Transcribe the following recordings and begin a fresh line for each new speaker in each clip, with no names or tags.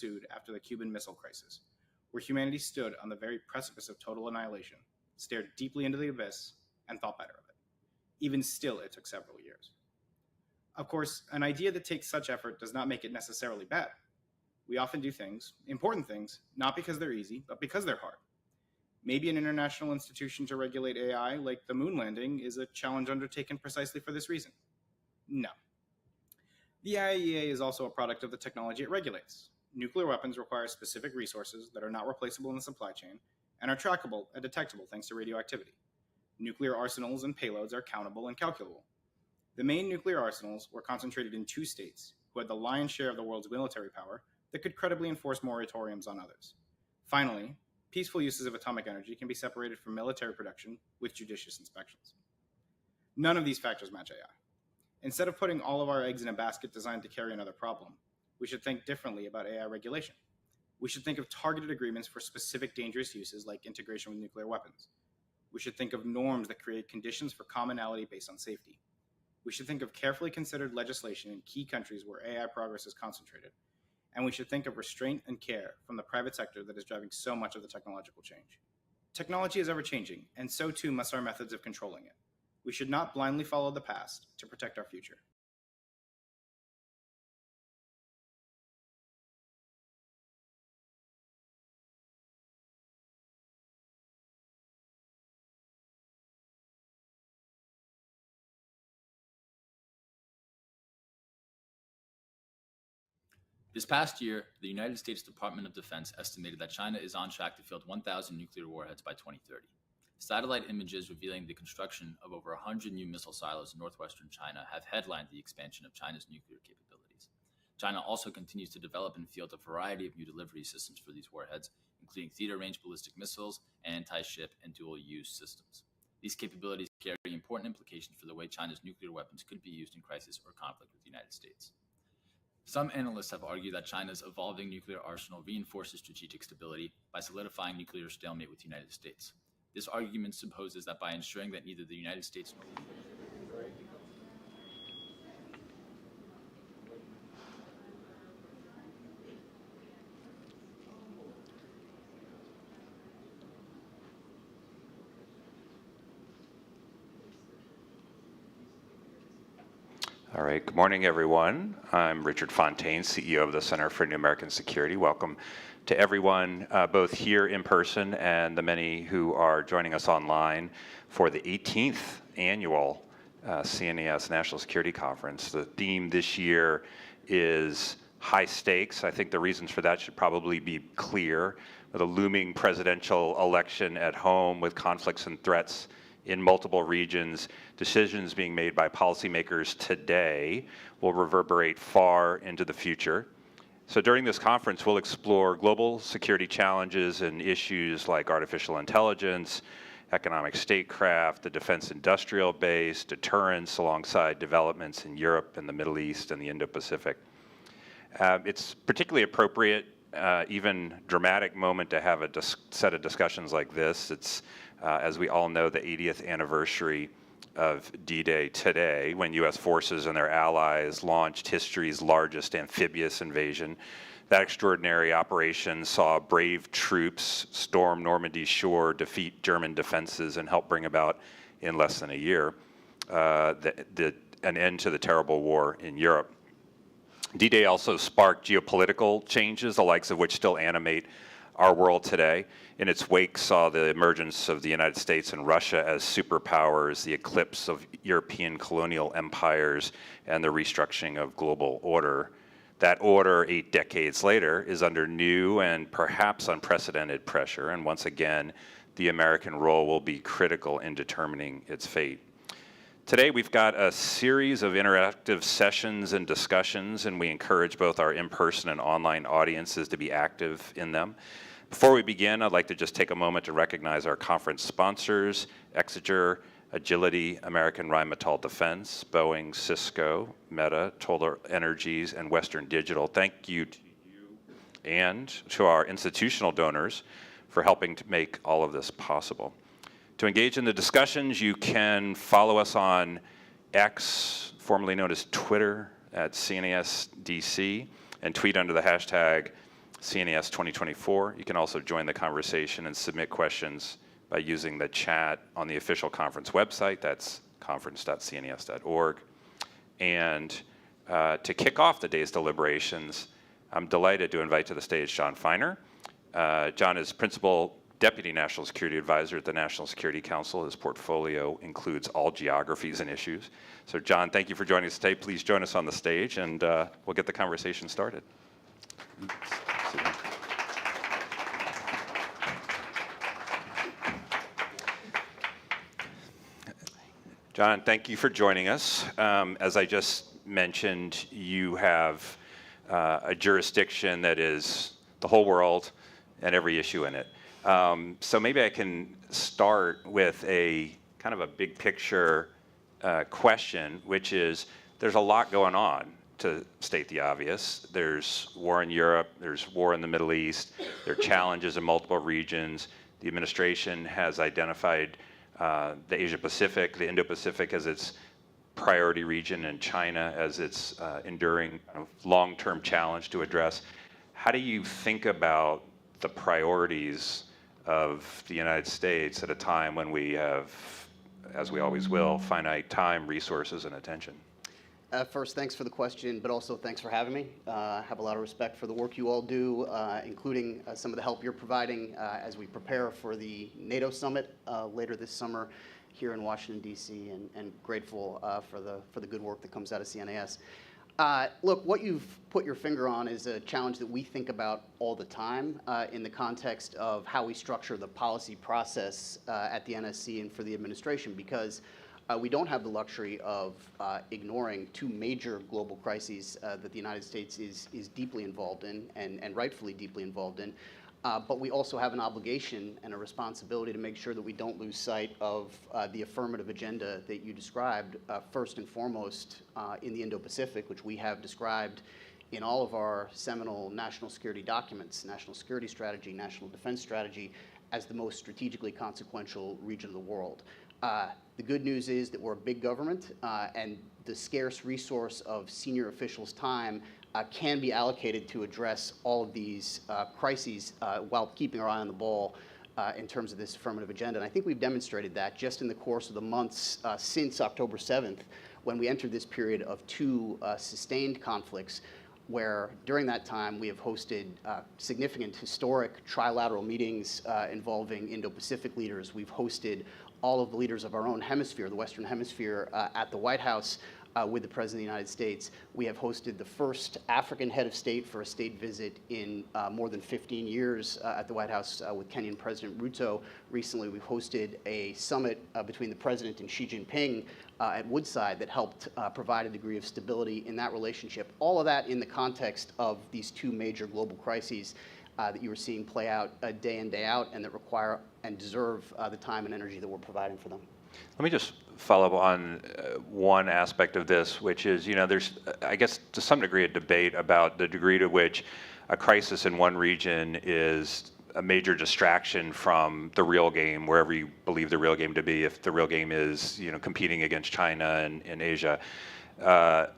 ensued after the Cuban Missile Crisis, where humanity stood on the very precipice of total annihilation, stared deeply into the abyss, and thought better of it. Even still, it took several years. Of course, an idea that takes such effort does not make it necessarily bad. We often do things, important things, not because they're easy, but because they're hard. Maybe an international institution to regulate AI, like the moon landing, is a challenge undertaken precisely for this reason. No. The IAEA is also a product of the technology it regulates. Nuclear weapons require specific resources that are not replaceable in the supply chain and are trackable and detectable thanks to radioactivity. Nuclear arsenals and payloads are countable and calculable. The main nuclear arsenals were concentrated in 2 states who had the lion's share of the world's military power that could credibly enforce moratoriums on others. Finally, peaceful uses of atomic energy can be separated from military production with judicious inspections. None of these factors match AI. Instead of putting all of our eggs in a basket designed to carry another problem, we should think differently about AI regulation. We should think of targeted agreements for specific dangerous uses like integration with nuclear weapons. We should think of norms that create conditions for commonality based on safety. We should think of carefully considered legislation in key countries where AI progress is concentrated. And we should think of restraint and care from the private sector that is driving so much of the technological change. Technology is ever-changing, and so too must our methods of controlling it. We should not blindly follow the past to protect our future.
This past year, the United States Department of Defense estimated that China is on track to field 1,000 nuclear warheads by 2030. Satellite images revealing the construction of over 100 new missile silos in northwestern China have headlined the expansion of China's nuclear capabilities. China also continues to develop and field a variety of new delivery systems for these warheads, including theater-range ballistic missiles, anti-ship, and dual-use systems. These capabilities carry important implications for the way China's nuclear weapons could be used in crisis or conflict with the United States. Some analysts have argued that China's evolving nuclear arsenal reinforces strategic stability by solidifying nuclear stalemate with the United States. This argument supposes that by ensuring that neither the United States nor
All right, good morning, everyone. I'm Richard Fontaine, CEO of the Center for New American Security. Welcome to everyone, both here in person and the many who are joining us online for the 18th annual CNAS National Security Conference. The theme this year is high stakes. I think the reasons for that should probably be clear. With a looming presidential election at home, with conflicts and threats in multiple regions, decisions being made by policymakers today will reverberate far into the future. So during this conference, we'll explore global security challenges and issues like artificial intelligence, economic statecraft, the defense industrial base, deterrence, alongside developments in Europe and the Middle East and the Indo-Pacific. It's particularly appropriate, even dramatic moment to have a set of discussions like this. It's, as we all know, the 80th anniversary of D-Day today, when U.S. forces and their allies launched history's largest amphibious invasion. That extraordinary operation saw brave troops storm Normandy shore, defeat German defenses, and help bring about, in less than a year, an end to the terrible war in Europe. D-Day also sparked geopolitical changes, the likes of which still animate our world today. In its wake saw the emergence of the United States and Russia as superpowers, the eclipse of European colonial empires, and the restructuring of global order. That order, 8 decades later, is under new and perhaps unprecedented pressure, and once again, the American role will be critical in determining its fate. Today, we've got a series of interactive sessions and discussions, and we encourage both our in-person and online audiences to be active in them. Before we begin, I'd like to just take a moment to recognize our conference sponsors: Exeter, Agility, American Rheinmetall Defense, Boeing, Cisco, Meta, Total Energies, and Western Digital. Thank you to you and to our institutional donors for helping to make all of this possible. To engage in the discussions, you can follow us on X, formerly known as Twitter, at CNASDC, and tweet under the hashtag CNAS 2024. You can also join the conversation and submit questions by using the chat on the official conference website. That's conference.cnas.org. And to kick off the day's deliberations, I'm delighted to invite to the stage Jon Finer. Jon is Principal Deputy National Security Advisor at the National Security Council. His portfolio includes all geographies and issues. So Jon, thank you for joining us today. Please join us on the stage and we'll get the conversation started. Jon, thank you for joining us. As I just mentioned, you have a jurisdiction that is the whole world and every issue in it. So maybe I can start with a kind of a big picture question, which is there's a lot going on, to state the obvious. There's war in Europe, there's war in the Middle East, there are challenges in multiple regions. The administration has identified the Asia-Pacific, the Indo-Pacific as its priority region, and China as its enduring long-term challenge to address. How do you think about the priorities of the United States at a time when we have, as we always will, finite time, resources, and attention?
First, thanks for the question, but also thanks for having me. I have a lot of respect for the work you all do, including some of the help you're providing as we prepare for the NATO summit later this summer here in Washington, D.C., and grateful for the good work that comes out of CNAS. Look, what you've put your finger on is a challenge that we think about all the time in the context of how we structure the policy process at the NSC and for the administration, because we don't have the luxury of ignoring two major global crises that the United States is deeply involved in, and rightfully deeply involved in. But we also have an obligation and a responsibility to make sure that we don't lose sight of the affirmative agenda that you described, first and foremost in the Indo-Pacific, which we have described in all of our seminal national security documents, National Security Strategy, National Defense Strategy, as the most strategically consequential region of the world. The good news is that we're a big government, and the scarce resource of senior officials' time can be allocated to address all of these crises while keeping our eye on the ball in terms of this affirmative agenda. And I think we've demonstrated that just in the course of the months since October 7th, when we entered this period of two sustained conflicts, where during that time we have hosted significant historic trilateral meetings involving Indo-Pacific leaders. We've hosted all of the leaders of our own hemisphere, the Western Hemisphere, at the White House with the President of the United States. We have hosted the first African head of state for a state visit in more than 15 years at the White House with Kenyan President Ruto. Recently, we've hosted a summit between the President and Xi Jinping at Woodside that helped provide a degree of stability in that relationship. All of that in the context of these two major global crises that you are seeing play out day in, day out, and that require and deserve the time and energy that we're providing for them.
Let me just follow up on one aspect of this, which is, there's, I guess, to some degree, a debate about the degree to which a crisis in one region is a major distraction from the real game, wherever you believe the real game to be, if the real game is, competing against China and in Asia.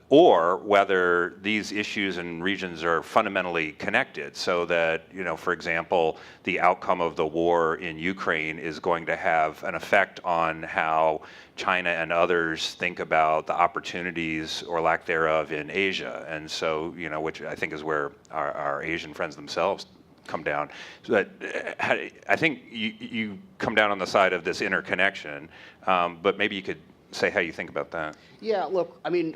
Or whether these issues and regions are fundamentally connected, so that, for example, the outcome of the war in Ukraine is going to have an effect on how China and others think about the opportunities or lack thereof in Asia. And so, which I think is where our Asian friends themselves come down. So I think you come down on the side of this interconnection, but maybe you could say how you think about that.
Yeah, look, I mean,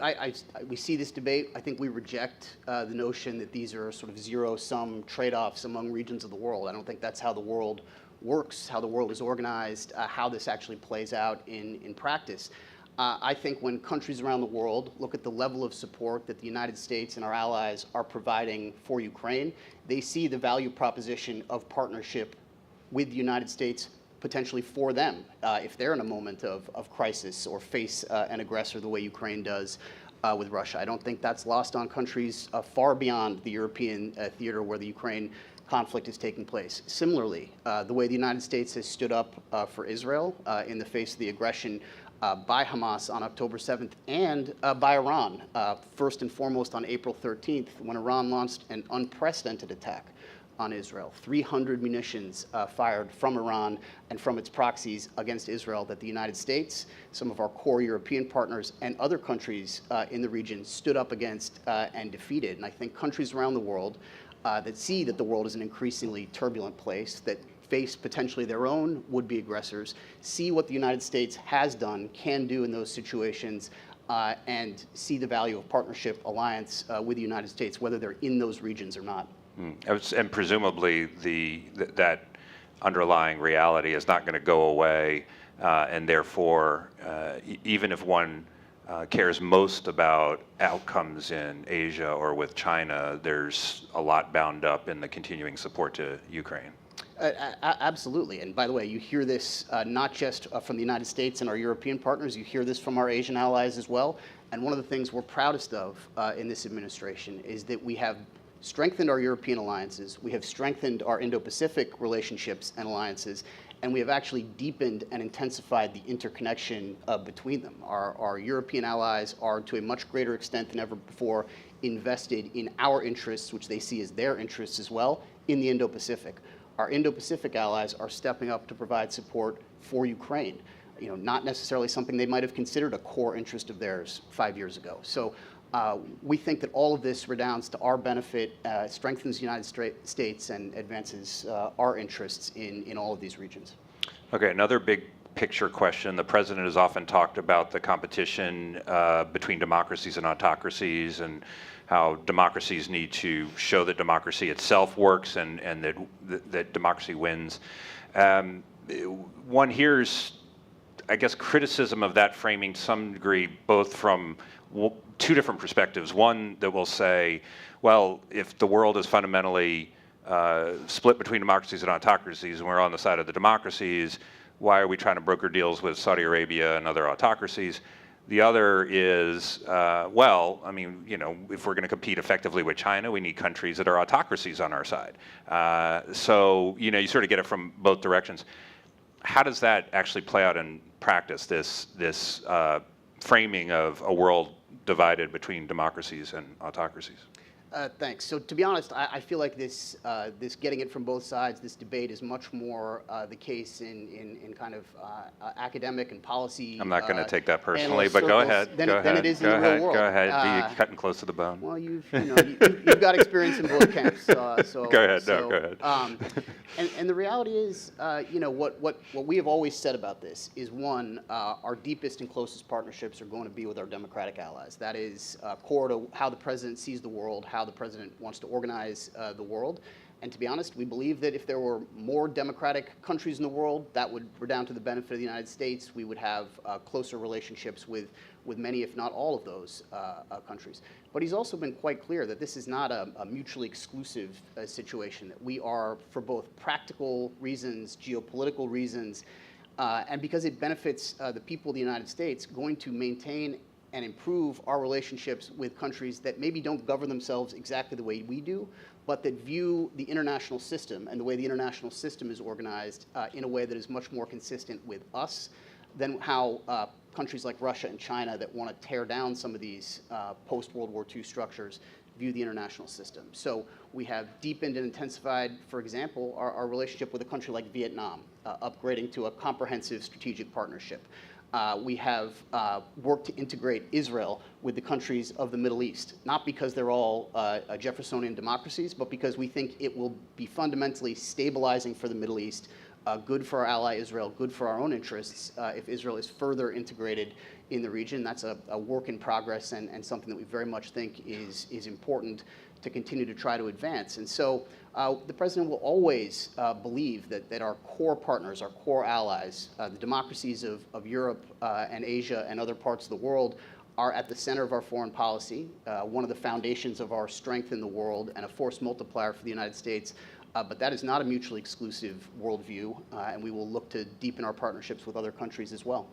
we see this debate. I think we reject the notion that these are sort of zero-sum trade-offs among regions of the world. I don't think that's how the world works, how the world is organized, how this actually plays out in practice. I think when countries around the world look at the level of support that the United States and our allies are providing for Ukraine, they see the value proposition of partnership with the United States potentially for them if they're in a moment of crisis or face an aggressor the way Ukraine does with Russia. I don't think that's lost on countries far beyond the European theater where the Ukraine conflict is taking place. Similarly, the way the United States has stood up for Israel in the face of the aggression by Hamas on October 7th and by Iran, first and foremost on April 13th, when Iran launched an unprecedented attack on Israel, 300 munitions fired from Iran and from its proxies against Israel that the United States, some of our core European partners, and other countries in the region stood up against and defeated. And I think countries around the world that see that the world is an increasingly turbulent place, that face potentially their own would-be aggressors, see what the United States has done, can do in those situations, and see the value of partnership, alliance with the United States, whether they're in those regions or not.
And presumably that underlying reality is not going to go away, and therefore, even if one cares most about outcomes in Asia or with China, there's a lot bound up in the continuing support to Ukraine.
Absolutely. And by the way, you hear this not just from the United States and our European partners, you hear this from our Asian allies as well. And one of the things we're proudest of in this administration is that we have strengthened our European alliances, we have strengthened our Indo-Pacific relationships and alliances, and we have actually deepened and intensified the interconnection between them. Our European allies are, to a much greater extent than ever before, invested in our interests, which they see as their interests as well, in the Indo-Pacific. Our Indo-Pacific allies are stepping up to provide support for Ukraine. Not necessarily something they might have considered a core interest of theirs 5 years ago. So we think that all of this redounds to our benefit, strengthens the United States, and advances our interests in all of these regions.
Okay, another big picture question. The president has often talked about the competition between democracies and autocracies, and how democracies need to show that democracy itself works and that democracy wins. One hears, I guess, criticism of that framing to some degree, both from two different perspectives. One that will say, well, if the world is fundamentally split between democracies and autocracies, and we're on the side of the democracies, why are we trying to broker deals with Saudi Arabia and other autocracies? The other is, well, I mean, if we're going to compete effectively with China, we need countries that are autocracies on our side. So, you sort of get it from both directions. How does that actually play out in practice, this framing of a world divided between democracies and autocracies?
Thanks. So to be honest, I feel like this getting it from both sides, this debate is much more the case in kind of academic and policy.
I'm not going to take that personally, but go ahead.
Than it is in the real world.
Go ahead. Be cutting close to the bone.
Well, you've got experience in both camps. So
go ahead. Go ahead.
And the reality is, what we have always said about this is, one, our deepest and closest partnerships are going to be with our democratic allies. That is core to how the president sees the world, how the president wants to organize the world. And to be honest, we believe that if there were more democratic countries in the world, that would redound to the benefit of the United States. We would have closer relationships with many, if not all of those countries. But he's also been quite clear that this is not a mutually exclusive situation, that we are, for both practical reasons, geopolitical reasons, and because it benefits the people of the United States, going to maintain and improve our relationships with countries that maybe don't govern themselves exactly the way we do, but that view the international system and the way the international system is organized in a way that is much more consistent with us than how countries like Russia and China that want to tear down some of these post-World War II structures view the international system. So we have deepened and intensified, for example, our relationship with a country like Vietnam, upgrading to a comprehensive strategic partnership. We have worked to integrate Israel with the countries of the Middle East, not because they're all Jeffersonian democracies, but because we think it will be fundamentally stabilizing for the Middle East, good for our ally Israel, good for our own interests if Israel is further integrated in the region. That's a work in progress and something that we very much think is important to continue to try to advance. And so the president will always believe that our core partners, our core allies, the democracies of Europe and Asia and other parts of the world are at the center of our foreign policy, one of the foundations of our strength in the world and a force multiplier for the United States. But that is not a mutually exclusive worldview, and we will look to deepen our partnerships with other countries as well.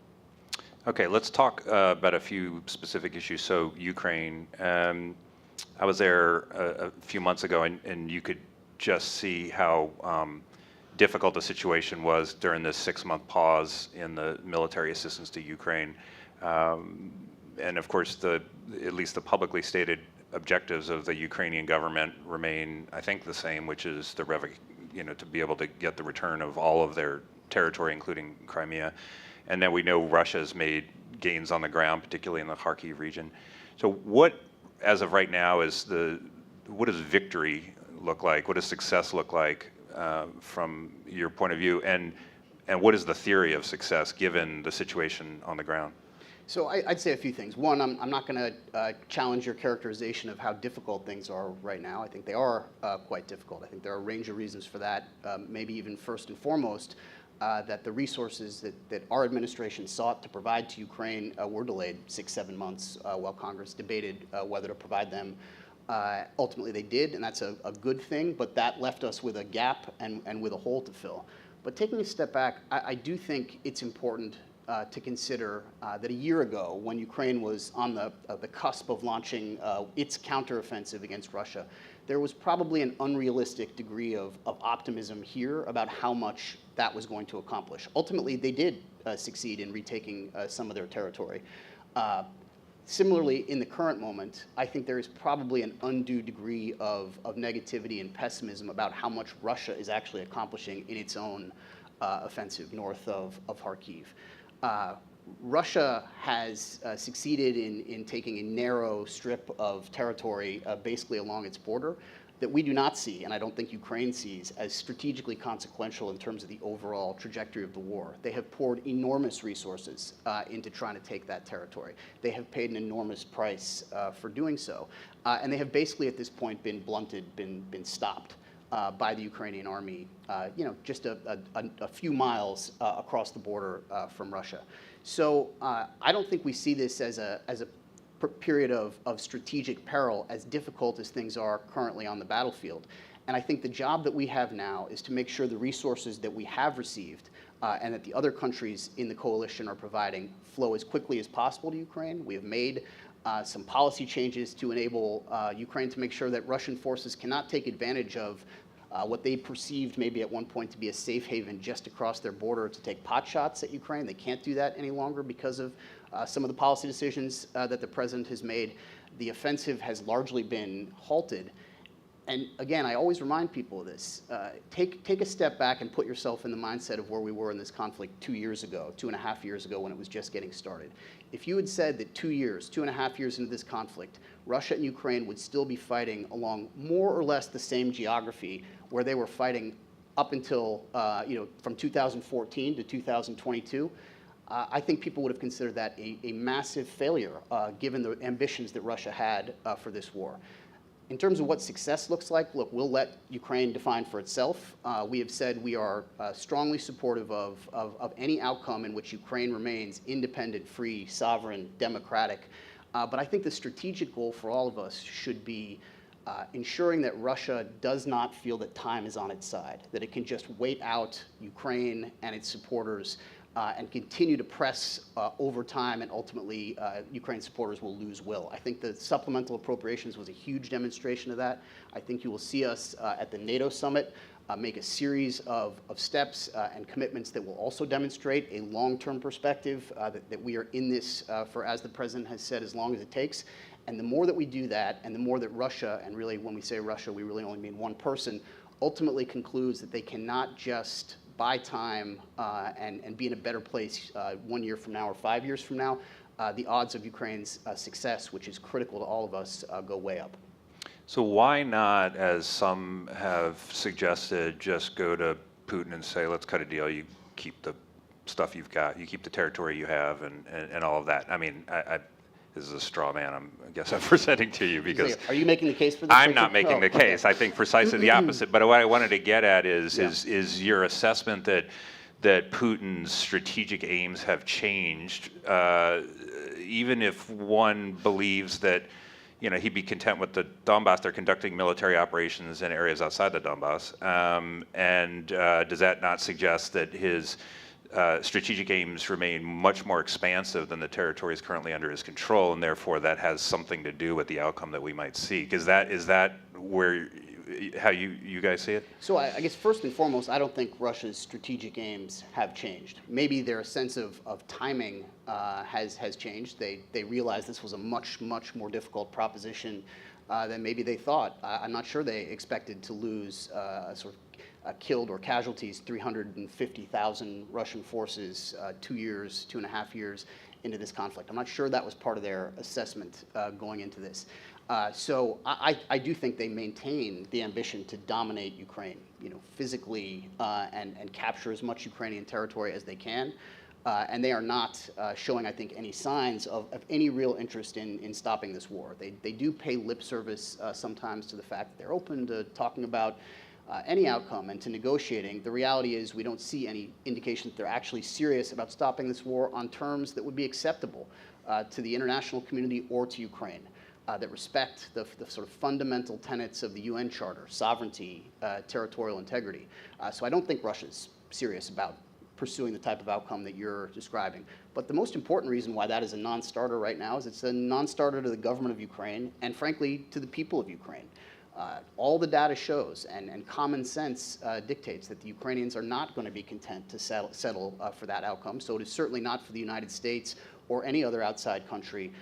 Okay, let's talk about a few specific issues. So Ukraine, I was there a few months ago, and you could just see how difficult the situation was during this 6-month pause in the military assistance to Ukraine. And of course, at least the publicly stated objectives of the Ukrainian government remain, I think, the same, which is to be able to get the return of all of their territory, including Crimea. And then we know Russia's made gains on the ground, particularly in the Kharkiv region. So what, as of right now, what does victory look like? What does success look like from your point of view? And what is the theory of success given the situation on the ground?
So I'd say a few things. One, I'm not going to challenge your characterization of how difficult things are right now. I think they are quite difficult. I think there are a range of reasons for that, maybe even first and foremost, that the resources that our administration sought to provide to Ukraine were delayed 6-7 months while Congress debated whether to provide them. Ultimately they did, and that's a good thing, but that left us with a gap and with a hole to fill. But taking a step back, I do think it's important to consider that a year ago, when Ukraine was on the cusp of launching its counteroffensive against Russia, there was probably an unrealistic degree of optimism here about how much that was going to accomplish. Ultimately, they did succeed in retaking some of their territory. Similarly, in the current moment, I think there is probably an undue degree of negativity and pessimism about how much Russia is actually accomplishing in its own offensive north of Kharkiv. Russia has succeeded in taking a narrow strip of territory basically along its border that we do not see, and I don't think Ukraine sees, as strategically consequential in terms of the overall trajectory of the war. They have poured enormous resources into trying to take that territory. They have paid an enormous price for doing so, and they have basically at this point been blunted, been stopped by the Ukrainian army, just a few miles across the border from Russia. So I don't think we see this as a period of strategic peril, as difficult as things are currently on the battlefield. And I think the job that we have now is to make sure the resources that we have received and that the other countries in the coalition are providing flow as quickly as possible to Ukraine. We have made some policy changes to enable Ukraine to make sure that Russian forces cannot take advantage of what they perceived maybe at one point to be a safe haven just across their border to take pot shots at Ukraine. They can't do that any longer because of some of the policy decisions that the president has made. The offensive has largely been halted. And again, I always remind people of this. Take a step back and put yourself in the mindset of where we were in this conflict 2 years ago, 2.5 years ago, when it was just getting started. If you had said that 2.5 years into this conflict, Russia and Ukraine would still be fighting along more or less the same geography where they were fighting up until, from 2014 to 2022, I think people would have considered that a massive failure, given the ambitions that Russia had for this war. In terms of what success looks like, look, we'll let Ukraine define for itself. We have said we are strongly supportive of any outcome in which Ukraine remains independent, free, sovereign, democratic. But I think the strategic goal for all of us should be ensuring that Russia does not feel that time is on its side, that it can just wait out Ukraine and its supporters and continue to press over time, and ultimately Ukraine supporters will lose will. I think the supplemental appropriations was a huge demonstration of that. I think you will see us at the NATO summit make a series of steps and commitments that will also demonstrate a long-term perspective that we are in this for, as the president has said, as long as it takes. And the more that we do that, and the more that Russia, and really when we say Russia, we really only mean one person, ultimately concludes that they cannot just buy time and be in a better place 1 year from now or 5 years from now, the odds of Ukraine's success, which is critical to all of us, go way up.
So why not, as some have suggested, just go to Putin and say, let's cut a deal, you keep the stuff you've got, you keep the territory you have, and all of that? I mean, this is a straw man I guess I'm presenting to you, because
Are you making the case for this?
I'm not making the case. I think precisely the opposite. But what I wanted to get at is your assessment that Putin's strategic aims have changed, even if one believes that he'd be content with the Donbass. They're conducting military operations in areas outside the Donbass, and does that not suggest that his strategic aims remain much more expansive than the territories currently under his control, and therefore that has something to do with the outcome that we might seek? Is that where, how you guys see it?
So I guess first and foremost, I don't think Russia's strategic aims have changed. Maybe their sense of timing has changed. They realized this was a much more difficult proposition than maybe they thought. I'm not sure they expected to lose sort of killed or casualties, 350,000 Russian forces 2.5 years into this conflict. I'm not sure that was part of their assessment going into this. So I do think they maintain the ambition to dominate Ukraine, physically and capture as much Ukrainian territory as they can. And they are not showing, I think, any signs of any real interest in stopping this war. They do pay lip service sometimes to the fact that they're open to talking about any outcome and to negotiating. The reality is we don't see any indication that they're actually serious about stopping this war on terms that would be acceptable to the international community or to Ukraine, that respect the sort of fundamental tenets of the UN Charter, sovereignty, territorial integrity. So I don't think Russia's serious about pursuing the type of outcome that you're describing. But the most important reason why that is a non-starter right now is it's a non-starter to the government of Ukraine and, frankly, to the people of Ukraine. All the data shows and common sense dictates that the Ukrainians are not going to be content to settle for that outcome. So it is certainly not for the United States or any other outside country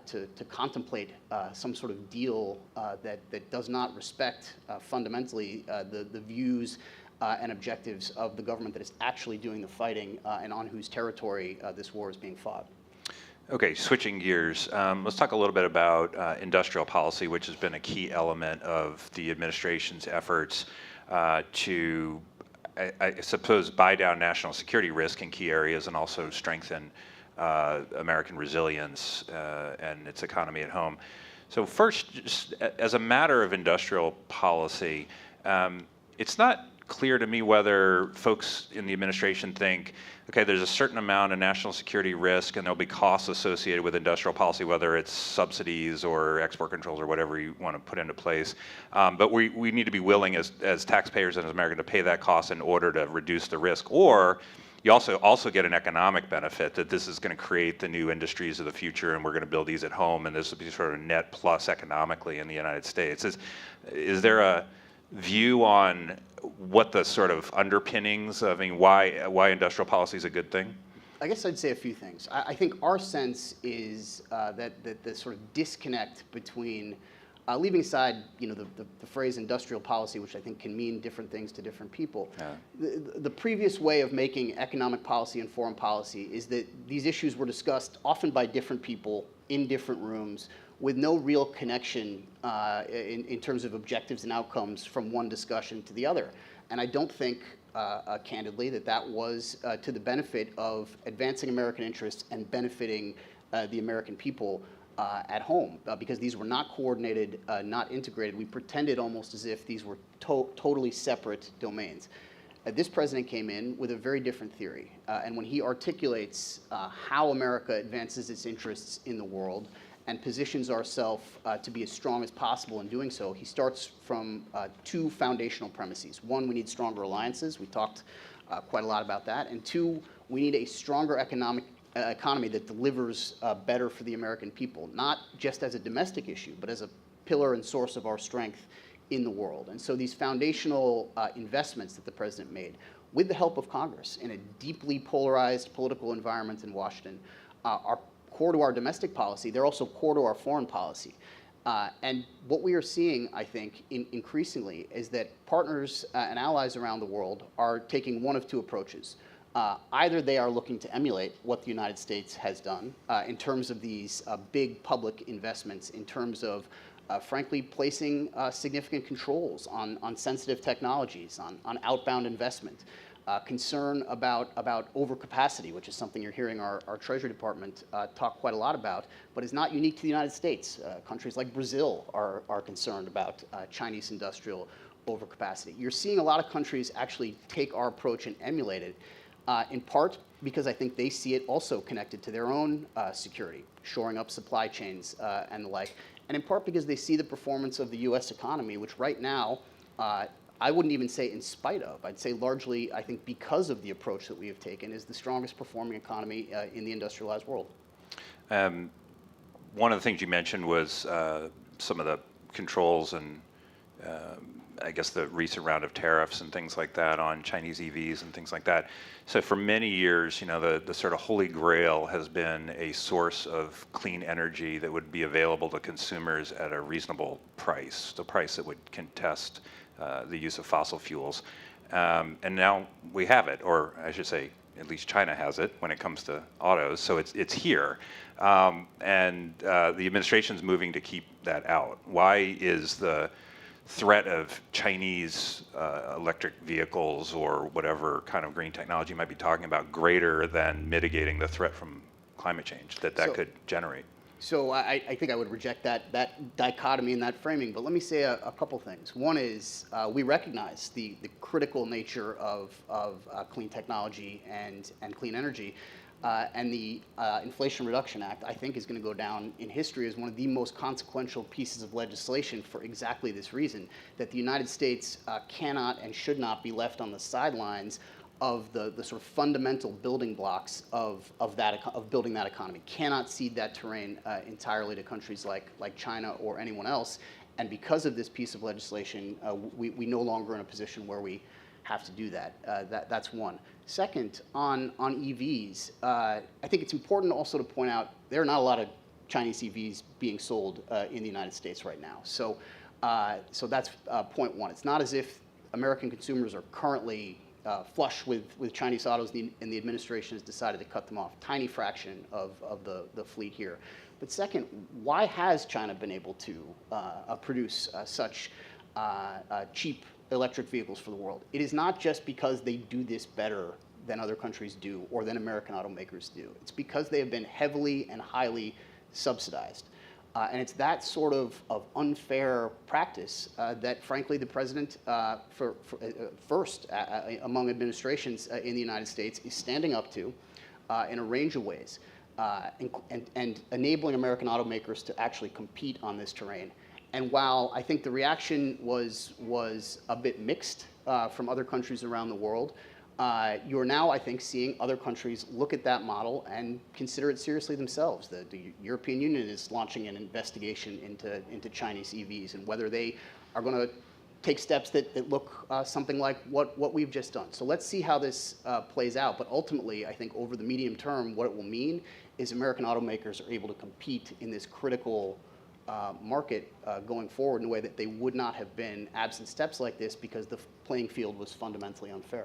to contemplate some sort of deal that does not respect fundamentally the views and objectives of the government that is actually doing the fighting and on whose territory this war is being fought.
Okay, switching gears, let's talk a little bit about industrial policy, which has been a key element of the administration's efforts to, I suppose, buy down national security risk in key areas and also strengthen American resilience and its economy at home. So first, just as a matter of industrial policy, it's not clear to me whether folks in the administration think, okay, there's a certain amount of national security risk and there'll be costs associated with industrial policy, whether it's subsidies or export controls or whatever you want to put into place. But we need to be willing as taxpayers and as Americans to pay that cost in order to reduce the risk. Or you also get an economic benefit that this is going to create the new industries of the future and we're going to build these at home and this will be sort of net plus economically in the United States. Is there a view on what the sort of underpinnings, I mean, why industrial policy is a good thing?
I guess I'd say a few things. I think our sense is that the sort of disconnect between, leaving aside the phrase industrial policy, which I think can mean different things to different people, the previous way of making economic policy and foreign policy is that these issues were discussed often by different people in different rooms with no real connection in terms of objectives and outcomes from one discussion to the other. And I don't think, candidly, that was to the benefit of advancing American interests and benefiting the American people at home, because these were not coordinated, not integrated. We pretended almost as if these were totally separate domains. This president came in with a very different theory. And when he articulates how America advances its interests in the world, and positions ourselves to be as strong as possible in doing so, he starts from two foundational premises. One, we need stronger alliances. We talked quite a lot about that. And two, we need a stronger economy that delivers better for the American people, not just as a domestic issue, but as a pillar and source of our strength in the world. And so these foundational investments that the president made, with the help of Congress in a deeply polarized political environment in Washington, are core to our domestic policy. They're also core to our foreign policy. And what we are seeing, I think, increasingly is that partners and allies around the world are taking one of two approaches. Either they are looking to emulate what the United States has done in terms of these big public investments, in terms of, frankly, placing significant controls on sensitive technologies, on outbound investment, concern about overcapacity, which is something you're hearing our Treasury Department talk quite a lot about, but is not unique to the United States. Countries like Brazil are concerned about Chinese industrial overcapacity. You're seeing a lot of countries actually take our approach and emulate it, in part because I think they see it also connected to their own security, shoring up supply chains and the like, and in part because they see the performance of the U.S. economy, which right now, I wouldn't even say in spite of, I'd say largely, I think because of the approach that we have taken, is the strongest performing economy in the industrialized world.
One of the things you mentioned was some of the controls and I guess, the recent round of tariffs and things like that on Chinese EVs and things like that. So for many years, the sort of holy grail has been a source of clean energy that would be available to consumers at a reasonable price, the price that would contest the use of fossil fuels. And now we have it, or I should say, at least China has it when it comes to autos. So it's here, and the administration's moving to keep that out. Why is the threat of Chinese electric vehicles or whatever kind of green technology you might be talking about greater than mitigating the threat from climate change that could generate?
So I think I would reject that dichotomy and that framing, but let me say a couple things. One is we recognize the critical nature of clean technology and clean energy. And the Inflation Reduction Act, I think, is going to go down in history as one of the most consequential pieces of legislation for exactly this reason, that the United States cannot and should not be left on the sidelines of the sort of fundamental building blocks of building that economy. Cannot cede that terrain entirely to countries like China or anyone else. And because of this piece of legislation, we no longer in a position where we have to do that. That's one. Second, on EVs, I think it's important also to point out there are not a lot of Chinese EVs being sold in the United States right now. So that's point one. It's not as if American consumers are currently flush with Chinese autos and the administration has decided to cut them off. Tiny fraction of the fleet here. But second, why has China been able to produce such cheap electric vehicles for the world? It is not just because they do this better than other countries do or than American automakers do. It's because they have been heavily and highly subsidized. And it's that sort of unfair practice that, frankly, the president, first among administrations in the United States, is standing up to in a range of ways and enabling American automakers to actually compete on this terrain. And while I think the reaction was a bit mixed from other countries around the world, you're now, I think, seeing other countries look at that model and consider it seriously themselves. The European Union is launching an investigation into Chinese EVs and whether they are going to take steps that look something like what we've just done. So let's see how this plays out. But ultimately, I think over the medium term, what it will mean is American automakers are able to compete in this critical market going forward in a way that they would not have been absent steps like this because the playing field was fundamentally unfair.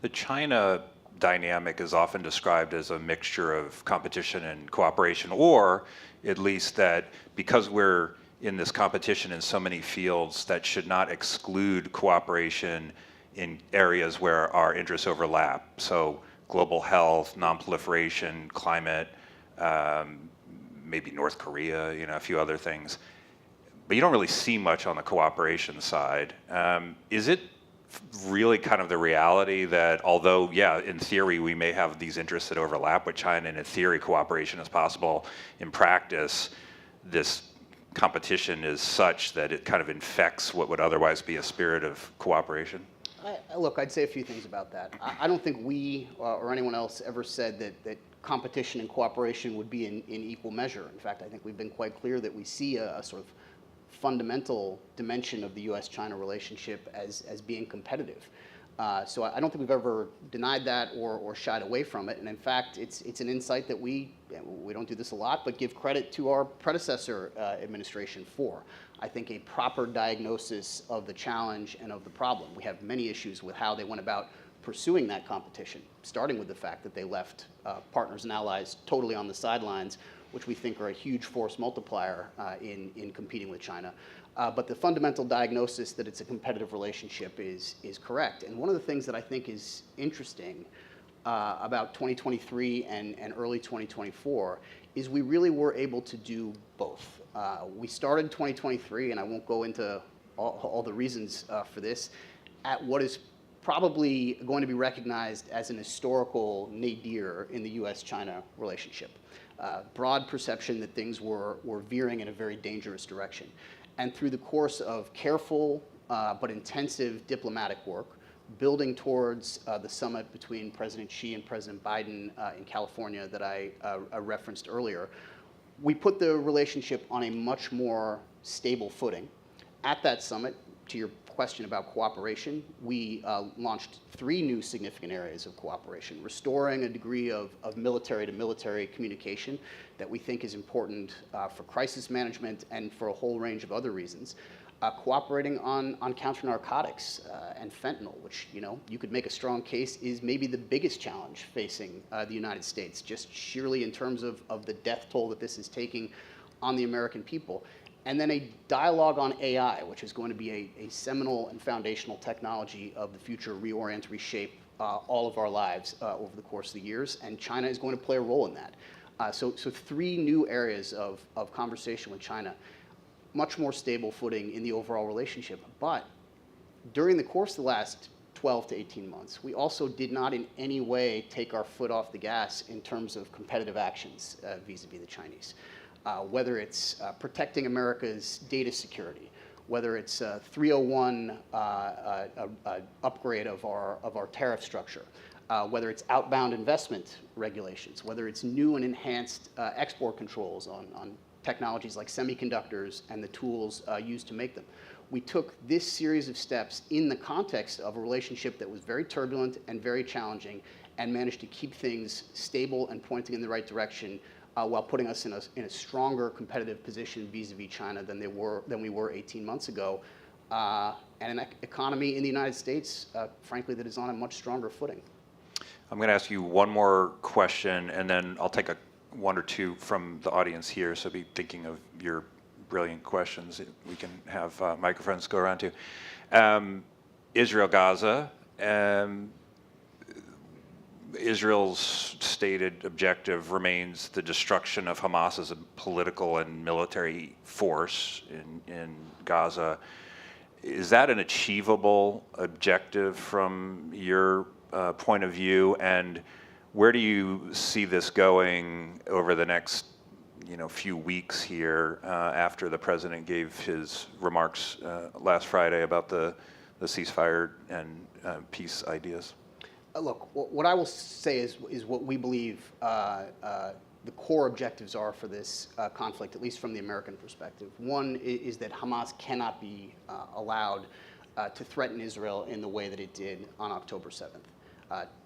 The China dynamic is often described as a mixture of competition and cooperation, or at least that because we're in this competition in so many fields, that should not exclude cooperation in areas where our interests overlap. So global health, non-proliferation, climate, maybe North Korea, a few other things. But you don't really see much on the cooperation side. Is it really kind of the reality that although, yeah, in theory, we may have these interests that overlap with China, and in theory, cooperation is possible, in practice, this competition is such that it kind of infects what would otherwise be a spirit of cooperation?
Look, I'd say a few things about that. I don't think we or anyone else ever said that competition and cooperation would be in equal measure. In fact, I think we've been quite clear that we see a sort of fundamental dimension of the U.S.-China relationship as being competitive. So I don't think we've ever denied that or shied away from it. And in fact, it's an insight that we don't do this a lot, but give credit to our predecessor administration for. I think a proper diagnosis of the challenge and of the problem. We have many issues with how they went about pursuing that competition, starting with the fact that they left partners and allies totally on the sidelines, which we think are a huge force multiplier in competing with China. But the fundamental diagnosis that it's a competitive relationship is correct. And one of the things that I think is interesting about 2023 and early 2024 is we really were able to do both. We started 2023, and I won't go into all the reasons for this, at what is probably going to be recognized as an historical nadir in the U.S.-China relationship. Broad perception that things were veering in a very dangerous direction. And through the course of careful but intensive diplomatic work, building towards the summit between President Xi and President Biden in California that I referenced earlier, we put the relationship on a much more stable footing. At that summit, to your question about cooperation, we launched 3 new significant areas of cooperation, restoring a degree of military-to-military communication that we think is important for crisis management and for a whole range of other reasons. Cooperating on counter-narcotics and fentanyl, which, you could make a strong case is maybe the biggest challenge facing the United States, just sheerly in terms of the death toll that this is taking on the American people. And then a dialogue on AI, which is going to be a seminal and foundational technology of the future, reorient, reshape all of our lives over the course of the years, and China is going to play a role in that. So 3 new areas of conversation with China. Much more stable footing in the overall relationship. But during the course of the last 12 to 18 months, we also did not in any way take our foot off the gas in terms of competitive actions vis-a-vis the Chinese. Whether it's protecting America's data security, whether it's 301 upgrade of our tariff structure, whether it's outbound investment regulations, whether it's new and enhanced export controls on technologies like semiconductors and the tools used to make them. We took this series of steps in the context of a relationship that was very turbulent and very challenging, and managed to keep things stable and pointing in the right direction while putting us in a stronger competitive position vis-a-vis China than we were 18 months ago, and an economy in the United States, frankly, that is on a much stronger footing.
I'm going to ask you one more question, and then I'll take 1 or 2 from the audience here, so be thinking of your brilliant questions. We can have microphones go around to. Israel, Gaza. Israel's stated objective remains the destruction of Hamas as a political and military force in Gaza. Is that an achievable objective from your point of view? And where do you see this going over the next, few weeks here after the president gave his remarks last Friday about the ceasefire and peace ideas?
Look, what I will say is what we believe the core objectives are for this conflict, at least from the American perspective. One is that Hamas cannot be allowed to threaten Israel in the way that it did on October 7th.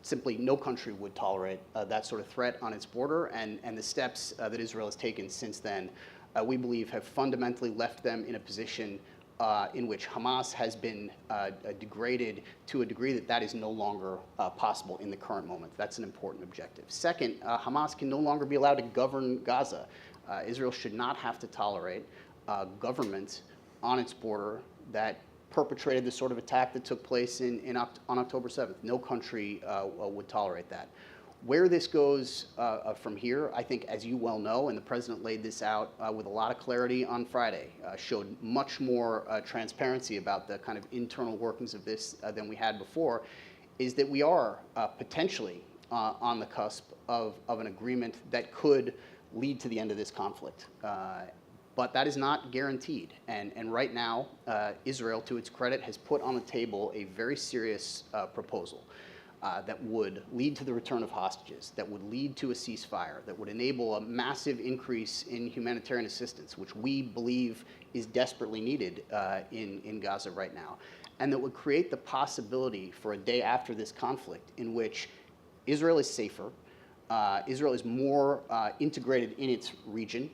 Simply no country would tolerate that sort of threat on its border, and the steps that Israel has taken since then, we believe, have fundamentally left them in a position in which Hamas has been degraded to a degree that is no longer possible in the current moment. That's an important objective. Second, Hamas can no longer be allowed to govern Gaza. Israel should not have to tolerate government on its border that perpetrated the sort of attack that took place on October 7th. No country would tolerate that. Where this goes from here, I think, as you well know, and the president laid this out with a lot of clarity on Friday, showed much more transparency about the kind of internal workings of this than we had before, is that we are potentially on the cusp of an agreement that could lead to the end of this conflict. But that is not guaranteed. And right now, Israel, to its credit, has put on the table a very serious proposal that would lead to the return of hostages, that would lead to a ceasefire, that would enable a massive increase in humanitarian assistance, which we believe is desperately needed in Gaza right now, and that would create the possibility for a day after this conflict in which Israel is safer, Israel is more integrated in its region,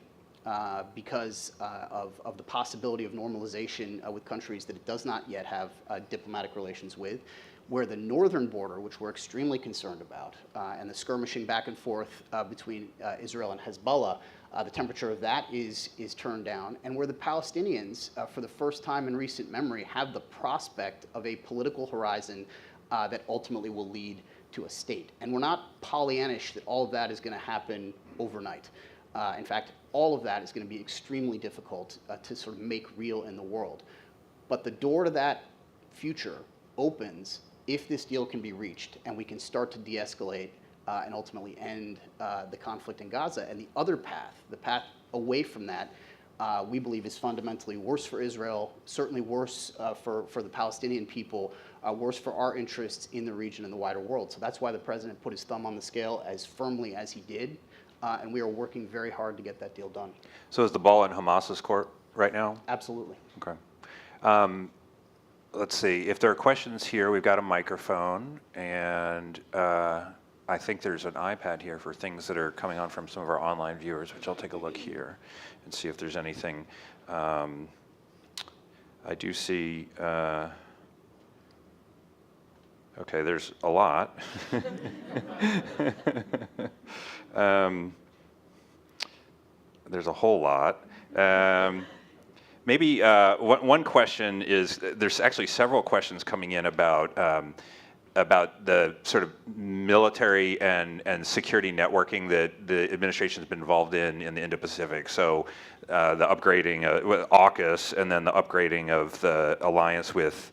because of the possibility of normalization with countries that it does not yet have diplomatic relations with, where the northern border, which we're extremely concerned about, and the skirmishing back and forth between Israel and Hezbollah, the temperature of that is turned down, and where the Palestinians, for the first time in recent memory, have the prospect of a political horizon that ultimately will lead to a state. And we're not Pollyannish that all of that is going to happen overnight. In fact, all of that is going to be extremely difficult to sort of make real in the world. But the door to that future opens if this deal can be reached and we can start to de-escalate and ultimately end the conflict in Gaza. And the other path, the path away from that, we believe is fundamentally worse for Israel, certainly worse for the Palestinian people, worse for our interests in the region and the wider world. So that's why the president put his thumb on the scale as firmly as he did. And we are working very hard to get that deal done. So
is the ball in Hamas's court right now?
Absolutely.
Okay. let's see, if there are questions here, we've got a microphone, and I think there's an iPad here for things that are coming on from some of our online viewers, which I'll take a look here and see if there's anything. I do see, okay, there's a lot. There's a whole lot. Maybe one question is, there's actually several questions coming in about the sort of military and security networking that the administration has been involved in the Indo-Pacific. So the upgrading with AUKUS, and then the upgrading of the alliance with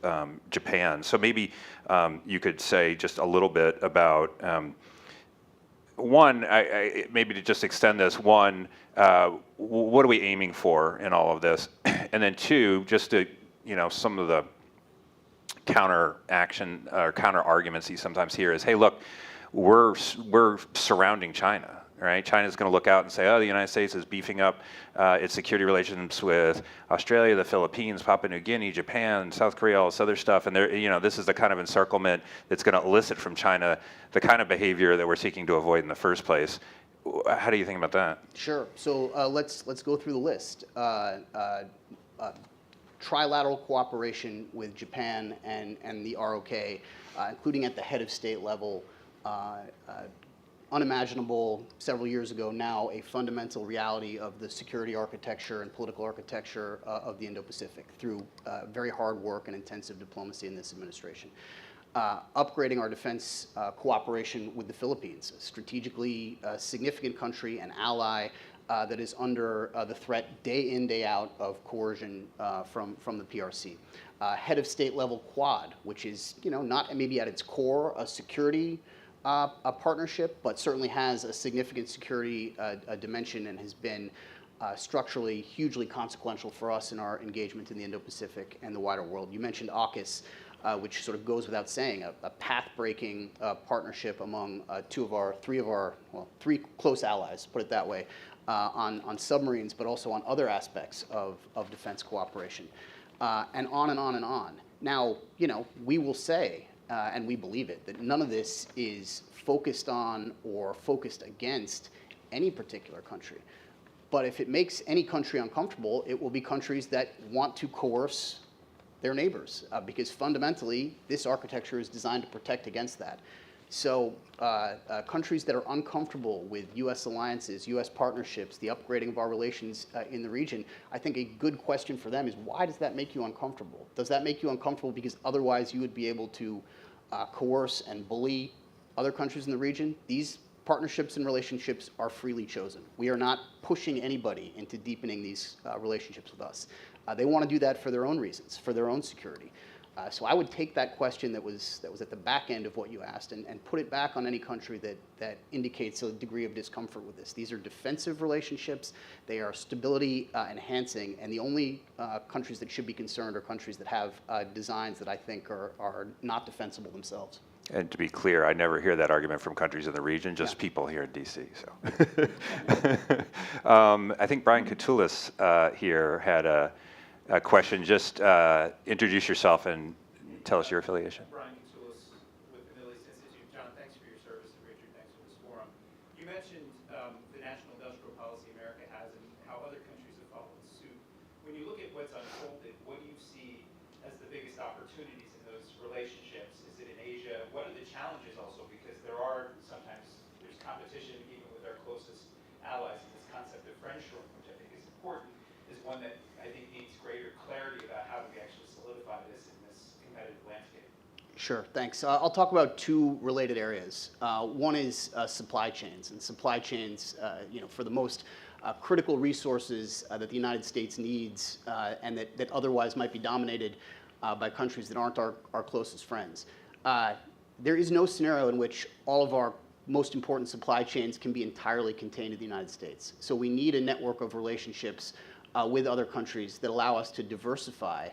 Japan. So maybe you could say just a little bit about one, maybe to just extend this, one, what are we aiming for in all of this? And then two, just to, some of the counter action or counter arguments you sometimes hear is, hey, look, we're surrounding China, right? China's going to look out and say, oh, the United States is beefing up its security relations with Australia, the Philippines, Papua New Guinea, Japan, South Korea, all this other stuff, and this is the kind of encirclement that's going to elicit from China the kind of behavior that we're seeking to avoid in the first place. How do you think about that?
Sure. So let's go through the list. Trilateral cooperation with Japan and the ROK, including at the head of state level, unimaginable several years ago, now a fundamental reality of the security architecture and political architecture of the Indo-Pacific through very hard work and intensive diplomacy in this administration. Upgrading our defense cooperation with the Philippines, a strategically significant country and ally that is under the threat day in, day out of coercion from the PRC. Head of state level Quad, which is not maybe at its core a security partnership, but certainly has a significant security dimension and has been structurally hugely consequential for us in our engagement in the Indo-Pacific and the wider world. You mentioned AUKUS, which sort of goes without saying, a path-breaking partnership among three close allies, put it that way, on submarines, but also on other aspects of defense cooperation, and on and on and on. Now, we will say, and we believe it, that none of this is focused on or focused against any particular country. But if it makes any country uncomfortable, it will be countries that want to coerce their neighbors, because fundamentally, this architecture is designed to protect against that. So countries that are uncomfortable with U.S. alliances, U.S. partnerships, the upgrading of our relations in the region, I think a good question for them is, why does that make you uncomfortable? Does that make you uncomfortable because otherwise you would be able to coerce and bully other countries in the region? These partnerships and relationships are freely chosen. We are not pushing anybody into deepening these relationships with us. They want to do that for their own reasons, for their own security. So I would take that question that was at the back end of what you asked and put it back on any country that indicates a degree of discomfort with this. These are defensive relationships. They are stability enhancing, and the only countries that should be concerned are countries that have designs that I think are not defensible themselves.
And to be clear, I never hear that argument from countries in the region, just people here in DC. So, I think Brian Katulis here had a question. Just introduce yourself and tell us your affiliation.
Brian Katulis with the Middle East Institute. Jon, thanks for your service, and Richard, thanks for this forum. You mentioned the national industrial policy America has and how other countries have followed suit. When you look at what's unfolded, what do you see as the biggest opportunities in those relationships? Is it in Asia? What are the challenges also? Because there's competition even with our closest allies, and this concept of friendshoring, which I think is important, is one that I think needs greater clarity about how do we actually solidify this in this competitive landscape.
Sure, thanks. I'll talk about two related areas. One is supply chains, and supply chains, for the most critical resources that the United States needs and that otherwise might be dominated by countries that aren't our closest friends. There is no scenario in which all of our most important supply chains can be entirely contained in the United States. So we need a network of relationships with other countries that allow us to diversify.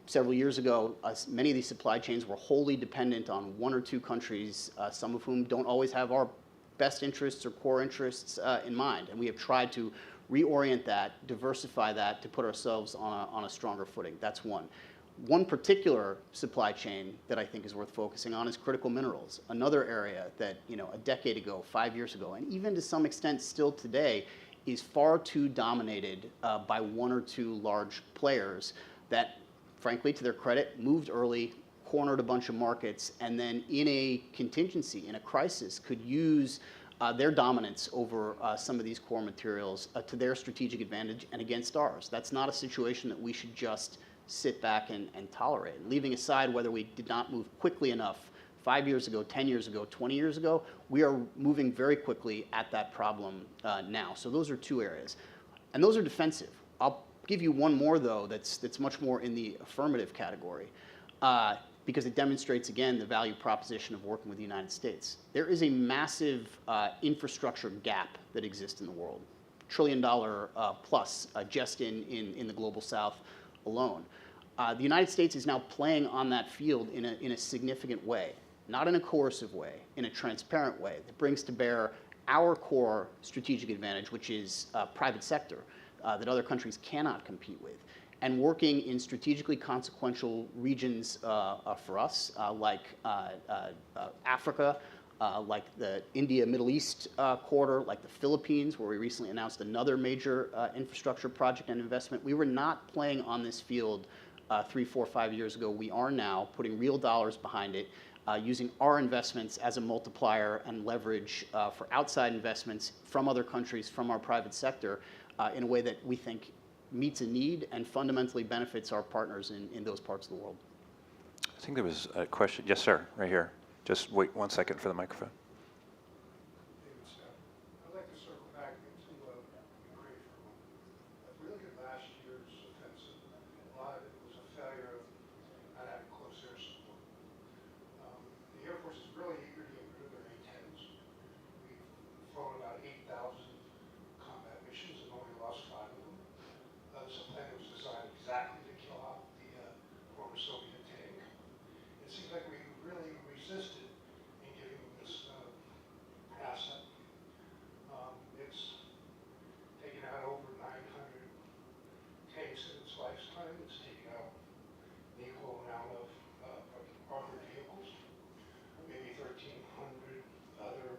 Several years ago, many of these supply chains were wholly dependent on one or two countries, some of whom don't always have our best interests or core interests in mind. And we have tried to reorient that, diversify that, to put ourselves on a stronger footing. That's one. One particular supply chain that I think is worth focusing on is critical minerals. Another area that, a decade ago, 5 years ago, and even to some extent still today, is far too dominated by one or two large players that, frankly, to their credit, moved early, cornered a bunch of markets, and then in a contingency, in a crisis, could use their dominance over some of these core materials to their strategic advantage and against ours. That's not a situation that we should just sit back and tolerate. Leaving aside whether we did not move quickly enough 5 years ago, 10 years ago, 20 years ago, we are moving very quickly at that problem now. So those are two areas. And those are defensive. I'll give you one more, though, that's much more in the affirmative category, because it demonstrates, again, the value proposition of working with the United States. There is a massive infrastructure gap that exists in the world, $1 trillion plus just in the global south alone. The United States is now playing on that field in a significant way, not in a coercive way, in a transparent way that brings to bear our core strategic advantage, which is private sector that other countries cannot compete with, and working in strategically consequential regions for us, like Africa, like the India-Middle East corridor, like the Philippines, where we recently announced another major infrastructure project and investment. We were not playing on this field 3, 4, 5 years ago. We are now putting real dollars behind it, using our investments as a multiplier and leverage for outside investments from other countries, from our private sector, in a way that we think meets a need and fundamentally benefits our partners in those parts of the world.
I think there was a question. Yes, sir, right here. Just wait 1 second for the microphone.
I'd like to circle back into Ukraine for a moment. If we look at last year's offensive, a lot of it was a failure of not having close air support. The Air Force is really eager to get rid of their A-10s. We've flown about 8,000 combat missions and only lost 5 of them. This plan was designed exactly to kill off the former Soviet tank. It seems like we really resisted in giving them this asset. It's taken out over 900 tanks in its lifetime. It's taken out an equal amount of armored vehicles, maybe 1,300 other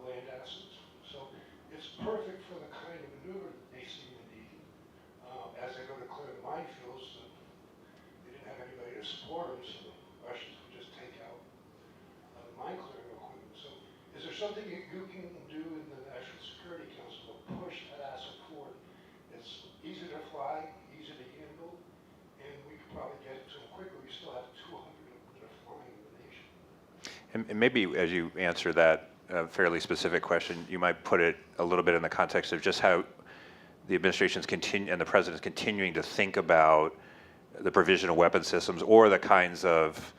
land assets. So it's perfect for the kind of maneuver that they seem to need. As they go to clear the minefields, they didn't have anybody to support them, so the Russians would just take out the mine clearing equipment. So is there something you can do in the National Security Council to push that asset forward? It's easy to fly, easy to handle, and we could probably get it to them quicker. We still have 200 of them that are flying in the nation.
And maybe as you answer that fairly specific question, you might put it a little bit in the context of just how the administration's and the president's continuing to think about the provision of weapon systems or the kinds of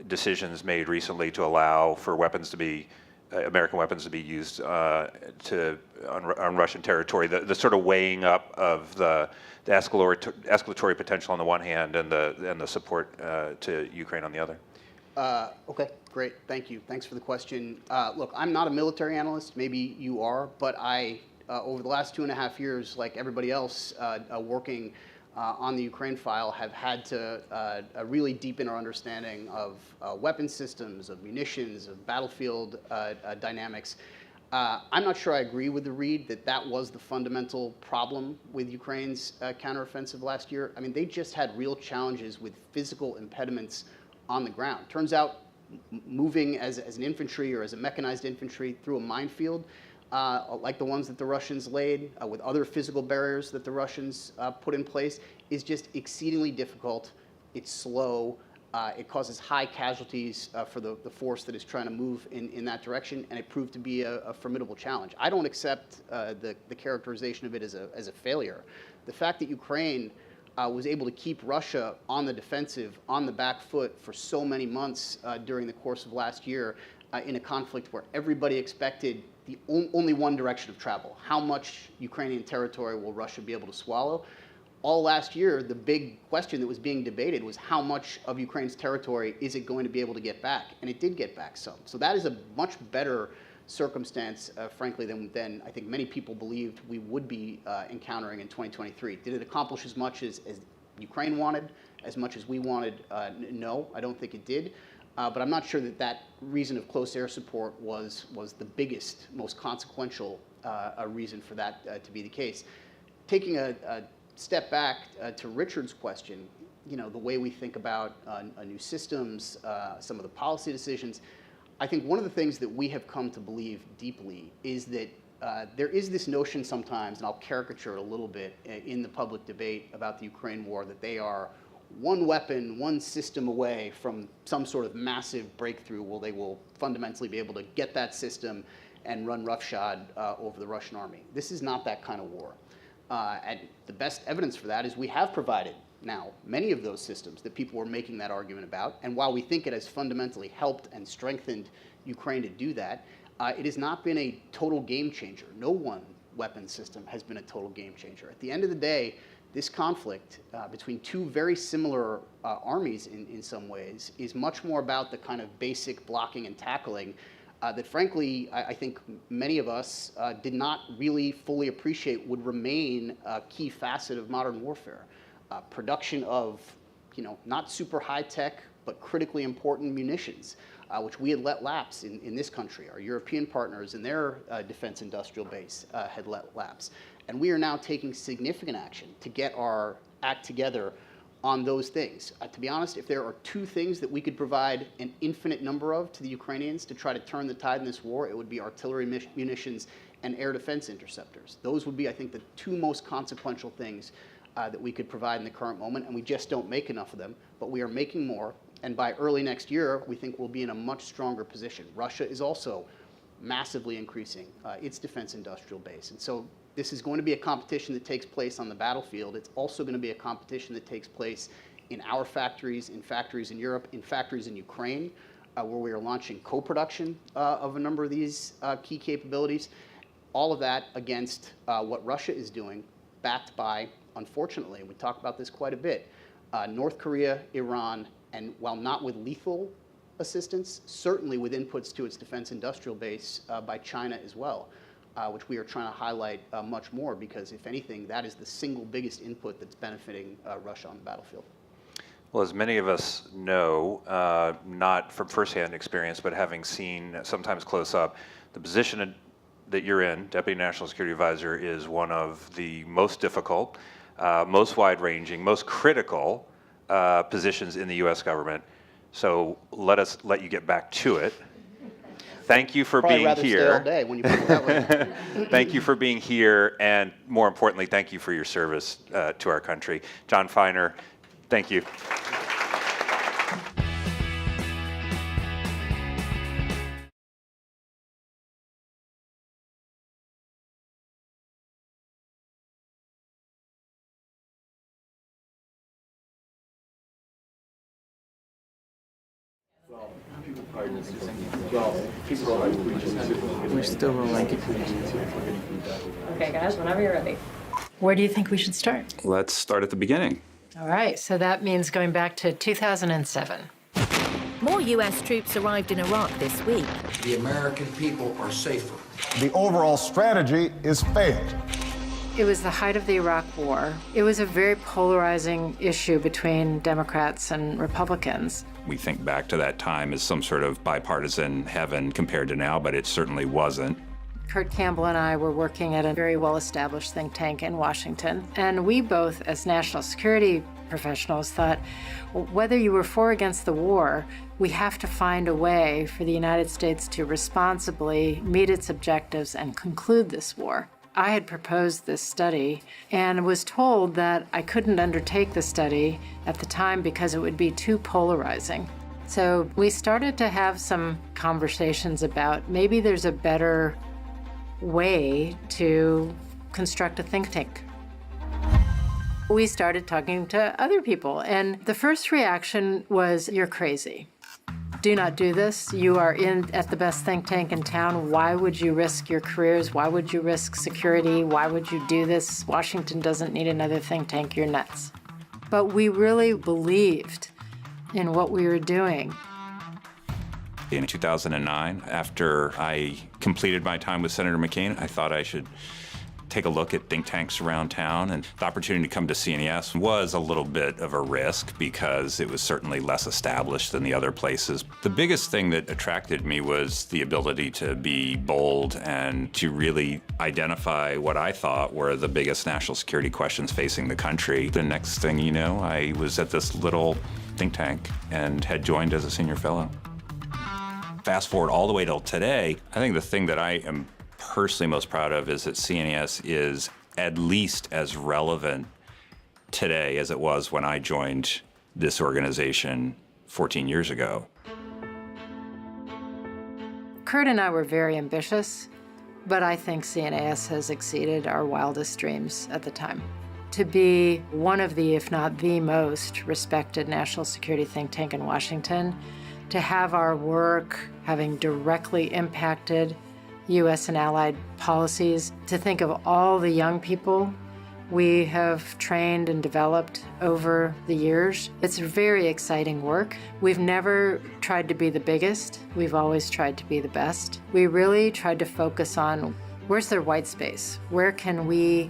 decisions made recently to allow for weapons to be, American weapons to be used on Russian territory, the sort of weighing up of the escalatory potential on the one hand and the support to Ukraine on the other.
Okay, great, thank you. Thanks for the question. Look, I'm not a military analyst, maybe you are, but I, over the last 2.5 years, like everybody else working on the Ukraine file, have had to really deepen our understanding of weapon systems, of munitions, of battlefield dynamics. I'm not sure I agree with the read that was the fundamental problem with Ukraine's counteroffensive last year. I mean, they just had real challenges with physical impediments on the ground. Turns out moving as an infantry or as a mechanized infantry through a minefield, like the ones that the Russians laid, with other physical barriers that the Russians put in place, is just exceedingly difficult. It's slow. It causes high casualties for the force that is trying to move in that direction, and it proved to be a formidable challenge. I don't accept the characterization of it as a failure. The fact that Ukraine was able to keep Russia on the defensive, on the back foot for so many months during the course of last year in a conflict where everybody expected the only one direction of travel. How much Ukrainian territory will Russia be able to swallow? All last year, the big question that was being debated was how much of Ukraine's territory is it going to be able to get back? And it did get back some. So that is a much better circumstance, frankly, than I think many people believed we would be encountering in 2023. Did it accomplish as much as Ukraine wanted, as much as we wanted? No, I don't think it did. But I'm not sure that that reason of close air support was the biggest, most consequential reason for that to be the case. Taking a step back to Richard's question, the way we think about new systems, some of the policy decisions, I think one of the things that we have come to believe deeply is that there is this notion sometimes, and I'll caricature it a little bit in the public debate about the Ukraine war, that they are one weapon, one system away from some sort of massive breakthrough where they will fundamentally be able to get that system and run roughshod over the Russian army. This is not that kind of war. And the best evidence for that is we have provided now many of those systems that people were making that argument about. And while we think it has fundamentally helped and strengthened Ukraine to do that, it has not been a total game changer. No one weapon system has been a total game changer. At the end of the day, this conflict between two very similar armies in some ways is much more about the kind of basic blocking and tackling that frankly, I think many of us did not really fully appreciate would remain a key facet of modern warfare. Production of, not super high tech, but critically important munitions, which we had let lapse in this country. Our European partners in their defense industrial base had let lapse. And we are now taking significant action to get our act together on those things. To be honest, if there are two things that we could provide an infinite number of to the Ukrainians to try to turn the tide in this war, it would be artillery munitions and air defense interceptors. Those would be, I think, the two most consequential things that we could provide in the current moment, and we just don't make enough of them, but we are making more, and by early next year, we think we'll be in a much stronger position. Russia is also massively increasing its defense industrial base, and so this is going to be a competition that takes place on the battlefield. It's also going to be a competition that takes place in our factories in Europe, in factories in Ukraine, where we are launching co-production of a number of these key capabilities. All of that against what Russia is doing, backed by, unfortunately, and we talk about this quite a bit, North Korea, Iran, and while not with lethal assistance, certainly with inputs to its defense industrial base by China as well. Which we are trying to highlight much more because, if anything, that is the single biggest input that's benefiting Russia on the battlefield.
Well, as many of us know, not from firsthand experience, but having seen sometimes close up, the position that you're in, Deputy National Security Advisor, is one of the most difficult, most wide-ranging, most critical positions in the U.S. government. So let you get back to it. Thank you for being here.
Stay all day when you put it that way.
Thank you for being here, and more importantly, thank you for your service to our country. Jon Finer, thank you.
We're still rolling.
Okay, guys, whenever you're ready. Where do you think we should start?
Let's start at the beginning.
All right, so that means going back to 2007.
More U.S. troops arrived in Iraq this week.
The American people are safer.
The overall strategy is failed.
It was the height of the Iraq War. It was a very polarizing issue between Democrats and Republicans.
We think back to that time as some sort of bipartisan heaven compared to now, but it certainly wasn't.
Kurt Campbell and I were working at a very well-established think tank in Washington, and we both, as national security professionals, thought, whether you were for or against the war, we have to find a way for the United States to responsibly meet its objectives and conclude this war. I had proposed this study and was told that I couldn't undertake the study at the time because it would be too polarizing. So we started to have some conversations about maybe there's a better way to construct a think tank. We started talking to other people, and the first reaction was, "You're crazy. Do not do this. You are at the best think tank in town. Why would you risk your careers? Why would you risk security? Why would you do this? Washington doesn't need another think tank. You're nuts." But we really believed in what we were doing.
In 2009, after I completed my time with Senator McCain, I thought I should take a look at think tanks around town, and the opportunity to come to CNAS was a little bit of a risk because it was certainly less established than the other places. The biggest thing that attracted me was the ability to be bold and to really identify what I thought were the biggest national security questions facing the country. The next thing you know, I was at this little think tank and had joined as a senior fellow. Fast forward all the way till today, I think the thing that I am personally most proud of is that CNAS is at least as relevant today as it was when I joined this organization 14 years ago.
Kurt and I were very ambitious, but I think CNAS has exceeded our wildest dreams at the time. To be one of the, if not the most respected national security think tank in Washington, to have our work having directly impacted U.S. and allied policies, to think of all the young people we have trained and developed over the years. It's very exciting work. We've never tried to be the biggest. We've always tried to be the best. We really tried to focus on where's their white space? Where can we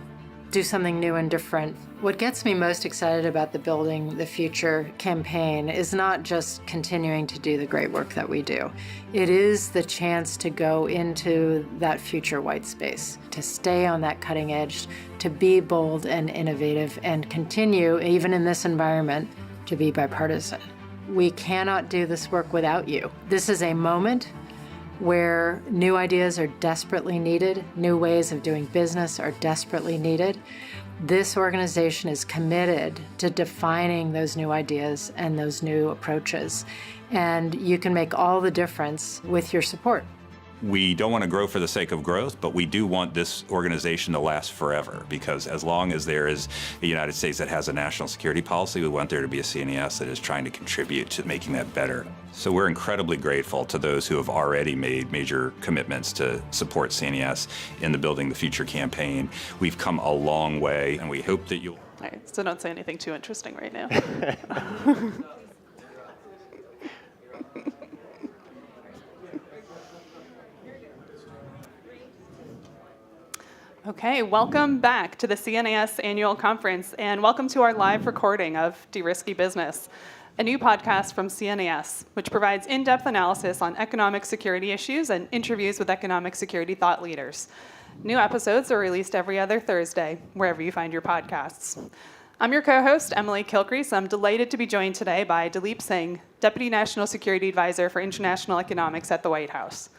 do something new and different? What gets me most excited about the Building the Future campaign is not just continuing to do the great work that we do. It is the chance to go into that future white space, to stay on that cutting edge, to be bold and innovative, and continue, even in this environment, to be bipartisan. We cannot do this work without you. This is a moment where new ideas are desperately needed, new ways of doing business are desperately needed. This organization is committed to defining those new ideas and those new approaches, and you can make all the difference with your support.
We don't want to grow for the sake of growth, but we do want this organization to last forever, because as long as there is a United States that has a national security policy, we want there to be a CNAS that is trying to contribute to making that better. So we're incredibly grateful to those who have already made major commitments to support CNAS in the Building the Future campaign. We've come a long way, and we hope that you'll...
All right, so don't say anything too interesting right now. Okay, welcome back to the CNAS Annual Conference, and welcome to our live recording of Derisky Business, a new podcast from CNAS, which provides in-depth analysis on economic security issues and interviews with economic security thought leaders. New episodes are released every other Thursday, wherever you find your podcasts. I'm your co-host, Emily Kilcrease. I'm delighted to be joined today by Daleep Singh, Deputy National Security Advisor for International Economics at the White House.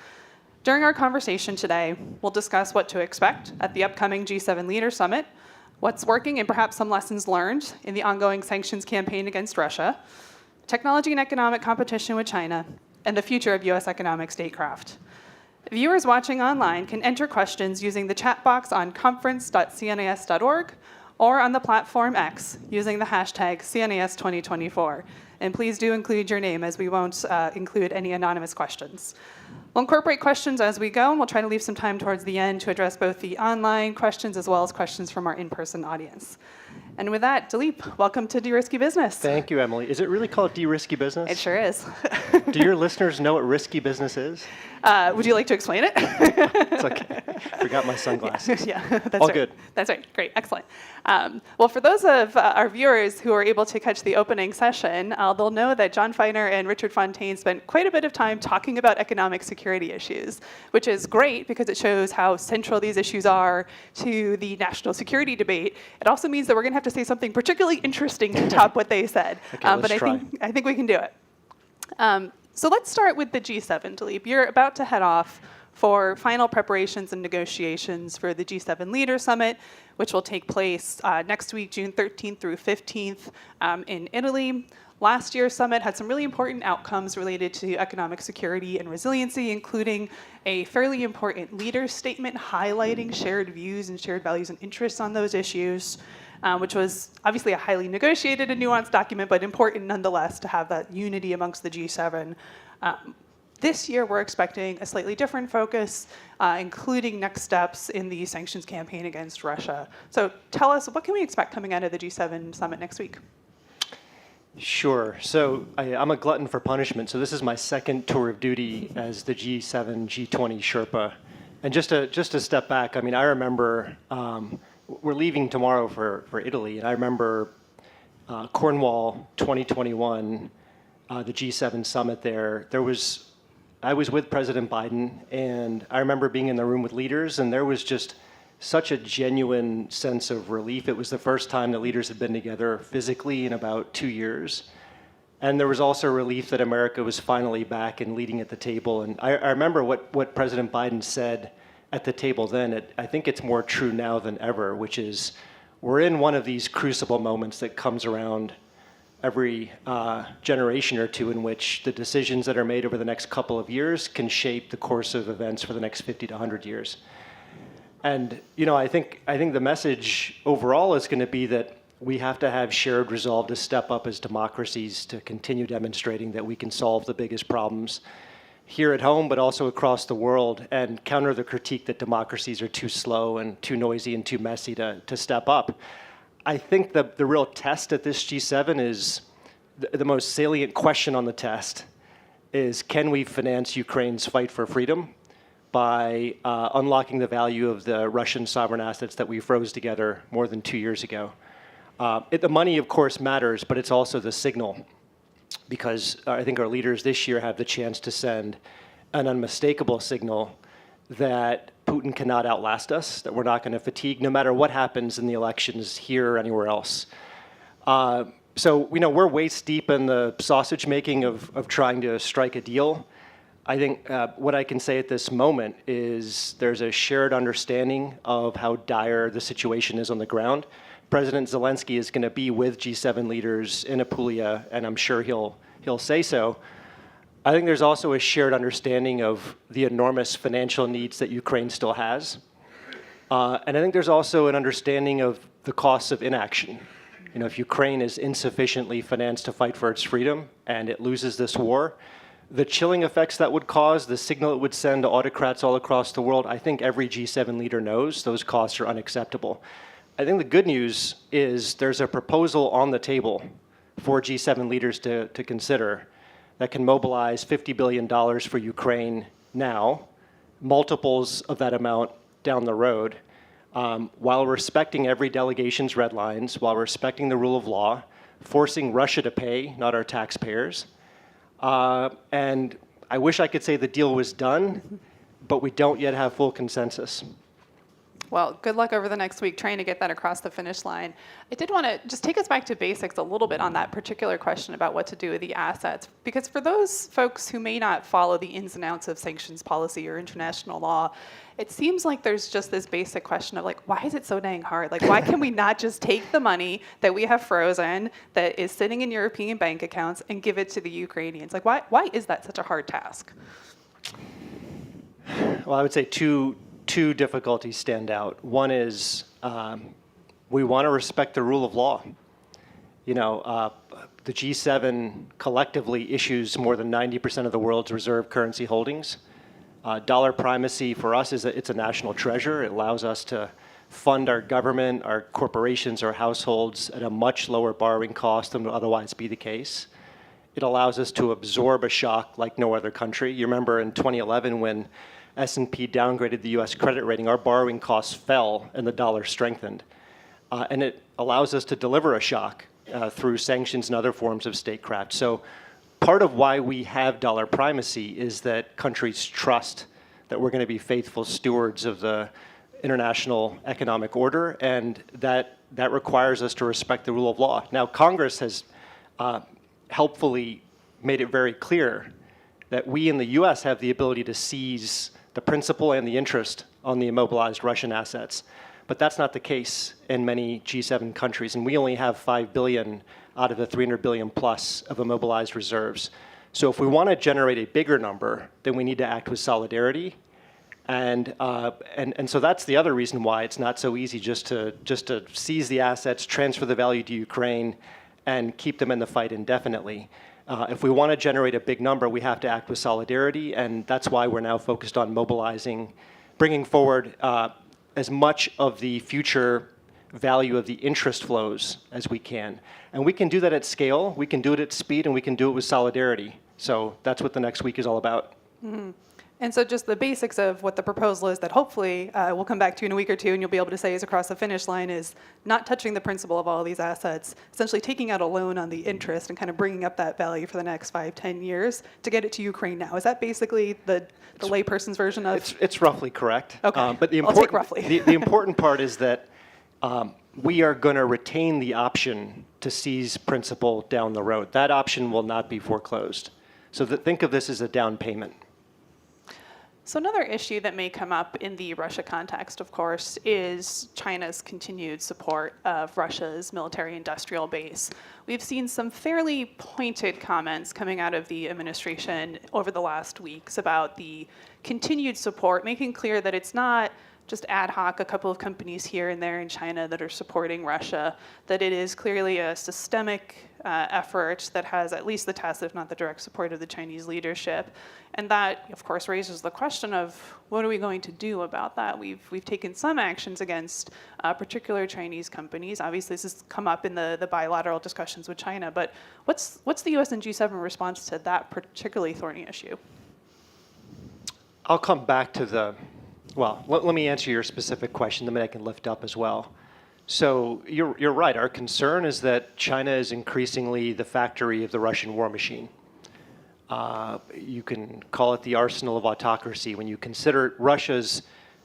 During our conversation today, we'll discuss what to expect at the upcoming G7 Leader Summit, what's working and perhaps some lessons learned in the ongoing sanctions campaign against Russia, technology and economic competition with China, and the future of U.S. economic statecraft. Viewers watching online can enter questions using the chat box on conference.cnas.org or on the platform X using the hashtag CNAS2024. And please do include your name, as we won't include any anonymous questions. We'll incorporate questions as we go, and we'll try to leave some time towards the end to address both the online questions as well as questions from our in-person audience. And with that, Daleep, welcome to De-Risky Business.
Thank you, Emily. Is it really called De-Risky Business?
It sure is.
Do your listeners know what risky business is?
Would you like to explain it?
It's okay. Forgot my sunglasses.
Yeah, that's
all
right.
good.
That's right. Great. Excellent. Well, for those of our viewers who are able to catch the opening session, they'll know that Jon Finer and Richard Fontaine spent quite a bit of time talking about economic security issues, which is great because it shows how central these issues are to the national security debate. It also means that we're going to have to say something particularly interesting to top what they said.
Okay,
but I think we can do it. So let's start with the G7, Daleep. You're about to head off for final preparations and negotiations for the G7 Leader Summit, which will take place next week, June 13th through 15th in Italy. Last year's summit had some really important outcomes related to economic security and resiliency, including a fairly important leader's statement highlighting shared views and shared values and interests on those issues, which was obviously a highly negotiated and nuanced document, but important nonetheless to have that unity amongst the G7. This year, we're expecting a slightly different focus, including next steps in the sanctions campaign against Russia. So tell us, what can we expect coming out of the G7 summit next week?
Sure. So I'm a glutton for punishment. So this is my second tour of duty as the G7, G20 Sherpa And just to step back, I mean, I remember we're leaving tomorrow for Italy, and I remember Cornwall 2021, the G7 summit there. I was with President Biden, and I remember being in the room with leaders, and there was just such a genuine sense of relief. It was the first time the leaders had been together physically in about 2 years. And there was also relief that America was finally back and leading at the table. And I remember what President Biden said at the table then. I think it's more true now than ever, which is we're in one of these crucible moments that comes around every generation or two, in which the decisions that are made over the next couple of years can shape the course of events for the next 50 to 100 years. And I think the message overall is going to be that we have to have shared resolve to step up as democracies to continue demonstrating that we can solve the biggest problems here at home, but also across the world, and counter the critique that democracies are too slow and too noisy and too messy to step up. I think the real test at this G7 is the most salient question on the test is, can we finance Ukraine's fight for freedom by unlocking the value of the Russian sovereign assets that we froze together more than 2 years ago? The money, of course, matters, but it's also the signal, because I think our leaders this year have the chance to send an unmistakable signal that Putin cannot outlast us, that we're not going to fatigue no matter what happens in the elections here or anywhere else. So we're waist deep in the sausage making of trying to strike a deal. I think what I can say at this moment is there's a shared understanding of how dire the situation is on the ground. President Zelensky is going to be with G7 leaders in Apulia, and I'm sure he'll say so. I think there's also a shared understanding of the enormous financial needs that Ukraine still has. And I think there's also an understanding of the costs of inaction. If Ukraine is insufficiently financed to fight for its freedom and it loses this war, the chilling effects that would cause, the signal it would send to autocrats all across the world, I think every G7 leader knows those costs are unacceptable. I think the good news is there's a proposal on the table for G7 leaders to consider that can mobilize $50 billion for Ukraine now, multiples of that amount down the road, while respecting every delegation's red lines, while respecting the rule of law, forcing Russia to pay, not our taxpayers. And I wish I could say the deal was done, but we don't yet have full consensus.
Well, good luck over the next week trying to get that across the finish line. I did want to just take us back to basics a little bit on that particular question about what to do with the assets. Because for those folks who may not follow the ins and outs of sanctions policy or international law, it seems like there's just this basic question of why is it so dang hard? Why can we not just take the money that we have frozen, that is sitting in European bank accounts, and give it to the Ukrainians? Why is that such a hard task?
Well, I would say two difficulties stand out. One is we want to respect the rule of law. The G7 collectively issues more than 90% of the world's reserve currency holdings. Dollar primacy for us it's a national treasure. It allows us to fund our government, our corporations, our households at a much lower borrowing cost than would otherwise be the case. It allows us to absorb a shock like no other country. You remember in 2011 when S&P downgraded the U.S. credit rating, our borrowing costs fell and the dollar strengthened. And it allows us to deliver a shock through sanctions and other forms of statecraft. So part of why we have dollar primacy is that countries trust that we're going to be faithful stewards of the international economic order, and that requires us to respect the rule of law. Now, Congress has helpfully made it very clear that we in the U.S. have the ability to seize the principal and the interest on the immobilized Russian assets. But that's not the case in many G7 countries, and we only have $5 billion out of the $300 billion plus of immobilized reserves. So if we want to generate a bigger number, then we need to act with solidarity. And so that's the other reason why it's not so easy just to seize the assets, transfer the value to Ukraine, and keep them in the fight indefinitely. If we want to generate a big number, we have to act with solidarity, and that's why we're now focused on mobilizing, bringing forward as much of the future value of the interest flows as we can. And we can do that at scale, we can do it at speed, and we can do it with solidarity. So that's what the next week is all about.
Mm-hmm. And so just the basics of what the proposal is that hopefully we'll come back to in a week or two and you'll be able to say is across the finish line is not touching the principal of all of these assets, essentially taking out a loan on the interest and kind of bringing up that value for the next 5-10 years to get it to Ukraine now. Is that basically the layperson's version of?
It's roughly correct.
Okay,
but the
I'll take roughly.
the important part is that we are going to retain the option to seize principal down the road. That option will not be foreclosed. So think of this as a down payment.
So another issue that may come up in the Russia context, of course, is China's continued support of Russia's military-industrial base. We've seen some fairly pointed comments coming out of the administration over the last weeks about the continued support, making clear that it's not just ad hoc, a couple of companies here and there in China that are supporting Russia, that it is clearly a systemic effort that has at least the tacit, if not the direct support of the Chinese leadership. And that, of course, raises the question of what are we going to do about that? We've taken some actions against particular Chinese companies. Obviously, this has come up in the bilateral discussions with China, but what's the US and G7 response to that particularly thorny issue?
I'll come back to well, let me answer your specific question, then I can lift up as well. So you're right. Our concern is that China is increasingly the factory of the Russian war machine. You can call it the arsenal of autocracy. When you consider Russia's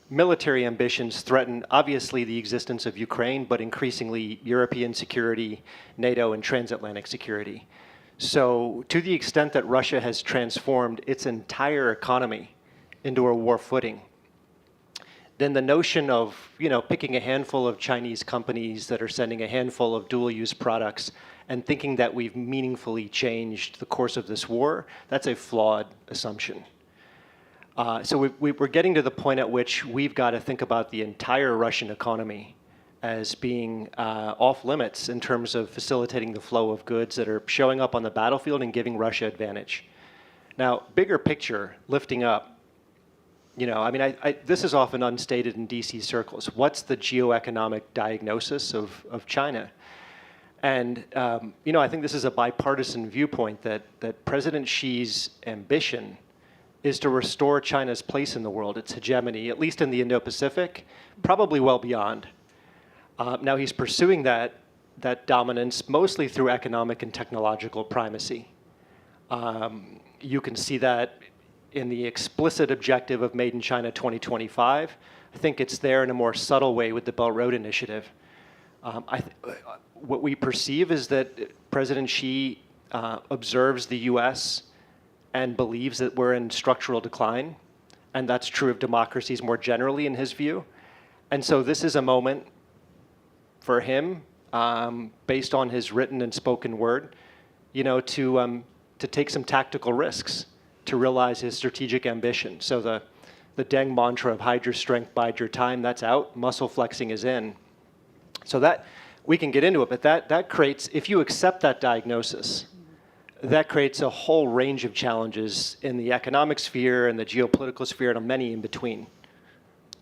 military ambitions threaten, obviously, the existence of Ukraine, but increasingly European security, NATO, and transatlantic security. So to the extent that Russia has transformed its entire economy into a war footing, then the notion of picking a handful of Chinese companies that are sending a handful of dual-use products and thinking that we've meaningfully changed the course of this war, that's a flawed assumption. So we're getting to the point at which we've got to think about the entire Russian economy as being off limits in terms of facilitating the flow of goods that are showing up on the battlefield and giving Russia advantage. Now, bigger picture, lifting up, this is often unstated in DC circles. What's the geoeconomic diagnosis of China? And I think this is a bipartisan viewpoint that President Xi's ambition is to restore China's place in the world, its hegemony, at least in the Indo-Pacific, probably well beyond. Now he's pursuing that dominance mostly through economic and technological primacy. You can see that in the explicit objective of Made in China 2025. I think it's there in a more subtle way with the Belt Road Initiative. What we perceive is that President Xi observes the US and believes that we're in structural decline, and that's true of democracies more generally in his view. And so this is a moment for him, based on his written and spoken word, to take some tactical risks to realize his strategic ambition. So the Deng mantra of hide your strength, bide your time, that's out. Muscle flexing is in. So that, we can get into it, but that creates, if you accept that diagnosis, that creates a whole range of challenges in the economic sphere and the geopolitical sphere and many in between.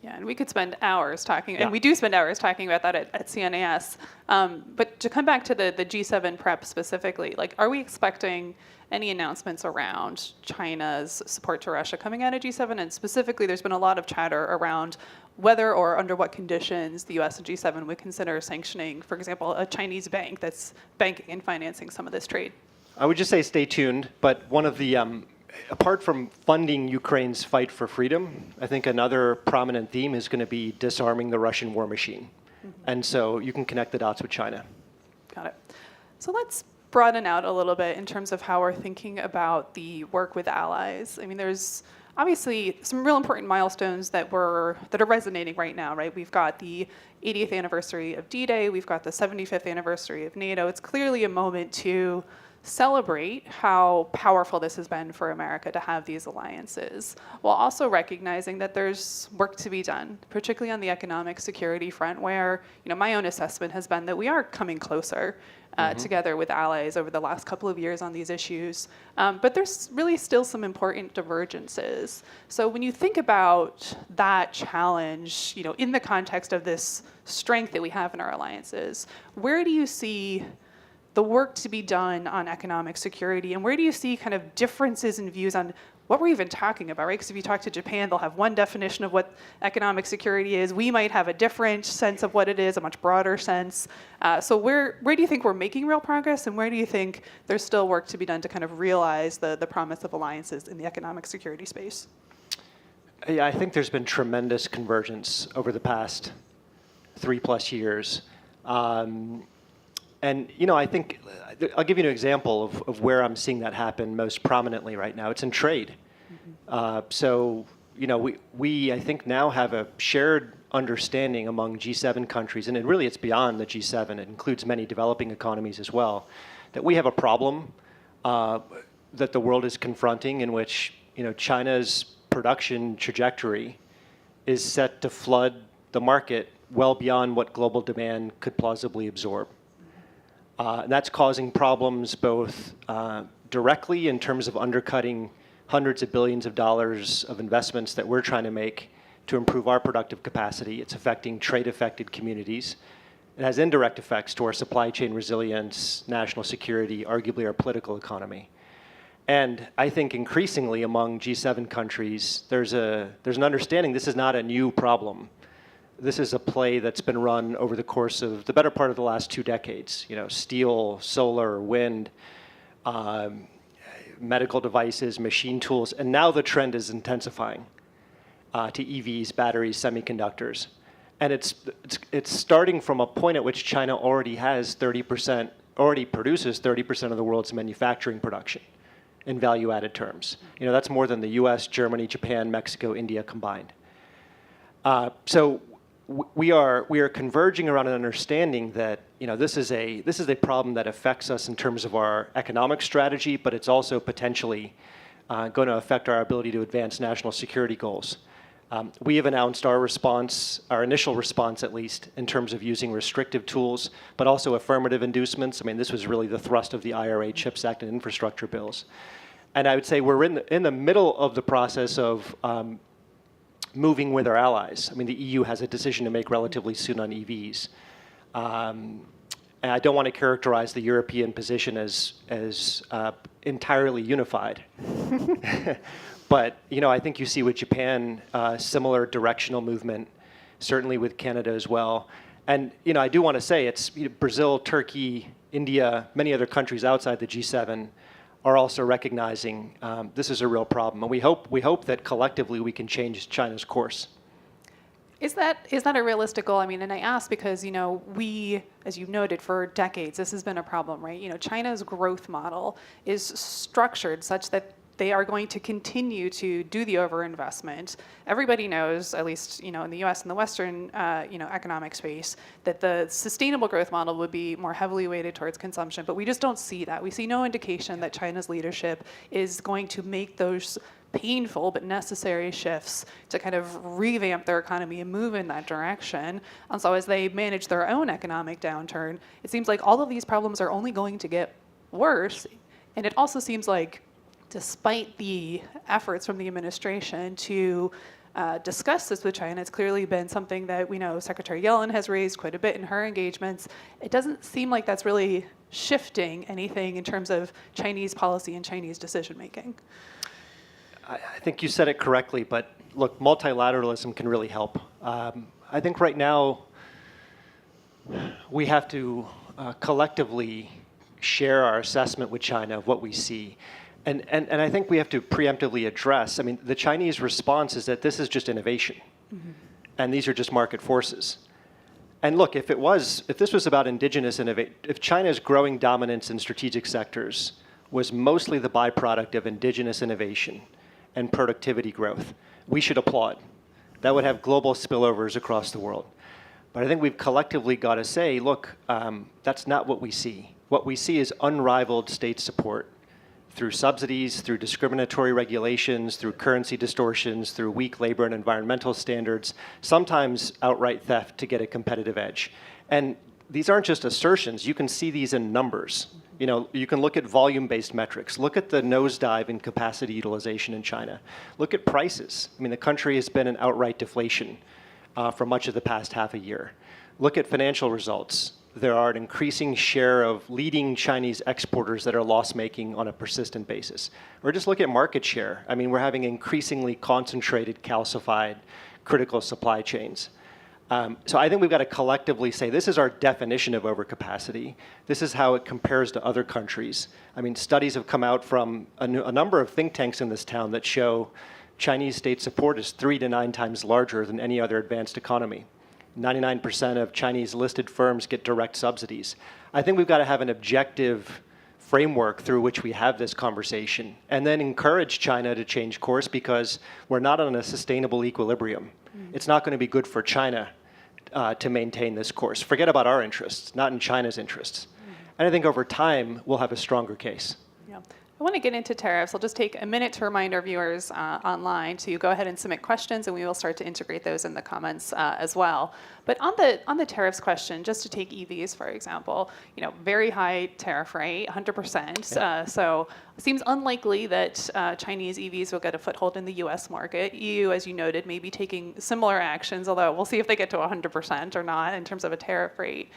Yeah, and we could spend hours talking, and we do spend hours talking about that at CNAS. But to come back to the G7 prep specifically, are we expecting any announcements around China's support to Russia coming out of G7? And specifically, there's been a lot of chatter around whether or under what conditions the US and G7 would consider sanctioning, for example, a Chinese bank that's banking and financing some of this trade.
I would just say stay tuned, but one of the, apart from funding Ukraine's fight for freedom, I think another prominent theme is going to be disarming the Russian war machine. Mm-hmm. And so you can connect the dots with China.
Got it. So let's broaden out a little bit in terms of how we're thinking about the work with allies. I mean, there's obviously some real important milestones that are resonating right now, right? We've got the 80th anniversary of D-Day, we've got the 75th anniversary of NATO. It's clearly a moment to celebrate how powerful this has been for America to have these alliances, while also recognizing that there's work to be done, particularly on the economic security front, where my own assessment has been that we are coming closer together with allies over the last couple of years on these issues. But there's really still some important divergences. So when you think about that challenge, in the context of this strength that we have in our alliances, where do you see the work to be done on economic security, and where do you see kind of differences in views on what we're even talking about, right? Because if you talk to Japan, they'll have one definition of what economic security is. We might have a different sense of what it is, a much broader sense. So where do you think we're making real progress, and where do you think there's still work to be done to kind of realize the promise of alliances in the economic security space?
Yeah, I think there's been tremendous convergence over the past 3+ years. And, I think, I'll give you an example of where I'm seeing that happen most prominently right now. It's in trade. So, we, I think, now have a shared understanding among G7 countries, and it's beyond the G7. It includes many developing economies as well, that we have a problem that the world is confronting in which, China's production trajectory is set to flood the market well beyond what global demand could plausibly absorb. That's causing problems both directly in terms of undercutting hundreds of billions of dollars of investments that we're trying to make to improve our productive capacity. It's affecting trade-affected communities. It has indirect effects to our supply chain resilience, national security, arguably our political economy. And I think increasingly among G7 countries, there's an understanding this is not a new problem. This is a play that's been run over the course of the better part of the last 2 decades. Steel, solar, wind, medical devices, machine tools, and now the trend is intensifying to EVs, batteries, semiconductors. And it's starting from a point at which China already produces 30% of the world's manufacturing production in value-added terms. That's more than the U.S., Germany, Japan, Mexico, India combined. So we are converging around an understanding that this is a problem that affects us in terms of our economic strategy, but it's also potentially going to affect our ability to advance national security goals. We have announced our initial response at least, in terms of using restrictive tools, but also affirmative inducements. This was really the thrust of the IRA, CHIPS Act, and infrastructure bills. And I would say we're in the middle of the process of moving with our allies. The EU has a decision to make relatively soon on EVs. And I don't want to characterize the European position as entirely unified. But, I think you see with Japan, similar directional movement, certainly with Canada as well. And, I do want to say it's Brazil, Turkey, India, many other countries outside the G7 are also recognizing this is a real problem. And we hope that collectively we can change China's course.
Is that a realistic goal? And I ask because, we, as you noted, for decades, this has been a problem, right? China's growth model is structured such that they are going to continue to do the overinvestment. Everybody knows, at least in the U.S. and the Western economic space, that the sustainable growth model would be more heavily weighted towards consumption. But we just don't see that. We see no indication that China's leadership is going to make those painful but necessary shifts to kind of revamp their economy and move in that direction. And so as they manage their own economic downturn, it seems like all of these problems are only going to get worse. And it also seems like, despite the efforts from the administration to discuss this with China, it's clearly been something that we know Secretary Yellen has raised quite a bit in her engagements. It doesn't seem like that's really shifting anything in terms of Chinese policy and Chinese decision making.
I think you said it correctly, but look, multilateralism can really help. I think right now we have to collectively share our assessment with China of what we see. And I think we have to preemptively address, the Chinese response is that this is just innovation. Mm-hmm. And these are just market forces. And look, if this was about indigenous innovation, if China's growing dominance in strategic sectors was mostly the byproduct of indigenous innovation and productivity growth, we should applaud. That would have global spillovers across the world. But I think we've collectively got to say, look, that's not what we see. What we see is unrivaled state support through subsidies, through discriminatory regulations, through currency distortions, through weak labor and environmental standards, sometimes outright theft to get a competitive edge. And these aren't just assertions. You can see these in numbers. You can look at volume-based metrics. Look at the nosedive in capacity utilization in China. Look at prices. The country has been in outright deflation for much of the past half a year. Look at financial results. there are an increasing share of leading Chinese exporters that are loss-making on a persistent basis. Or just look at market share. I mean, we're having increasingly concentrated, calcified, critical supply chains. So I think we've got to collectively say, this is our definition of overcapacity. This is how it compares to other countries. I mean, studies have come out from a number of think tanks in this town that show Chinese state support is 3 to 9 times larger than any other advanced economy. 99% of Chinese listed firms get direct subsidies. I think we've got to have an objective framework through which we have this conversation, and then encourage China to change course, because we're not on a sustainable equilibrium. It's not going to be good for China to maintain this course. Forget about our interests, not in China's interests. And I think over time, we'll have a stronger case.
Yeah. I want to get into tariffs. I'll just take a minute to remind our viewers online to go ahead and submit questions, and we will start to integrate those in the comments as well. But on the tariffs question, just to take EVs for example, very high tariff rate, 100%.
Yeah.
So it seems unlikely that Chinese EVs will get a foothold in the U.S. market. EU, as you noted, may be taking similar actions, although we'll see if they get to 100% or not in terms of a tariff rate.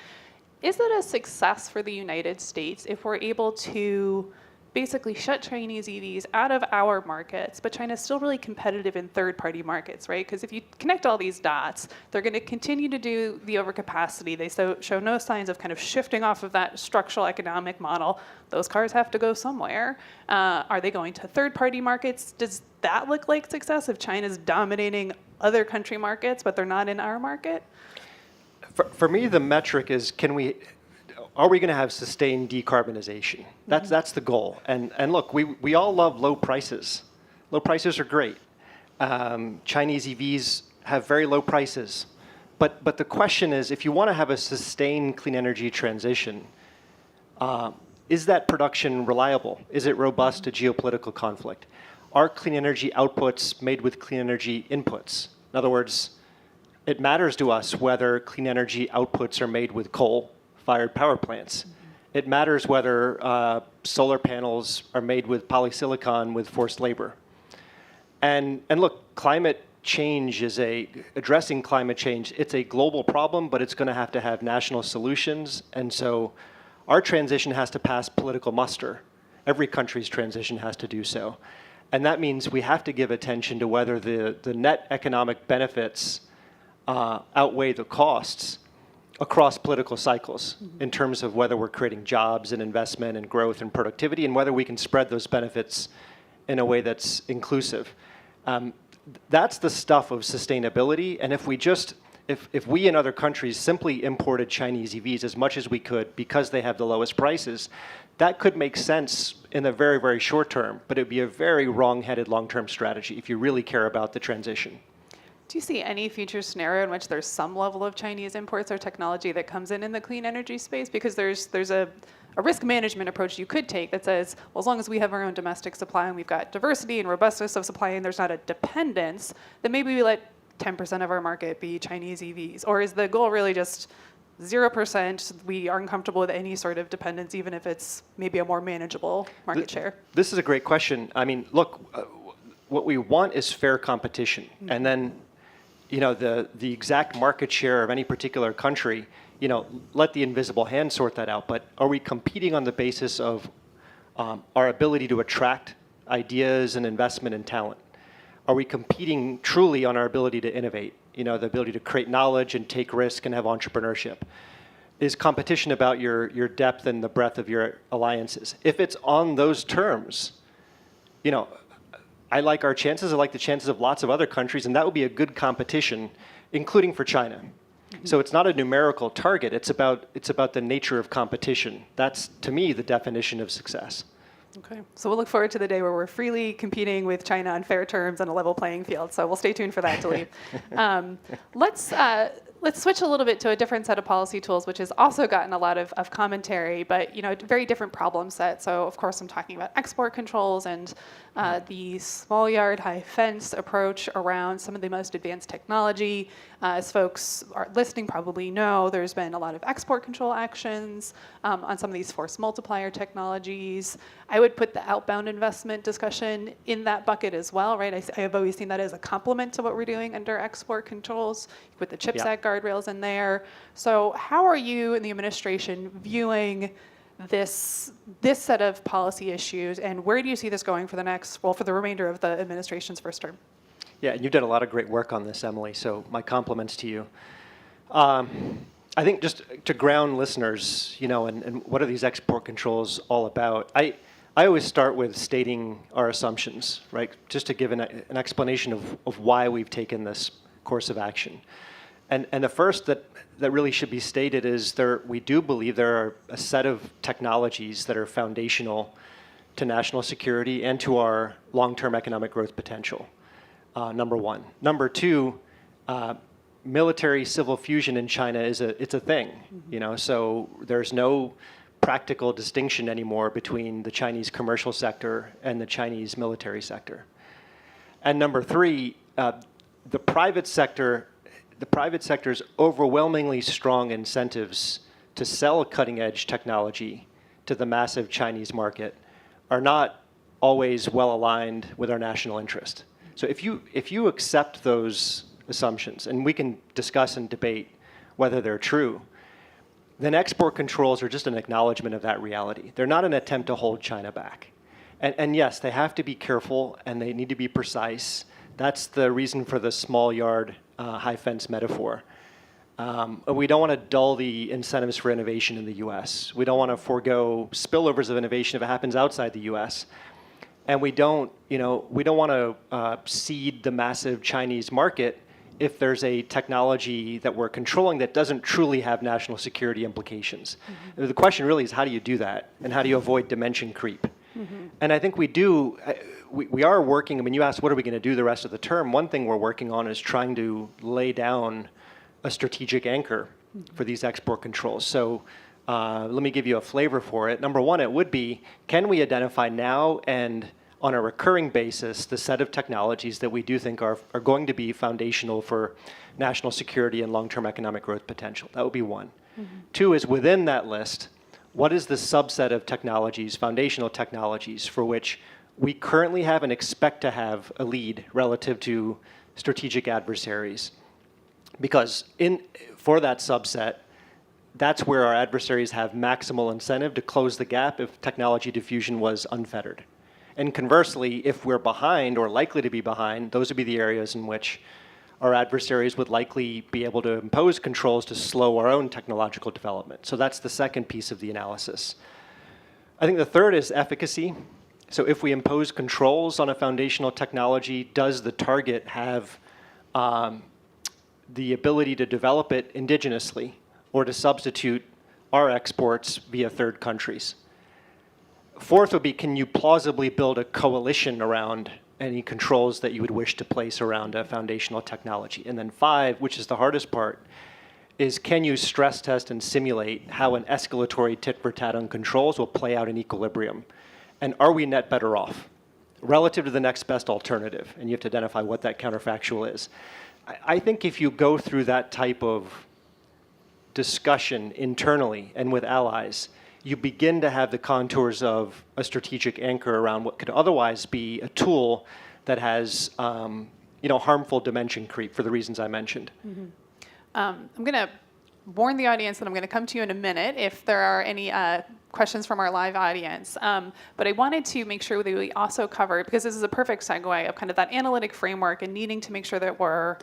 Is it a success for the United States if we're able to basically shut Chinese EVs out of our markets, but China's still really competitive in third-party markets, right? Because if you connect all these dots, they're going to continue to do the overcapacity. They show no signs of kind of shifting off of that structural economic model. Those cars have to go somewhere. Are they going to third-party markets? Does that look like success if China's dominating other country markets, but they're not in our market?
For me, the metric is, are we going to have sustained decarbonization? That's the goal. And look, we all love low prices. Low prices are great. Chinese EVs have very low prices. But the question is, if you want to have a sustained clean energy transition, is that production reliable? Is it robust to geopolitical conflict? Are clean energy outputs made with clean energy inputs? In other words, it matters to us whether clean energy outputs are made with coal-fired power plants. It matters whether solar panels are made with polysilicon with forced labor. And look, climate change addressing climate change, it's a global problem, but it's going to have national solutions. And so our transition has to pass political muster. Every country's transition has to do so. And that means we have to give attention to whether the net economic benefits outweigh the costs across political cycles in terms of whether we're creating jobs and investment and growth and productivity, and whether we can spread those benefits in a way that's inclusive. That's the stuff of sustainability. And if we in other countries simply imported Chinese EVs as much as we could because they have the lowest prices, that could make sense in the very, very short term, but it would be a very wrong-headed long-term strategy if you really care about the transition.
Do you see any future scenario in which there's some level of Chinese imports or technology that comes in the clean energy space? Because there's a risk management approach you could take that says, well, as long as we have our own domestic supply and we've got diversity and robustness of supply and there's not a dependence, then maybe we let 10% of our market be Chinese EVs. Or is the goal really just 0%, we are uncomfortable with any sort of dependence, even if it's maybe a more manageable market share?
This is a great question. I mean, look, what we want is fair competition. Mm-hmm. And then the exact market share of any particular country, let the invisible hand sort that out. But are we competing on the basis of our ability to attract ideas and investment and talent? Are we competing truly on our ability to innovate? The ability to create knowledge and take risk and have entrepreneurship? Is competition about your depth and the breadth of your alliances? If it's on those terms, I like our chances. I like the chances of lots of other countries, and that would be a good competition, including for China. Mm-hmm. So it's not a numerical target. It's about the nature of competition. That's, to me, the definition of success.
Okay, so we'll look forward to the day where we're freely competing with China on fair terms and a level playing field. So we'll stay tuned for that, Daleep. Let's switch a little bit to a different set of policy tools, which has also gotten a lot of commentary, but very different problem set. So of course I'm talking about export controls and the small yard, high fence approach around some of the most advanced technology. As folks are listening probably know, there's been a lot of export control actions on some of these force multiplier technologies. I would put the outbound investment discussion in that bucket as well, right? I have always seen that as a complement to what we're doing under export controls. You put the CHIPS Act guardrails in there. So how are you in the administration viewing this set of policy issues, and where do you see this going for the remainder of the administration's first term?
Yeah, and you've done a lot of great work on this, Emily, so my compliments to you. I think just to ground listeners, and what are these export controls all about? I always start with stating our assumptions, right? Just to give an explanation of why we've taken this course of action. And the first that really should be stated is we do believe there are a set of technologies that are foundational to national security and to our long-term economic growth potential, number one. Number two, military civil fusion in China it's a thing, so there's no practical distinction anymore between the Chinese commercial sector and the Chinese military sector. And number three, the private sector's overwhelmingly strong incentives to sell cutting-edge technology to the massive Chinese market are not always well aligned with our national interest. So if you accept those assumptions, and we can discuss and debate whether they're true, then export controls are just an acknowledgement of that reality. They're not an attempt to hold China back. And yes, they have to be careful and they need to be precise. That's the reason for the small yard, high fence metaphor. We don't want to dull the incentives for innovation in the US. We don't want to forego spillovers of innovation if it happens outside the US. And we don't want to seed the massive Chinese market if there's a technology that we're controlling that doesn't truly have national security implications. Mm-hmm. The question really is, how do you do that? And how do you avoid dimension creep? Mm-hmm. And I think we are working, you asked what are we going to do the rest of the term. One thing we're working on is trying to lay down a strategic anchor for these export controls. So let me give you a flavor for it. Number one, it would be, can we identify now and on a recurring basis the set of technologies that we do think are going to be foundational for national security and long-term economic growth potential? That would be one. Mm-hmm. Two is, within that list, what is the subset of technologies, foundational technologies, for which we currently have and expect to have a lead relative to strategic adversaries? Because for that subset, that's where our adversaries have maximal incentive to close the gap if technology diffusion was unfettered. And conversely, if we're behind or likely to be behind, those would be the areas in which our adversaries would likely be able to impose controls to slow our own technological development. So that's the second piece of the analysis. I think the third is efficacy. So if we impose controls on a foundational technology, does the target have the ability to develop it indigenously or to substitute our exports via third countries? Fourth would be, can you plausibly build a coalition around any controls that you would wish to place around a foundational technology? And then five, which is the hardest part, is can you stress test and simulate how an escalatory tit-for-tat on controls will play out in equilibrium? And are we net better off relative to the next best alternative? And you have to identify what that counterfactual is. I think if you go through that type of discussion internally and with allies, you begin to have the contours of a strategic anchor around what could otherwise be a tool that has harmful dimension creep for the reasons I mentioned.
Mm-hmm. I'm going to warn the audience that I'm going to come to you in a minute if there are any questions from our live audience. But I wanted to make sure that we also covered, because this is a perfect segue of kind of that analytic framework and needing to make sure that we're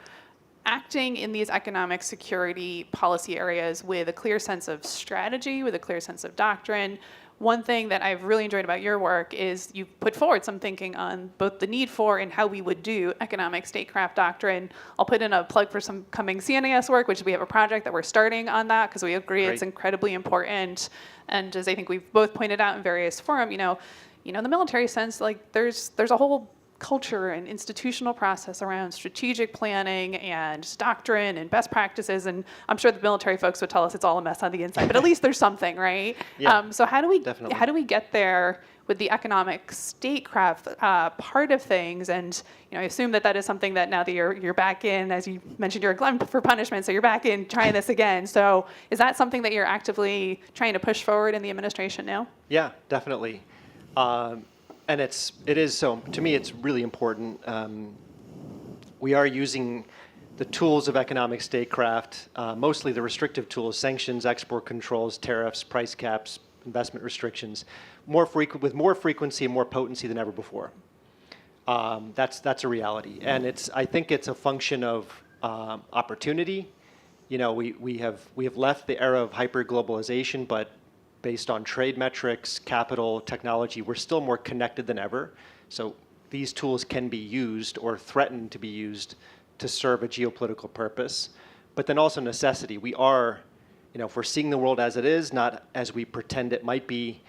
acting in these economic security policy areas with a clear sense of strategy, with a clear sense of doctrine. One thing that I've really enjoyed about your work is you put forward some thinking on both the need for and how we would do economic statecraft doctrine. I'll put in a plug for some coming CNAS work, which we have a project that we're starting on that because we agree It's incredibly important. And as I think we've both pointed out in various forums, in the military sense, like there's a whole culture and institutional process around strategic planning and doctrine and best practices, and I'm sure the military folks would tell us it's all a mess on the inside, but at least there's something, right?
Yeah,
so how do we get there with the economic statecraft part of things? And I assume that is something that now that you're back in, as you mentioned, you're a glutton for punishment, so you're back in trying this again. So is that something that you're actively trying to push forward in the administration now?
Yeah, definitely. And it is so, to me, it's really important. We are using the tools of economic statecraft, mostly the restrictive tools, sanctions, export controls, tariffs, price caps, investment restrictions, with more frequency and more potency than ever before. That's a reality, and I think it's a function of opportunity. You know, we have left the era of hyper-globalization, but based on trade metrics, capital, technology, we're still more connected than ever. So these tools can be used or threaten to be used to serve a geopolitical purpose, but then also necessity. We are, you know, if we're seeing the world as it is, not as we pretend it might be,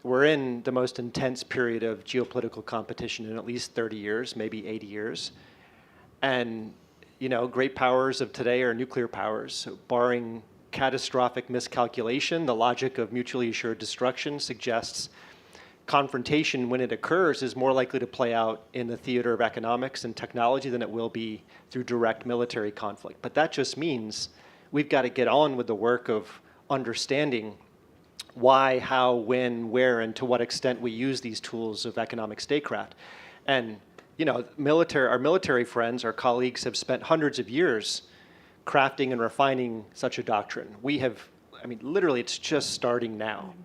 we're in the most intense period of geopolitical competition in at least 30 years, maybe 80 years. And, you know, great powers of today are nuclear powers. So barring catastrophic miscalculation, the logic of mutually assured destruction suggests confrontation, when it occurs, is more likely to play out in the theater of economics and technology than it will be through direct military conflict. But that just means we've got to get on with the work of understanding why, how, when, where, and to what extent we use these tools of economic statecraft. And, you know, our military friends, our colleagues, have spent hundreds of years crafting and refining such a doctrine. We have, I mean, literally, it's just starting now.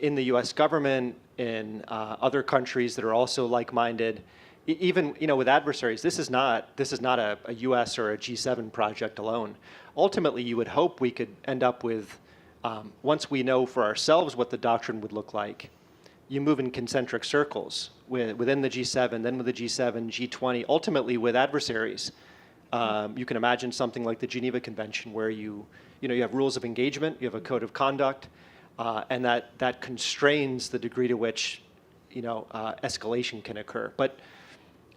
In the U.S. government, in other countries that are also like-minded, even, you know, with adversaries, this is not a U.S. or a G7 project alone. Ultimately, you would hope we could end up with, once we know for ourselves what the doctrine would look like, you move in concentric circles within the G7, then with the G7, G20, ultimately with adversaries. You can imagine something like the Geneva Convention, where you have rules of engagement, you have a code of conduct, and that constrains the degree to which, you know, escalation can occur. But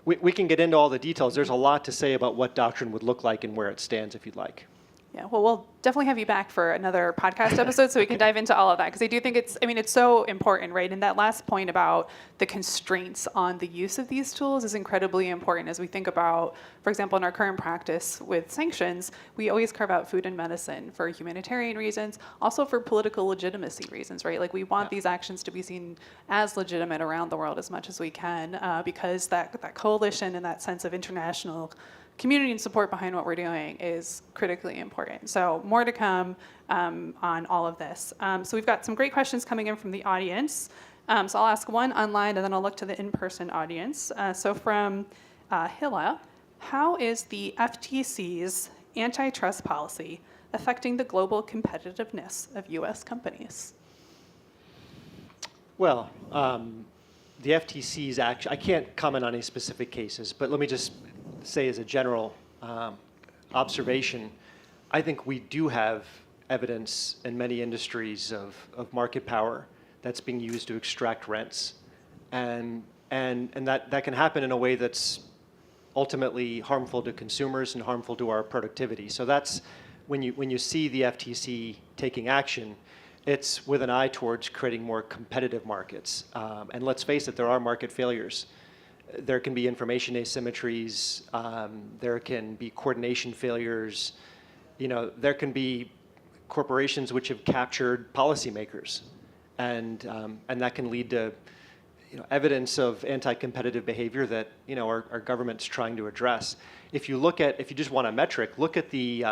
we can get into all the details. There's a lot to say about what doctrine would look like and where it stands, if you'd like.
Yeah, well, we'll definitely have you back for another podcast episode so we can dive into all of that, because I do think it's so important, right? And that last point about the constraints on the use of these tools is incredibly important as we think about, for example, in our current practice with sanctions, we always carve out food and medicine for humanitarian reasons, also for political legitimacy reasons, right? Like, we want these actions to be seen as legitimate around the world as much as we can, because that coalition and that sense of international community and support behind what we're doing is critically important. So more to come on all of this. So we've got some great questions coming in from the audience. So I'll ask one online, and then I'll look to the in-person audience. So from Hilla, how is the FTC's antitrust policy affecting the global competitiveness of U.S. companies?
Well, the FTC's action, I can't comment on any specific cases, but let me just say as a general observation, I think we do have evidence in many industries of market power that's being used to extract rents, and that can happen in a way that's ultimately harmful to consumers and harmful to our productivity. So that's when you see the FTC taking action, it's with an eye towards creating more competitive markets. And let's face it, there are market failures. There can be information asymmetries. There can be coordination failures. You know, there can be corporations which have captured policymakers, and that can lead to, you know, evidence of anti-competitive behavior that, you know, our government's trying to address. If you just want a metric, look at the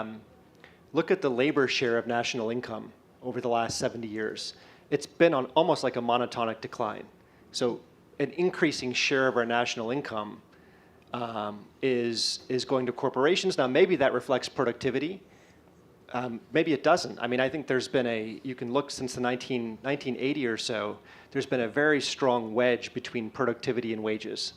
labor share of national income over the last 70 years. It's been on almost like a monotonic decline. So an increasing share of our national income is going to corporations. Now, maybe that reflects productivity. Maybe it doesn't. I mean, I think there's been you can look since the 1980 or so, there's been a very strong wedge between productivity and wages.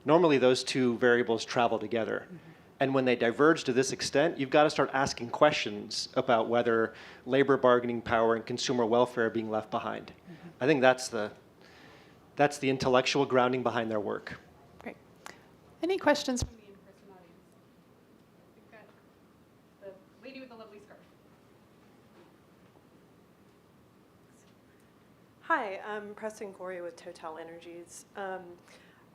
Normally, those two variables travel together. Mm-hmm. And when they diverge to this extent, you've got to start asking questions about whether labor bargaining power and consumer welfare are being left behind. Mm-hmm. I think that's the intellectual grounding behind their work.
Great. Any questions from the in-person audience? We've got the lady with the lovely scarf.
Hi, I'm Preston Gorey with Total Energies.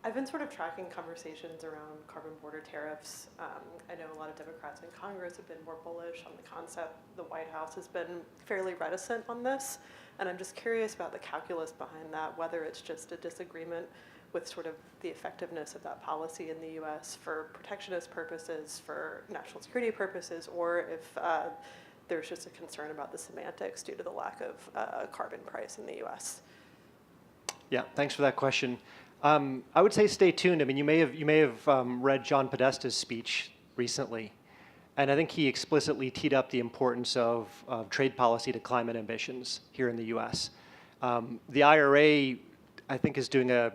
I've been sort of tracking conversations around carbon border tariffs. I know a lot of Democrats in Congress have been more bullish on the concept. The White House has been fairly reticent on this. And I'm just curious about the calculus behind that, whether it's just a disagreement with sort of the effectiveness of that policy in the U.S. for protectionist purposes, for national security purposes, or if there's just a concern about the semantics due to the lack of carbon price in the U.S.
Yeah, thanks for that question. I would say stay tuned. I mean, you may have read John Podesta's speech recently, and I think he explicitly teed up the importance of trade policy to climate ambitions here in the U.S. The IRA, I think, is doing a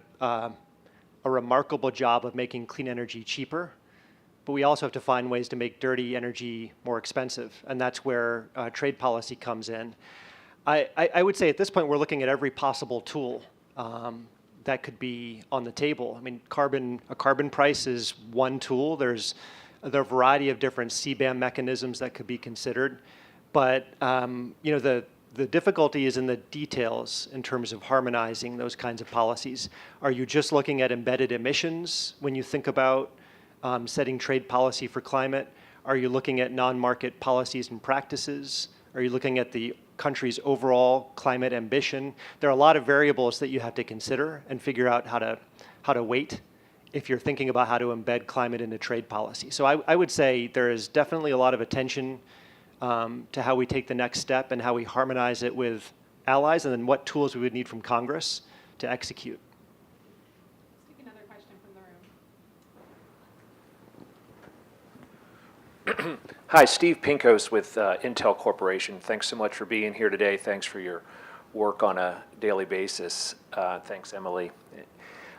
remarkable job of making clean energy cheaper, but we also have to find ways to make dirty energy more expensive, and that's where trade policy comes in. I would say at this point we're looking at every possible tool that could be on the table. I mean, a carbon price is one tool. There are a variety of different CBAM mechanisms that could be considered, but the difficulty is in the details in terms of harmonizing those kinds of policies. Are you just looking at embedded emissions when you think about setting trade policy for climate? Are you looking at non-market policies and practices? Are you looking at the country's overall climate ambition? There are a lot of variables that you have to consider and figure out how to weight if you're thinking about how to embed climate into trade policy. So I would say there is definitely a lot of attention to how we take the next step and how we harmonize it with allies, and then what tools we would need from Congress to execute.
Let's take another question from the room.
Hi, Steve Pinkos with Intel Corporation. Thanks so much for being here today. Thanks for your work on a daily basis. Thanks, Emily.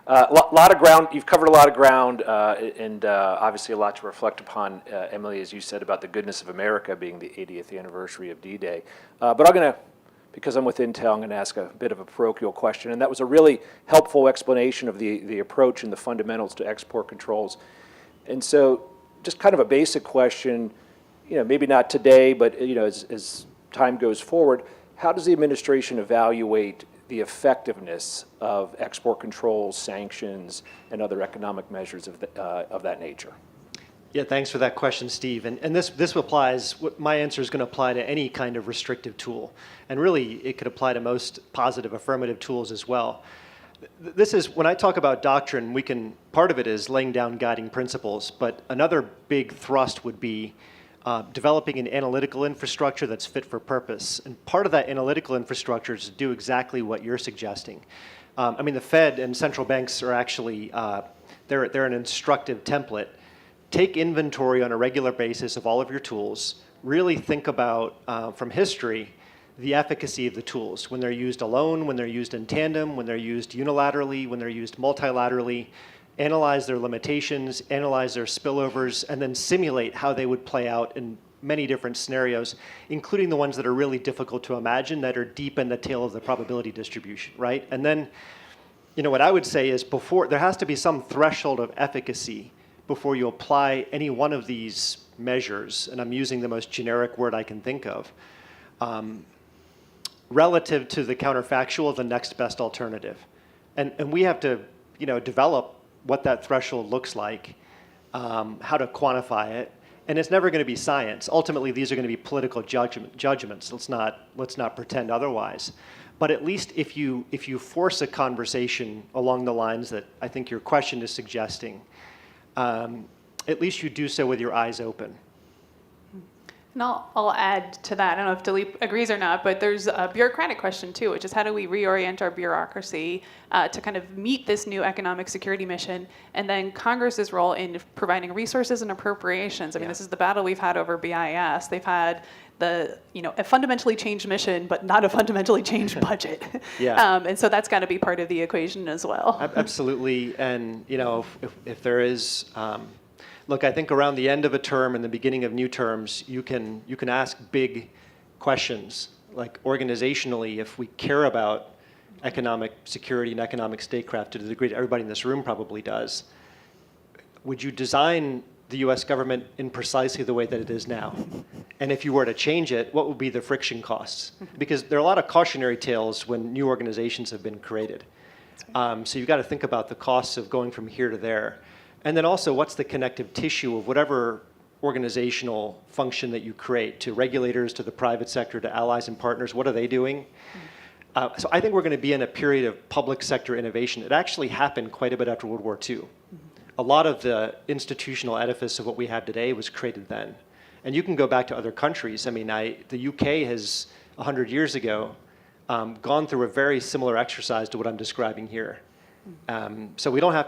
Lot of ground. You've covered a lot of ground, and obviously a lot to reflect upon, Emily, as you said, about the goodness of America being the 80th anniversary of D-Day. But I'm going to, because I'm with Intel, I'm going to ask a bit of a parochial question, and that was a really helpful explanation of the approach and the fundamentals to export controls. And so, just kind of a basic question, maybe not today, but as time goes forward, how does the administration evaluate the effectiveness of export controls, sanctions, and other economic measures of that nature?
Yeah, thanks for that question, Steve. And this applies, my answer is going to apply to any kind of restrictive tool. And really, it could apply to most positive affirmative tools as well. This is, when I talk about doctrine, part of it is laying down guiding principles, but another big thrust would be developing an analytical infrastructure that's fit for purpose. And part of that analytical infrastructure is to do exactly what you're suggesting. I mean, the Fed and central banks are actually, they're an instructive template. Take inventory on a regular basis of all of your tools. Really think about, from history, the efficacy of the tools. When they're used alone, when they're used in tandem, when they're used unilaterally, when they're used multilaterally. Analyze their limitations, analyze their spillovers, and then simulate how they would play out in many different scenarios, including the ones that are really difficult to imagine, that are deep in the tail of the probability distribution, right? And then, what I would say is there has to be some threshold of efficacy before you apply any one of these measures, and I'm using the most generic word I can think of, relative to the counterfactual of the next best alternative. And we have to, develop what that threshold looks like, how to quantify it, and it's never going to be science. Ultimately, these are going to be political judgments. Let's not pretend otherwise. But at least if you force a conversation along the lines that I think your question is suggesting, at least you do so with your eyes open.
And I'll add to that. I don't know if Daleep agrees or not, but there's a bureaucratic question too, which is how do we reorient our bureaucracy to kind of meet this new economic security mission, and then Congress's role in providing resources and appropriations. I mean, this is the battle we've had over BIS. They've had a fundamentally changed mission, but not a fundamentally changed budget. And so that's got to be part of the equation as well.
Absolutely, and if there is. Look, I think around the end of a term and the beginning of new terms, you can ask big questions, like organizationally, if we care about economic security and economic statecraft to the degree that everybody in this room probably does, would you design the US government in precisely the way that it is now? And if you were to change it, what would be the friction costs? Because there are a lot of cautionary tales when new organizations have been created. So you've got to think about the costs of going from here to there. And then also, what's the connective tissue of whatever organizational function that you create to regulators, to the private sector, to allies and partners? What are they doing? So I think we're going to be in a period of public sector innovation. It actually happened quite a bit after World War II. A lot of the institutional edifice of what we have today was created then. And you can go back to other countries. I mean, the UK has, 100 years ago, gone through a very similar exercise to what I'm describing here. So we don't have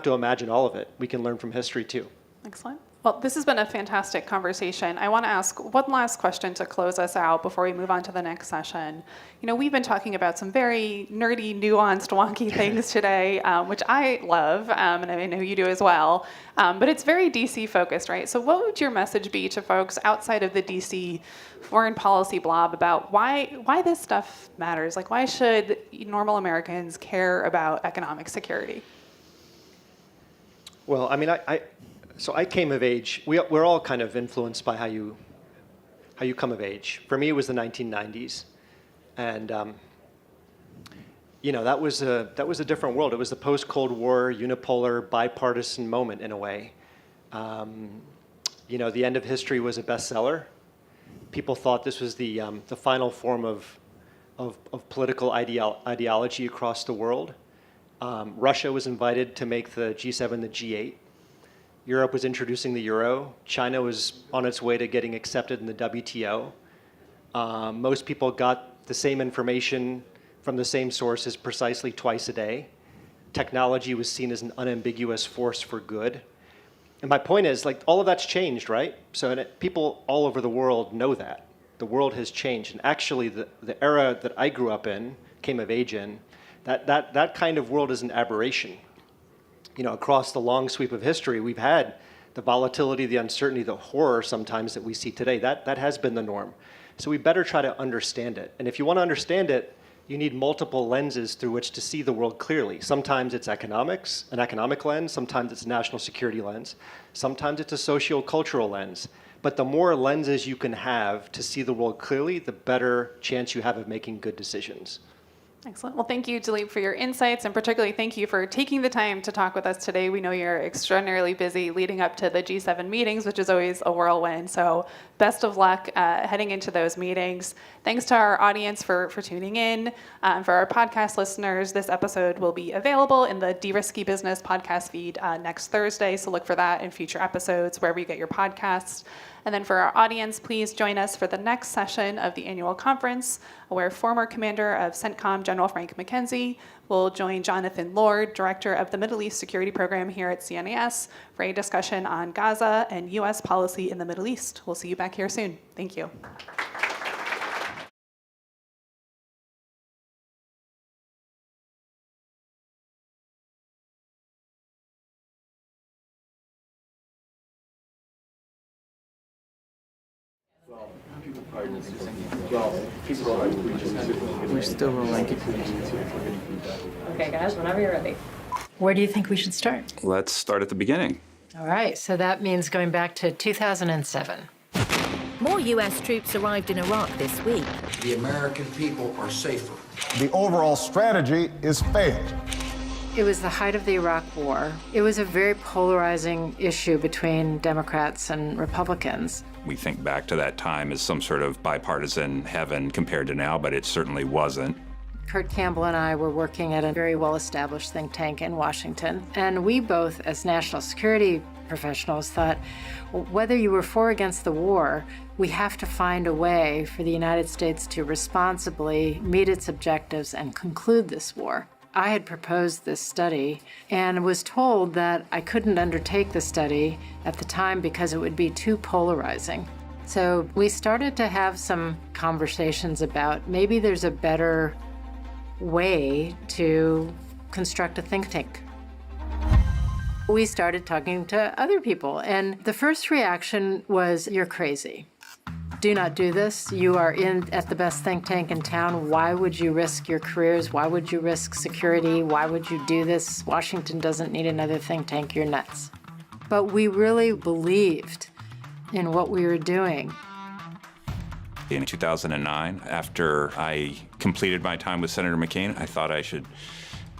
to imagine all of it. We can learn from history too.
Excellent. Well, this has been a fantastic conversation. I want to ask one last question to close us out before we move on to the next session. You know, we've been talking about some very nerdy, nuanced, wonky things today, which I love, and I know you do as well. But it's very DC focused, right? So what would your message be to folks outside of the DC foreign policy blob about why this stuff matters? Like, why should normal Americans care about economic security?
Well, I mean, So I came of age. We're all kind of influenced by how you come of age. For me, it was the 1990s, and that was a different world. It was the post-Cold War, unipolar, bipartisan moment in a way. The End of History was a bestseller. People thought this was the final form of political ideology across the world. Russia was invited to make the G7 the G8. Europe was introducing the euro. China was on its way to getting accepted in the WTO. Most people got the same information from the same sources precisely twice a day. Technology was seen as an unambiguous force for good. And my point is, like, all of that's changed, right? So people all over the world know that. The world has changed. And actually, the era that I grew up in, came of age in, that kind of world is an aberration. Across the long sweep of history, we've had the volatility, the uncertainty, the horror sometimes that we see today. That has been the norm. So we better try to understand it. And if you want to understand it, you need multiple lenses through which to see the world clearly. Sometimes it's economics, an economic lens. Sometimes it's a national security lens. Sometimes it's a socio-cultural lens. But the more lenses you can have to see the world clearly, the better chance you have of making good decisions.
Excellent. Well, thank you, Daleep, for your insights, and particularly thank you for taking the time to talk with us today. We know you're extraordinarily busy leading up to the G7 meetings, which is always a whirlwind. So best of luck heading into those meetings. Thanks to our audience for tuning in. For our podcast listeners, this episode will be available in the Derisky Business podcast feed next Thursday. So look for that in future episodes, wherever you get your podcasts. And then for our audience, please join us for the next session of the annual conference, where former commander of CENTCOM, General Frank McKenzie, will join Jonathan Lord, director of the Middle East Security Program here at CNAS, for a discussion on Gaza and U.S. policy in the Middle East. We'll see you back here soon. Thank you.
We're still rolling.
Okay, guys, whenever you're ready. Where do you think we should start?
Let's start at the beginning.
All right, so that means going back to 2007.
More U.S. troops arrived in Iraq this week.
The American people are safer.
The overall strategy is failed.
It was the height of the Iraq War. It was a very polarizing issue between Democrats and Republicans.
We think back to that time as some sort of bipartisan heaven compared to now, but it certainly wasn't.
Kurt Campbell and I were working at a very well-established think tank in Washington, and we both, as national security professionals, thought whether you were for or against the war, we have to find a way for the United States to responsibly meet its objectives and conclude this war. I had proposed this study and was told that I couldn't undertake the study at the time because it would be too polarizing. So we started to have some conversations about maybe there's a better way to construct a think tank. We started talking to other people, and the first reaction was, "You're crazy. Do not do this. You are at the best think tank in town. Why would you risk your careers? Why would you risk security? Why would you do this? Washington doesn't need another think tank. You're nuts." But we really believed in what we were doing.
In 2009, after I completed my time with Senator McCain, I thought I should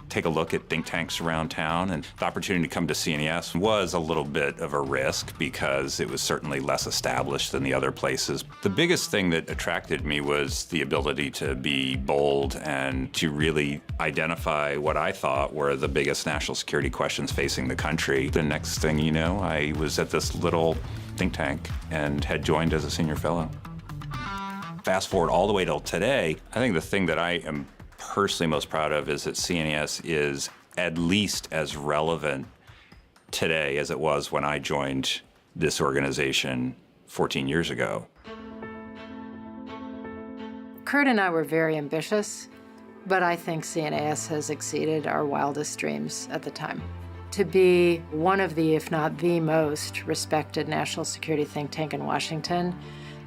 take a look at think tanks around town, and the opportunity to come to CNAS was a little bit of a risk because it was certainly less established than the other places. The biggest thing that attracted me was the ability to be bold and to really identify what I thought were the biggest national security questions facing the country. The next thing you know, I was at this little think tank and had joined as a senior fellow. Fast forward all the way till today, I think the thing that I am personally most proud of is that CNAS is at least as relevant today as it was when I joined this organization 14 years ago.
Kurt and I were very ambitious, but I think CNAS has exceeded our wildest dreams at the time. To be one of the, if not the most respected national security think tank in Washington,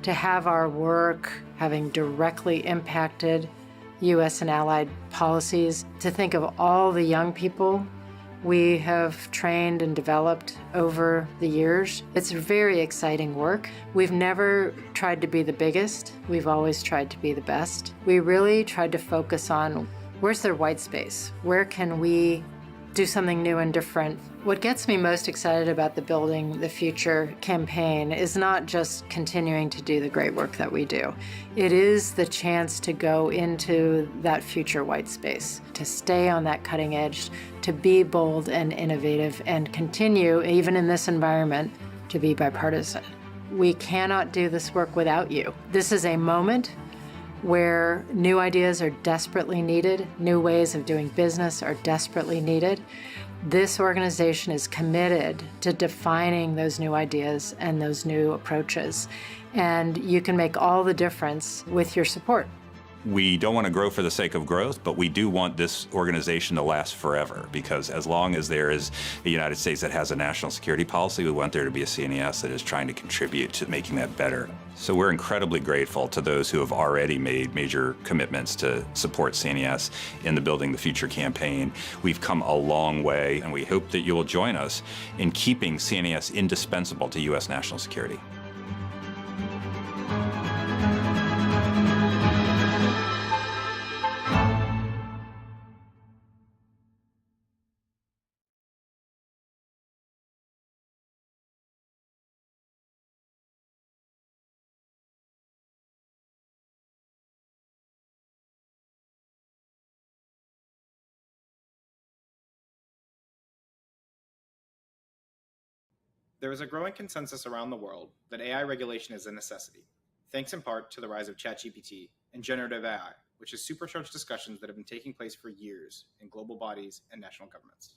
to have our work having directly impacted U.S. and allied policies, to think of all the young people we have trained and developed over the years. It's very exciting work. We've never tried to be the biggest. We've always tried to be the best. We really tried to focus on where's their white space? Where can we do something new and different? What gets me most excited about the Building the Future campaign is not just continuing to do the great work that we do. It is the chance to go into that future white space, to stay on that cutting edge, to be bold and innovative, and continue, even in this environment, to be bipartisan. We cannot do this work without you. This is a moment where new ideas are desperately needed, new ways of doing business are desperately needed. This organization is committed to defining those new ideas and those new approaches, and you can make all the difference with your support.
We don't want to grow for the sake of growth, but we do want this organization to last forever, because as long as there is a United States that has a national security policy, we want there to be a CNAS that is trying to contribute to making that better. So we're incredibly grateful to those who have already made major commitments to support CNAS in the Building the Future campaign. We've come a long way, and we hope that you will join us in keeping CNAS indispensable to U.S. national security.
There is a growing consensus around the world that AI regulation is a necessity, thanks in part to the rise of ChatGPT and generative AI, which has supercharged discussions that have been taking place for years in global bodies and national governments.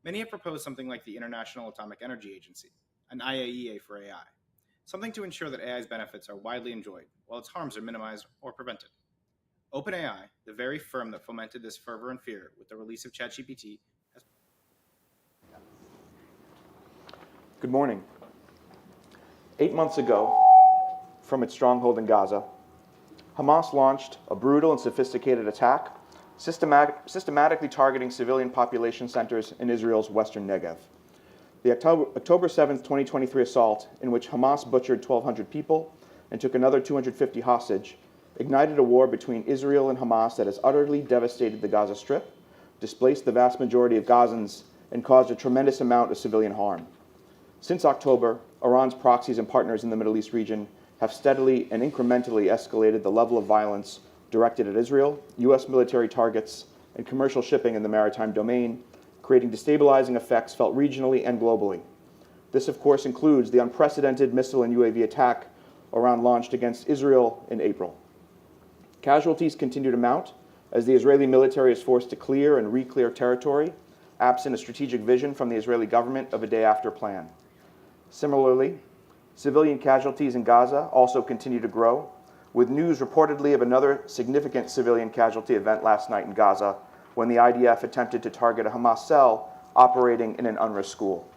Many have proposed something like the International Atomic Energy Agency, an IAEA for AI, something to ensure that AI's benefits are widely enjoyed while its harms are minimized or prevented. OpenAI, the very firm that fomented this fervor and fear with the release of ChatGPT, has...
Good morning. 8 months ago, from its stronghold in Gaza, Hamas launched a brutal and sophisticated attack, systematically targeting civilian population centers in Israel's western Negev. The October 7, 2023 assault, in which Hamas butchered 1,200 people and took another 250 hostage, ignited a war between Israel and Hamas that has utterly devastated the Gaza Strip, displaced the vast majority of Gazans, and caused a tremendous amount of civilian harm. Since October, Iran's proxies and partners in the Middle East region have steadily and incrementally escalated the level of violence directed at Israel, U.S. military targets, and commercial shipping in the maritime domain, creating destabilizing effects felt regionally and globally. This, of course, includes the unprecedented missile and UAV attack Iran launched against Israel in April. Casualties continue to mount as the Israeli military is forced to clear and re-clear territory, absent a strategic vision from the Israeli government of a day-after plan. Similarly, civilian casualties in Gaza also continue to grow, with news reportedly of another significant civilian casualty event last night in Gaza when the IDF attempted to target a Hamas cell operating in an UNRWA school.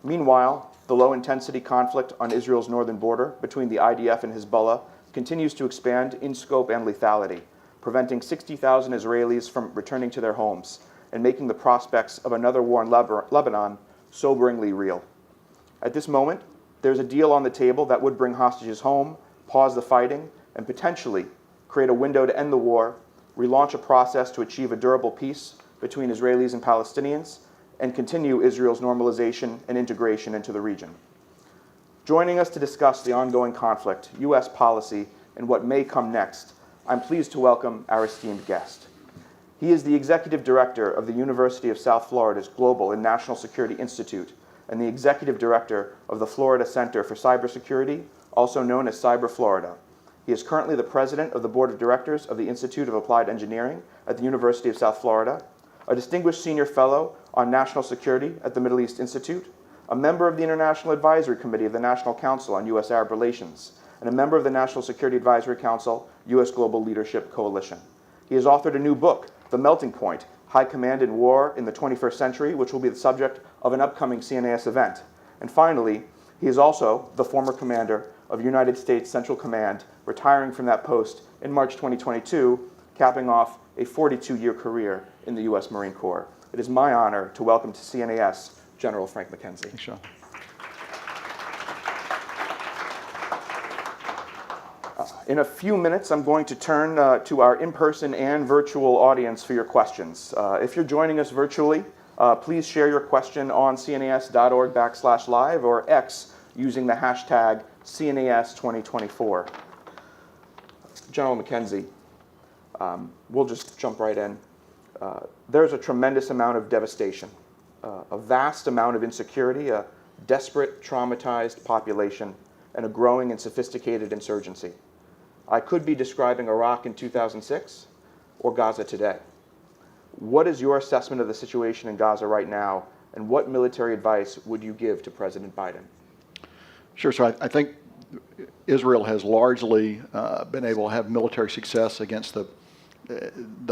Meanwhile, the low-intensity conflict on Israel's northern border between the IDF and Hezbollah continues to expand in scope and lethality, preventing 60,000 Israelis from returning to their homes and making the prospects of another war in Lebanon soberingly real. At this moment, there's a deal on the table that would bring hostages home, pause the fighting, and potentially create a window to end the war, relaunch a process to achieve a durable peace between Israelis and Palestinians and continue Israel's normalization and integration into the region. Joining us to discuss the ongoing conflict, U.S. policy, and what may come next, I'm pleased to welcome our esteemed guest. He is the Executive Director of the University of South Florida's Global and National Security Institute and the Executive Director of the Florida Center for Cybersecurity, also known as Cyber Florida. He is currently the President of the Board of Directors of the Institute of Applied Engineering at the University of South Florida, a Distinguished Senior Fellow on National Security at the Middle East Institute, a member of the International Advisory Committee of the National Council on U.S.-Arab Relations, and a member of the National Security Advisory Council U.S. Global Leadership Coalition. He has authored a new book, The Melting Point, High Command in War in the 21st Century, which will be the subject of an upcoming CNAS event. And finally, he is also the former commander of United States Central Command, retiring from that post in March 2022, capping off a 42-year career in the U.S. Marine Corps. It is my honor to welcome to CNAS General Frank McKenzie.
Thanks, Sean.
In a few minutes, I'm going to turn to our in-person and virtual audience for your questions. If you're joining us virtually, please share your question on cnas.org/live or X using the hashtag CNAS2024. General McKenzie, we'll just jump right in. There's a tremendous amount of devastation, a vast amount of insecurity, a desperate, traumatized population, and a growing and sophisticated insurgency. I could be describing Iraq in 2006 or Gaza today. What is your assessment of the situation in Gaza right now, and what military advice would you give to President Biden?
Sure. So I think Israel has largely been able to have military success against the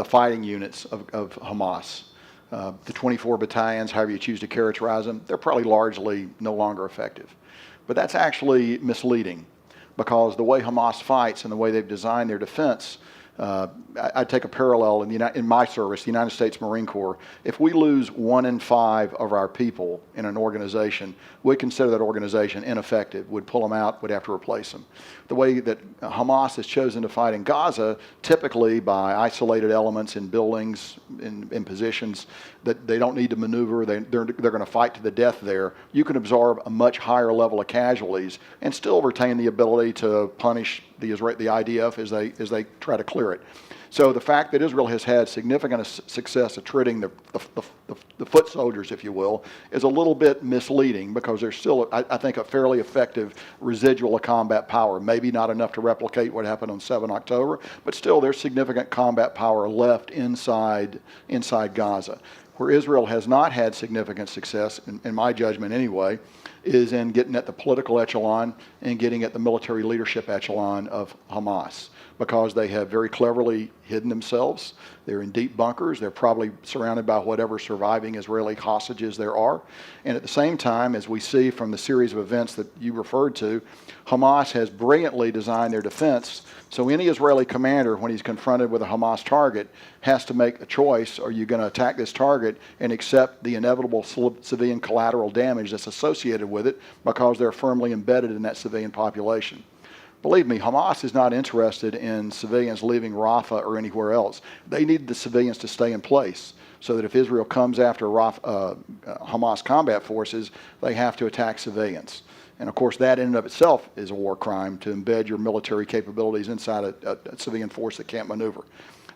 fighting units of Hamas. The 24 battalions, however you choose to characterize them, they're probably largely no longer effective. But that's actually misleading, because the way Hamas fights and the way they've designed their defense, I take a parallel in my service, the United States Marine Corps. If we lose 1 in 5 of our people in an organization, we consider that organization ineffective, would pull them out, would have to replace them. The way that Hamas has chosen to fight in Gaza, typically by isolated elements in buildings, in positions that they don't need to maneuver, they're going to fight to the death there, you can absorb a much higher level of casualties and still retain the ability to punish the IDF as they try to clear it. So the fact that Israel has had significant success at treating the foot soldiers, if you will, is a little bit misleading, because there's still, I think, a fairly effective residual of combat power. Maybe not enough to replicate what happened on 7 October, but still there's significant combat power left inside Gaza. Where Israel has not had significant success, in my judgment anyway, is in getting at the political echelon and getting at the military leadership echelon of Hamas, because they have very cleverly hidden themselves. They're in deep bunkers. They're probably surrounded by whatever surviving Israeli hostages there are. And at the same time, as we see from the series of events that you referred to, Hamas has brilliantly designed their defense. So any Israeli commander, when he's confronted with a Hamas target, has to make a choice. Are you going to attack this target and accept the inevitable civilian collateral damage that's associated with it, because they're firmly embedded in that civilian population? Believe me, Hamas is not interested in civilians leaving Rafah or anywhere else. They need the civilians to stay in place, so that if Israel comes after Hamas combat forces, they have to attack civilians. And of course, that in and of itself is a war crime, to embed your military capabilities inside a civilian force that can't maneuver.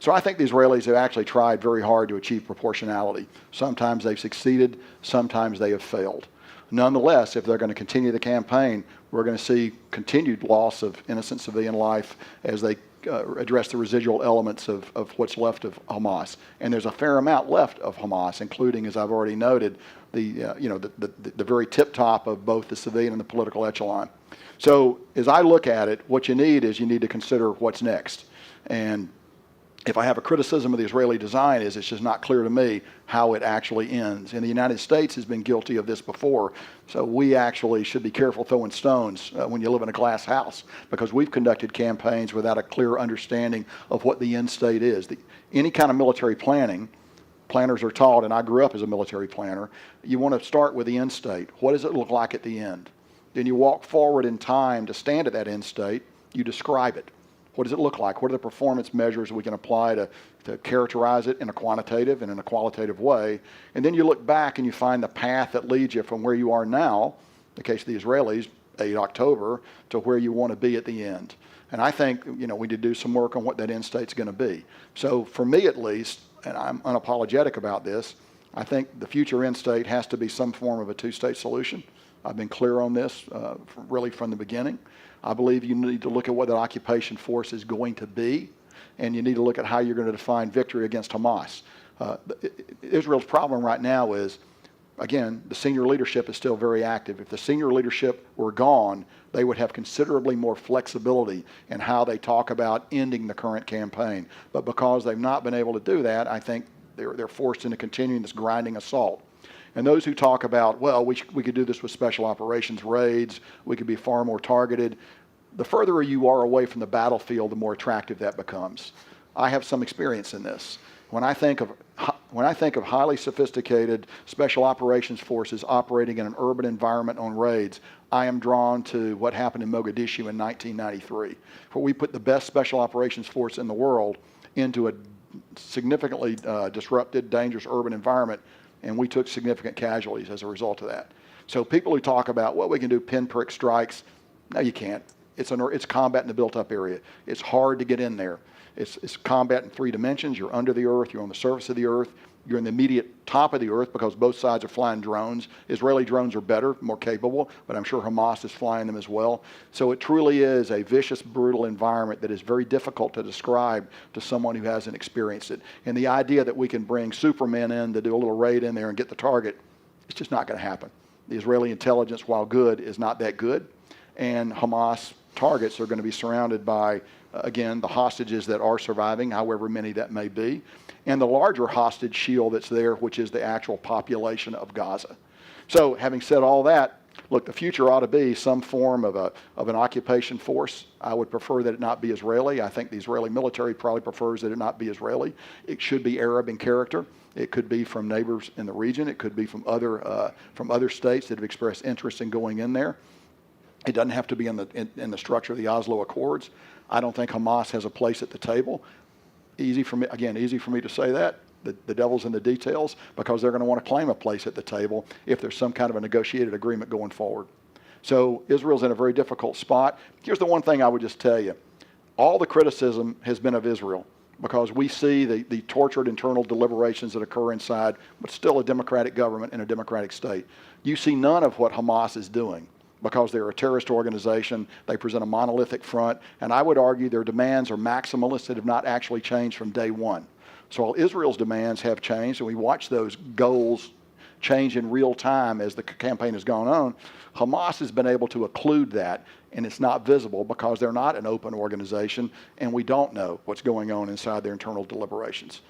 So I think the Israelis have actually tried very hard to achieve proportionality. Sometimes they've succeeded, sometimes they have failed. Nonetheless, if they're going to continue the campaign, we're going to see continued loss of innocent civilian life as they address the residual elements of what's left of Hamas. And there's a fair amount left of Hamas, including, as I've already noted, the very tip top of both the civilian and the political echelon. So as I look at it, what you need to consider what's next. And if I have a criticism of the Israeli design, is it's just not clear to me how it actually ends. And the United States has been guilty of this before, so we actually should be careful throwing stones when you live in a glass house, because we've conducted campaigns without a clear understanding of what the end state is. Any kind of military planning, planners are taught, and I grew up as a military planner, you want to start with the end state. What does it look like at the end? Then you walk forward in time to stand at that end state, you describe it. What does it look like? What are the performance measures we can apply to characterize it in a quantitative and in a qualitative way? And then you look back and you find the path that leads you from where you are now, in the case of the Israelis, 8 October, to where you want to be at the end. And I think, we need to do some work on what that end state's going to be. So for me at least, and I'm unapologetic about this, I think the future end state has to be some form of a two-state solution. I've been clear on this really from the beginning. I believe you need to look at what that occupation force is going to be, and you need to look at how you're going to define victory against Hamas. Israel's problem right now is, again, the senior leadership is still very active. If the senior leadership were gone, they would have considerably more flexibility in how they talk about ending the current campaign. But because they've not been able to do that, I think they're forced into continuing this grinding assault. And those who talk about, well, we could do this with special operations raids, we could be far more targeted, the further you are away from the battlefield, the more attractive that becomes. I have some experience in this. When I think of highly sophisticated special operations forces operating in an urban environment on raids, I am drawn to what happened in Mogadishu in 1993, where we put the best special operations force in the world into a significantly disrupted, dangerous urban environment, and we took significant casualties as a result of that. So people who talk about, well, we can do pinprick strikes, no, you can't. It's combat in the built-up area. It's hard to get in there. It's combat in 3 dimensions. You're under the earth. You're on the surface of the earth. You're in the immediate top of the earth because both sides are flying drones. Israeli drones are better, more capable, but I'm sure Hamas is flying them as well. So it truly is a vicious, brutal environment that is very difficult to describe to someone who hasn't experienced it. And the idea that we can bring Supermen in to do a little raid in there and get the target, it's just not going to happen. The Israeli intelligence, while good, is not that good. And Hamas targets are going to be surrounded by, again, the hostages that are surviving, however many that may be, and the larger hostage shield that's there, which is the actual population of Gaza. So having said all that, look, the future ought to be some form of an occupation force. I would prefer that it not be Israeli. I think the Israeli military probably prefers that it not be Israeli. It should be Arab in character. It could be from neighbors in the region. It could be from other states that have expressed interest in going in there. It doesn't have to be in the structure of the Oslo Accords. I don't think Hamas has a place at the table. Easy for me to say that. The devil's in the details, because they're going to want to claim a place at the table if there's some kind of a negotiated agreement going forward. So Israel's in a very difficult spot. Here's the one thing I would just tell you. All the criticism has been of Israel, because we see the tortured internal deliberations that occur inside, but still a democratic government in a democratic state. You see none of what Hamas is doing, because they're a terrorist organization. They present a monolithic front, and I would argue their demands are maximalist that have not actually changed from day one. So while Israel's demands have changed, and we watch those goals change in real time as the campaign has gone on, Hamas has been able to occlude that, and it's not visible because they're not an open organization, and we don't know what's going on inside their internal deliberations.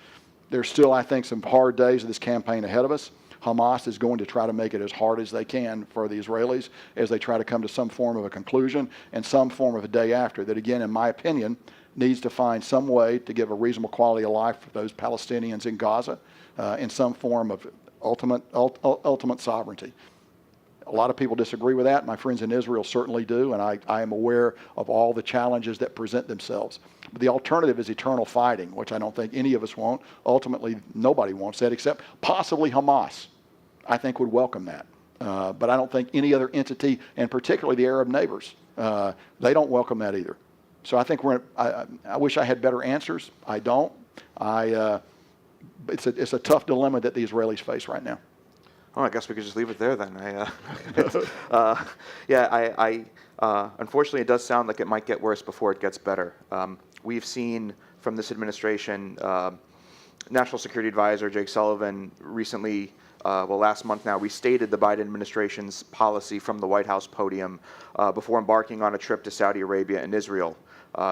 There's still, I think, some hard days of this campaign ahead of us. Hamas is going to try to make it as hard as they can for the Israelis as they try to come to some form of a conclusion and some form of a day after that, again, in my opinion, needs to find some way to give a reasonable quality of life for those Palestinians in Gaza in some form of ultimate sovereignty. A lot of people disagree with that. My friends in Israel certainly do, and I am aware of all the challenges that present themselves. But the alternative is eternal fighting, which I don't think any of us want. Ultimately, nobody wants that except possibly Hamas, I think, would welcome that. But I don't think any other entity, and particularly the Arab neighbors, they don't welcome that either. So I think I wish I had better answers. I don't. It's a tough dilemma that the Israelis face right now.
Oh, I guess we could just leave it there then. Unfortunately, it does sound like it might get worse before it gets better. We've seen from this administration, National Security Advisor Jake Sullivan recently, last month now, restated the Biden administration's policy from the White House podium before embarking on a trip to Saudi Arabia and Israel.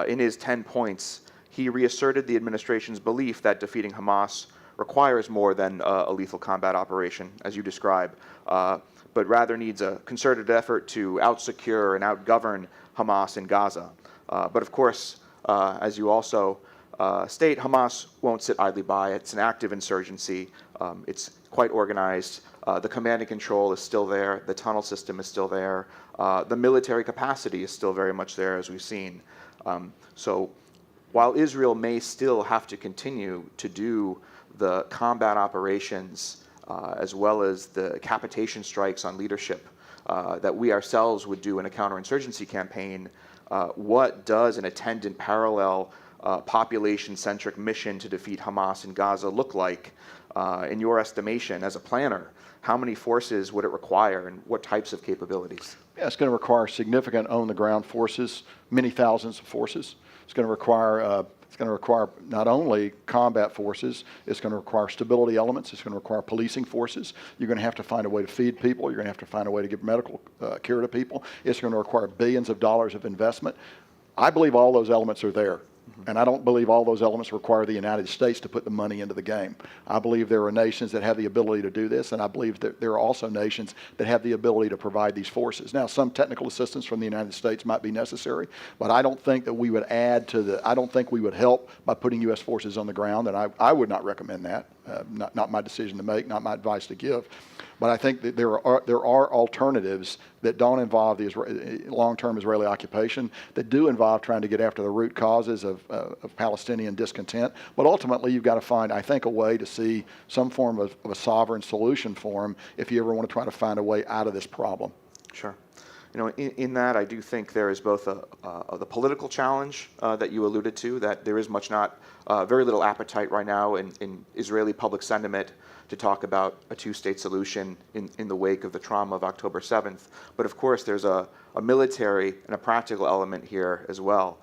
In his 10 points, he reasserted the administration's belief that defeating Hamas requires more than a lethal combat operation, as you describe, but rather needs a concerted effort to out-secure and out-govern Hamas in Gaza. But of course, as you also state, Hamas won't sit idly by. It's an active insurgency. It's quite organized. The command and control is still there. The tunnel system is still there. The military capacity is still very much there, as we've seen. So while Israel may still have to continue to do the combat operations as well as the capitation strikes on leadership that we ourselves would do in a counterinsurgency campaign, what does an attendant parallel population-centric mission to defeat Hamas in Gaza look like in your estimation as a planner? How many forces would it require and what types of capabilities?
Yeah, it's going to require significant on-the-ground forces, many thousands of forces. It's going to require not only combat forces, it's going to require stability elements, it's going to require policing forces. You're going to have to find a way to feed people, you're going to have to find a way to give medical care to people. It's going to require billions of dollars of investment. I believe all those elements are there. And I don't believe all those elements require the United States to put the money into the game. I believe there are nations that have the ability to do this, and I believe that there are also nations that have the ability to provide these forces. Now, some technical assistance from the United States might be necessary, but I don't think that we would I don't think we would help by putting U.S. forces on the ground, and I would not recommend that. Not my decision to make, not my advice to give. But I think that there are alternatives that don't involve the long-term Israeli occupation, that do involve trying to get after the root causes of Palestinian discontent. But ultimately, you've got to find, I think, a way to see some form of a sovereign solution for them if you ever want to try to find a way out of this problem.
Sure. You know, in that, I do think there is both the political challenge that you alluded to, that there is very little appetite right now in Israeli public sentiment to talk about a two-state solution in the wake of the trauma of October 7th. But of course, there's a military and a practical element here as well.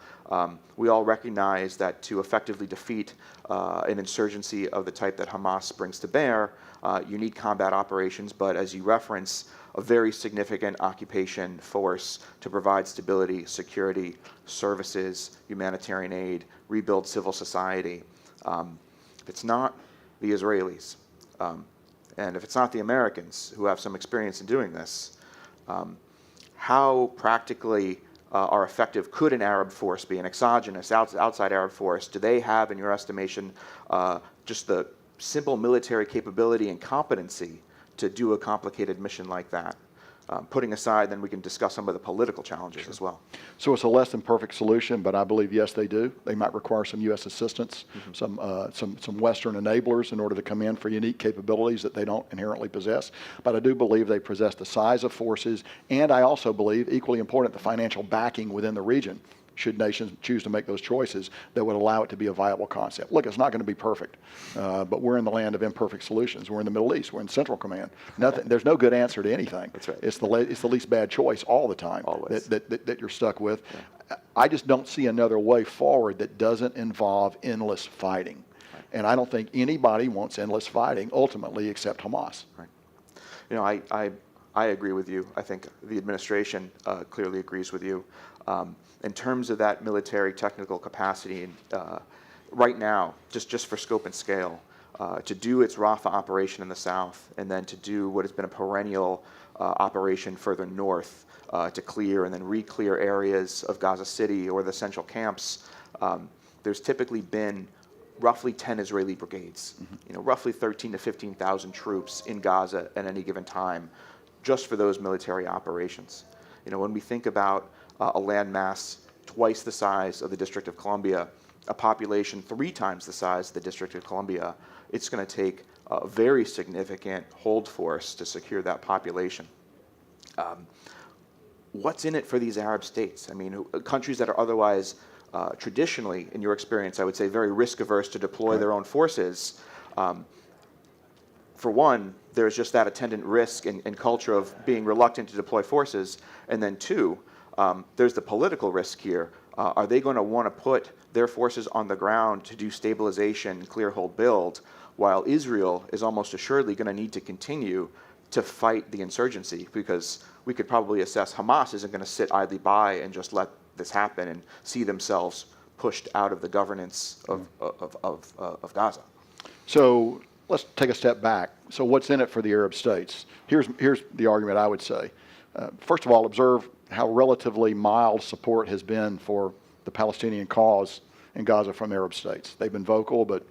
We all recognize that to effectively defeat an insurgency of the type that Hamas brings to bear, you need combat operations, but as you reference, a very significant occupation force to provide stability, security, services, humanitarian aid, rebuild civil society. If it's not the Israelis, and if it's not the Americans who have some experience in doing this, how practically or effective could an Arab force be, an exogenous outside Arab force? Do they have, in your estimation, just the simple military capability and competency to do a complicated mission like that? Putting aside, then we can discuss some of the political challenges as well.
So it's a less than perfect solution, but I believe, yes, they do. They might require some U.S. assistance, some Western enablers in order to come in for unique capabilities that they don't inherently possess. But I do believe they possess the size of forces, and I also believe, equally important, the financial backing within the region, should nations choose to make those choices, that would allow it to be a viable concept. Look, it's not going to be perfect, but we're in the land of imperfect solutions. We're in the Middle East. We're in Central Command. There's no good answer to anything.
That's right.
It's the least bad choice all the time.
Always.
That you're stuck with. Yeah. I just don't see another way forward that doesn't involve endless fighting. Right. And I don't think anybody wants endless fighting, ultimately, except Hamas.
Right. You know, I agree with you. I think the administration clearly agrees with you. In terms of that military technical capacity, right now, just for scope and scale, to do its Rafah operation in the south, and then to do what has been a perennial operation further north to clear and then re-clear areas of Gaza City or the central camps, there's typically been roughly 10 Israeli brigades, you know, roughly 13 to 15,000 troops in Gaza at any given time, just for those military operations. You know, when we think about a landmass twice the size of the District of Columbia, a population 3 times the size of the District of Columbia, it's going to take a very significant hold force to secure that population. What's in it for these Arab states? I mean, countries that are otherwise traditionally, in your experience, I would say very risk-averse to deploy their own forces. For one, there's just that attendant risk and culture of being reluctant to deploy forces. And then 2, there's the political risk here. Are they going to want to put their forces on the ground to do stabilization, clear, hold, build, while Israel is almost assuredly going to need to continue to fight the insurgency? Because we could probably assess Hamas isn't going to sit idly by and just let this happen and see themselves pushed out of the governance of Gaza.
So let's take a step back. So what's in it for the Arab states? Here's the argument I would say. First of all, observe how relatively mild support has been for the Palestinian cause in Gaza from Arab states. They've been vocal, but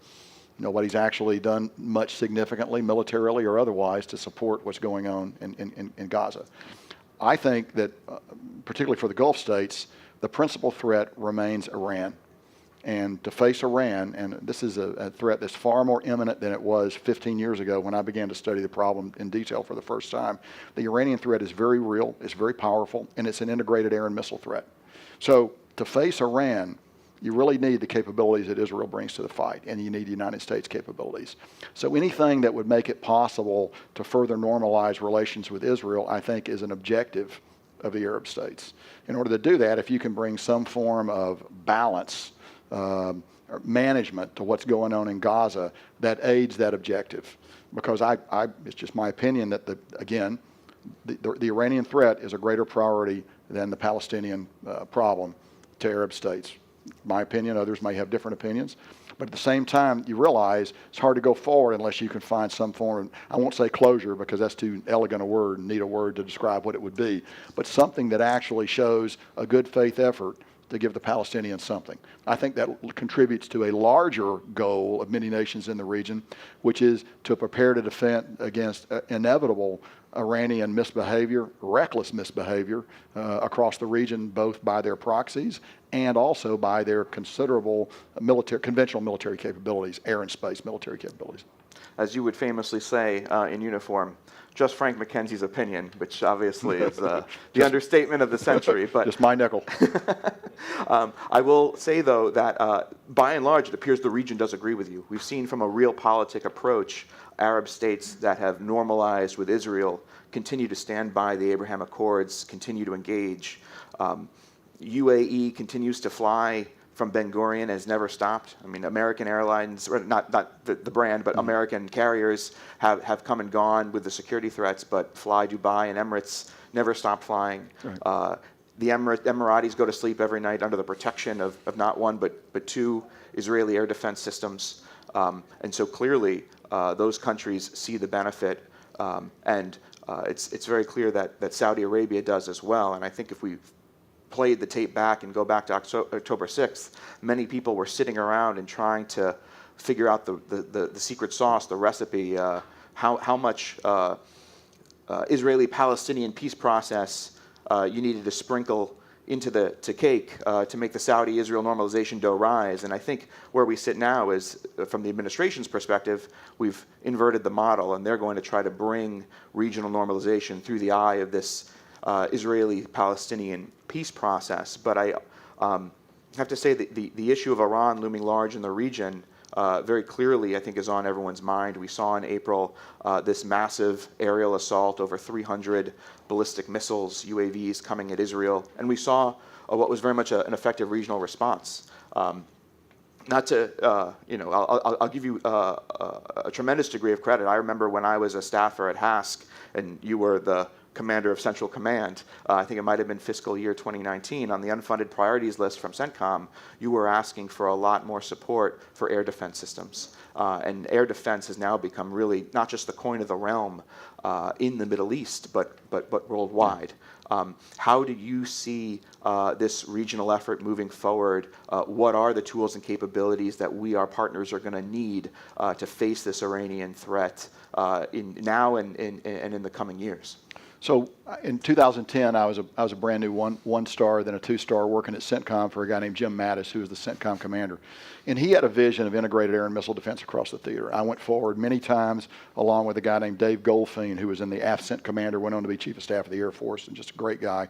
nobody's actually done much significantly, militarily or otherwise, to support what's going on in Gaza. I think that, particularly for the Gulf states, the principal threat remains Iran. And to face Iran, and this is a threat that's far more imminent than it was 15 years ago when I began to study the problem in detail for the first time. The Iranian threat is very real, it's very powerful, and it's an integrated air and missile threat. So to face Iran, you really need the capabilities that Israel brings to the fight, and you need the United States capabilities. So anything that would make it possible to further normalize relations with Israel, I think, is an objective of the Arab states. In order to do that, if you can bring some form of balance, management to what's going on in Gaza, that aids that objective. Because it's just my opinion that, the Iranian threat is a greater priority than the Palestinian problem to Arab states. My opinion, others may have different opinions. But at the same time, you realize it's hard to go forward unless you can find some form, I won't say closure because that's too elegant a word, need a word to describe what it would be, but something that actually shows a good faith effort to give the Palestinians something. I think that contributes to a larger goal of many nations in the region, which is to prepare to defend against inevitable Iranian misbehavior, reckless misbehavior across the region, both by their proxies and also by their considerable conventional military capabilities, air and space military capabilities.
As you would famously say in uniform, just Frank McKenzie's opinion, which obviously is the understatement of the century. But
just my nickel.
I will say, though, that by and large, it appears the region does agree with you. We've seen from a realpolitik approach, Arab states that have normalized with Israel continue to stand by the Abraham Accords, continue to engage. UAE continues to fly from Ben Gurion, has never stopped. I mean, American airlines, or not the brand, but American carriers have come and gone with the security threats, but Fly Dubai and Emirates never stopped flying. Right. The Emiratis go to sleep every night under the protection of not one, but two Israeli air defense systems. And so clearly, those countries see the benefit, and it's very clear that Saudi Arabia does as well. And I think if we played the tape back and go back to October 6th, many people were sitting around and trying to figure out the secret sauce, the recipe, how much Israeli-Palestinian peace process you needed to sprinkle into the cake to make the Saudi-Israel normalization dough rise. And I think where we sit now is, from the administration's perspective, we've inverted the model, and they're going to try to bring regional normalization through the eye of this Israeli-Palestinian peace process. But I have to say that the issue of Iran looming large in the region very clearly, I think, is on everyone's mind. We saw in April this massive aerial assault, over 300 ballistic missiles, UAVs coming at Israel, and we saw what was very much an effective regional response. Not to, I'll give you a tremendous degree of credit. I remember when I was a staffer at HASC, and you were the commander of Central Command, I think it might have been fiscal year 2019, on the unfunded priorities list from CENTCOM, you were asking for a lot more support for air defense systems. And air defense has now become really not just the coin of the realm in the Middle East, but worldwide. How do you see this regional effort moving forward? What are the tools and capabilities that our partners are going to need to face this Iranian threat now and in the coming years?
So in 2010, I was a brand new one star, then a 2-star working at CENTCOM for a guy named Jim Mattis, who was the CENTCOM commander. And he had a vision of integrated air and missile defense across the theater. I went forward many times along with a guy named Dave Goldfein, who was in the AFCENT commander, went on to be Chief of Staff of the Air Force, and just a great guy.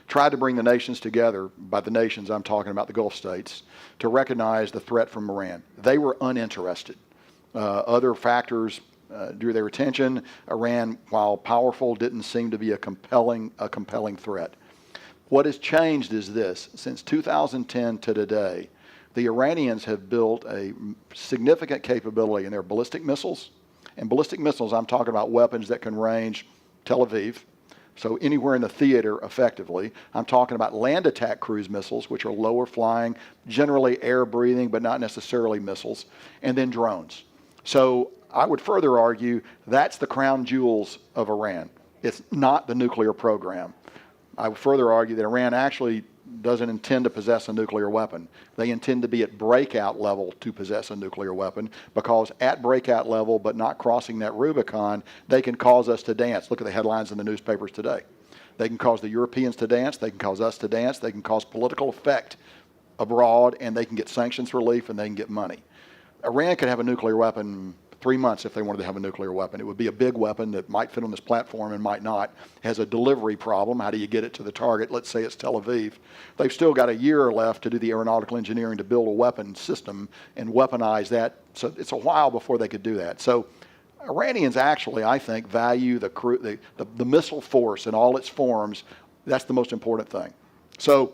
Tried to bring the nations together, by the nations I'm talking about the Gulf states, to recognize the threat from Iran. They were uninterested. Other factors drew their attention. Iran, while powerful, didn't seem to be a compelling threat. What has changed is this. Since 2010 to today, the Iranians have built a significant capability in their ballistic missiles. And ballistic missiles, I'm talking about weapons that can range Tel Aviv, so anywhere in the theater effectively. I'm talking about land attack cruise missiles, which are lower flying, generally air breathing, but not necessarily missiles, and then drones. So I would further argue that's the crown jewels of Iran. It's not the nuclear program. I would further argue that Iran actually doesn't intend to possess a nuclear weapon. They intend to be at breakout level to possess a nuclear weapon, because at breakout level, but not crossing that Rubicon, they can cause us to dance. Look at the headlines in the newspapers today. They can cause the Europeans to dance. They can cause us to dance. They can cause political effect abroad, and they can get sanctions relief, and they can get money. Iran could have a nuclear weapon 3 months if they wanted to have a nuclear weapon. It would be a big weapon that might fit on this platform and might not. Has a delivery problem. How do you get it to the target? Let's say it's Tel Aviv. They've still got a year left to do the aeronautical engineering to build a weapon system and weaponize that. So it's a while before they could do that. So Iranians actually, I think, value the missile force in all its forms. That's the most important thing. So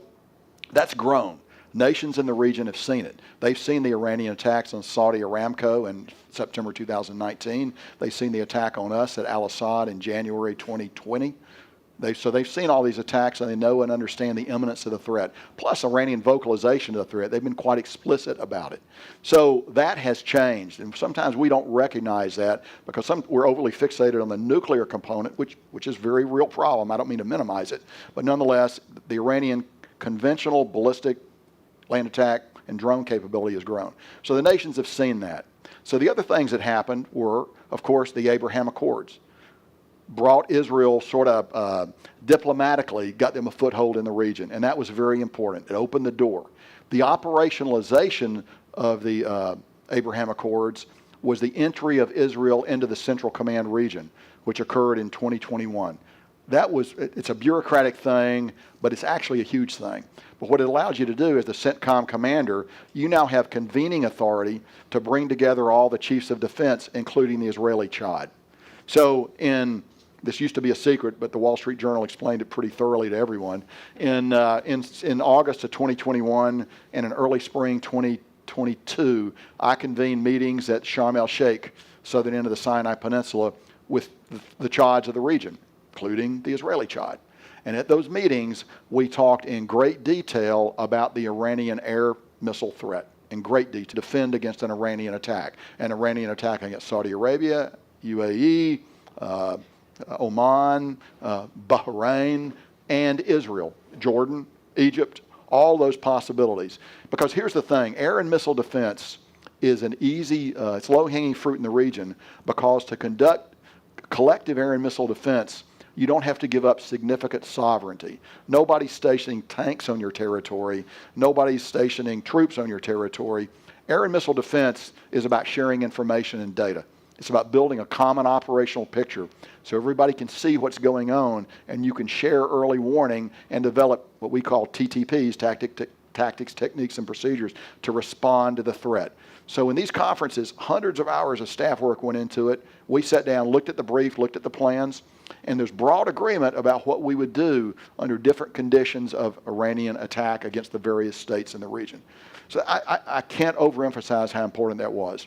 that's grown. Nations in the region have seen it. They've seen the Iranian attacks on Saudi Aramco in September 2019. They've seen the attack on us at Al-Assad in January 2020. So they've seen all these attacks, and they know and understand the imminence of the threat. Plus Iranian vocalization of the threat. They've been quite explicit about it. So that has changed, and sometimes we don't recognize that because we're overly fixated on the nuclear component, which is a very real problem. I don't mean to minimize it, but nonetheless, the Iranian conventional ballistic land attack and drone capability has grown. So the nations have seen that. So the other things that happened were, of course, the Abraham Accords. Brought Israel sort of diplomatically, got them a foothold in the region, and that was very important. It opened the door. The operationalization of the Abraham Accords was the entry of Israel into the Central Command region, which occurred in 2021. It's a bureaucratic thing, but it's actually a huge thing. But what it allows you to do as the CENTCOM commander, you now have convening authority to bring together all the chiefs of defense, including the Israeli Chad. So this used to be a secret, but the Wall Street Journal explained it pretty thoroughly to everyone. In August of 2021 and in early spring 2022, I convened meetings at Sharm el-Sheikh, southern end of the Sinai Peninsula, with the Chads of the region, including the Israeli Chad. And at those meetings, we talked in great detail about the Iranian air missile threat, in great detail, to defend against an Iranian attack against Saudi Arabia, UAE, Oman, Bahrain, and Israel, Jordan, Egypt, all those possibilities. Because here's the thing, air and missile defense is an easy, it's low-hanging fruit in the region, because to conduct collective air and missile defense, you don't have to give up significant sovereignty. Nobody's stationing tanks on your territory. Nobody's stationing troops on your territory. Air and missile defense is about sharing information and data. It's about building a common operational picture so everybody can see what's going on, and you can share early warning and develop what we call TTPs, tactics, techniques, and procedures to respond to the threat. So in these conferences, hundreds of hours of staff work went into it. We sat down, looked at the brief, looked at the plans, and there's broad agreement about what we would do under different conditions of Iranian attack against the various states in the region. So I can't overemphasize how important that was.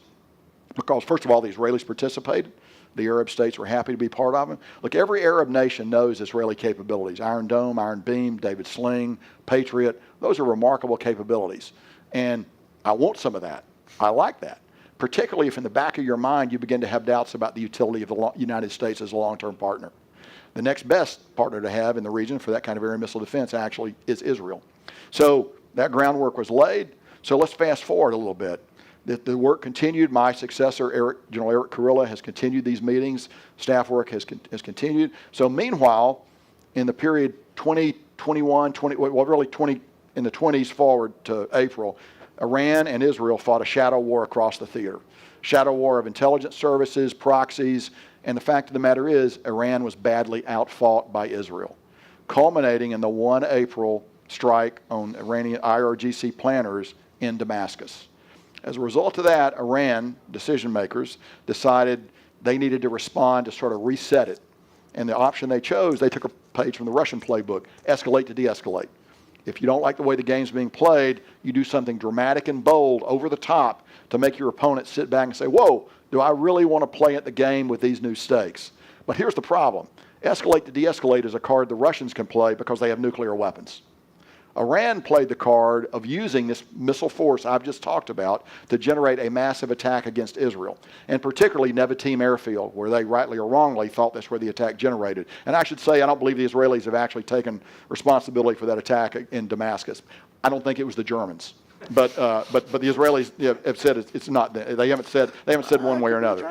Because first of all, the Israelis participated. The Arab states were happy to be part of it. Look, every Arab nation knows Israeli capabilities. Iron Dome, Iron Beam, David Sling, Patriot. Those are remarkable capabilities. And I want some of that. I like that. Particularly if in the back of your mind you begin to have doubts about the utility of the United States as a long-term partner. The next best partner to have in the region for that kind of air and missile defense actually is Israel. So that groundwork was laid. So let's fast forward a little bit. The work continued. My successor, General Eric Kurilla, has continued these meetings. Staff work has continued. So meanwhile, in the period 2021, in the 20s forward to April, Iran and Israel fought a shadow war across the theater. Shadow war of intelligence services, proxies, and the fact of the matter is Iran was badly outfought by Israel, culminating in the 1 April strike on Iranian IRGC planners in Damascus. As a result of that, Iran decision makers decided they needed to respond to sort of reset it. And the option they chose, they took a page from the Russian playbook, escalate to de-escalate. If you don't like the way the game's being played, you do something dramatic and bold, over the top, to make your opponent sit back and say, whoa, do I really want to play at the game with these new stakes? But here's the problem. Escalate to de-escalate is a card the Russians can play because they have nuclear weapons. Iran played the card of using this missile force I've just talked about to generate a massive attack against Israel, and particularly Nevatim airfield, where they rightly or wrongly thought that's where the attack generated. And I should say, I don't believe the Israelis have actually taken responsibility for that attack in Damascus. I don't think it was the Germans. But the Israelis have said it's not. They haven't said one way or another.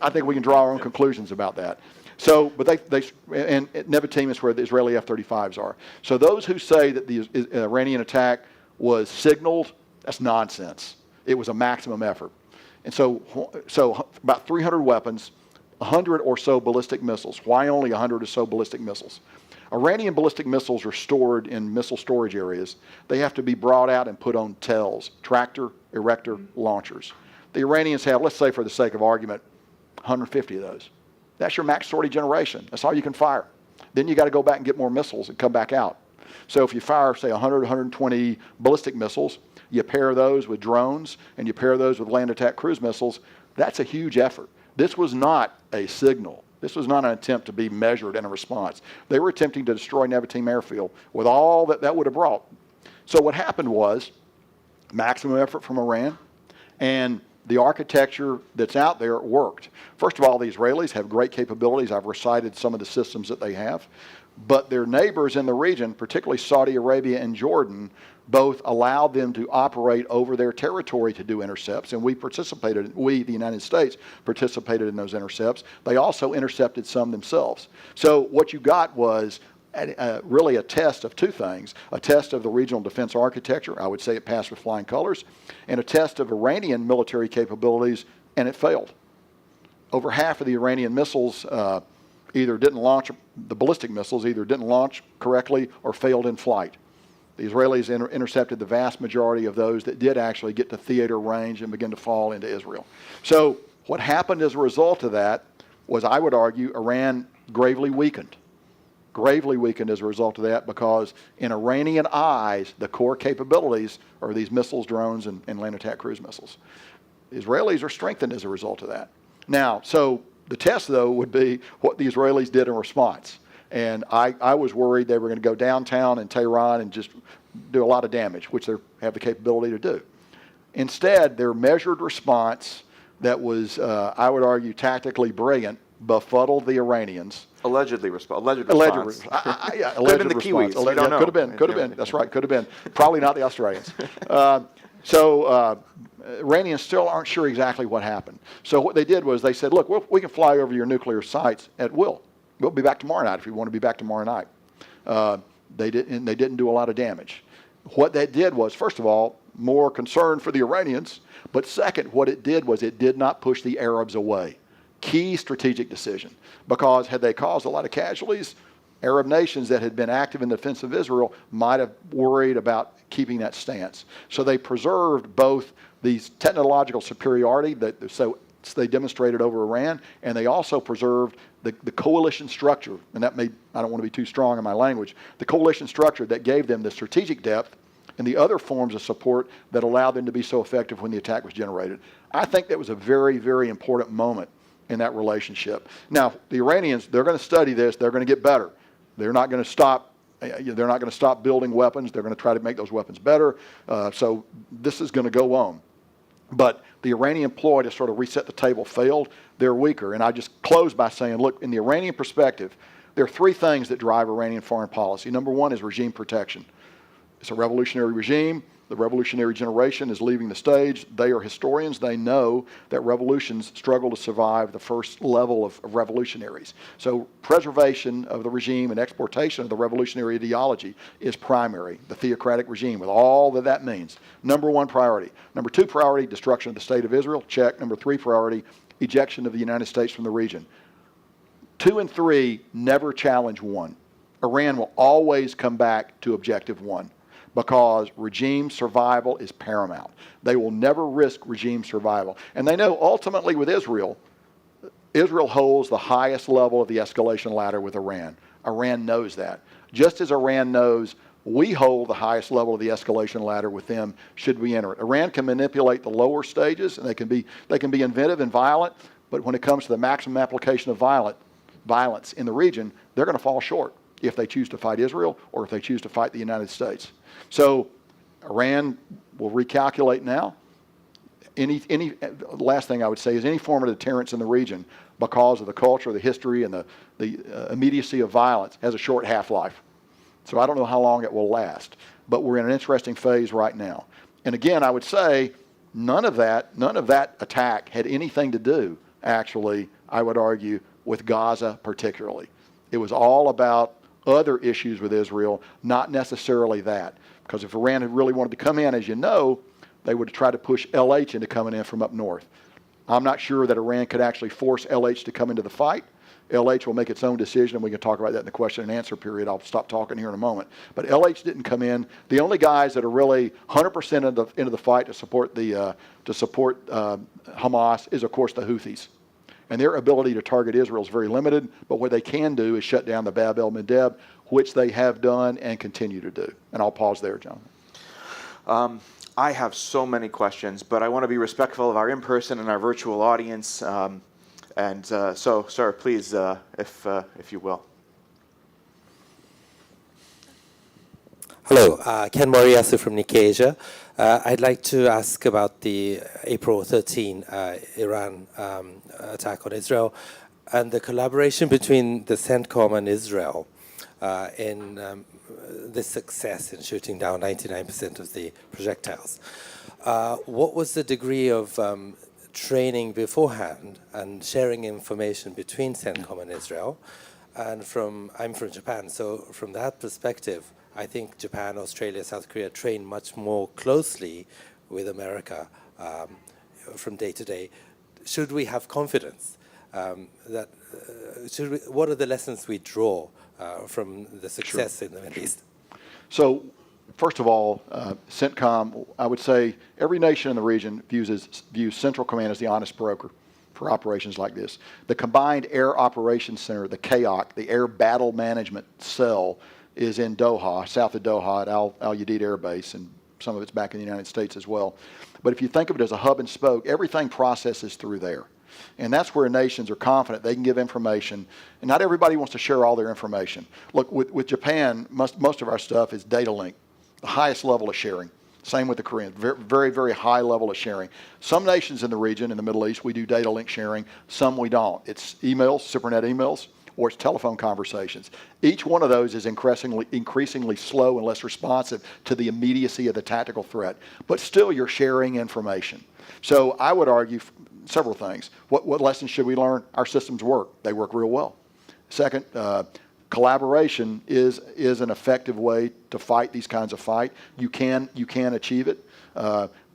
I think we can draw our own conclusions about that. So, but and Nevatim is where the Israeli F-35s are. So those who say that the Iranian attack was signaled, that's nonsense. It was a maximum effort. And so about 300 weapons, 100 or so ballistic missiles. Why only 100 or so ballistic missiles? Iranian ballistic missiles are stored in missile storage areas. They have to be brought out and put on TELs, tractor erector launchers. The Iranians have, let's say for the sake of argument, 150 of those. That's your max sortie generation. That's all you can fire. Then you got to go back and get more missiles and come back out. So if you fire, say, 100, 120 ballistic missiles, you pair those with drones, and you pair those with land attack cruise missiles, that's a huge effort. This was not a signal. This was not an attempt to be measured in a response. They were attempting to destroy Nevatim Airfield with all that would have brought. So what happened was maximum effort from Iran, and the architecture that's out there worked. First of all, the Israelis have great capabilities. I've recited some of the systems that they have. But their neighbors in the region, particularly Saudi Arabia and Jordan, both allowed them to operate over their territory to do intercepts, and we, the United States, participated in those intercepts. They also intercepted some themselves. So what you got was really a test of two things: a test of the regional defense architecture, I would say it passed with flying colors, and a test of Iranian military capabilities, and it failed. Over half of the Iranian missiles either didn't launch, the ballistic missiles either didn't launch correctly or failed in flight. The Israelis intercepted the vast majority of those that did actually get to theater range and begin to fall into Israel. So what happened as a result of that was, I would argue, Iran gravely weakened as a result of that, because in Iranian eyes, the core capabilities are these missiles, drones, and land attack cruise missiles. The Israelis are strengthened as a result of that. Now, so the test, though, would be what the Israelis did in response. And I was worried they were going to go downtown in Tehran and just do a lot of damage, which they have the capability to do. Instead, their measured response that was, I would argue, tactically brilliant, befuddled the Iranians.
Allegedly response. Alleged
response.
Yeah, could have been the Kiwis. We don't know.
Could have been. That's right. Could have been. Probably not the Australians. Iranians still aren't sure exactly what happened. So what they did was they said, look, we can fly over your nuclear sites at will. We'll be back tomorrow night if you want to be back tomorrow night. They didn't do a lot of damage. What that did was, first of all, more concern for the Iranians, but second, what it did was it did not push the Arabs away. Key strategic decision, because had they caused a lot of casualties, Arab nations that had been active in the defense of Israel might have worried about keeping that stance. So they preserved both these technological superiority so they demonstrated over Iran, and they also preserved the coalition structure, and that may, I don't want to be too strong in my language, the coalition structure that gave them the strategic depth and the other forms of support that allowed them to be so effective when the attack was generated. I think that was a very, very important moment in that relationship. Now, the Iranians, they're going to study this, they're going to get better. They're not going to stop. They're not going to stop building weapons. They're going to try to make those weapons better. So this is going to go on. But the Iranian ploy to sort of reset the table failed. They're weaker. And I just close by saying, look, in the Iranian perspective, there are three things that drive Iranian foreign policy. Number one is regime protection. It's a revolutionary regime. The revolutionary generation is leaving the stage. They are historians. They know that revolutions struggle to survive the first level of revolutionaries. So preservation of the regime and exportation of the revolutionary ideology is primary, the theocratic regime, with all that that means. Number one priority. Number two priority, destruction of the state of Israel. Check. Number three priority, ejection of the United States from the region. 2 and 3 never challenge 1. Iran will always come back to objective 1. Because regime survival is paramount. They will never risk regime survival. And they know ultimately with Israel, Israel holds the highest level of the escalation ladder with Iran. Iran knows that. Just as Iran knows we hold the highest level of the escalation ladder with them should we enter it. Iran can manipulate the lower stages, and they can be inventive and violent, but when it comes to the maximum application of violence in the region, they're going to fall short if they choose to fight Israel or if they choose to fight the United States. So Iran will recalculate now. Last thing I would say is any form of deterrence in the region, because of the culture, the history, and the immediacy of violence, has a short half-life. So I don't know how long it will last, but we're in an interesting phase right now. And again, I would say none of that attack had anything to do, actually, I would argue, with Gaza particularly. It was all about other issues with Israel, not necessarily that. Because if Iran had really wanted to come in, as you know, they would try to push LH into coming in from up north. I'm not sure that Iran could actually force LH to come into the fight. LH will make its own decision, and we can talk about that in the question and answer period. I'll stop talking here in a moment. But LH didn't come in. The only guys that are really 100% into the fight to support Hamas is, of course, the Houthis. And their ability to target Israel is very limited, but what they can do is shut down the Bab el-Mandeb, which they have done and continue to do. And I'll pause there, John.
I have so many questions, but I want to be respectful of our in-person and our virtual audience. So, sir, please, if you will.
Hello, Ken Moriyasu from Nikkei Asia. I'd like to ask about the April 13 Iran attack on Israel and the collaboration between the CENTCOM and Israel in the success in shooting down 99% of the projectiles. What was the degree of training beforehand and sharing information between CENTCOM and Israel? And I'm from Japan, so from that perspective, I think Japan, Australia, South Korea train much more closely with America from day to day. Should we have confidence what are the lessons we draw from the success in the Middle East?
So, first of all, CENTCOM, I would say every nation in the region views Central Command as the honest broker for operations like this. The Combined Air Operations Center, the CAOC, the Air Battle Management Cell, is in Doha, south of Doha at Al Udeid Air Base, and some of it's back in the United States as well. But if you think of it as a hub and spoke, everything processes through there. And that's where nations are confident they can give information. And not everybody wants to share all their information. Look, with Japan, most of our stuff is data link, the highest level of sharing. Same with the Koreans, very, very high level of sharing. Some nations in the region, in the Middle East, we do data link sharing. Some we don't. It's emails, SuperNet emails, or it's telephone conversations. Each one of those is increasingly slow and less responsive to the immediacy of the tactical threat. But still, you're sharing information. So I would argue several things. What lessons should we learn? Our systems work. They work real well. Second, collaboration is an effective way to fight these kinds of fight. You can achieve it.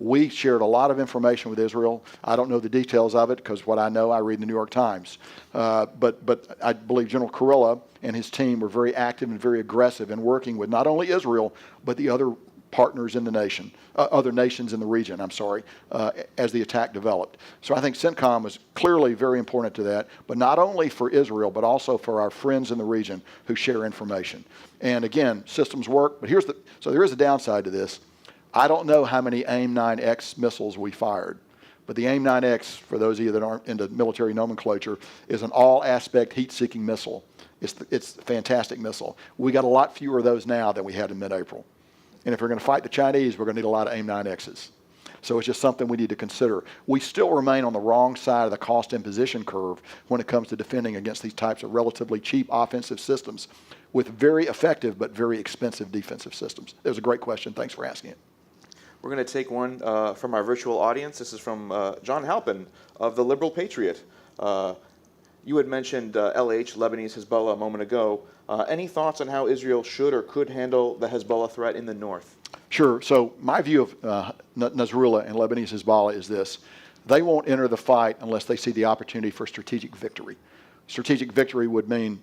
We shared a lot of information with Israel. I don't know the details of it because what I know, I read in the New York Times. But I believe General Kurilla and his team were very active and very aggressive in working with not only Israel, but the other partners in the nation, other nations in the region, as the attack developed. So I think CENTCOM was clearly very important to that, but not only for Israel, but also for our friends in the region who share information. And again, systems work, but so there is a downside to this. I don't know how many AIM-9X missiles we fired, but the AIM-9X, for those of you that aren't into military nomenclature, is an all-aspect heat-seeking missile. It's a fantastic missile. We got a lot fewer of those now than we had in mid-April. And if we're going to fight the Chinese, we're going to need a lot of AIM-9Xs. So it's just something we need to consider. We still remain on the wrong side of the cost imposition curve when it comes to defending against these types of relatively cheap offensive systems with very effective but very expensive defensive systems. It was a great question. Thanks for asking it.
We're going to take one from our virtual audience. This is from John Halpin of the Liberal Patriot. You had mentioned LH, Lebanese Hezbollah, a moment ago. Any thoughts on how Israel should or could handle the Hezbollah threat in the north?
Sure. So my view of Nasrallah and Lebanese Hezbollah is this. They won't enter the fight unless they see the opportunity for strategic victory. Strategic victory would mean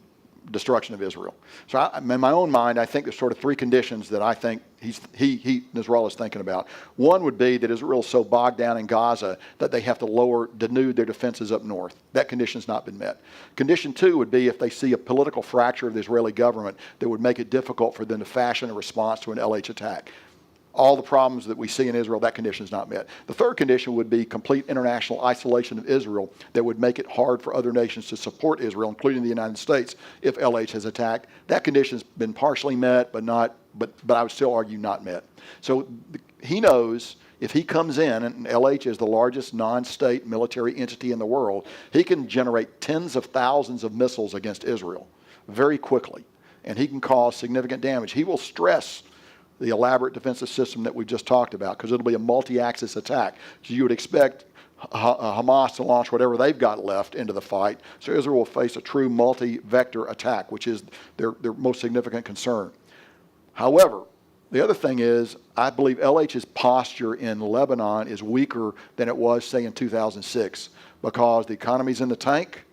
destruction of Israel. So in my own mind, I think there's sort of three conditions that I think Nasrallah is thinking about. One would be that Israel is so bogged down in Gaza that they have to denude their defenses up north. That condition's not been met. Condition two would be if they see a political fracture of the Israeli government that would make it difficult for them to fashion a response to an LH attack. All the problems that we see in Israel, that condition is not met. The third condition would be complete international isolation of Israel that would make it hard for other nations to support Israel, including the United States, if LH has attacked. That condition has been partially met, but I would still argue not met. So he knows if he comes in, and LH is the largest non-state military entity in the world, he can generate tens of thousands of missiles against Israel very quickly, and he can cause significant damage. He will stress the elaborate defensive system that we've just talked about because it'll be a multi-axis attack. So you would expect Hamas to launch whatever they've got left into the fight. So Israel will face a true multi-vector attack, which is their most significant concern. However, the other thing is, I believe LH's posture in Lebanon is weaker than it was, say, in 2006, because the economy's in the tank,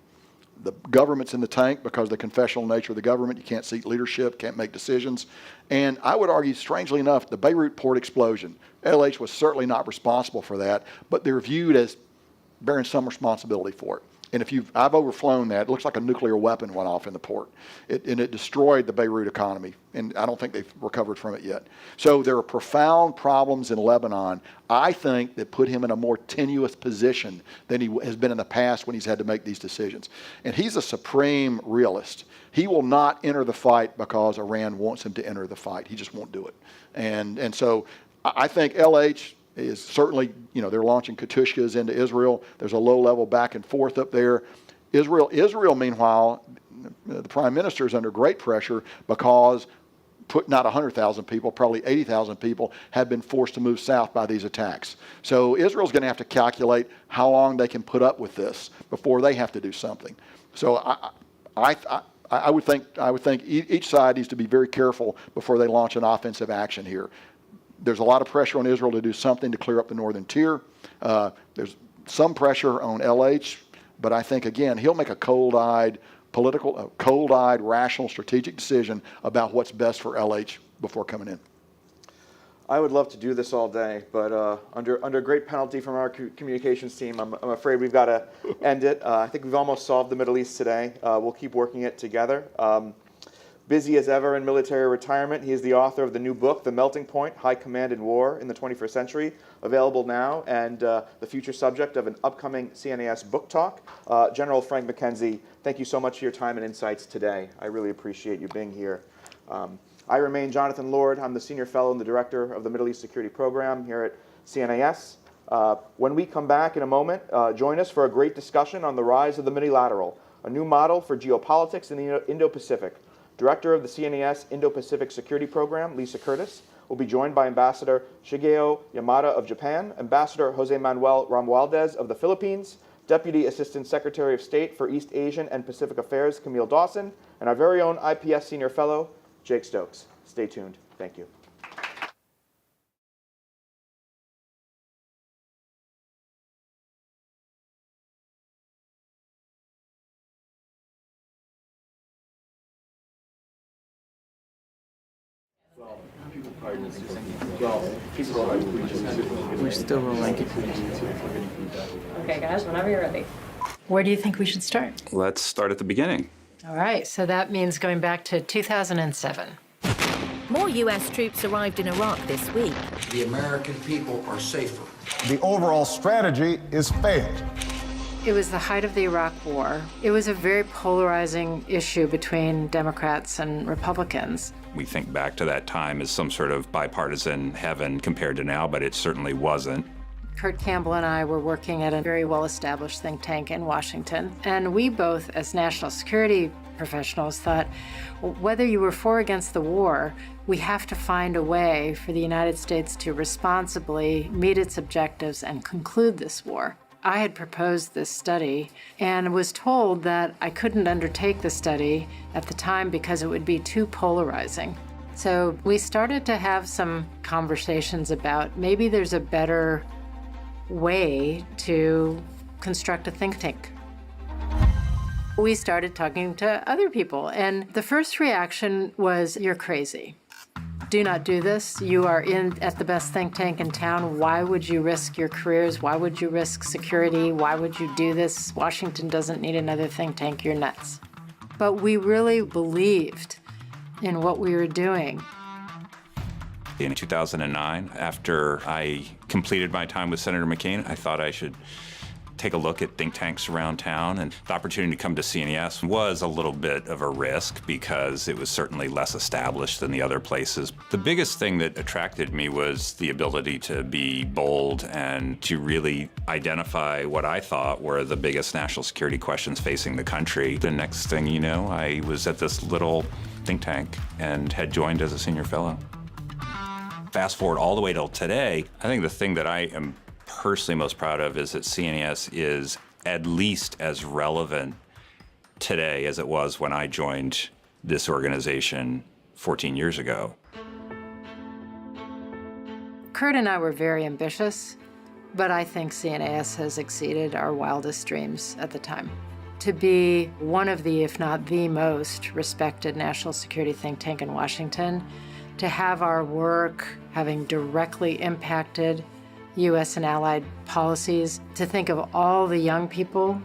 the government's in the tank because of the confessional nature of the government. You can't seat leadership, can't make decisions. And I would argue, strangely enough, the Beirut port explosion, LH was certainly not responsible for that, but they're viewed as bearing some responsibility for it. And I've overflown that. It looks like a nuclear weapon went off in the port. And it destroyed the Beirut economy. And I don't think they've recovered from it yet. So there are profound problems in Lebanon, I think, that put him in a more tenuous position than he has been in the past when he's had to make these decisions. And he's a supreme realist. He will not enter the fight because Iran wants him to enter the fight. He just won't do it. And so I think LH is certainly, they're launching Katyushkas into Israel. There's a low-level back and forth up there. Israel, meanwhile, the prime minister is under great pressure because not 100,000 people, probably 80,000 people have been forced to move south by these attacks. So Israel's going to have to calculate how long they can put up with this before they have to do something. So I would think each side needs to be very careful before they launch an offensive action here. There's a lot of pressure on Israel to do something to clear up the northern tier. There's some pressure on LH, but I think, again, he'll make a cold-eyed, rational, strategic decision about what's best for LH before coming in.
I would love to do this all day, but under great penalty from our communications team, I'm afraid we've got to end it. I think we've almost solved the Middle East today. We'll keep working it together. Busy as ever in military retirement, he is the author of the new book, The Melting Point, High Command in War in the 21st Century, available now, and the future subject of an upcoming CNAS book talk. General Frank McKenzie, thank you so much for your time and insights today. I really appreciate you being here. I remain Jonathan Lord. I'm the Senior Fellow and the Director of the Middle East Security Program here at CNAS. When we come back in a moment, join us for a great discussion on the rise of the Minilateral, a new model for geopolitics in the Indo-Pacific. Director of the CNAS Indo-Pacific Security Program, Lisa Curtis, will be joined by Ambassador Shigeo Yamada of Japan, Ambassador Jose Manuel Romualdez of the Philippines, Deputy Assistant Secretary of State for East Asian and Pacific Affairs, Camille Dawson, and our very own IPS Senior Fellow, Jake Stokes. Stay tuned. Thank you.
We're still rolling.
Okay, guys, whenever you're ready. Where do you think we should start?
Let's start at the beginning.
All right, so that means going back to 2007.
More U.S. troops arrived in Iraq this week.
The American people are safer.
The overall strategy is failed.
It was the height of the Iraq War. It was a very polarizing issue between Democrats and Republicans.
We think back to that time as some sort of bipartisan heaven compared to now, but it certainly wasn't.
Kurt Campbell and I were working at a very well-established think tank in Washington, and we both, as national security professionals, thought whether you were for or against the war, we have to find a way for the United States to responsibly meet its objectives and conclude this war. I had proposed this study and was told that I couldn't undertake the study at the time because it would be too polarizing. So we started to have some conversations about maybe there's a better way to construct a think tank. We started talking to other people, and the first reaction was, "You're crazy. Do not do this. You are at the best think tank in town. Why would you risk your careers? Why would you risk security? Why would you do this? Washington doesn't need another think tank. You're nuts." But we really believed in what we were doing.
In 2009, after I completed my time with Senator McCain, I thought I should take a look at think tanks around town, and the opportunity to come to CNAS was a little bit of a risk because it was certainly less established than the other places. The biggest thing that attracted me was the ability to be bold and to really identify what I thought were the biggest national security questions facing the country. The next thing you know, I was at this little think tank and had joined as a senior fellow. Fast forward all the way till today, I think the thing that I am personally most proud of is that CNAS is at least as relevant today as it was when I joined this organization 14 years ago.
Kurt and I were very ambitious, but I think CNAS has exceeded our wildest dreams at the time. To be one of the, if not the most respected national security think tank in Washington, to have our work having directly impacted U.S. and allied policies, to think of all the young people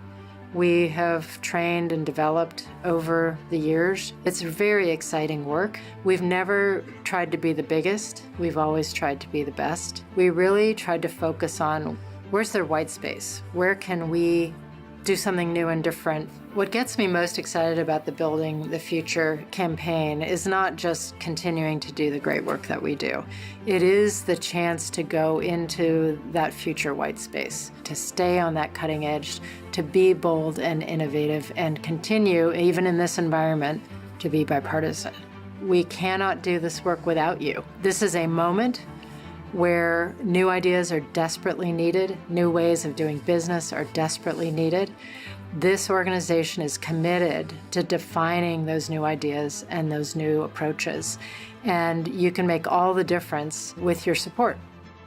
we have trained and developed over the years. It's very exciting work. We've never tried to be the biggest. We've always tried to be the best. We really tried to focus on where's their white space? Where can we do something new and different? What gets me most excited about the Building the Future campaign is not just continuing to do the great work that we do. It is the chance to go into that future white space, to stay on that cutting edge, to be bold and innovative, and continue, even in this environment, to be bipartisan. We cannot do this work without you. This is a moment where new ideas are desperately needed, new ways of doing business are desperately needed. This organization is committed to defining those new ideas and those new approaches, and you can make all the difference with your support.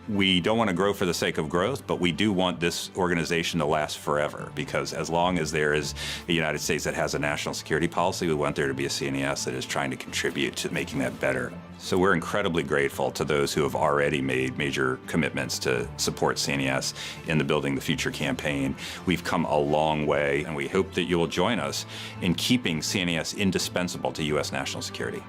We don't want to grow for the sake of growth, but we do want this organization to last forever, because as long as there is a United States that has a national security policy, we want there to be a CNAS that is trying to contribute to making that better. So we're incredibly grateful to those who have already made major commitments to support CNAS in the Building the Future campaign. We've come a long way, and we hope that you will join us in keeping CNAS indispensable to U.S. national security.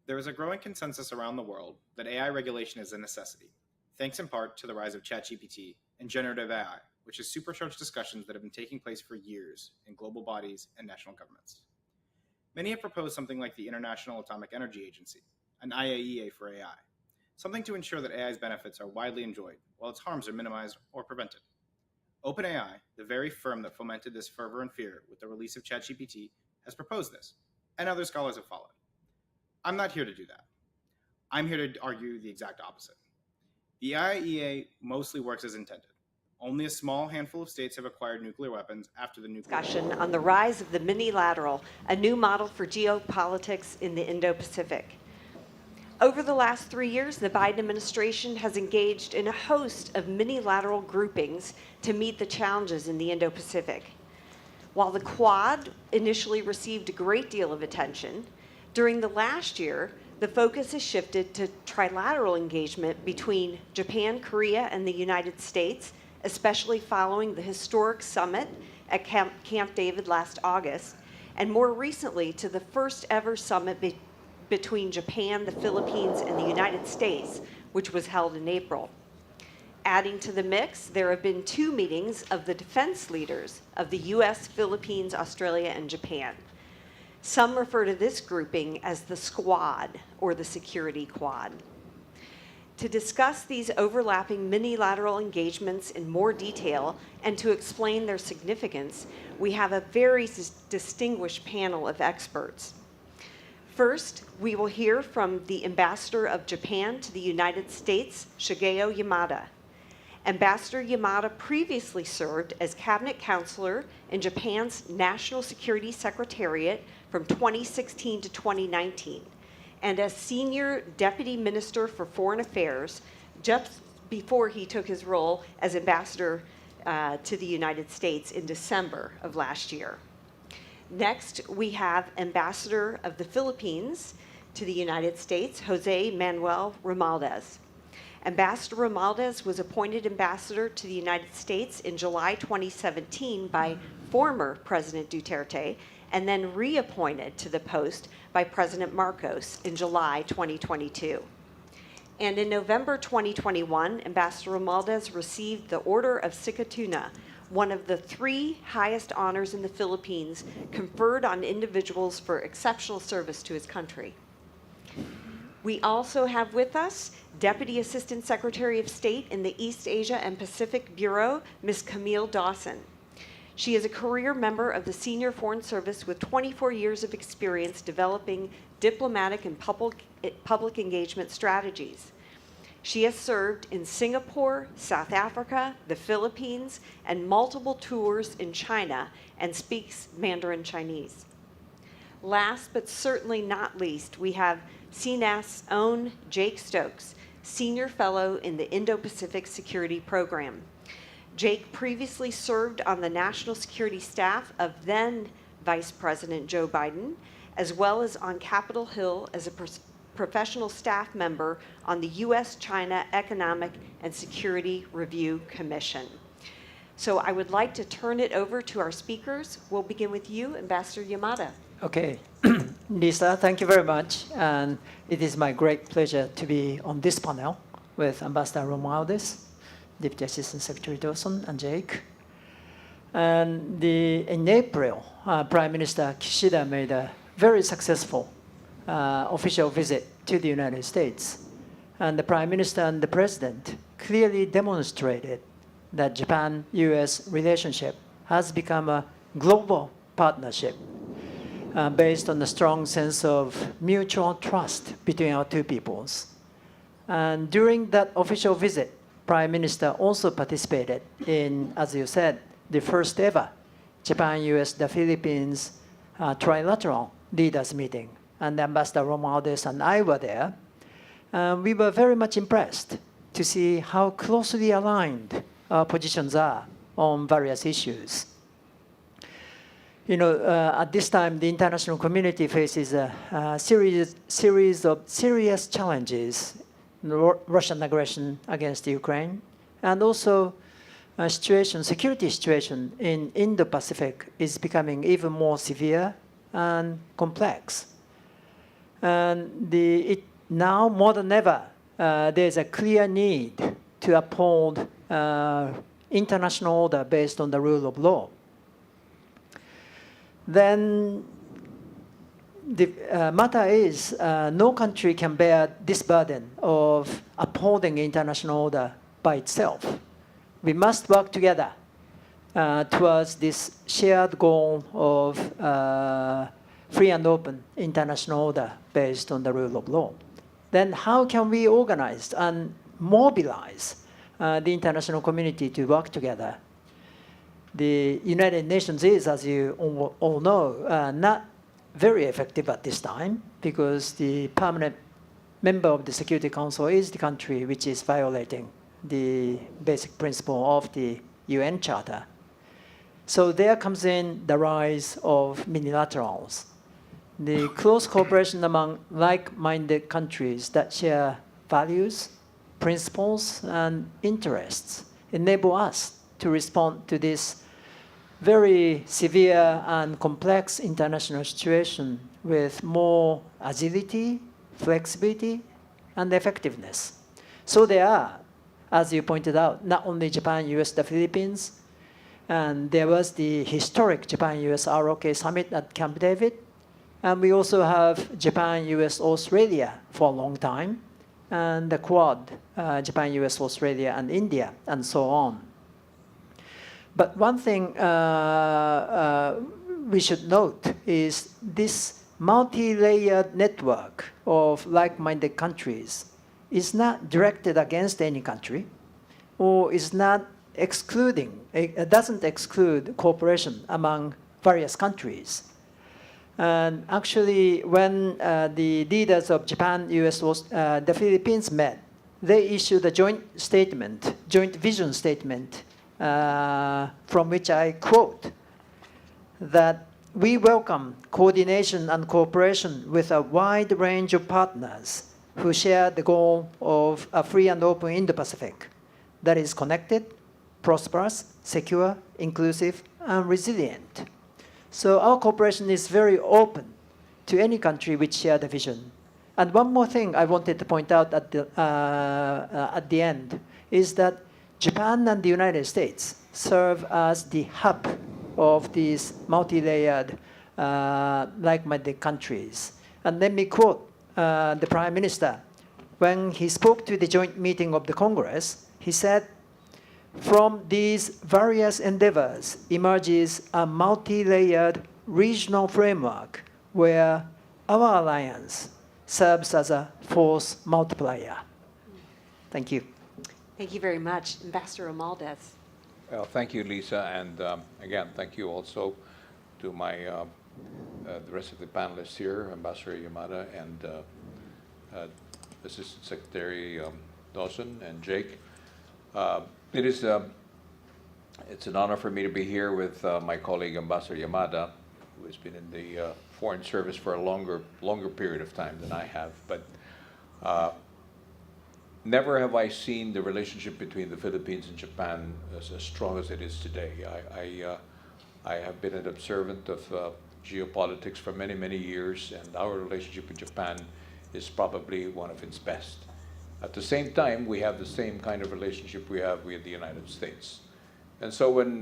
There is a growing consensus around the world that AI regulation is a necessity, thanks in part to the rise of ChatGPT and generative AI, which has supercharged discussions that have been taking place for years in global bodies and national governments. Many have proposed something like the International Atomic Energy Agency, an IAEA for AI, something to ensure that AI's benefits are widely enjoyed while its harms are minimized or prevented. OpenAI, the very firm that fomented this fervor and fear with the release of ChatGPT, has proposed this, and other scholars have followed. I'm not here to do that. I'm here to argue the exact opposite. The IAEA mostly works as intended. Only a small handful of states have acquired nuclear weapons after the nuclear
discussion on the rise of the Minilateral, a new model for geopolitics in the Indo-Pacific. Over the last 3 years, the Biden administration has engaged in a host of minilateral groupings to meet the challenges in the Indo-Pacific. While the Quad initially received a great deal of attention, during the last year, the focus has shifted to trilateral engagement between Japan, Korea, and the United States, especially following the historic summit at Camp David last August, and more recently to the first ever summit between Japan, the Philippines, and the United States, which was held in April. Adding to the mix, there have been 2 meetings of the defense leaders of the US, Philippines, Australia, and Japan. Some refer to this grouping as the Squad, or the Security Quad. To discuss these overlapping minilateral engagements in more detail and to explain their significance, we have a very distinguished panel of experts. First, we will hear from the Ambassador of Japan to the United States, Shigeo Yamada. Ambassador Yamada previously served as cabinet counselor in Japan's National Security Secretariat from 2016 to 2019, and as senior deputy minister for foreign affairs just before he took his role as ambassador to the United States in December of last year. Next, we have Ambassador of the Philippines to the United States, Jose Manuel Romualdez. Ambassador Romualdez was appointed ambassador to the United States in July 2017 by former President Duterte, and then reappointed to the post by President Marcos in July 2022. And in November 2021, Ambassador Romualdez received the Order of Sikatuna, one of the 3 highest honors in the Philippines conferred on individuals for exceptional service to his country. We also have with us Deputy Assistant Secretary of State in the East Asia and Pacific Bureau, Ms. Camille Dawson. She is a career member of the Senior Foreign Service with 24 years of experience developing diplomatic and public engagement strategies. She has served in Singapore, South Africa, the Philippines, and multiple tours in China, and speaks Mandarin Chinese. Last but certainly not least, we have CNAS' own Jake Stokes, Senior Fellow in the Indo-Pacific Security Program. Jake previously served on the national security staff of then Vice President Joe Biden, as well as on Capitol Hill as a professional staff member on the U.S.-China Economic and Security Review Commission. So I would like to turn it over to our speakers. We'll begin with you, Ambassador Yamada.
Okay, Lisa, thank you very much. And it is my great pleasure to be on this panel with Ambassador Romualdez, Deputy Assistant Secretary Dawson, and Jake. And in April, Prime Minister Kishida made a very successful official visit to the United States. And the Prime Minister and the President clearly demonstrated that Japan-US relationship has become a global partnership based on a strong sense of mutual trust between our two peoples. And during that official visit, Prime Minister also participated in, as you said, the first ever Japan-US, the Philippines trilateral leaders meeting. And Ambassador Romualdez and I were there. We were very much impressed to see how closely aligned our positions are on various issues. You know, at this time, the international community faces a series of serious challenges: Russian aggression against Ukraine, and also a security situation in Indo-Pacific is becoming even more severe and complex. And now more than ever, there's a clear need to uphold international order based on the rule of law. Then the matter is, no country can bear this burden of upholding international order by itself. We must work together towards this shared goal of free and open international order based on the rule of law. Then how can we organize and mobilize the international community to work together? The United Nations is, as you all know, not very effective at this time because the permanent member of the Security Council is the country which is violating the basic principle of the UN Charter. So there comes in the rise of minilaterals, the close cooperation among like-minded countries that share values, principles, and interests enable us to respond to this very severe and complex international situation with more agility, flexibility, and effectiveness. So there are, as you pointed out, not only Japan, US, the Philippines, and there was the historic Japan-US ROK summit at Camp David, and we also have Japan, US, Australia for a long time, and the Quad, Japan, US, Australia, and India, and so on. But one thing we should note is this multi-layered network of like-minded countries is not directed against any country, or is not excluding, it doesn't exclude cooperation among various countries. And actually, when the leaders of Japan, US, the Philippines met, they issued a joint statement, joint vision statement, from which I quote, that we welcome coordination and cooperation with a wide range of partners who share the goal of a free and open Indo-Pacific that is connected, prosperous, secure, inclusive, and resilient. So our cooperation is very open to any country which share the vision. And one more thing I wanted to point out at the end is that Japan and the United States serve as the hub of these multi-layered, like-minded countries. And let me quote the Prime Minister. When he spoke to the joint meeting of the Congress, he said, "From these various endeavors emerges a multi-layered regional framework where our alliance serves as a force multiplier." Thank you.
Thank you very much. Ambassador Romualdez.
Well, thank you, Lisa, and again, thank you also to the rest of the panelists here, Ambassador Yamada and Assistant Secretary Dawson and Jake. It's an honor for me to be here with my colleague Ambassador Yamada, who has been in the Foreign Service for a longer period of time than I have. But never have I seen the relationship between the Philippines and Japan as strong as it is today. I have been an observant of geopolitics for many, many years, and our relationship with Japan is probably one of its best. At the same time, we have the same kind of relationship we have with the United States. And so when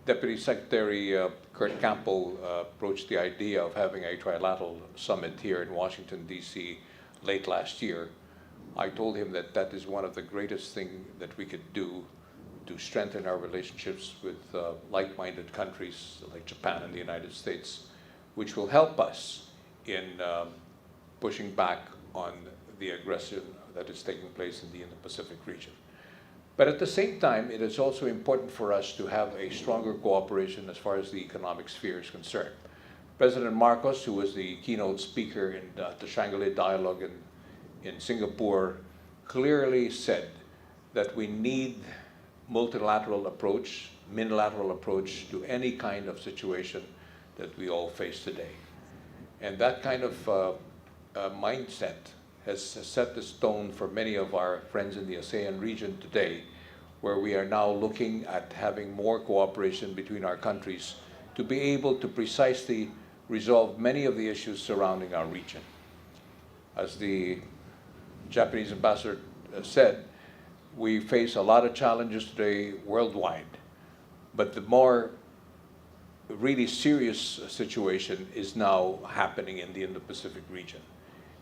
Deputy Secretary Kurt Campbell approached the idea of having a trilateral summit here in Washington, D.C. late last year, I told him that that is one of the greatest things that we could do to strengthen our relationships with like-minded countries like Japan and the United States, which will help us in pushing back on the aggression that is taking place in the Indo-Pacific region. But at the same time, it is also important for us to have a stronger cooperation as far as the economic sphere is concerned. President Marcos, who was the keynote speaker in the Shangri-La Dialogue in Singapore, clearly said that we need multilateral approach, minilateral approach to any kind of situation that we all face today. And that kind of mindset has set the tone for many of our friends in the ASEAN region today, where we are now looking at having more cooperation between our countries to be able to precisely resolve many of the issues surrounding our region. As the Japanese ambassador said, we face a lot of challenges today worldwide, but the more really serious situation is now happening in the Indo-Pacific region.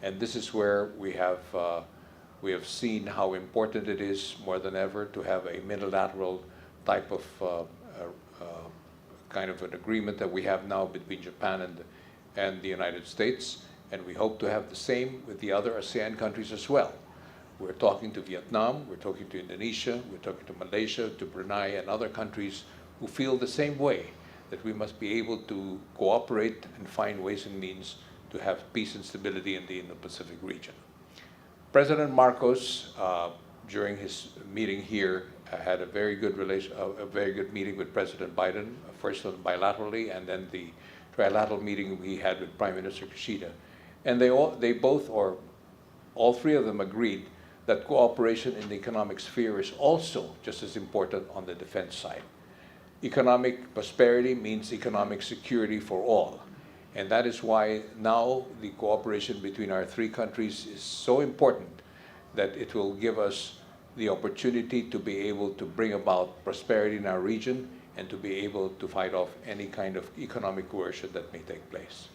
And this is where we have seen how important it is more than ever to have a minilateral type of kind of an agreement that we have now between Japan and the United States. And we hope to have the same with the other ASEAN countries as well. We're talking to Vietnam, we're talking to Indonesia, we're talking to Malaysia, to Brunei, and other countries who feel the same way, that we must be able to cooperate and find ways and means to have peace and stability in the Indo-Pacific region. President Marcos, during his meeting here, had a very good meeting with President Biden, first bilaterally, and then the trilateral meeting we had with Prime Minister Kishida. And all three of them agreed that cooperation in the economic sphere is also just as important on the defense side. Economic prosperity means economic security for all. And that is why now the cooperation between our three countries is so important that it will give us the opportunity to be able to bring about prosperity in our region and to be able to fight off any kind of economic coercion that may take place.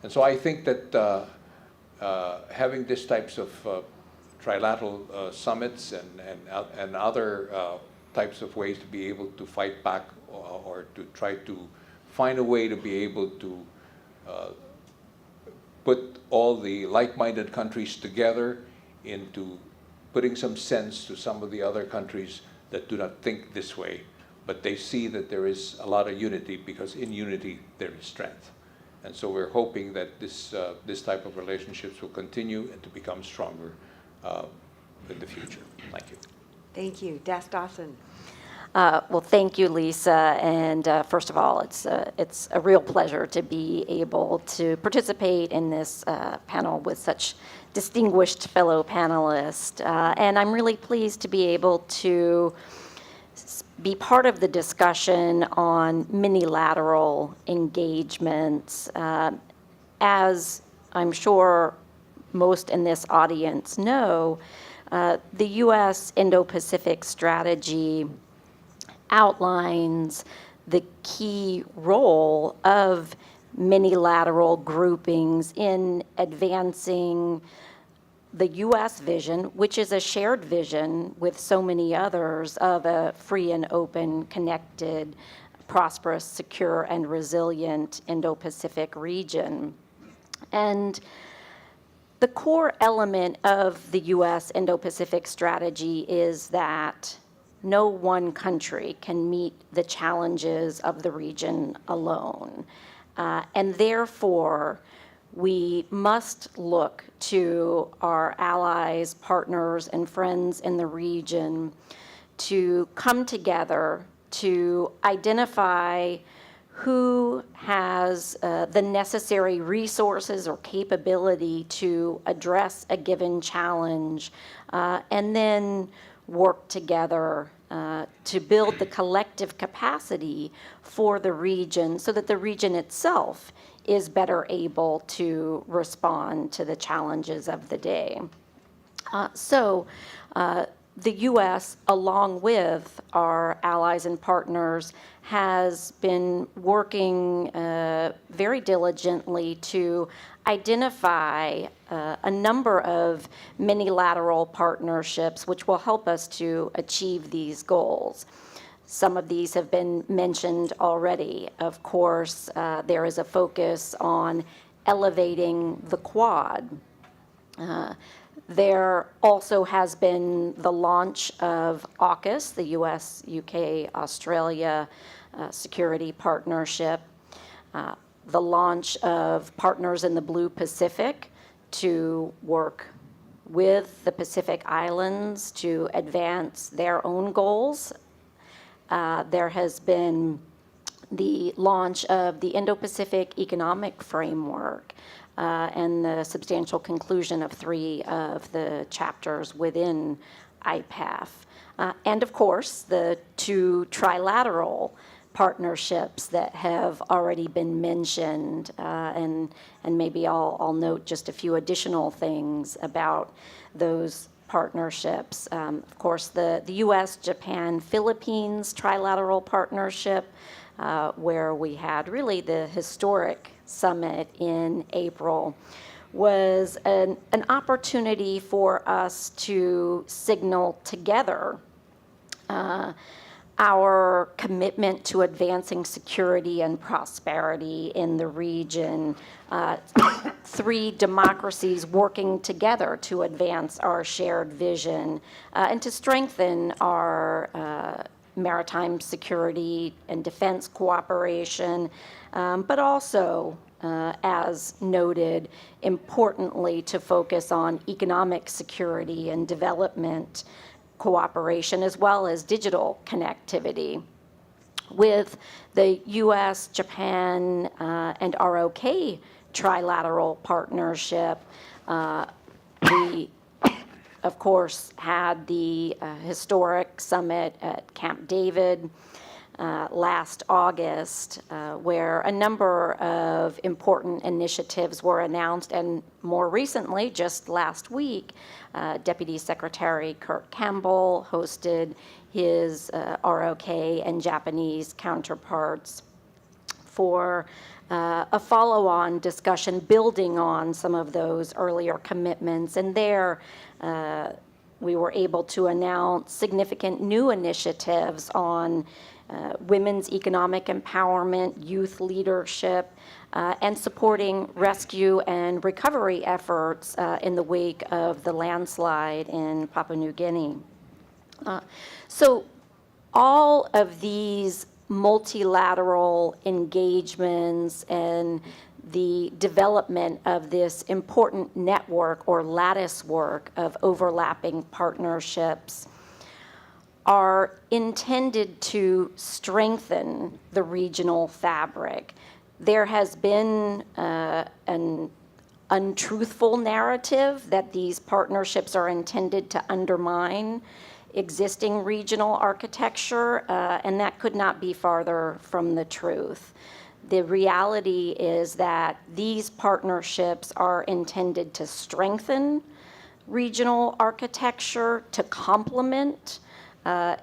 And so I think that having these types of trilateral summits and other types of ways to be able to fight back or to try to find a way to be able to put all the like-minded countries together into putting some sense to some of the other countries that do not think this way, but they see that there is a lot of unity, because in unity there is strength. And so we're hoping that this type of relationships will continue and to become stronger in the future. Thank you.
Thank you. Das Dawson.
Well, thank you, Lisa. And first of all, it's a real pleasure to be able to participate in this panel with such distinguished fellow panelists. And I'm really pleased to be able to be part of the discussion on minilateral engagements. As I'm sure most in this audience know, the U.S. Indo-Pacific strategy outlines the key role of minilateral groupings in advancing the U.S. vision, which is a shared vision with so many others of a free and open, connected, prosperous, secure, and resilient Indo-Pacific region. And the core element of the U.S. Indo-Pacific strategy is that no one country can meet the challenges of the region alone. And therefore, we must look to our allies, partners, and friends in the region to come together to identify who has the necessary resources or capability to address a given challenge, and then work together to build the collective capacity for the region so that the region itself is better able to respond to the challenges of the day. The U.S., along with our allies and partners, has been working very diligently to identify a number of minilateral partnerships which will help us to achieve these goals. Some of these have been mentioned already. Of course, there is a focus on elevating the Quad. There also has been the launch of AUKUS, the US, UK, Australia Security Partnership, the launch of Partners in the Blue Pacific to work with the Pacific Islands to advance their own goals. There has been the launch of the Indo-Pacific Economic Framework, and the substantial conclusion of 3 of the chapters within IPAF. And of course, the 2 trilateral partnerships that have already been mentioned, and maybe I'll note just a few additional things about those partnerships. Of course, the US, Japan, Philippines trilateral partnership, where we had really the historic summit in April, was an opportunity for us to signal together our commitment to advancing security and prosperity in the region. 3 democracies working together to advance our shared vision and to strengthen our maritime security and defense cooperation, but also, as noted, importantly, to focus on economic security and development cooperation, as well as digital connectivity. With the US, Japan, and ROK trilateral partnership, we, of course, had the historic summit at Camp David last August, where a number of important initiatives were announced, and more recently, just last week, Deputy Secretary Kurt Campbell hosted his ROK and Japanese counterparts for a follow-on discussion building on some of those earlier commitments. And there, we were able to announce significant new initiatives on women's economic empowerment, youth leadership, and supporting rescue and recovery efforts in the wake of the landslide in Papua New Guinea. So all of these multilateral engagements and the development of this important network or lattice work of overlapping partnerships are intended to strengthen the regional fabric. There has been an untruthful narrative that these partnerships are intended to undermine existing regional architecture, and that could not be farther from the truth. The reality is that these partnerships are intended to strengthen regional architecture, to complement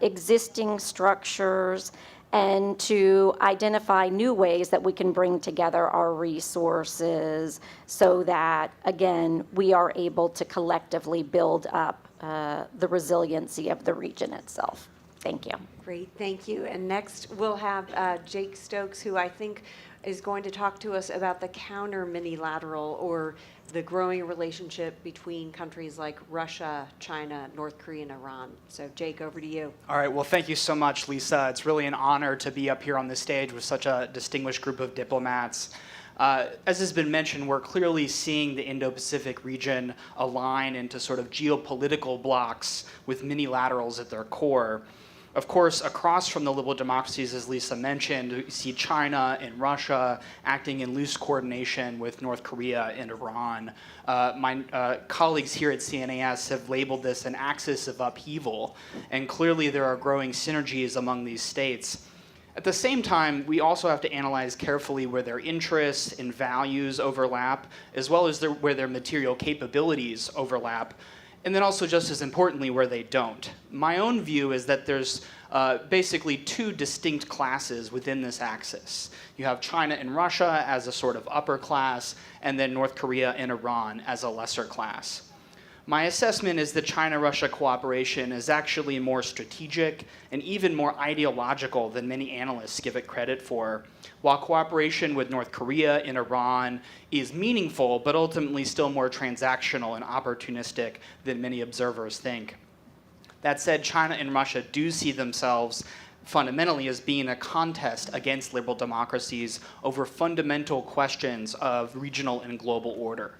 existing structures and to identify new ways that we can bring together our resources so that, again, we are able to collectively build up the resiliency of the region itself. Thank you.
Great, thank you. And next we'll have Jake Stokes, who I think is going to talk to us about the counter minilateral, or the growing relationship between countries like Russia, China, North Korea, and Iran. So Jake, over to you.
All right, well, thank you so much, Lisa. It's really an honor to be up here on this stage with such a distinguished group of diplomats. As has been mentioned, we're clearly seeing the Indo-Pacific region align into sort of geopolitical blocks with minilaterals at their core. Of course, across from the liberal democracies, as Lisa mentioned, we see China and Russia acting in loose coordination with North Korea and Iran. My colleagues here at CNAS have labeled this an axis of upheaval, and clearly there are growing synergies among these states. At the same time, we also have to analyze carefully where their interests and values overlap, as well as where their material capabilities overlap, and then also, just as importantly, where they don't. My own view is that there's basically two distinct classes within this axis. You have China and Russia as a sort of upper class, and then North Korea and Iran as a lesser class. My assessment is that China-Russia cooperation is actually more strategic and even more ideological than many analysts give it credit for, while cooperation with North Korea and Iran is meaningful, but ultimately still more transactional and opportunistic than many observers think. That said, China and Russia do see themselves fundamentally as being a contest against liberal democracies over fundamental questions of regional and global order.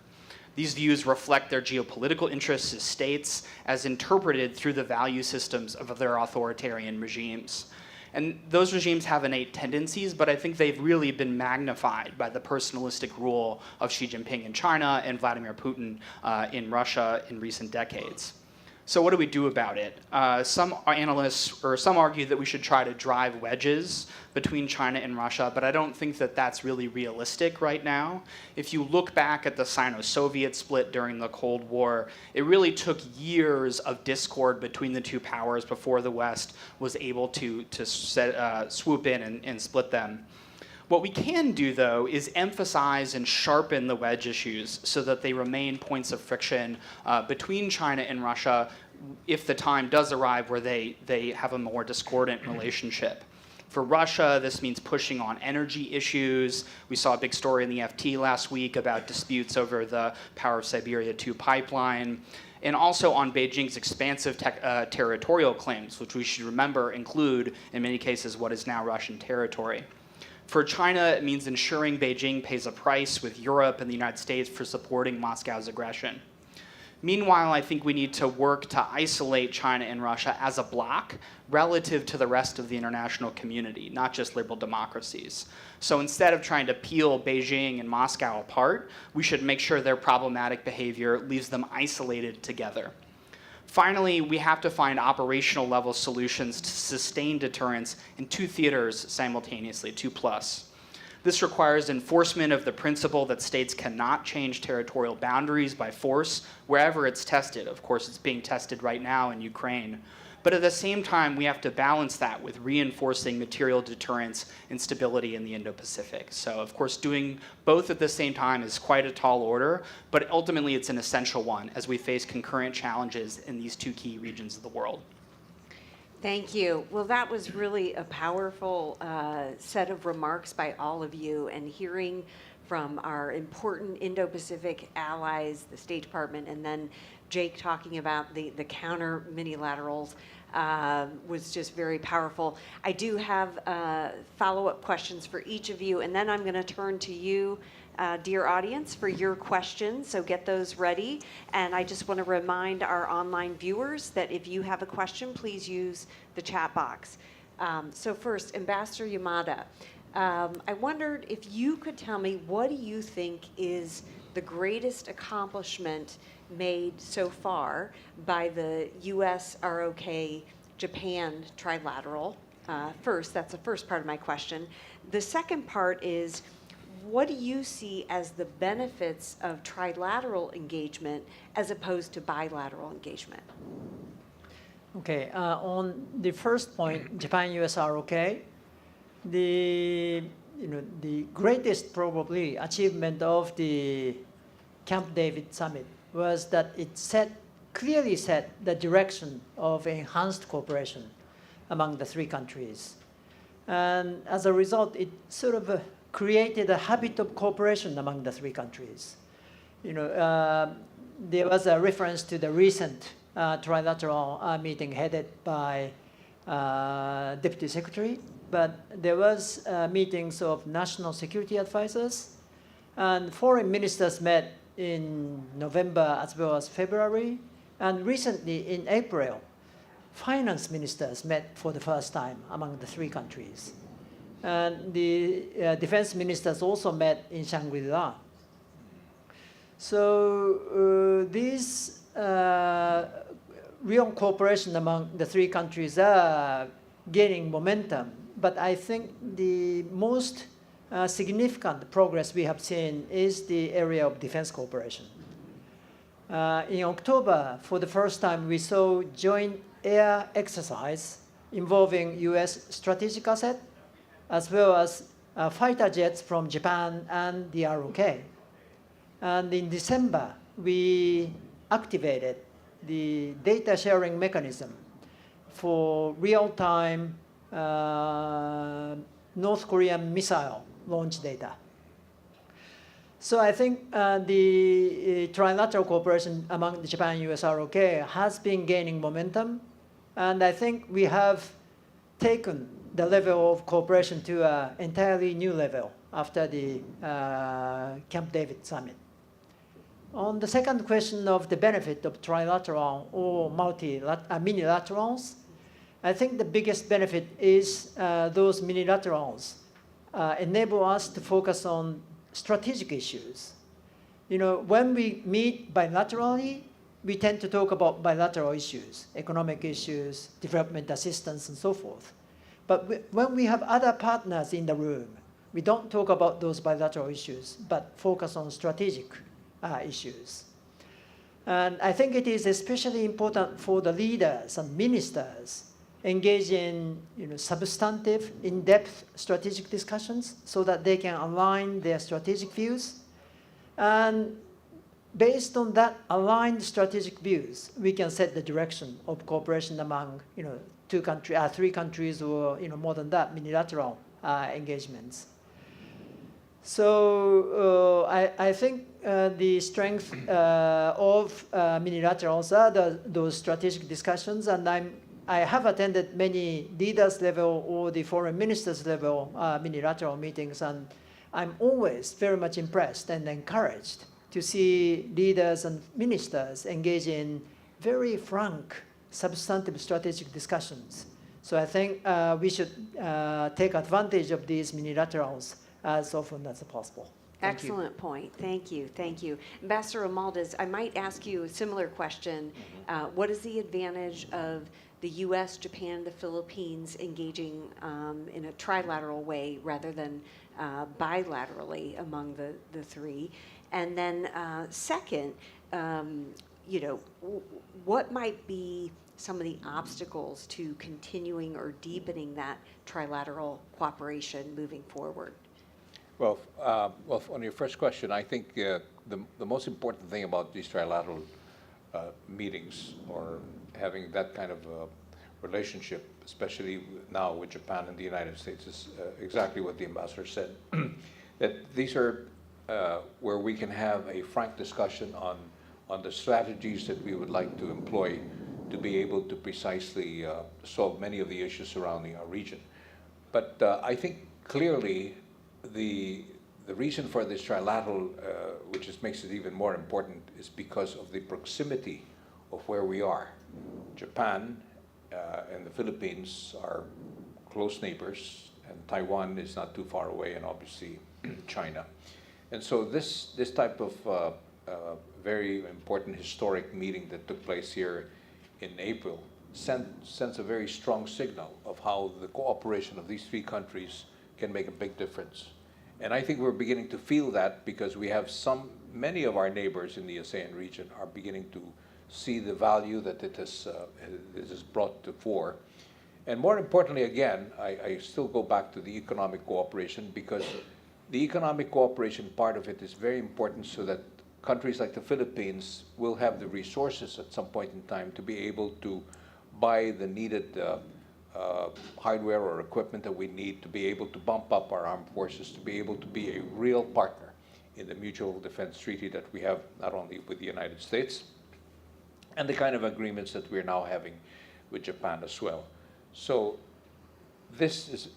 These views reflect their geopolitical interests as states as interpreted through the value systems of their authoritarian regimes. And those regimes have innate tendencies, but I think they've really been magnified by the personalistic rule of Xi Jinping in China and Vladimir Putin in Russia in recent decades. So what do we do about it? Some analysts, or some argue that we should try to drive wedges between China and Russia, but I don't think that that's really realistic right now. If you look back at the Sino-Soviet split during the Cold War, it really took years of discord between the two powers before the West was able to swoop in and split them. What we can do, though, is emphasize and sharpen the wedge issues so that they remain points of friction between China and Russia if the time does arrive where they have a more discordant relationship. For Russia, this means pushing on energy issues. We saw a big story in the FT last week about disputes over the Power of Siberia 2 pipeline, and also on Beijing's expansive territorial claims, which we should remember include, in many cases, what is now Russian territory. For China, it means ensuring Beijing pays a price with Europe and the United States for supporting Moscow's aggression. Meanwhile, I think we need to work to isolate China and Russia as a bloc relative to the rest of the international community, not just liberal democracies. So instead of trying to peel Beijing and Moscow apart, we should make sure their problematic behavior leaves them isolated together. Finally, we have to find operational level solutions to sustain deterrence in two theaters simultaneously, 2+. This requires enforcement of the principle that states cannot change territorial boundaries by force wherever it's tested. Of course, it's being tested right now in Ukraine. But at the same time, we have to balance that with reinforcing material deterrence and stability in the Indo-Pacific. So, of course, doing both at the same time is quite a tall order, but ultimately it's an essential one as we face concurrent challenges in these two key regions of the world.
Thank you. Well, that was really a powerful set of remarks by all of you, and hearing from our important Indo-Pacific allies, the State Department, and then Jake talking about the counter minilaterals was just very powerful. I do have follow-up questions for each of you, and then I'm going to turn to you, dear audience, for your questions, so get those ready. And I just want to remind our online viewers that if you have a question, please use the chat box. So first, Ambassador Yamada, I wondered if you could tell me, what do you think is the greatest accomplishment made so far by the U.S., ROK, Japan trilateral? First, that's the first part of my question. The second part is, what do you see as the benefits of trilateral engagement as opposed to bilateral engagement?
Okay, on the first point, Japan-US are okay. The greatest probably achievement of the Camp David summit was that it clearly set the direction of enhanced cooperation among the three countries. And as a result, it sort of created a habit of cooperation among the three countries. There was a reference to the recent trilateral meeting headed by Deputy Secretary, but there was meetings of national security advisors, and foreign ministers met in November as well as February, and recently in April, finance ministers met for the first time among the three countries. And the defense ministers also met in Shangri-La. So these real cooperation among the three countries are gaining momentum. But I think the most significant progress we have seen is the area of defense cooperation. In October, for the first time, we saw joint air exercise involving US strategic asset, as well as fighter jets from Japan and the ROK. And in December, we activated the data sharing mechanism for real-time North Korean missile launch data. So I think the trilateral cooperation among the Japan, US, ROK has been gaining momentum. And I think we have taken the level of cooperation to an entirely new level after the Camp David summit. On the second question of the benefit of trilateral or minilaterals, I think the biggest benefit is those minilaterals enable us to focus on strategic issues. When we meet bilaterally, we tend to talk about bilateral issues, economic issues, development assistance, and so forth. But when we have other partners in the room, we don't talk about those bilateral issues, but focus on strategic issues. And I think it is especially important for the leaders and ministers engage in substantive, in-depth strategic discussions so that they can align their strategic views. And based on that aligned strategic views, we can set the direction of cooperation among three countries or more than that, minilateral engagements. So I think the strength of minilaterals are those strategic discussions, and I have attended many leaders level or the foreign ministers level minilateral meetings, and I'm always very much impressed and encouraged to see leaders and ministers engage in very frank, substantive strategic discussions. So I think we should take advantage of these minilaterals as often as possible.
Excellent point. Thank you. Thank you. Ambassador Romualdez, I might ask you a similar question. What is the advantage of the U.S., Japan, the Philippines engaging in a trilateral way rather than bilaterally among the three? And then second, what might be some of the obstacles to continuing or deepening that trilateral cooperation moving forward?
Well, on your first question, I think the most important thing about these trilateral meetings or having that kind of relationship, especially now with Japan and the United States, is exactly what the ambassador said, that these are where we can have a frank discussion on the strategies that we would like to employ to be able to precisely solve many of the issues surrounding our region. But I think clearly the reason for this trilateral, which makes it even more important, is because of the proximity of where we are. Japan and the Philippines are close neighbors, and Taiwan is not too far away, and obviously China. And so this type of very important historic meeting that took place here in April sends a very strong signal of how the cooperation of these three countries can make a big difference. And I think we're beginning to feel that because we have many of our neighbors in the ASEAN region are beginning to see the value that it has brought to fore. And more importantly, again, I still go back to the economic cooperation, because the economic cooperation part of it is very important so that countries like the Philippines will have the resources at some point in time to be able to buy the needed hardware or equipment that we need to be able to bump up our armed forces, to be able to be a real partner in the mutual defense treaty that we have not only with the United States, and the kind of agreements that we're now having with Japan as well. So this is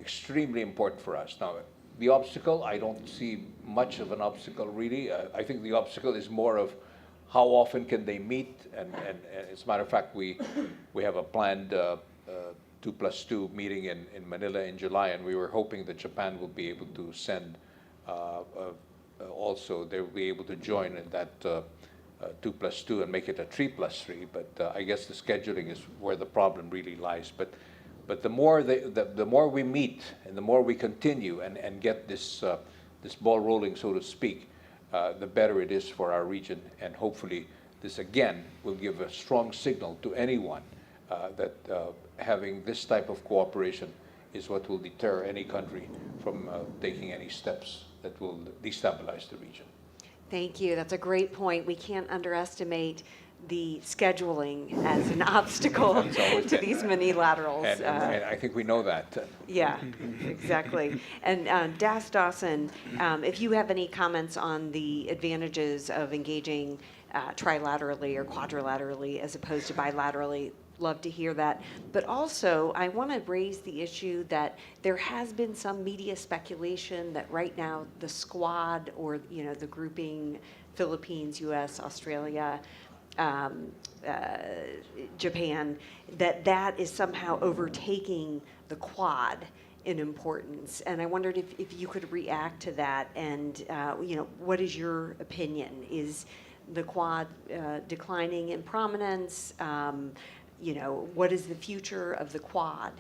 extremely important for us. Now, the obstacle, I don't see much of an obstacle really. I think the obstacle is more of how often can they meet, and as a matter of fact, we have a planned 2+2 meeting in Manila in July, and we were hoping that Japan will be able to send also, they will be able to join in that 2+2 and make it a 3+3, but I guess the scheduling is where the problem really lies. But the more the more we meet and the more we continue and get this this ball rolling, so to speak, the better it is for our region, and hopefully this again will give a strong signal to anyone that having this type of cooperation is what will deter any country from taking any steps that will destabilize the region.
Thank you. That's a great point. We can't underestimate the scheduling as an obstacle to these minilaterals.
And I think we know that.
Yeah, exactly. And Das Dawson, if you have any comments on the advantages of engaging trilaterally or quadrilaterally as opposed to bilaterally, love to hear that. But also, I want to raise the issue that there has been some media speculation that right now the squad, or the grouping, Philippines, U.S., Australia, Japan, that is somehow overtaking the quad in importance. And I wondered if you could react to that, and what is your opinion? Is the quad declining in prominence? What is the future of the quad,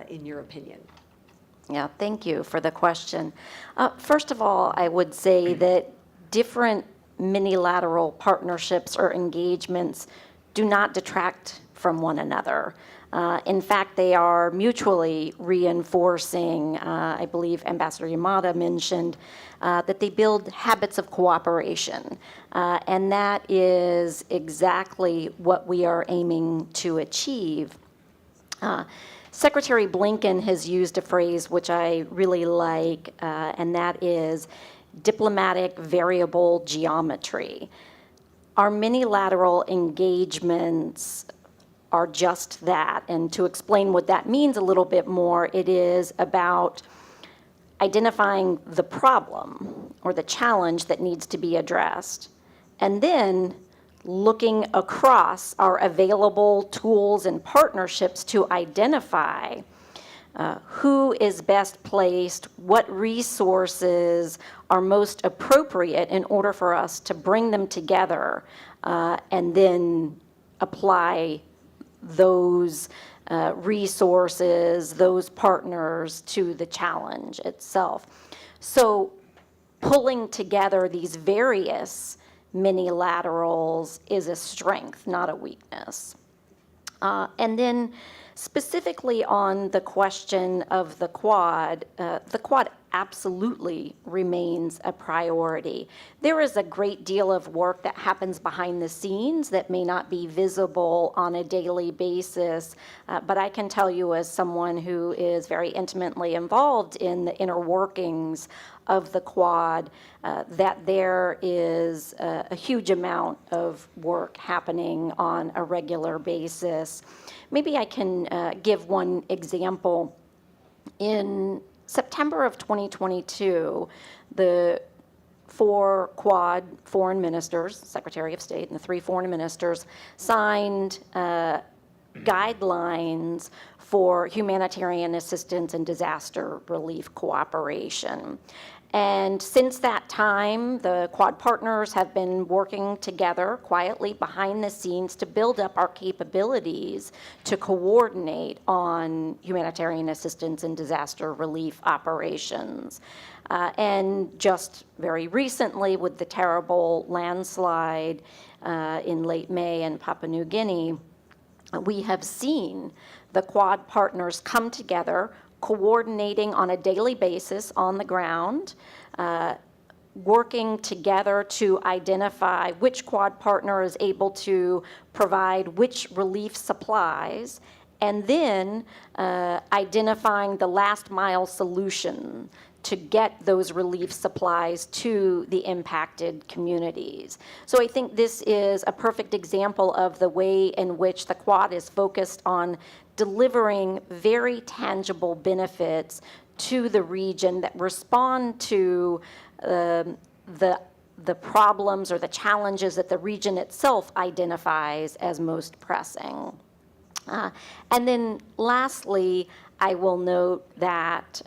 in your opinion?
Yeah, thank you for the question. First of all, I would say that different minilateral partnerships or engagements do not detract from one another. In fact, they are mutually reinforcing. I believe Ambassador Yamada mentioned that they build habits of cooperation. And that is exactly what we are aiming to achieve. Secretary Blinken has used a phrase which I really like, and that is diplomatic variable geometry. Our minilateral engagements are just that. And to explain what that means a little bit more, it is about identifying the problem or the challenge that needs to be addressed, and then looking across our available tools and partnerships to identify who is best placed, what resources are most appropriate in order for us to bring them together, and then apply those resources, those partners to the challenge itself. So pulling together these various minilaterals is a strength, not a weakness. And then specifically on the question of the quad absolutely remains a priority. There is a great deal of work that happens behind the scenes that may not be visible on a daily basis, but I can tell you as someone who is very intimately involved in the inner workings of the quad, that there is a huge amount of work happening on a regular basis. Maybe I can give one example. In September of 2022, the 4 Quad foreign ministers, Secretary of State and the 3 foreign ministers, signed guidelines for humanitarian assistance and disaster relief cooperation. And since that time, the Quad partners have been working together quietly behind the scenes to build up our capabilities to coordinate on humanitarian assistance and disaster relief operations. And just very recently, with the terrible landslide in late May in Papua New Guinea, we have seen the Quad partners come together, coordinating on a daily basis on the ground, working together to identify which Quad partner is able to provide which relief supplies, and then identifying the last mile solution to get those relief supplies to the impacted communities. So I think this is a perfect example of the way in which the Quad is focused on delivering very tangible benefits to the region that respond to the problems or the challenges that the region itself identifies as most pressing. And then lastly, I will note that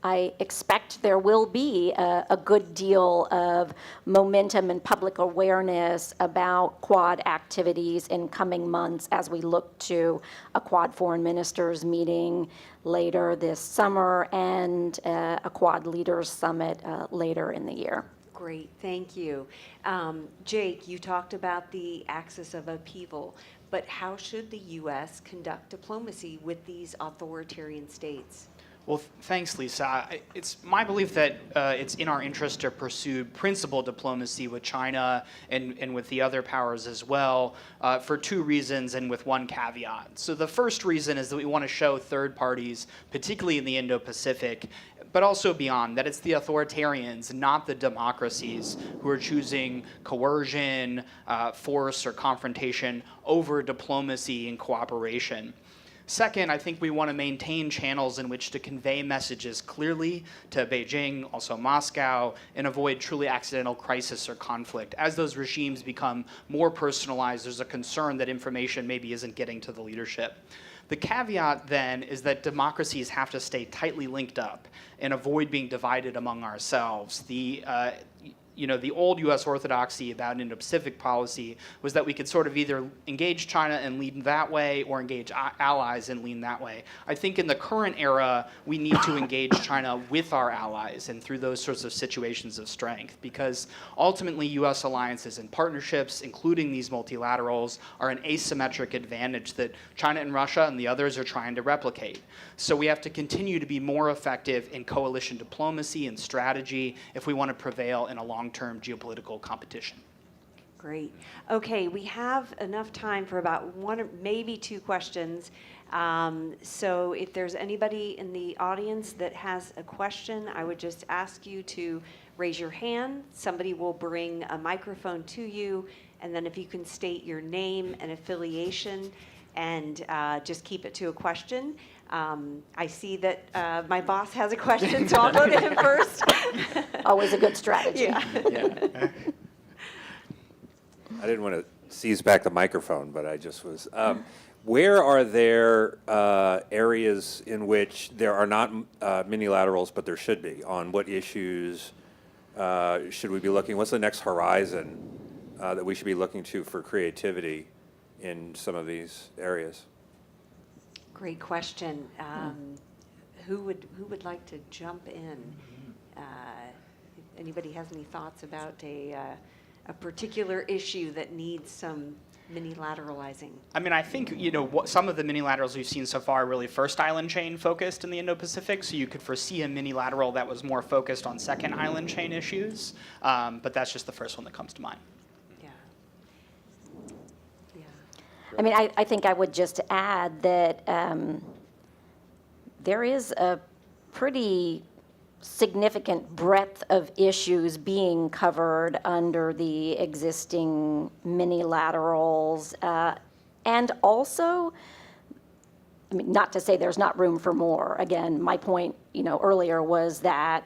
I expect there will be a good deal of momentum and public awareness about Quad activities in coming months as we look to a Quad foreign ministers meeting later this summer and a Quad leaders summit later in the year.
Great, thank you. Jake, you talked about the axis of upheaval, but how should the U.S. conduct diplomacy with these authoritarian states?
Well, thanks, Lisa. It's my belief that it's in our interest to pursue principled diplomacy with China and with the other powers as well for two reasons and with one caveat. So the first reason is that we want to show third parties, particularly in the Indo-Pacific, but also beyond, that it's the authoritarians, not the democracies, who are choosing coercion, force, or confrontation over diplomacy and cooperation. Second, I think we want to maintain channels in which to convey messages clearly to Beijing, also Moscow, and avoid truly accidental crisis or conflict. As those regimes become more personalized, there's a concern that information maybe isn't getting to the leadership. The caveat then is that democracies have to stay tightly linked up and avoid being divided among ourselves. The old U.S. orthodoxy about Indo-Pacific policy was that we could sort of either engage China and lean that way or engage allies and lean that way. I think in the current era, we need to engage China with our allies and through those sorts of situations of strength, because ultimately U.S. alliances and partnerships, including these multilaterals, are an asymmetric advantage that China and Russia and the others are trying to replicate. So we have to continue to be more effective in coalition diplomacy and strategy if we want to prevail in a long-term geopolitical competition.
Great. Okay, we have enough time for about one or maybe two questions. So if there's anybody in the audience that has a question, I would just ask you to raise your hand. Somebody will bring a microphone to you, and then if you can state your name and affiliation and just keep it to a question. I see that my boss has a question, so I'll go to him first.
Always a good strategy.
Yeah.
I didn't want to seize back the microphone, but I just was. Where are there areas in which there are not minilaterals, but there should be? On what issues should we be looking? What's the next horizon that we should be looking to for creativity in some of these areas?
Great question. Who would like to jump in? If anybody has any thoughts about a particular issue that needs some minilateralizing?
I mean, I think, some of the minilaterals we've seen so far are really first island chain focused in the Indo-Pacific, so you could foresee a minilateral that was more focused on second island chain issues, but that's just the first one that comes to mind.
I mean, I think I would just add that there is a pretty significant breadth of issues being covered under the existing minilaterals. And also, I mean, not to say there's not room for more. Again, my point, earlier was that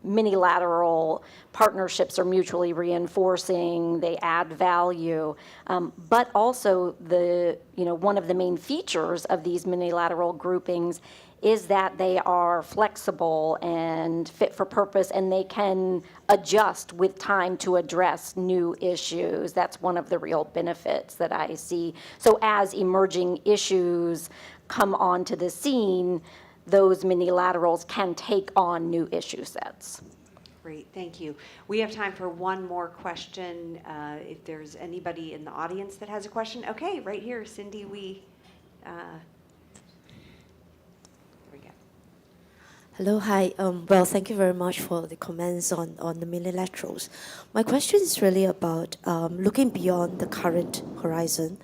minilateral partnerships are mutually reinforcing, they add value, but also one of the main features of these minilateral groupings is that they are flexible and fit for purpose, and they can adjust with time to address new issues. That's one of the real benefits that I see. So as emerging issues come onto the scene, those minilaterals can take on new issue sets.
Great, thank you. We have time for one more question. If there's anybody in the audience that has a question. Okay, right here, Cindy,
Hello, hi. Well, thank you very much for the comments on the minilaterals. My question is really about looking beyond the current horizon.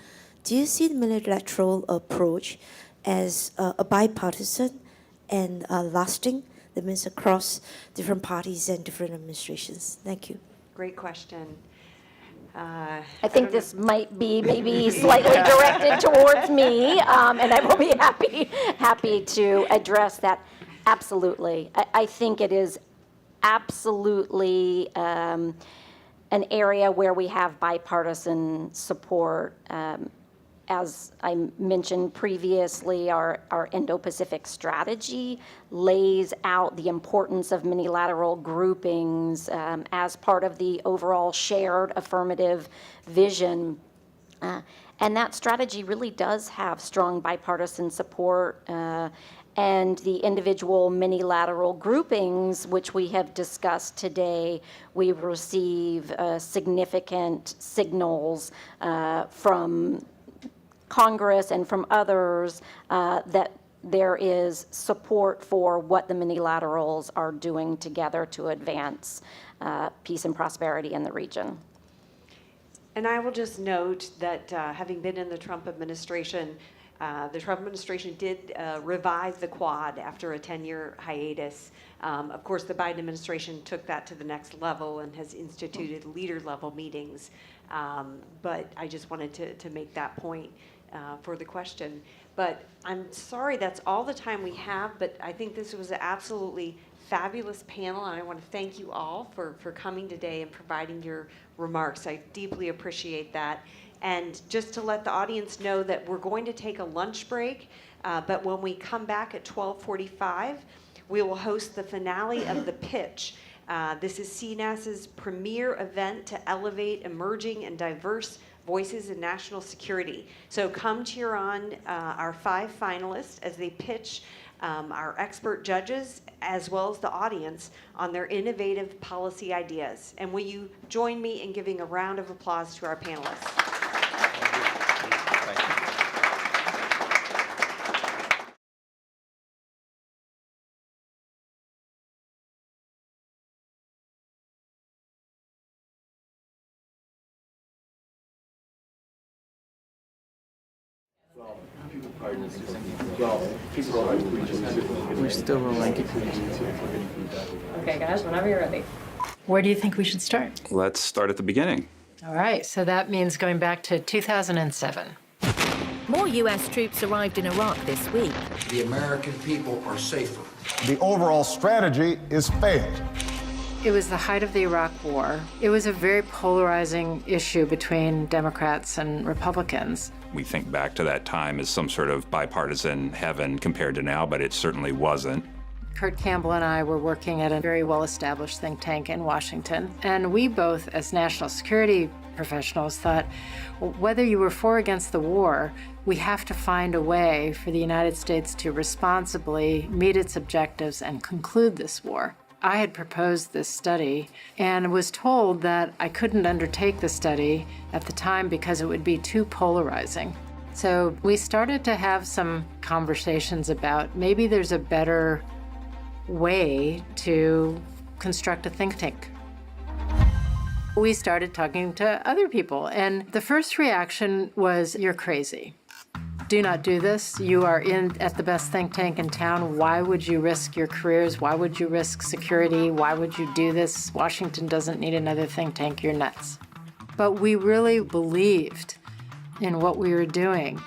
Do you see the minilateral approach as a bipartisan and lasting, that means across different parties and different administrations? Thank you.
great question.
I think this might be maybe slightly directed towards me, and I will be happy to address that. Absolutely. I think it is absolutely an area where we have bipartisan support. As I mentioned previously, our Indo-Pacific strategy lays out the importance of minilateral groupings as part of the overall shared affirmative vision. And that strategy really does have strong bipartisan support. And the individual minilateral groupings, which we have discussed today, we receive significant signals from Congress and from others that there is support for what the minilaterals are doing together to advance peace and prosperity in the region.
And I will just note that having been in the Trump administration did revive the Quad after a 10-year hiatus. Of course, the Biden administration took that to the next level and has instituted leader-level meetings. But I just wanted to make that point for the question. But I'm sorry, that's all the time we have, but I think this was an absolutely fabulous panel, and I want to thank you all for coming today and providing your remarks. I deeply appreciate that. And just to let the audience know that we're going to take a lunch break, but when we come back at 12:45, we will host the finale of The Pitch. This is CNAS's premier event to elevate emerging and diverse voices in national security. So come cheer on our 5 finalists as they pitch our expert judges as well as the audience on their innovative policy ideas. And will you join me in giving a round of applause to our panelists?
We're still rolling.
Okay, guys, whenever you're ready. Where do you think we should start?
Let's start at the beginning.
All right, so that means going back to 2007.
More U.S. troops arrived in Iraq this week.
The American people are safer.
The overall strategy is failed.
It was the height of the Iraq War. It was a very polarizing issue between Democrats and Republicans.
We think back to that time as some sort of bipartisan heaven compared to now, but it certainly wasn't.
Kurt Campbell and I were working at a very well-established think tank in Washington, and we both, as national security professionals, thought whether you were for or against the war, we have to find a way for the United States to responsibly meet its objectives and conclude this war. I had proposed this study and was told that I couldn't undertake the study at the time because it would be too polarizing. So we started to have some conversations about maybe there's a better way to construct a think tank. We started talking to other people, and the first reaction was, "You're crazy. Do not do this. You are at the best think tank in town. Why would you risk your careers? Why would you risk security? Why would you do this? Washington doesn't need another think tank. You're nuts." But we really believed in what we were doing.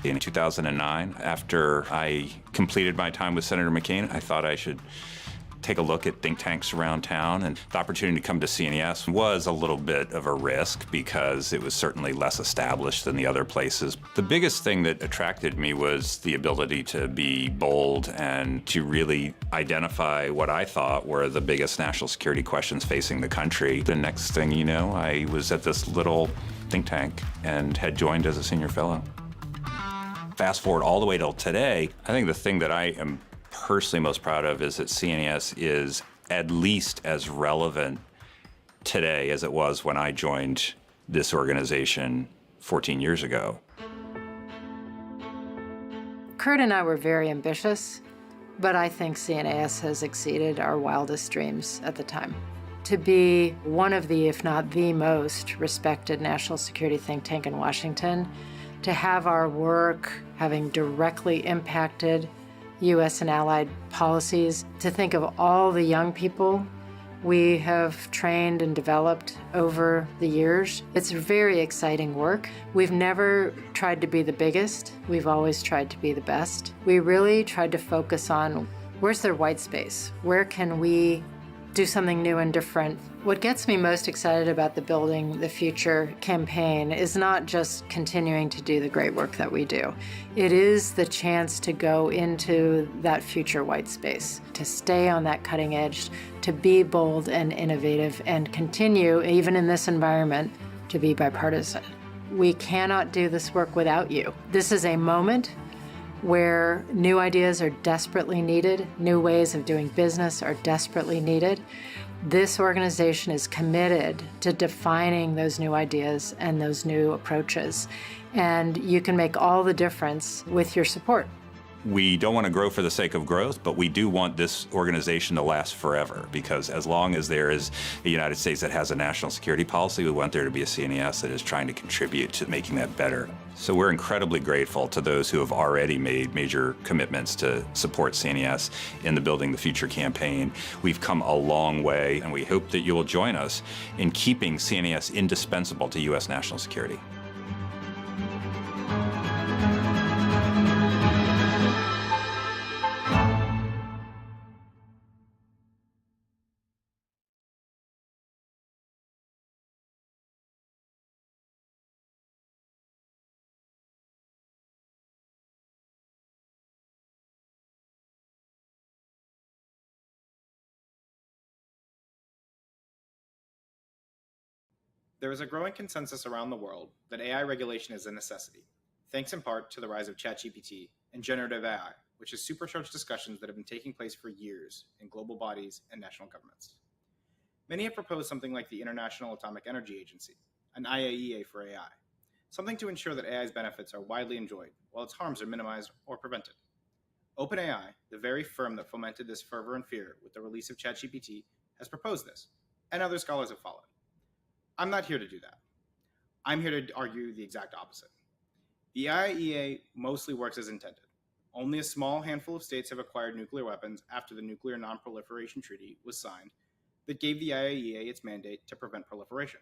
In 2009, after I completed my time with Senator McCain, I thought I should take a look at think tanks around town, and the opportunity to come to CNAS was a little bit of a risk because it was certainly less established than the other places. The biggest thing that attracted me was the ability to be bold and to really identify what I thought were the biggest national security questions facing the country. The next thing you know, I was at this little think tank and had joined as a senior fellow. Fast forward all the way till today, I think the thing that I am personally most proud of is that CNAS is at least as relevant today as it was when I joined this organization 14 years ago.
Kurt and I were very ambitious, but I think CNAS has exceeded our wildest dreams at the time. To be one of the, if not the most respected national security think tank in Washington, to have our work having directly impacted U.S. and allied policies, to think of all the young people we have trained and developed over the years. It's very exciting work. We've never tried to be the biggest. We've always tried to be the best. We really tried to focus on where's their white space? Where can we do something new and different? What gets me most excited about the Building the Future campaign is not just continuing to do the great work that we do. It is the chance to go into that future white space, to stay on that cutting edge, to be bold and innovative, and continue, even in this environment, to be bipartisan. We cannot do this work without you. This is a moment where new ideas are desperately needed, new ways of doing business are desperately needed. This organization is committed to defining those new ideas and those new approaches, and you can make all the difference with your support.
We don't want to grow for the sake of growth, but we do want this organization to last forever, because as long as there is a United States that has a national security policy, we want there to be a CNAS that is trying to contribute to making that better. So we're incredibly grateful to those who have already made major commitments to support CNAS in the Building the Future campaign. We've come a long way, and we hope that you will join us in keeping CNAS indispensable to U.S. national security.
There is a growing consensus around the world that AI regulation is a necessity, thanks in part to the rise of ChatGPT and generative AI, which has supercharged discussions that have been taking place for years in global bodies and national governments. Many have proposed something like the International Atomic Energy Agency, an IAEA for AI, something to ensure that AI's benefits are widely enjoyed while its harms are minimized or prevented. OpenAI, the very firm that fomented this fervor and fear with the release of ChatGPT, has proposed this, and other scholars have followed. I'm not here to do that. I'm here to argue the exact opposite. The IAEA mostly works as intended. Only a small handful of states have acquired nuclear weapons after the Nuclear Non-Proliferation Treaty was signed that gave the IAEA its mandate to prevent proliferation.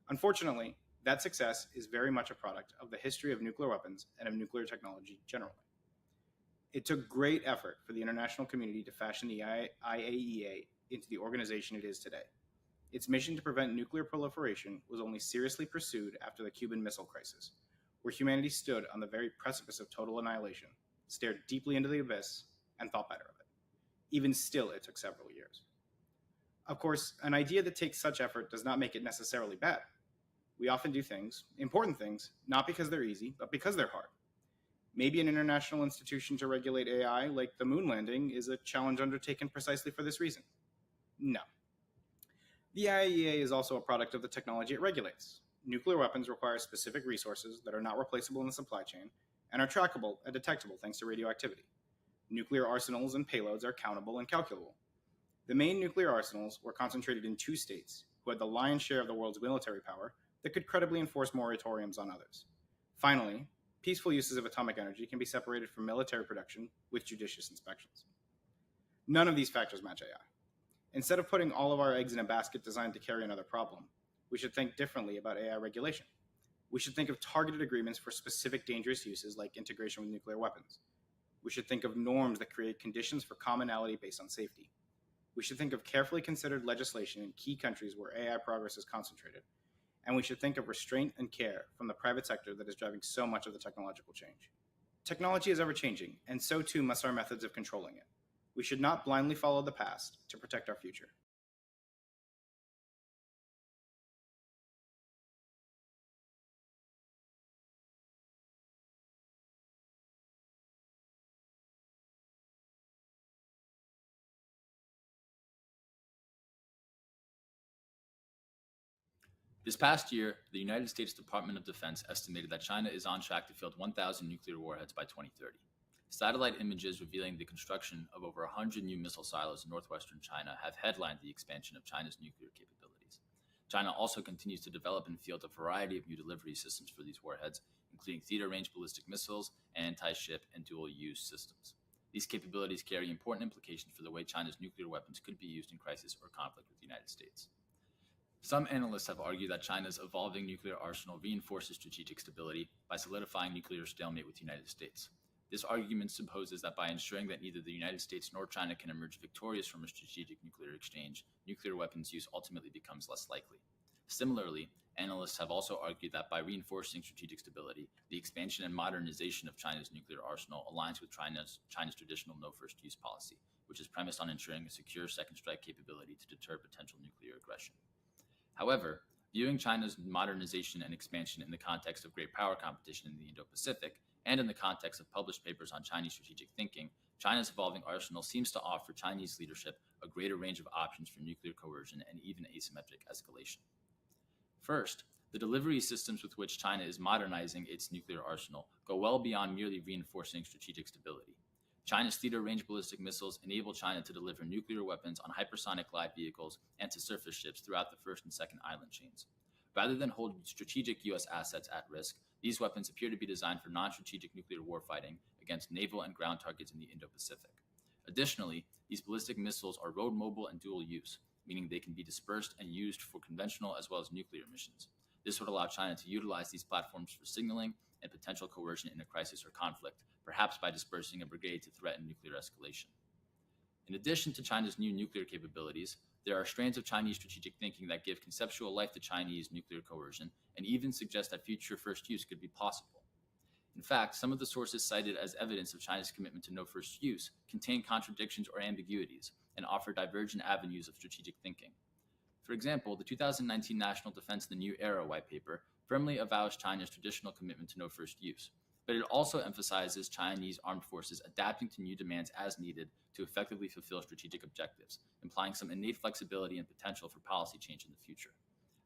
Unfortunately, that success is very much a product of the history of nuclear weapons and of nuclear technology generally. It took great effort for the international community to fashion the IAEA into the organization it is today. Its mission to prevent nuclear proliferation was only seriously pursued after the Cuban Missile Crisis, where humanity stood on the very precipice of total annihilation, stared deeply into the abyss, and thought better of it. Even still, it took several years. Of course, an idea that takes such effort does not make it necessarily bad. We often do things, important things, not because they're easy, but because they're hard. Maybe an international institution to regulate AI, like the moon landing, is a challenge undertaken precisely for this reason. No. The IAEA is also a product of the technology it regulates. Nuclear weapons require specific resources that are not replaceable in the supply chain and are trackable and detectable thanks to radioactivity. Nuclear arsenals and payloads are countable and calculable. The main nuclear arsenals were concentrated in 2 states who had the lion's share of the world's military power that could credibly enforce moratoriums on others. Finally, peaceful uses of atomic energy can be separated from military production with judicious inspections. None of these factors match AI. Instead of putting all of our eggs in a basket designed to carry another problem, we should think differently about AI regulation. We should think of targeted agreements for specific dangerous uses like integration with nuclear weapons. We should think of norms that create conditions for commonality based on safety. We should think of carefully considered legislation in key countries where AI progress is concentrated, and we should think of restraint and care from the private sector that is driving so much of the technological change. Technology is ever-changing, and so too must our methods of controlling it. We should not blindly follow the past to protect our future.
This past year, the United States Department of Defense estimated that China is on track to field 1,000 nuclear warheads by 2030. Satellite images revealing the construction of over 100 new missile silos in northwestern China have headlined the expansion of China's nuclear capabilities. China also continues to develop and field a variety of new delivery systems for these warheads, including theater-range ballistic missiles, anti-ship, and dual-use systems. These capabilities carry important implications for the way China's nuclear weapons could be used in crisis or conflict with the United States. Some analysts have argued that China's evolving nuclear arsenal reinforces strategic stability by solidifying nuclear stalemate with the United States. This argument supposes that by ensuring that neither the United States nor China can emerge victorious from a strategic nuclear exchange, nuclear weapons use ultimately becomes less likely. Similarly, analysts have also argued that by reinforcing strategic stability, the expansion and modernization of China's nuclear arsenal aligns with China's traditional no-first-use policy, which is premised on ensuring a secure second strike capability to deter potential nuclear aggression. However, viewing China's modernization and expansion in the context of great power competition in the Indo-Pacific, and in the context of published papers on Chinese strategic thinking, China's evolving arsenal seems to offer Chinese leadership a greater range of options for nuclear coercion and even asymmetric escalation. First, the delivery systems with which China is modernizing its nuclear arsenal go well beyond merely reinforcing strategic stability. China's theater-range ballistic missiles enable China to deliver nuclear weapons on hypersonic glide vehicles and to surface ships throughout the first and second island chains. Rather than hold strategic U.S. assets at risk, these weapons appear to be designed for non-strategic nuclear warfighting against naval and ground targets in the Indo-Pacific. Additionally, these ballistic missiles are road mobile and dual use, meaning they can be dispersed and used for conventional as well as nuclear missions. This would allow China to utilize these platforms for signaling and potential coercion in a crisis or conflict, perhaps by dispersing a brigade to threaten nuclear escalation. In addition to China's new nuclear capabilities, there are strands of Chinese strategic thinking that give conceptual life to Chinese nuclear coercion and even suggest that future first use could be possible. In fact, some of the sources cited as evidence of China's commitment to no first use contain contradictions or ambiguities and offer divergent avenues of strategic thinking. For example, the 2019 National Defense the New Era white paper firmly avows China's traditional commitment to no first use, but it also emphasizes Chinese armed forces adapting to new demands as needed to effectively fulfill strategic objectives, implying some innate flexibility and potential for policy change in the future.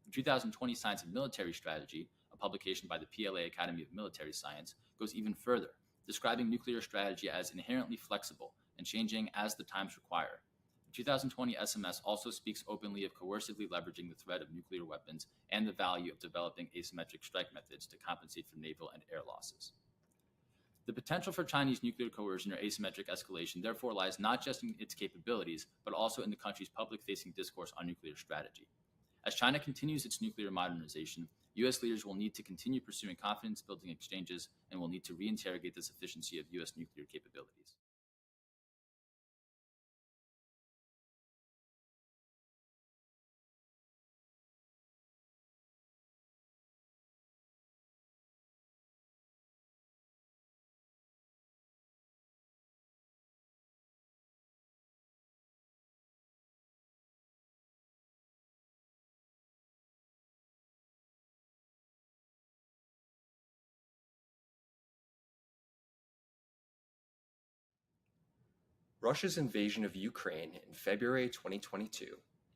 The 2020 Science and Military Strategy, a publication by the PLA Academy of Military Science, goes even further, describing nuclear strategy as inherently flexible and changing as the times require. The 2020 SMS also speaks openly of coercively leveraging the threat of nuclear weapons and the value of developing asymmetric strike methods to compensate for naval and air losses. The potential for Chinese nuclear coercion or asymmetric escalation therefore lies not just in its capabilities, but also in the country's public-facing discourse on nuclear strategy. As China continues its nuclear modernization, U.S. leaders will need to continue pursuing confidence-building exchanges and will need to reinterrogate the sufficiency of U.S. nuclear capabilities.
Russia's invasion of Ukraine in February 2022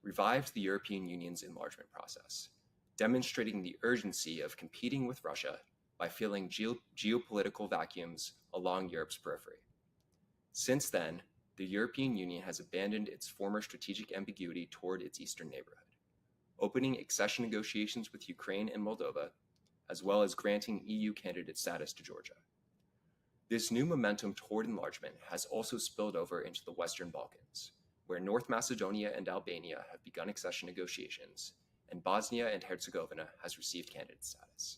revived the European Union's enlargement process, demonstrating the urgency of competing with Russia by filling geopolitical vacuums along Europe's periphery. Since then, the European Union has abandoned its former strategic ambiguity toward its eastern neighborhood, opening accession negotiations with Ukraine and Moldova, as well as granting EU candidate status to Georgia. This new momentum toward enlargement has also spilled over into the Western Balkans, where North Macedonia and Albania have begun accession negotiations, and Bosnia and Herzegovina has received candidate status.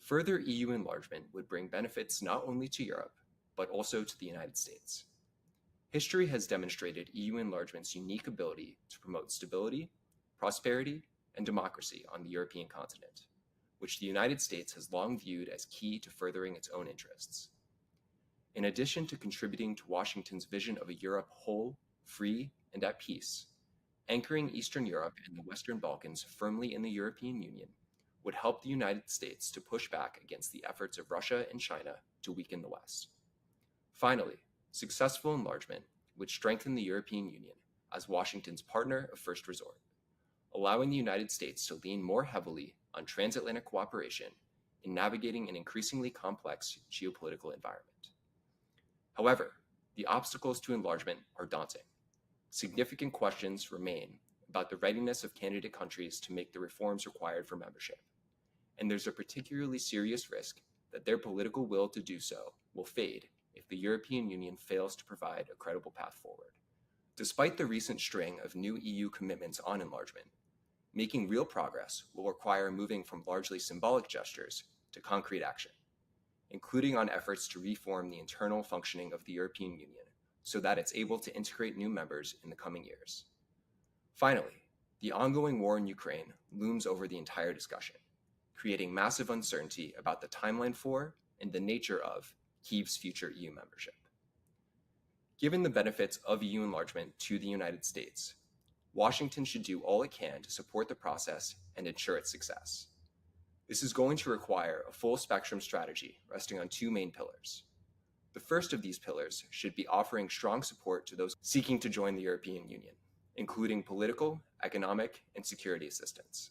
Further EU enlargement would bring benefits not only to Europe, but also to the United States. History has demonstrated EU enlargement's unique ability to promote stability, prosperity, and democracy on the European continent, which the United States has long viewed as key to furthering its own interests. In addition to contributing to Washington's vision of a Europe whole, free, and at peace, anchoring Eastern Europe and the Western Balkans firmly in the European Union would help the United States to push back against the efforts of Russia and China to weaken the West. Finally, successful enlargement would strengthen the European Union as Washington's partner of first resort, allowing the United States to lean more heavily on transatlantic cooperation in navigating an increasingly complex geopolitical environment. However, the obstacles to enlargement are daunting. Significant questions remain about the readiness of candidate countries to make the reforms required for membership, and there's a particularly serious risk that their political will to do so will fade if the European Union fails to provide a credible path forward. Despite the recent string of new EU commitments on enlargement, making real progress will require moving from largely symbolic gestures to concrete action, including on efforts to reform the internal functioning of the European Union so that it's able to integrate new members in the coming years. Finally, the ongoing war in Ukraine looms over the entire discussion, creating massive uncertainty about the timeline for and the nature of Kyiv's future EU membership. Given the benefits of EU enlargement to the United States, Washington should do all it can to support the process and ensure its success. This is going to require a full spectrum strategy resting on two main pillars. The first of these pillars should be offering strong support to those seeking to join the European Union, including political, economic, and security assistance.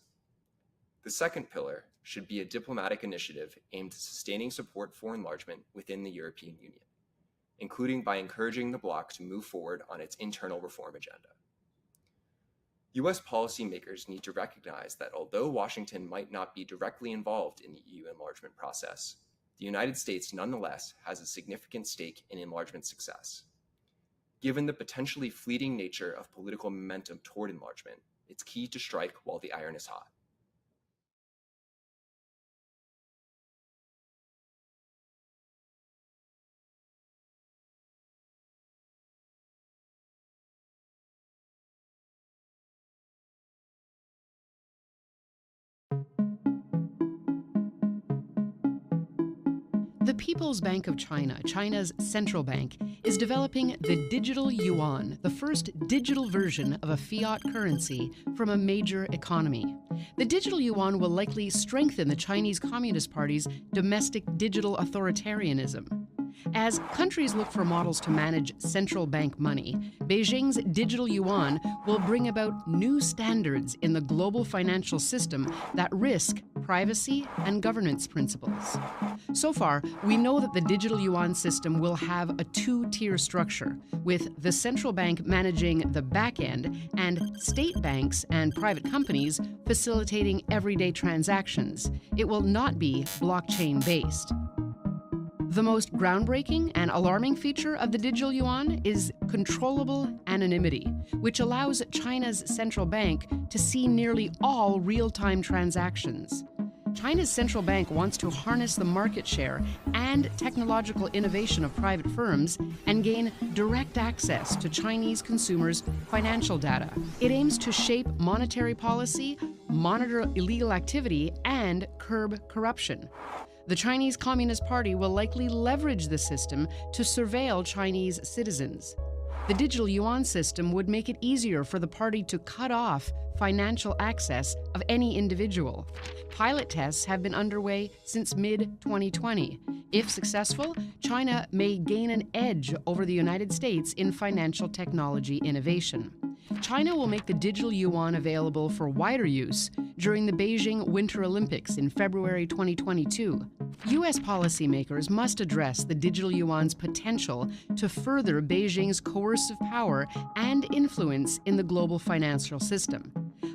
The second pillar should be a diplomatic initiative aimed at sustaining support for enlargement within the European Union, including by encouraging the bloc to move forward on its internal reform agenda. US policymakers need to recognize that although Washington might not be directly involved in the EU enlargement process, the United States nonetheless has a significant stake in enlargement success. Given the potentially fleeting nature of political momentum toward enlargement, it's key to strike while the iron is hot.
The People's Bank of China, China's central bank, is developing the digital yuan, the first digital version of a fiat currency from a major economy. The digital yuan will likely strengthen the Chinese Communist Party's domestic digital authoritarianism. As countries look for models to manage central bank money, Beijing's digital yuan will bring about new standards in the global financial system that risk privacy and governance principles. So far, we know that the digital yuan system will have a two-tier structure, with the central bank managing the back end and state banks and private companies facilitating everyday transactions. It will not be blockchain-based. The most groundbreaking and alarming feature of the digital yuan is controllable anonymity, which allows China's central bank to see nearly all real-time transactions. China's central bank wants to harness the market share and technological innovation of private firms and gain direct access to Chinese consumers' financial data. It aims to shape monetary policy, monitor illegal activity, and curb corruption. The Chinese Communist Party will likely leverage the system to surveil Chinese citizens. The digital yuan system would make it easier for the party to cut off financial access of any individual. Pilot tests have been underway since mid-2020. If successful, China may gain an edge over the United States in financial technology innovation. China will make the digital yuan available for wider use during the Beijing Winter Olympics in February 2022. U.S. policymakers must address the digital yuan's potential to further Beijing's coercive power and influence in the global financial system.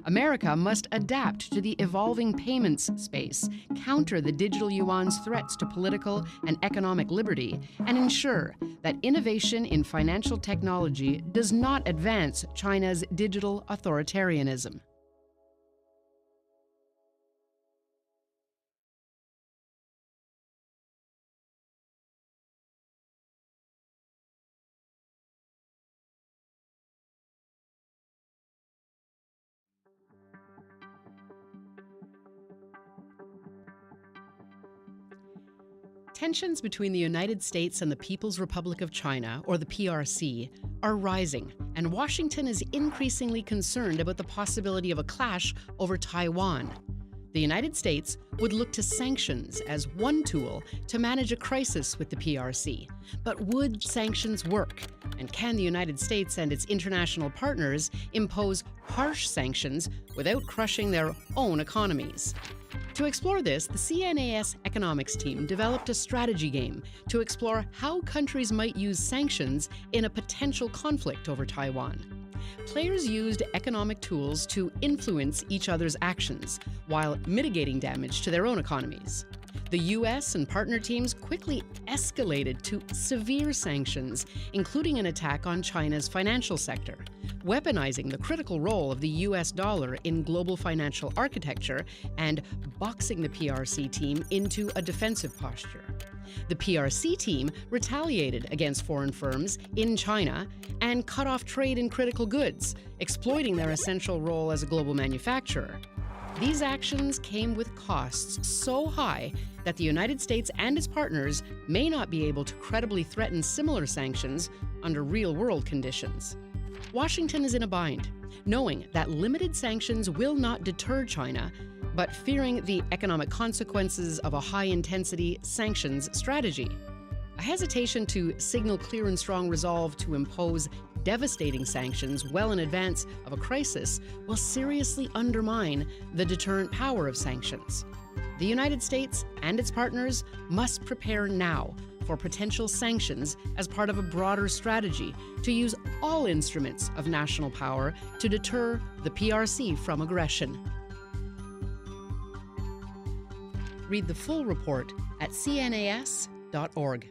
America must adapt to the evolving payments space, counter the digital yuan's threats to political and economic liberty, and ensure that innovation in financial technology does not advance China's digital authoritarianism. Tensions between the United States and the People's Republic of China, or the PRC, are rising, and Washington is increasingly concerned about the possibility of a clash over Taiwan. The United States would look to sanctions as one tool to manage a crisis with the PRC. But would sanctions work? And can the United States and its international partners impose harsh sanctions without crushing their own economies? To explore this, the CNAS economics team developed a strategy game to explore how countries might use sanctions in a potential conflict over Taiwan. Players used economic tools to influence each other's actions while mitigating damage to their own economies. The US and partner teams quickly escalated to severe sanctions, including an attack on China's financial sector, weaponizing the critical role of the US dollar in global financial architecture and boxing the PRC team into a defensive posture. The PRC team retaliated against foreign firms in China and cut off trade in critical goods, exploiting their essential role as a global manufacturer. These actions came with costs so high that the United States and its partners may not be able to credibly threaten similar sanctions under real-world conditions. Washington is in a bind, knowing that limited sanctions will not deter China, but fearing the economic consequences of a high-intensity sanctions strategy. A hesitation to signal clear and strong resolve to impose devastating sanctions well in advance of a crisis will seriously undermine the deterrent power of sanctions. The United States and its partners must prepare now for potential sanctions as part of a broader strategy to use all instruments of national power to deter the PRC from aggression. Read the full report at cnas.org.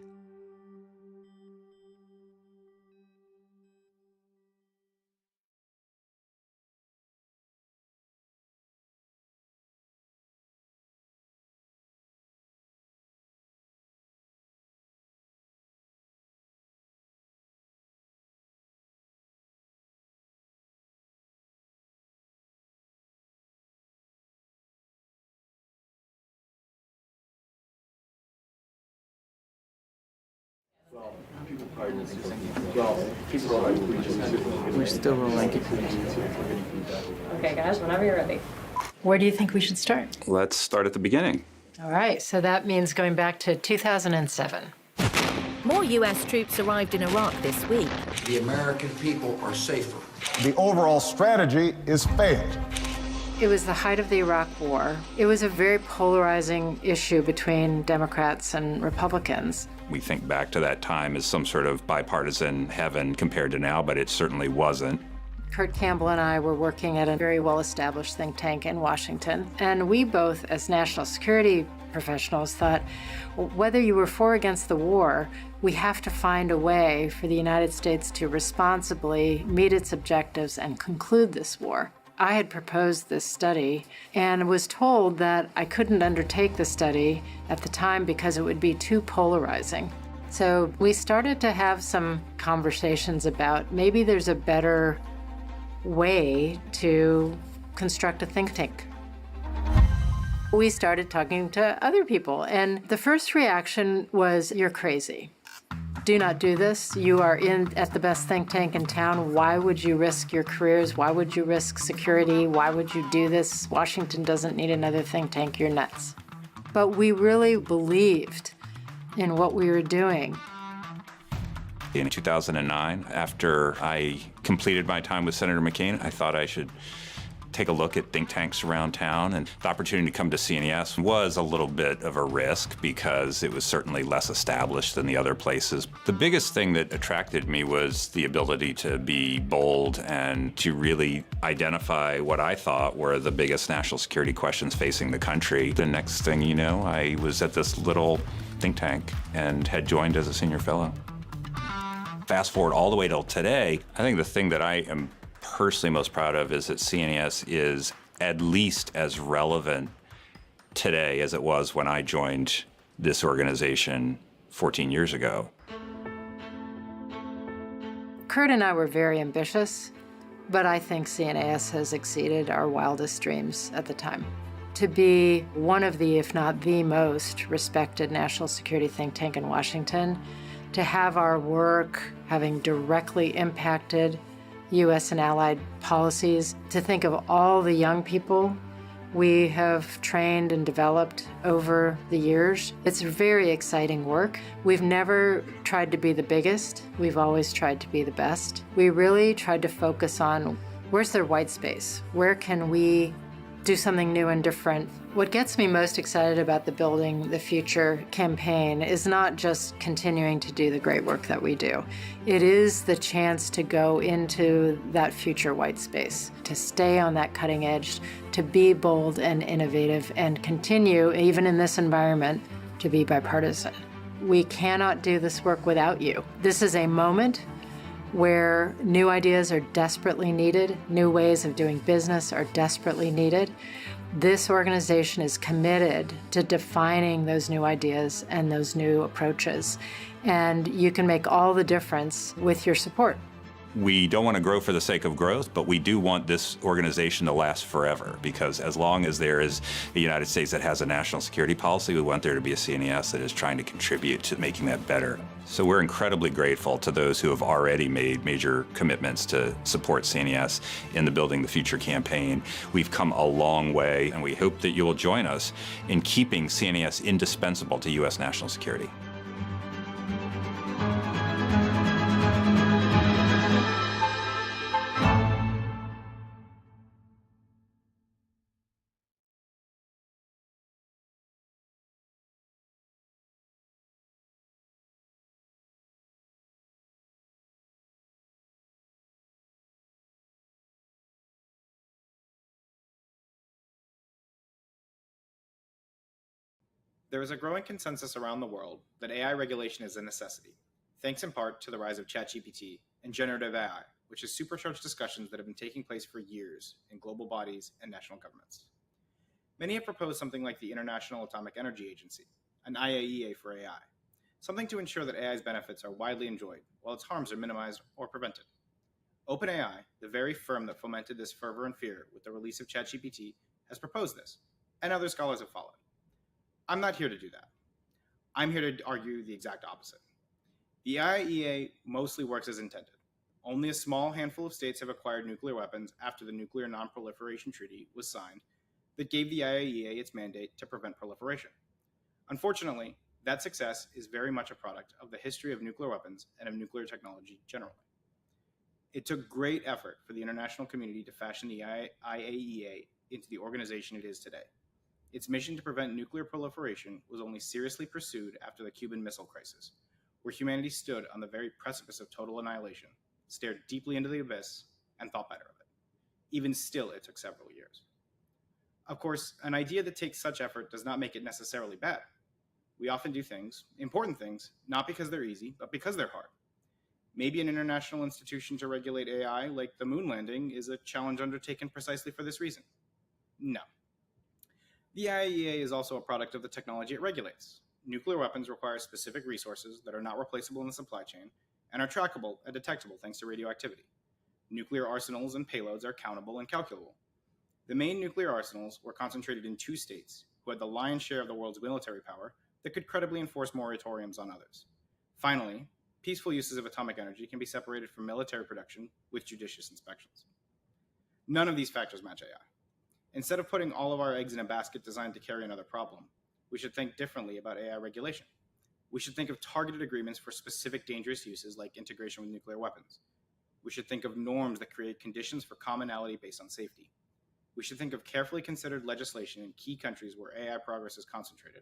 We're still rolling.
Okay, guys, whenever you're ready. Where do you think we should start?
Let's start at the beginning.
All right, so that means going back to 2007.
More US troops arrived in Iraq this week.
The American people are safer.
The overall strategy is failed.
It was the height of the Iraq War. It was a very polarizing issue between Democrats and Republicans.
We think back to that time as some sort of bipartisan heaven compared to now, but it certainly wasn't.
Kurt Campbell and I were working at a very well-established think tank in Washington, and we both, as national security professionals, thought whether you were for or against the war, we have to find a way for the United States to responsibly meet its objectives and conclude this war. I had proposed this study and was told that I couldn't undertake the study at the time because it would be too polarizing. So we started to have some conversations about maybe there's a better way to construct a think tank. We started talking to other people, and the first reaction was, "You're crazy. Do not do this. You are at the best think tank in town. Why would you risk your careers? Why would you risk security? Why would you do this? Washington doesn't need another think tank. You're nuts." But we really believed in what we were doing.
In 2009, after I completed my time with Senator McCain, I thought I should take a look at think tanks around town, and the opportunity to come to CNAS was a little bit of a risk because it was certainly less established than the other places. The biggest thing that attracted me was the ability to be bold and to really identify what I thought were the biggest national security questions facing the country. The next thing you know, I was at this little think tank and had joined as a senior fellow. Fast forward all the way till today, I think the thing that I am personally most proud of is that CNAS is at least as relevant today as it was when I joined this organization 14 years ago.
Kurt and I were very ambitious, but I think CNAS has exceeded our wildest dreams at the time. to be one of the, if not the most respected national security think tank in Washington, to have our work having directly impacted U.S. and allied policies, to think of all the young people we have trained and developed over the years. It's very exciting work. We've never tried to be the biggest. We've always tried to be the best. We really tried to focus on where's their white space? Where can we do something new and different? What gets me most excited about the Building the Future campaign is not just continuing to do the great work that we do. It is the chance to go into that future white space, to stay on that cutting edge, to be bold and innovative, and continue, even in this environment, to be bipartisan. We cannot do this work without you. This is a moment where new ideas are desperately needed, new ways of doing business are desperately needed. This organization is committed to defining those new ideas and those new approaches, and you can make all the difference with your support.
We don't want to grow for the sake of growth, but we do want this organization to last forever, because as long as there is a United States that has a national security policy, we want there to be a CNAS that is trying to contribute to making that better. So we're incredibly grateful to those who have already made major commitments to support CNAS in the Building the Future campaign. We've come a long way, and we hope that you will join us in keeping CNAS indispensable to U.S. national security.
There is a growing consensus around the world that AI regulation is a necessity, thanks in part to the rise of ChatGPT and generative AI, which has supercharged discussions that have been taking place for years in global bodies and national governments. Many have proposed something like the International Atomic Energy Agency, an IAEA for AI, something to ensure that AI's benefits are widely enjoyed while its harms are minimized or prevented. OpenAI, the very firm that fomented this fervor and fear with the release of ChatGPT, has proposed this, and other scholars have followed. I'm not here to do that. I'm here to argue the exact opposite. The IAEA mostly works as intended. Only a small handful of states have acquired nuclear weapons after the Nuclear Non-Proliferation Treaty was signed that gave the IAEA its mandate to prevent proliferation. Unfortunately, that success is very much a product of the history of nuclear weapons and of nuclear technology generally. It took great effort for the international community to fashion the IAEA into the organization it is today. Its mission to prevent nuclear proliferation was only seriously pursued after the Cuban Missile Crisis, where humanity stood on the very precipice of total annihilation, stared deeply into the abyss, and thought better of it. Even still, it took several years. Of course, an idea that takes such effort does not make it necessarily bad. We often do things, important things, not because they're easy, but because they're hard. Maybe an international institution to regulate AI, like the moon landing, is a challenge undertaken precisely for this reason. No. The IAEA is also a product of the technology it regulates. Nuclear weapons require specific resources that are not replaceable in the supply chain and are trackable and detectable thanks to radioactivity. Nuclear arsenals and payloads are countable and calculable. The main nuclear arsenals were concentrated in 2 states who had the lion's share of the world's military power that could credibly enforce moratoriums on others. Finally, peaceful uses of atomic energy can be separated from military production with judicious inspections. None of these factors match AI. Instead of putting all of our eggs in a basket designed to carry another problem, we should think differently about AI regulation. We should think of targeted agreements for specific dangerous uses like integration with nuclear weapons. We should think of norms that create conditions for commonality based on safety. We should think of carefully considered legislation in key countries where AI progress is concentrated.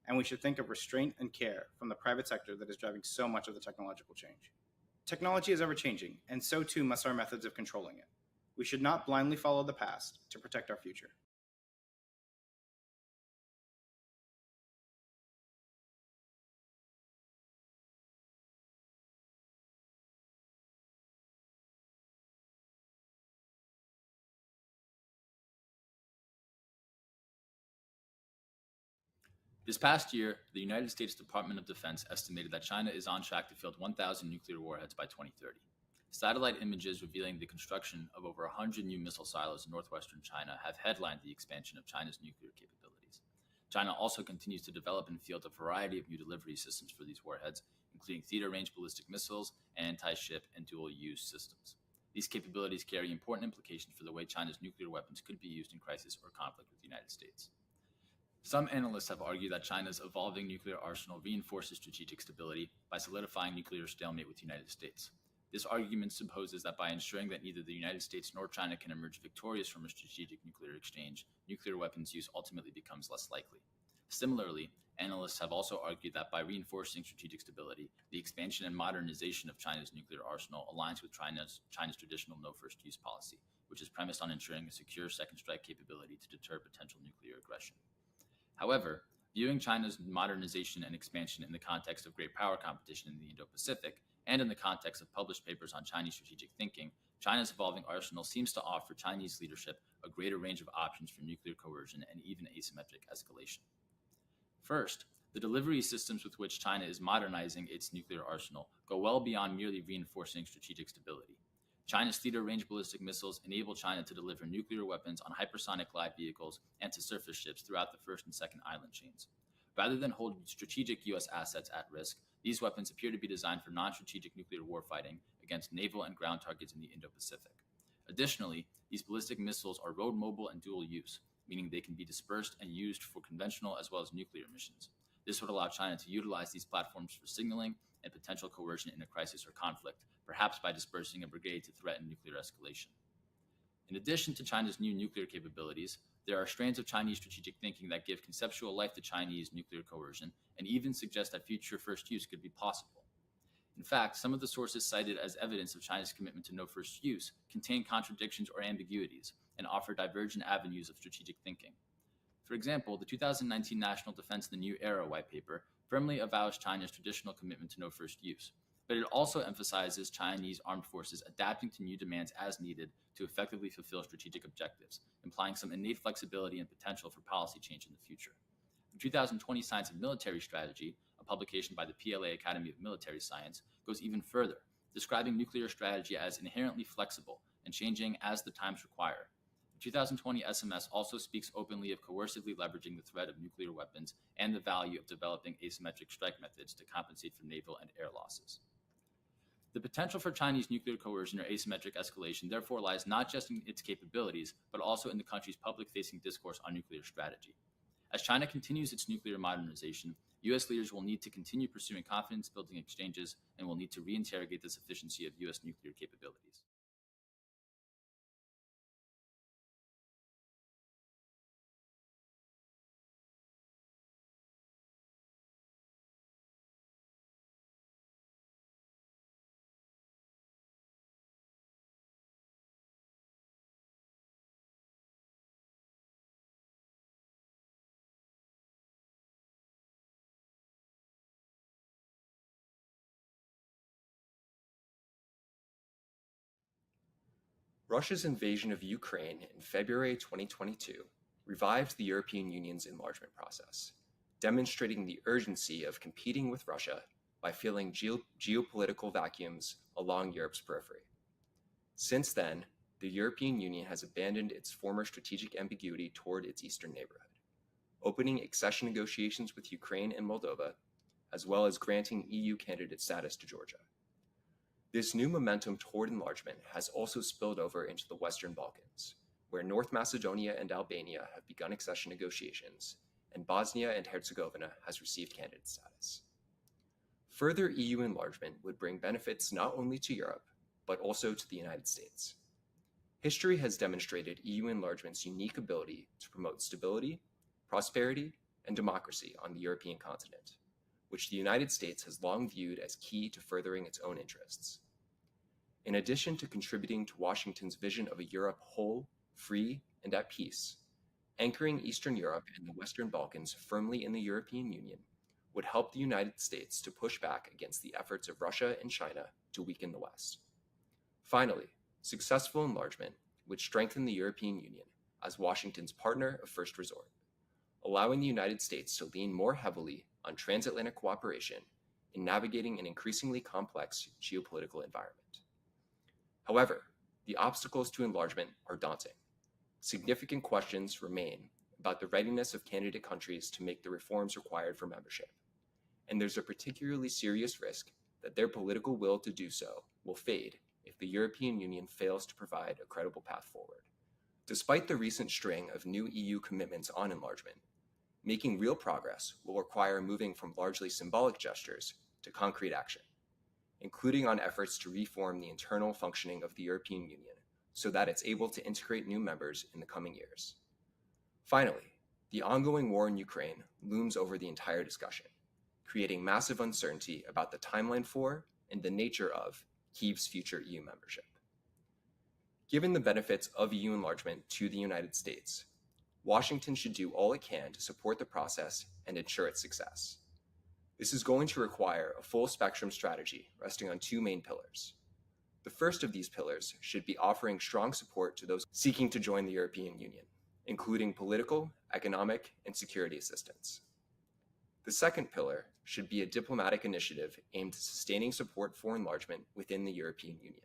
And we should think of restraint and care from the private sector that is driving so much of the technological change. Technology is ever-changing, and so too must our methods of controlling it. We should not blindly follow the past to protect our future.
This past year, the United States Department of Defense estimated that China is on track to field 1,000 nuclear warheads by 2030. Satellite images revealing the construction of over 100 new missile silos in northwestern China have headlined the expansion of China's nuclear capabilities. China also continues to develop and field a variety of new delivery systems for these warheads, including theater-range ballistic missiles, anti-ship, and dual-use systems. These capabilities carry important implications for the way China's nuclear weapons could be used in crisis or conflict with the United States. Some analysts have argued that China's evolving nuclear arsenal reinforces strategic stability by solidifying nuclear stalemate with the United States. This argument supposes that by ensuring that neither the United States nor China can emerge victorious from a strategic nuclear exchange, nuclear weapons use ultimately becomes less likely. Similarly, analysts have also argued that by reinforcing strategic stability, the expansion and modernization of China's nuclear arsenal aligns with China's traditional no-first-use policy, which is premised on ensuring a secure second strike capability to deter potential nuclear aggression. However, viewing China's modernization and expansion in the context of great power competition in the Indo-Pacific, and in the context of published papers on Chinese strategic thinking, China's evolving arsenal seems to offer Chinese leadership a greater range of options for nuclear coercion and even asymmetric escalation. First, the delivery systems with which China is modernizing its nuclear arsenal go well beyond merely reinforcing strategic stability. China's theater-range ballistic missiles enable China to deliver nuclear weapons on hypersonic glide vehicles and to surface ships throughout the first and second island chains. Rather than hold strategic U.S. assets at risk, these weapons appear to be designed for non-strategic nuclear warfighting against naval and ground targets in the Indo-Pacific. Additionally, these ballistic missiles are road mobile and dual use, meaning they can be dispersed and used for conventional as well as nuclear missions. This would allow China to utilize these platforms for signaling and potential coercion in a crisis or conflict, perhaps by dispersing a brigade to threaten nuclear escalation. In addition to China's new nuclear capabilities, there are strands of Chinese strategic thinking that give conceptual life to Chinese nuclear coercion and even suggest that future first use could be possible. In fact, some of the sources cited as evidence of China's commitment to no first use contain contradictions or ambiguities and offer divergent avenues of strategic thinking. For example, the 2019 National Defense the New Era white paper firmly avows China's traditional commitment to no first use, but it also emphasizes Chinese armed forces adapting to new demands as needed to effectively fulfill strategic objectives, implying some innate flexibility and potential for policy change in the future. The 2020 Science of Military Strategy, a publication by the PLA Academy of Military Science, goes even further, describing nuclear strategy as inherently flexible and changing as the times require. The 2020 SMS also speaks openly of coercively leveraging the threat of nuclear weapons and the value of developing asymmetric strike methods to compensate for naval and air losses. The potential for Chinese nuclear coercion or asymmetric escalation therefore lies not just in its capabilities, but also in the country's public-facing discourse on nuclear strategy. As China continues its nuclear modernization, U.S. leaders will need to continue pursuing confidence-building exchanges and will need to reinterrogate the sufficiency of U.S. nuclear capabilities.
Russia's invasion of Ukraine in February 2022 revived the European Union's enlargement process, demonstrating the urgency of competing with Russia by filling geopolitical vacuums along Europe's periphery. Since then, the European Union has abandoned its former strategic ambiguity toward its eastern neighborhood, opening accession negotiations with Ukraine and Moldova, as well as granting EU candidate status to Georgia. This new momentum toward enlargement has also spilled over into the Western Balkans, where North Macedonia and Albania have begun accession negotiations, and Bosnia and Herzegovina has received candidate status. Further EU enlargement would bring benefits not only to Europe, but also to the United States. History has demonstrated EU enlargement's unique ability to promote stability, prosperity, and democracy on the European continent, which the United States has long viewed as key to furthering its own interests. In addition to contributing to Washington's vision of a Europe whole, free, and at peace, anchoring Eastern Europe and the Western Balkans firmly in the European Union would help the United States to push back against the efforts of Russia and China to weaken the West. Finally, successful enlargement would strengthen the European Union as Washington's partner of first resort, allowing the United States to lean more heavily on transatlantic cooperation in navigating an increasingly complex geopolitical environment. However, the obstacles to enlargement are daunting. Significant questions remain about the readiness of candidate countries to make the reforms required for membership, and there's a particularly serious risk that their political will to do so will fade if the European Union fails to provide a credible path forward. Despite the recent string of new EU commitments on enlargement, making real progress will require moving from largely symbolic gestures to concrete action, including on efforts to reform the internal functioning of the European Union so that it's able to integrate new members in the coming years. Finally, the ongoing war in Ukraine looms over the entire discussion, creating massive uncertainty about the timeline for and the nature of Kyiv's future EU membership. Given the benefits of EU enlargement to the United States, Washington should do all it can to support the process and ensure its success. This is going to require a full spectrum strategy resting on two main pillars. The first of these pillars should be offering strong support to those seeking to join the European Union, including political, economic, and security assistance. The second pillar should be a diplomatic initiative aimed at sustaining support for enlargement within the European Union,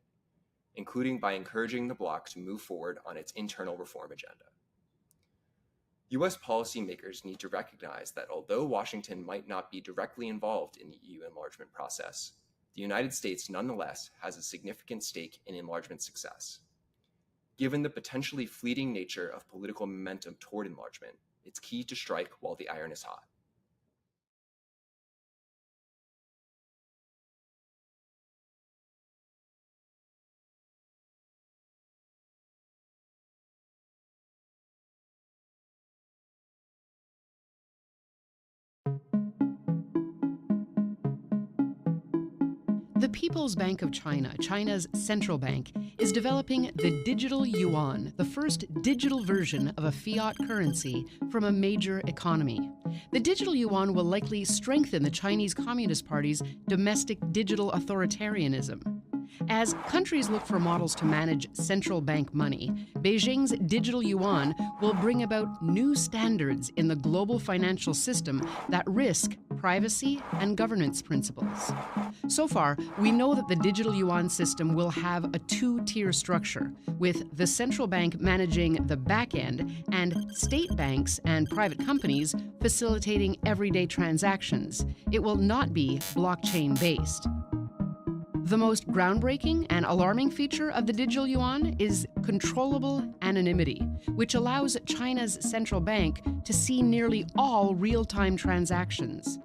including by encouraging the bloc to move forward on its internal reform agenda. US policymakers need to recognize that although Washington might not be directly involved in the EU enlargement process, the United States nonetheless has a significant stake in enlargement success. Given the potentially fleeting nature of political momentum toward enlargement, it's key to strike while the iron is hot.
The People's Bank of China, China's central bank, is developing the digital yuan, the first digital version of a fiat currency from a major economy. The digital yuan will likely strengthen the Chinese Communist Party's domestic digital authoritarianism. As countries look for models to manage central bank money, Beijing's digital yuan will bring about new standards in the global financial system that risk privacy and governance principles. So far, we know that the digital yuan system will have a two-tier structure, with the central bank managing the back end and state banks and private companies facilitating everyday transactions. It will not be blockchain-based. The most groundbreaking and alarming feature of the digital yuan is controllable anonymity, which allows China's central bank to see nearly all real-time transactions.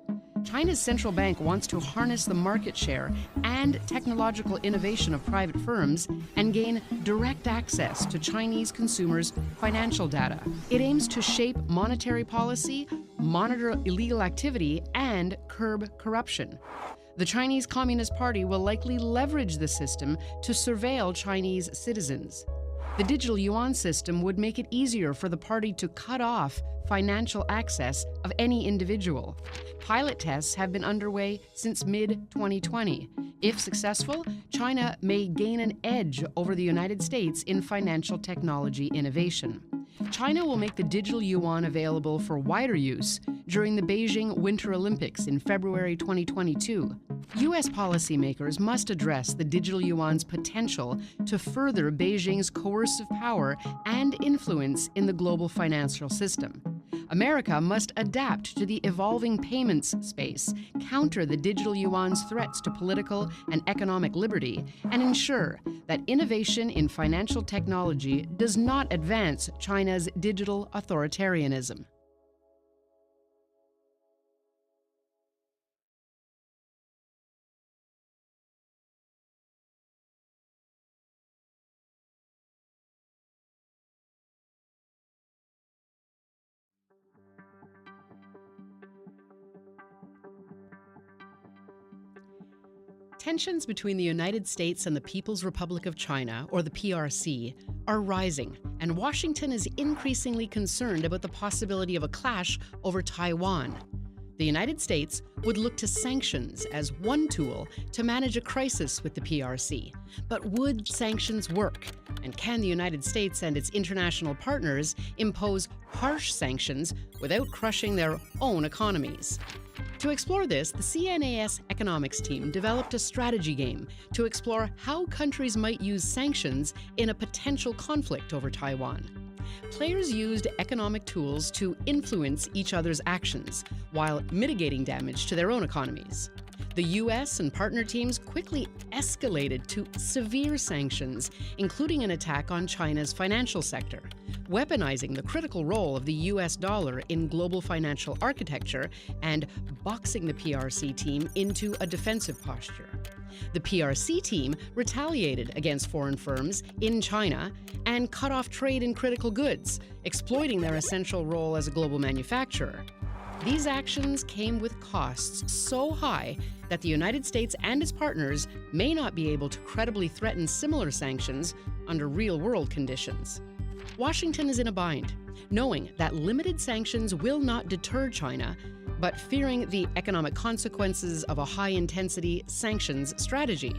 China's central bank wants to harness the market share and technological innovation of private firms and gain direct access to Chinese consumers' financial data. It aims to shape monetary policy, monitor illegal activity, and curb corruption. The Chinese Communist Party will likely leverage the system to surveil Chinese citizens. The digital yuan system would make it easier for the party to cut off financial access of any individual. Pilot tests have been underway since mid-2020. If successful, China may gain an edge over the United States in financial technology innovation. China will make the digital yuan available for wider use during the Beijing Winter Olympics in February 2022. U.S. policymakers must address the digital yuan's potential to further Beijing's coercive power and influence in the global financial system. America must adapt to the evolving payments space, counter the digital yuan's threats to political and economic liberty, and ensure that innovation in financial technology does not advance China's digital authoritarianism. Tensions between the United States and the People's Republic of China, or the PRC, are rising, and Washington is increasingly concerned about the possibility of a clash over Taiwan. The United States would look to sanctions as one tool to manage a crisis with the PRC. But would sanctions work? And can the United States and its international partners impose harsh sanctions without crushing their own economies? To To explore this, the CNAS economics team developed a strategy game to explore how countries might use sanctions in a potential conflict over Taiwan. Players used economic tools to influence each other's actions while mitigating damage to their own economies. The US and partner teams quickly escalated to severe sanctions, including an attack on China's financial sector, weaponizing the critical role of the US dollar in global financial architecture and boxing the PRC team into a defensive posture. The PRC team retaliated against foreign firms in China and cut off trade in critical goods, exploiting their essential role as a global manufacturer. These actions came with costs so high that the United States and its partners may not be able to credibly threaten similar sanctions under real-world conditions. Washington is in a bind, knowing that limited sanctions will not deter China, but fearing the economic consequences of a high-intensity sanctions strategy.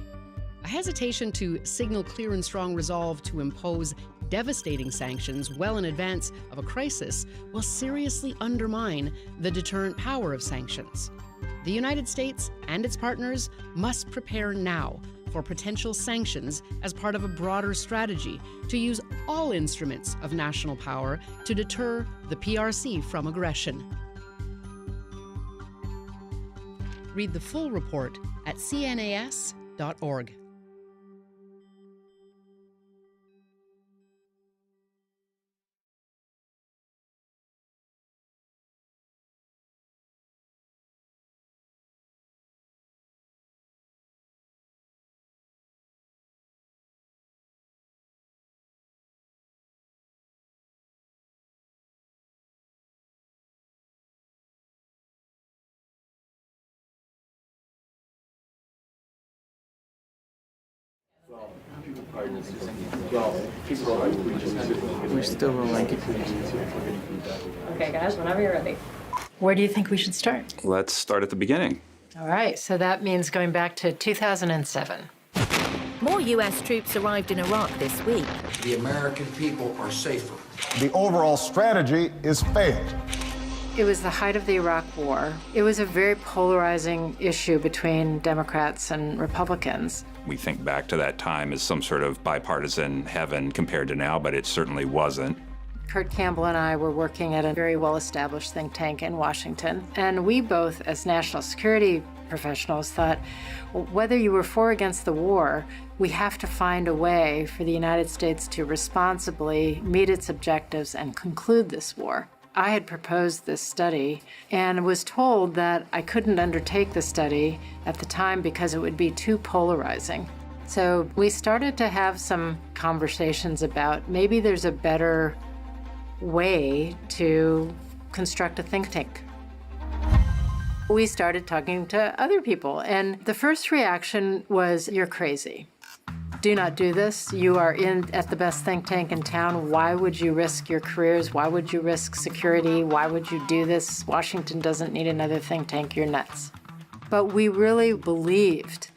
A hesitation to signal clear and strong resolve to impose devastating sanctions well in advance of a crisis will seriously undermine the deterrent power of sanctions. The United States and its partners must prepare now for potential sanctions as part of a broader strategy to use all instruments of national power to deter the PRC from aggression. Read the full report at cnas.org.
We're still rolling.
Okay, guys, whenever you're ready. Where do you think we should start?
Let's start at the beginning.
All right, so that means going back to 2007.
More US troops arrived in Iraq this week.
The American people are safer.
The overall strategy is failed.
It was the height of the Iraq War. It was a very polarizing issue between Democrats and Republicans.
We think back to that time as some sort of bipartisan heaven compared to now, but it certainly wasn't.
Kurt Campbell and I were working at a very well-established think tank in Washington, and we both, as national security professionals, thought, whether you were for or against the war, we have to find a way for the United States to responsibly meet its objectives and conclude this war. I had proposed this study and was told that I couldn't undertake the study at the time because it would be too polarizing. So we started to have some conversations about maybe there's a better way to construct a think tank. We started talking to other people, and the first reaction was, "You're crazy. Do not do this. You are at the best think tank in town. Why would you risk your careers? Why would you risk security? Why would you do this? Washington doesn't need another think tank. You're nuts." But we really believed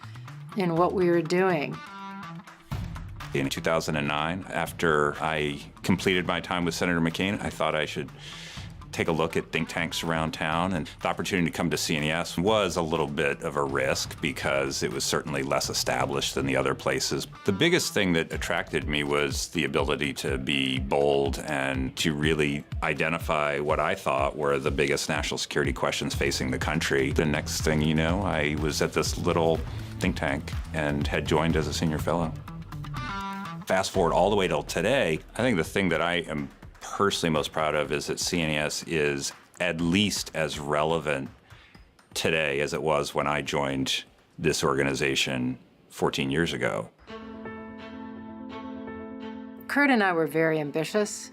in what we were doing.
In 2009, after I completed my time with Senator McCain, I thought I should take a look at think tanks around town, and the opportunity to come to CNAS was a little bit of a risk because it was certainly less established than the other places. The biggest thing that attracted me was the ability to be bold and to really identify what I thought were the biggest national security questions facing the country. The next thing you know, I was at this little think tank and had joined as a senior fellow. Fast forward all the way till today, I think the thing that I am personally most proud of is that CNAS is at least as relevant today as it was when I joined this organization 14 years ago.
Kurt and I were very ambitious,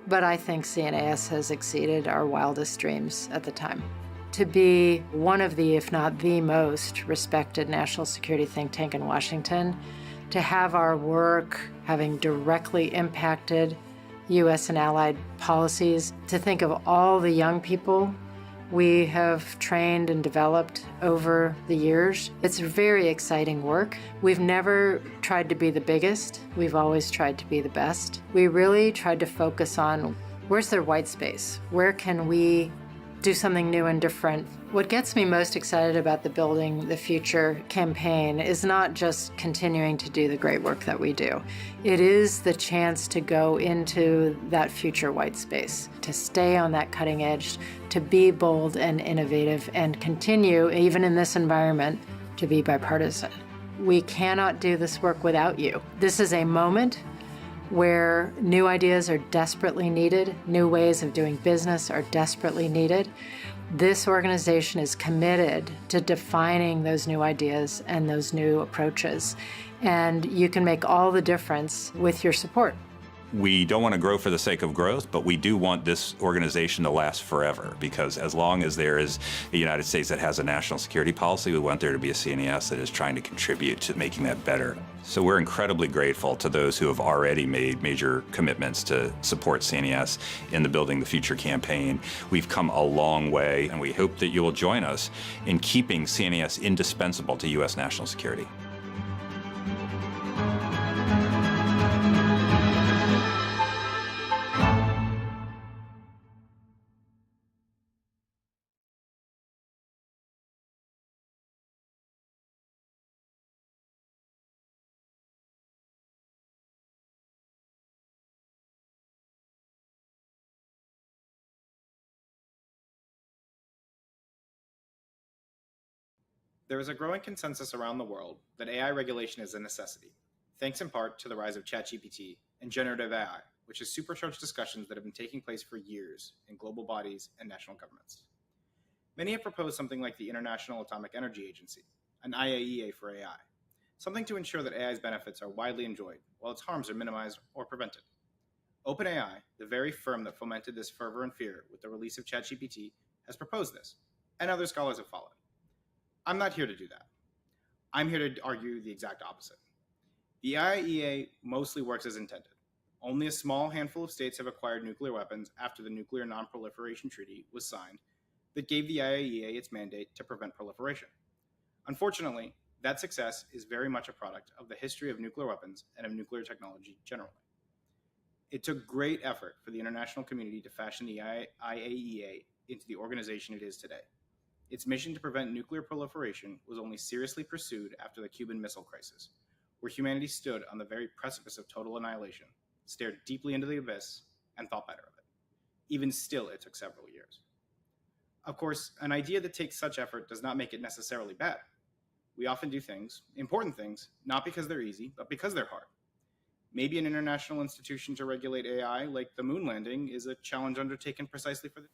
but I think CNAS has exceeded our wildest dreams at the time. To be one of the, if not the most respected national security think tank in Washington, to have our work having directly impacted U.S. and allied policies, to think of all the young people we have trained and developed over the years. It's very exciting work. We've never tried to be the biggest. We've always tried to be the best. We really tried to focus on where's their white space? Where can we do something new and different What gets me most excited about the Building the Future campaign is not just continuing to do the great work that we do. It is the chance to go into that future white space, to stay on that cutting edge, to be bold and innovative, and continue, even in this environment, to be bipartisan. We cannot do this work without you. This is a moment where new ideas are desperately needed, new ways of doing business are desperately needed. This organization is committed to defining those new ideas and those new approaches, and you can make all the difference with your support.
We don't want to grow for the sake of growth, but we do want this organization to last forever, because as long as there is a United States that has a national security policy, we want there to be a CNAS that is trying to contribute to making that better. So we're incredibly grateful to those who have already made major commitments to support CNAS in the Building the Future campaign. We've come a long way, and we hope that you will join us in keeping CNAS indispensable to U.S. national security.
There is a growing consensus around the world that AI regulation is a necessity, thanks in part to the rise of ChatGPT and generative AI, which has supercharged discussions that have been taking place for years in global bodies and national governments. Many have proposed something like the International Atomic Energy Agency, an IAEA for AI, something to ensure that AI's benefits are widely enjoyed while its harms are minimized or prevented. OpenAI, the very firm that fomented this fervor and fear with the release of ChatGPT, has proposed this, and other scholars have followed. I'm not here to do that. I'm here to argue the exact opposite. The IAEA mostly works as intended. Only a small handful of states have acquired nuclear weapons after the Nuclear Non-Proliferation Treaty was signed that gave the IAEA its mandate to prevent proliferation. Unfortunately, that success is very much a product of the history of nuclear weapons and of nuclear technology generally. It took great effort for the international community to fashion the IAEA into the organization it is today. Its mission to prevent nuclear proliferation was only seriously pursued after the Cuban Missile Crisis, where humanity stood on the very precipice of total annihilation, stared deeply into the abyss, and thought better of it. Even still, it took several years. Of course, an idea that takes such effort does not make it necessarily bad. We often do things, important things, not because they're easy, but because they're hard. Maybe an international institution to regulate AI, like the moon landing, is a challenge undertaken precisely for this.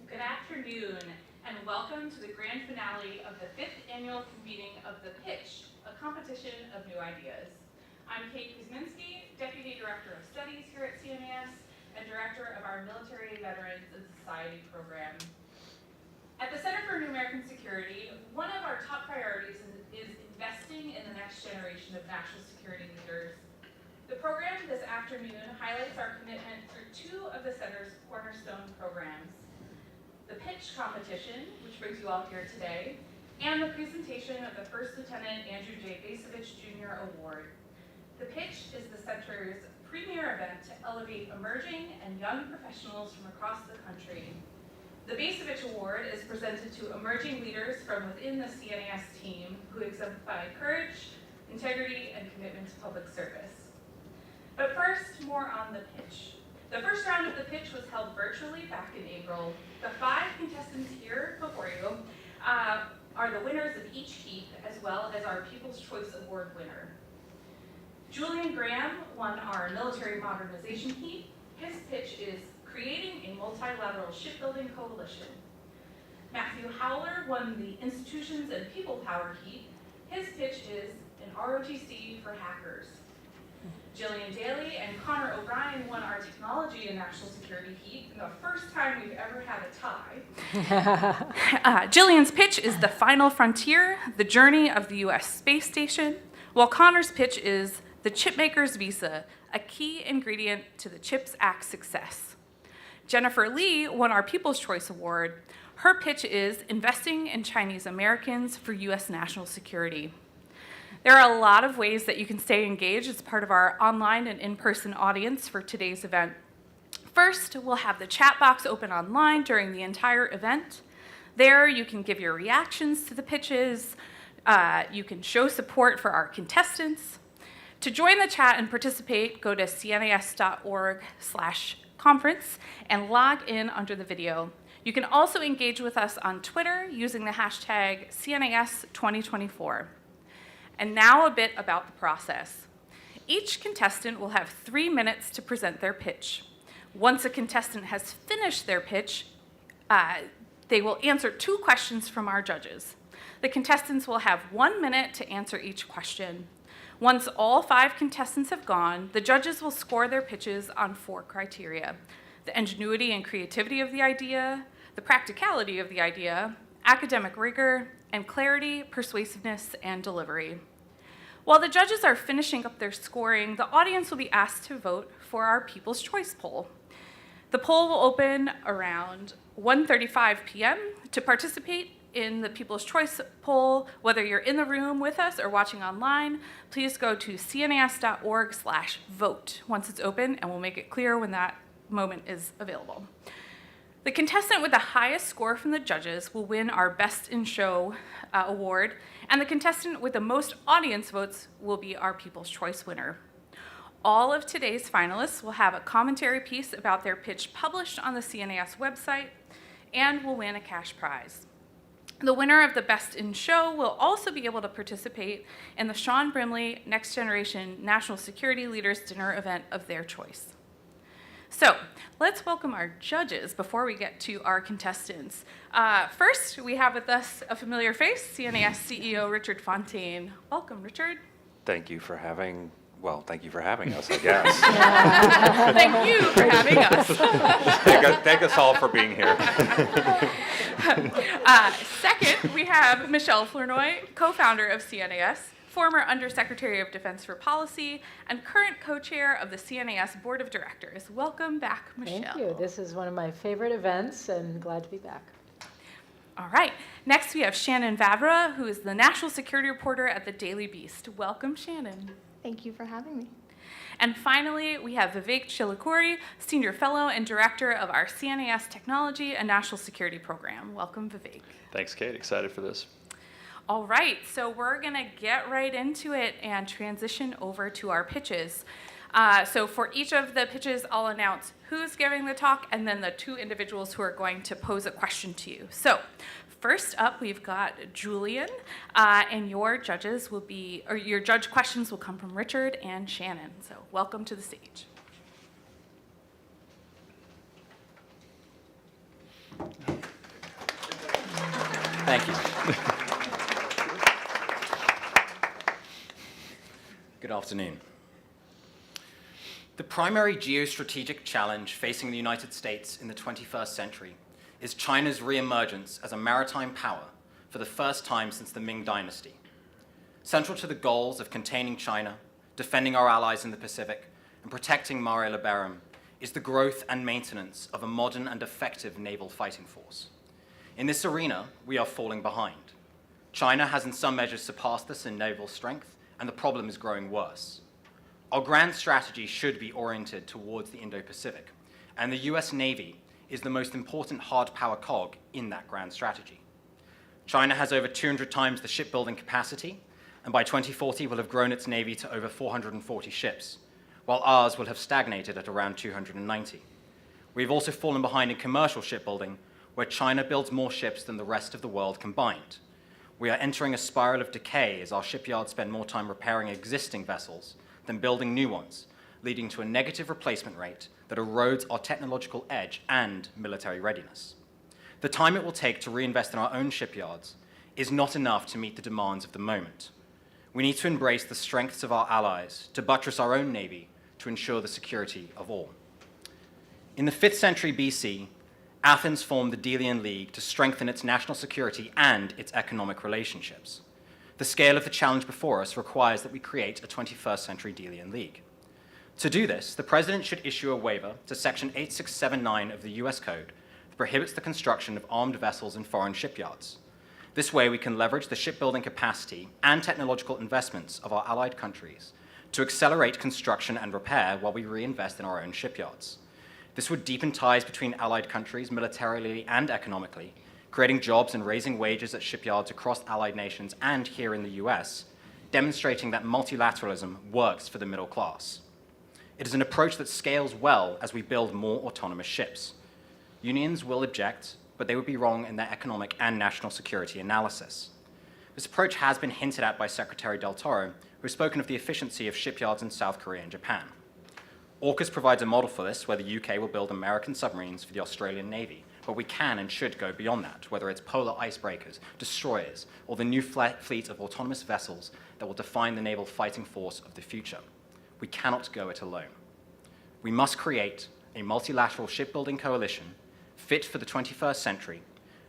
Good afternoon, and welcome to the grand finale of the 5th annual convening of The Pitch, a competition of new ideas. I'm Kate Kuzminski, Deputy Director of Studies here at CNAS and Director of our Military Veterans and Society program. At the Center for New American Security, one of our top priorities is investing in the next generation of national security leaders. The program this afternoon highlights our commitment through two of the Center's cornerstone programs: the pitch competition, which brings you all here today, and the presentation of the First Lieutenant Andrew J. Bacevich Jr. Award. The pitch is the Center's premier event to elevate emerging and young professionals from across the country. The Bacevich Award is presented to emerging leaders from within the CNAS team who exemplify courage, integrity, and commitment to public service. But first, more on the pitch. The first round of the pitch was held virtually back in April. The 5 contestants here before you are the winners of each heat, as well as our People's Choice Award winner. Julian Graham won our military modernization heat. His pitch is creating a multilateral shipbuilding coalition. Matthew Howler won the Institutions and People Power heat. His pitch is an ROTC for hackers. Jillian Daly and Connor O'Brien won our technology and national security heat, and the first time we've ever had a tie. Jillian's pitch is the final frontier, the journey of the U.S. space station, while Connor's pitch is the chipmaker's visa, a key ingredient to the CHIPS Act success. Jennifer Lee won our People's Choice Award. Her pitch is investing in Chinese Americans for U.S. national security. There are a lot of ways that you can stay engaged as part of our online and in-person audience for today's event. First, we'll have the chat box open online during the entire event. There, you can give your reactions to the pitches. You can show support for our contestants. To join the chat and participate, go to cnas.org/conference and log in under the video. You can also engage with us on Twitter using the hashtag CNAS2024. And now a bit about the process. Each contestant will have 3 minutes to present their pitch. Once a contestant has finished their pitch, they will answer 2 questions from our judges. The contestants will have 1 minute to answer each question. Once all 5 contestants have gone, the judges will score their pitches on 4 criteria: the ingenuity and creativity of the idea, the practicality of the idea, academic rigor, and clarity, persuasiveness, and delivery. While the judges are finishing up their scoring, the audience will be asked to vote for our People's Choice poll. The poll will open around 1:35 p.m. To participate in the People's Choice poll, whether you're in the room with us or watching online, please go to cnas.org/vote once it's open, and we'll make it clear when that moment is available. The contestant with the highest score from the judges will win our Best in Show award, and the contestant with the most audience votes will be our People's Choice winner. All of today's finalists will have a commentary piece about their pitch published on the CNAS website and will win a cash prize. The winner of the Best in Show will also be able to participate in the Sean Brimley Next Generation National Security Leaders Dinner event of their choice. So let's welcome our judges before we get to our contestants. First, we have with us a familiar face, CNAS CEO Richard Fontaine. Welcome, Richard.
Thank you for having us, I guess.
Thank you for having us.
Thank us all for being here.
Second, we have Michelle Flournoy, co-founder of CNAS, former Undersecretary of Defense for Policy, and current co-chair of the CNAS Board of Directors. Welcome back, Michelle.
Thank you. This is one of my favorite events, and glad to be back.
All right. Next, we have Shannon Vavra, who is the national security reporter at the Daily Beast. Welcome, Shannon.
Thank you for having me.
And finally, we have Vivek Chilukuri, Senior Fellow and Director of our CNAS Technology and National Security Program. Welcome, Vivek.
Thanks, Kate. Excited for this.
All right, so we're going to get right into it and transition over to our pitches. So for each of the pitches, I'll announce who's giving the talk and then the 2 individuals who are going to pose a question to you. So first up, we've got Julian, and your judge questions will come from Richard and Shannon. So welcome to the stage.
Thank you. Good afternoon. The primary geostrategic challenge facing the United States in the 21st century is China's reemergence as a maritime power for the first time since the Ming Dynasty. Central to the goals of containing China, defending our allies in the Pacific, and protecting Mare Liberum is the growth and maintenance of a modern and effective naval fighting force. In this arena, we are falling behind. China has in some measures surpassed us in naval strength, and the problem is growing worse. Our grand strategy should be oriented towards the Indo-Pacific, and the US Navy is the most important hard power cog in that grand strategy. China has over 200 times the shipbuilding capacity, and by 2040 will have grown its navy to over 440 ships, while ours will have stagnated at around 290. We've also fallen behind in commercial shipbuilding, where China builds more ships than the rest of the world combined. We are entering a spiral of decay as our shipyards spend more time repairing existing vessels than building new ones, leading to a negative replacement rate that erodes our technological edge and military readiness. The time it will take to reinvest in our own shipyards is not enough to meet the demands of the moment. We need to embrace the strengths of our allies, to buttress our own navy, to ensure the security of all. In the 5th century BC, Athens formed the Delian League to strengthen its national security and its economic relationships. The scale of the challenge before us requires that we create a 21st century Delian League. To do this, the President should issue a waiver to Section 8679 of the US Code that prohibits the construction of armed vessels in foreign shipyards. This way, we can leverage the shipbuilding capacity and technological investments of our allied countries to accelerate construction and repair while we reinvest in our own shipyards. This would deepen ties between allied countries militarily and economically, creating jobs and raising wages at shipyards across allied nations and here in the US, demonstrating that multilateralism works for the middle class. It is an approach that scales well as we build more autonomous ships. Unions will object, but they would be wrong in their economic and national security analysis. This approach has been hinted at by Secretary Del Toro, who has spoken of the efficiency of shipyards in South Korea and Japan. AUKUS provides a model for this, where the UK will build American submarines for the Australian Navy, but we can and should go beyond that, whether it's polar icebreakers, destroyers, or the new fleet of autonomous vessels that will define the naval fighting force of the future. We cannot go it alone. We must create a multilateral shipbuilding coalition fit for the 21st century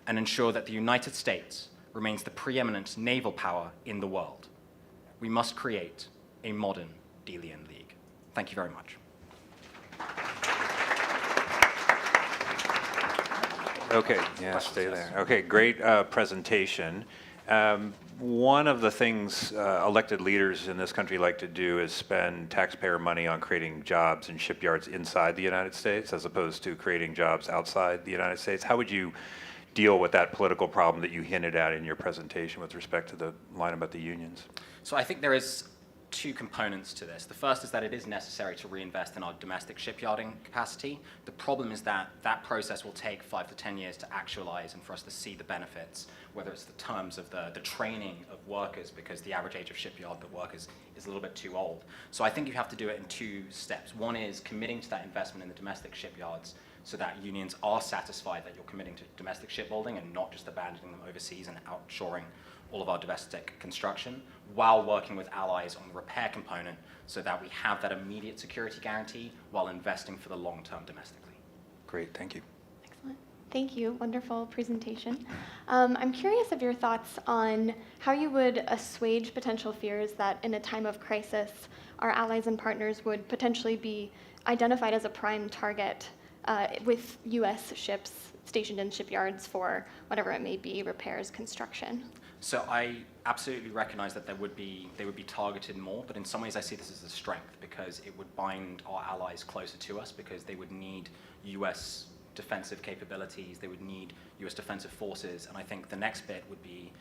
and ensure that the United States remains the preeminent naval power in the world. We must create a modern Delian League. Thank you very much.
Okay, yeah, stay there. Okay, great presentation. One of the things elected leaders in this country like to do is spend taxpayer money on creating jobs in shipyards inside the United States as opposed to creating jobs outside the United States. How would you deal with that political problem that you hinted at in your presentation with respect to the line about the unions?
So I think there is two components to this. The first is that it is necessary to reinvest in our domestic shipyarding capacity. The problem is that that process will take 5 to 10 years to actualize and for us to see the benefits, whether it's the terms of the training of workers, because the average age of shipyard that workers is a little bit too old. So I think you have to do it in two steps. One is committing to that investment in the domestic shipyards so that unions are satisfied that you're committing to domestic shipbuilding and not just abandoning them overseas and outshoring all of our domestic construction, while working with allies on the repair component so that we have that immediate security guarantee while investing for the long term domestically.
Great, thank you.
Excellent. Thank you. Wonderful presentation. I'm curious of your thoughts on how you would assuage potential fears that in a time of crisis, our allies and partners would potentially be identified as a prime target with U.S. ships stationed in shipyards for whatever it may be, repairs, construction.
So I absolutely recognize that they would be targeted more, but in some ways I see this as a strength because it would bind our allies closer to us because they would need U.S. defensive capabilities, they would need U.S. defensive forces, and I think the next bit would be,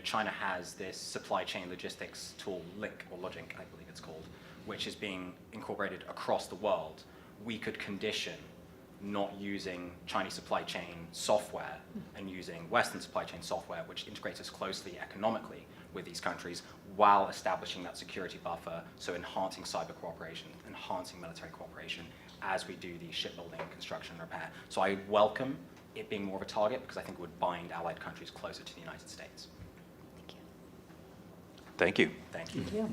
China has this supply chain logistics tool, Link, or Logic, I believe it's called, which is being incorporated across the world. We could condition not using Chinese supply chain software and using Western supply chain software, which integrates us closely economically with these countries while establishing that security buffer, so enhancing cyber cooperation, enhancing military cooperation as we do the shipbuilding, construction, and repair. So I welcome it being more of a target because I think it would bind allied countries closer to the United States.
Thank you.
Thank you.
Thank you.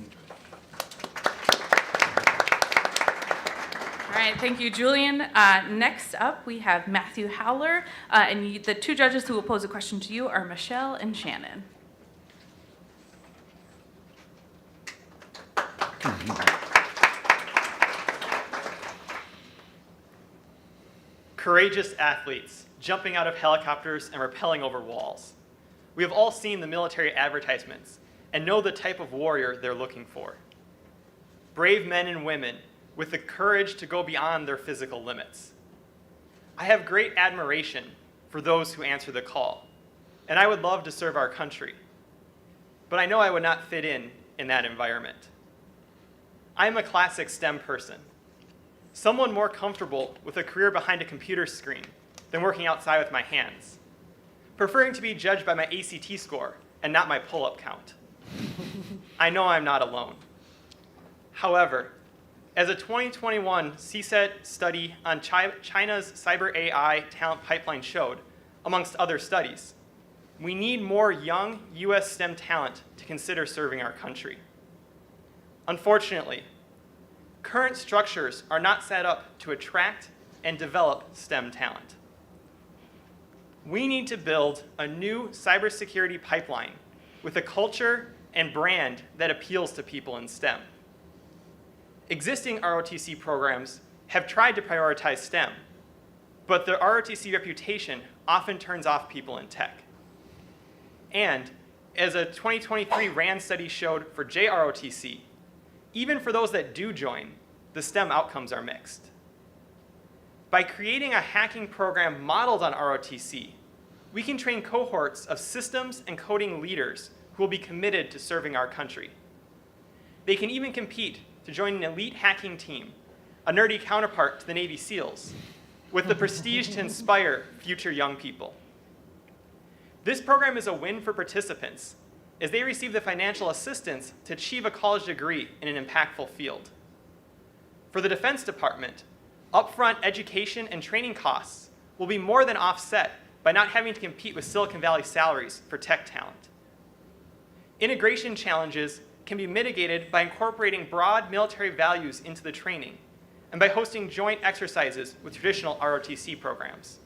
All right, thank you, Julian. Next up, we have Matthew Howler, and the two judges who will pose a question to you are Michelle and Shannon.
Courageous athletes jumping out of helicopters and rappelling over walls. We have all seen the military advertisements and know the type of warrior they're looking for. Brave men and women with the courage to go beyond their physical limits. I have great admiration for those who answer the call, and I would love to serve our country. But I know I would not fit in that environment. I am a classic STEM person, someone more comfortable with a career behind a computer screen than working outside with my hands, preferring to be judged by my ACT score and not my pull-up count. I know I'm not alone. However, as a 2021 CSET study on China's cyber AI talent pipeline showed, amongst other studies, we need more young US STEM talent to consider serving our country. Unfortunately, current structures are not set up to attract and develop STEM talent. We need to build a new cybersecurity pipeline with a culture and brand that appeals to people in STEM. Existing ROTC programs have tried to prioritize STEM, but the ROTC reputation often turns off people in tech. And as a 2023 RAND study showed for JROTC, even for those that do join, the STEM outcomes are mixed. By creating a hacking program modeled on ROTC, we can train cohorts of systems and coding leaders who will be committed to serving our country. They can even compete to join an elite hacking team, a nerdy counterpart to the Navy SEALs, with the prestige to inspire future young people. This program is a win for participants, as they receive the financial assistance to achieve a college degree in an impactful field. For the Defense Department, upfront education and training costs will be more than offset by not having to compete with Silicon Valley salaries for tech talent. Integration challenges can be mitigated by incorporating broad military values into the training and by hosting joint exercises with traditional ROTC programs.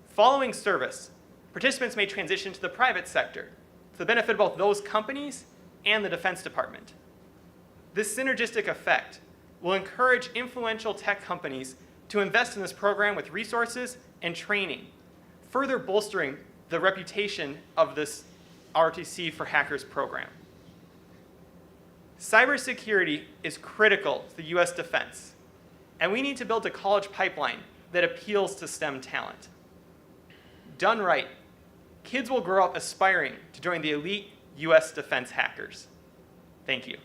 Following service, participants may transition to the private sector for the benefit of both those companies and the Defense Department. This synergistic effect will encourage influential tech companies to invest in this program with resources and training, further bolstering the reputation of this ROTC for Hackers program. Cybersecurity is critical to the US defense, and we need to build a college pipeline that appeals to STEM talent. Done right, kids will grow up aspiring to join the elite US defense hackers. Thank you.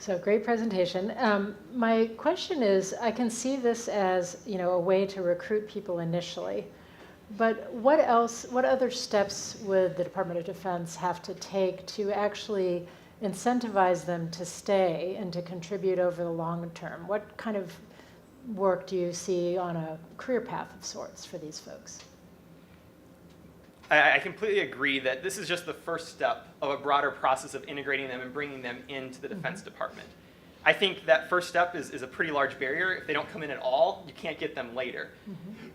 So great presentation. My question is, I can see this as, a way to recruit people initially, but what other steps would the Department of Defense have to take to actually incentivize them to stay and to contribute over the long term? What kind of work do you see on a career path of sorts for these folks?
I completely agree that this is just the first step of a broader process of integrating them and bringing them into the Defense Department. I think that first step is a pretty large barrier. If they don't come in at all, you can't get them later.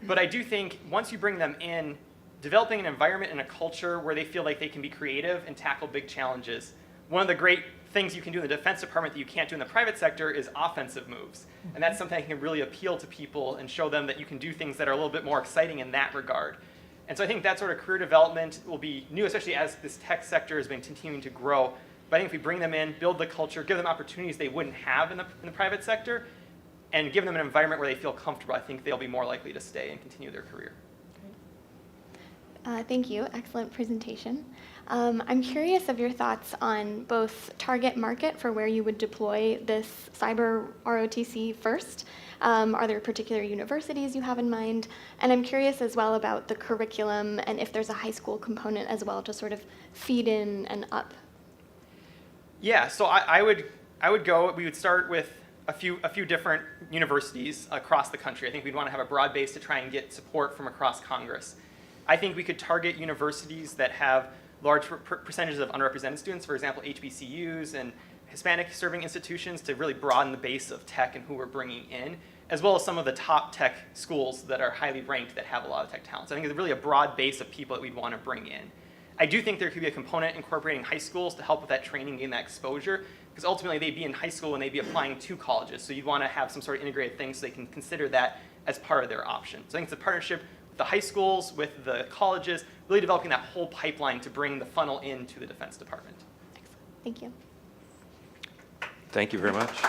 But I do think once you bring them in, developing an environment and a culture where they feel like they can be creative and tackle big challenges. One of the great things you can do in the Defense Department that you can't do in the private sector is offensive moves. And that's something that can really appeal to people and show them that you can do things that are a little bit more exciting in that regard. And so I think that sort of career development will be new, especially as this tech sector has been continuing to grow. But I think if we bring them in, build the culture, give them opportunities they wouldn't have in the private sector, and give them an environment where they feel comfortable, I think they'll be more likely to stay and continue their career.
Thank you. Excellent presentation. I'm curious of your thoughts on both target market for where you would deploy this cyber ROTC first. Are there particular universities you have in mind? And I'm curious as well about the curriculum and if there's a high school component as well to sort of feed in and up.
Yeah, so I would we would start with a few different universities across the country. I think we'd want to have a broad base to try and get support from across Congress. I think we could target universities that have large percentages of underrepresented students, for example, HBCUs and Hispanic serving institutions, to really broaden the base of tech and who we're bringing in, as well as some of the top tech schools that are highly ranked that have a lot of tech talent. So I think it's really a broad base of people that we'd want to bring in. I do think there could be a component incorporating high schools to help with that training, gain that exposure, because ultimately they'd be in high school and they'd be applying to colleges. So you'd want to have some sort of integrated thing so they can consider that as part of their option. So I think it's a partnership with the high schools, with the colleges, really developing that whole pipeline to bring the funnel into the Defense Department.
Excellent. Thank you.
Thank you very much.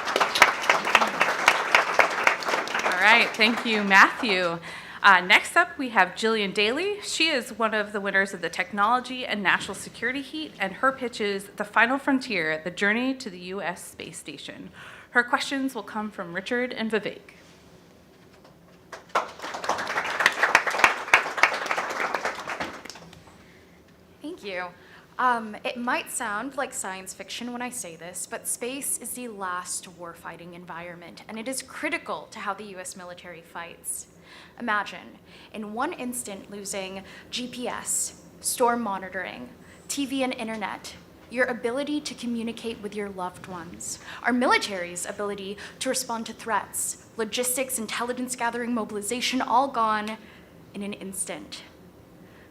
All right, thank you, Matthew. Next up, we have Jillian Daly. She is one of the winners of the Technology and National Security Heat, and her pitch is The Final Frontier, The Journey to the U.S. Space Station. Her questions will come from Richard and Vivek.
Thank you. It might sound like science fiction when I say this, but space is the last warfighting environment, and it is critical to how the U.S. military fights. Imagine, in one instant, losing GPS, storm monitoring, TV and internet, your ability to communicate with your loved ones, our military's ability to respond to threats, logistics, intelligence gathering, mobilization, all gone in an instant.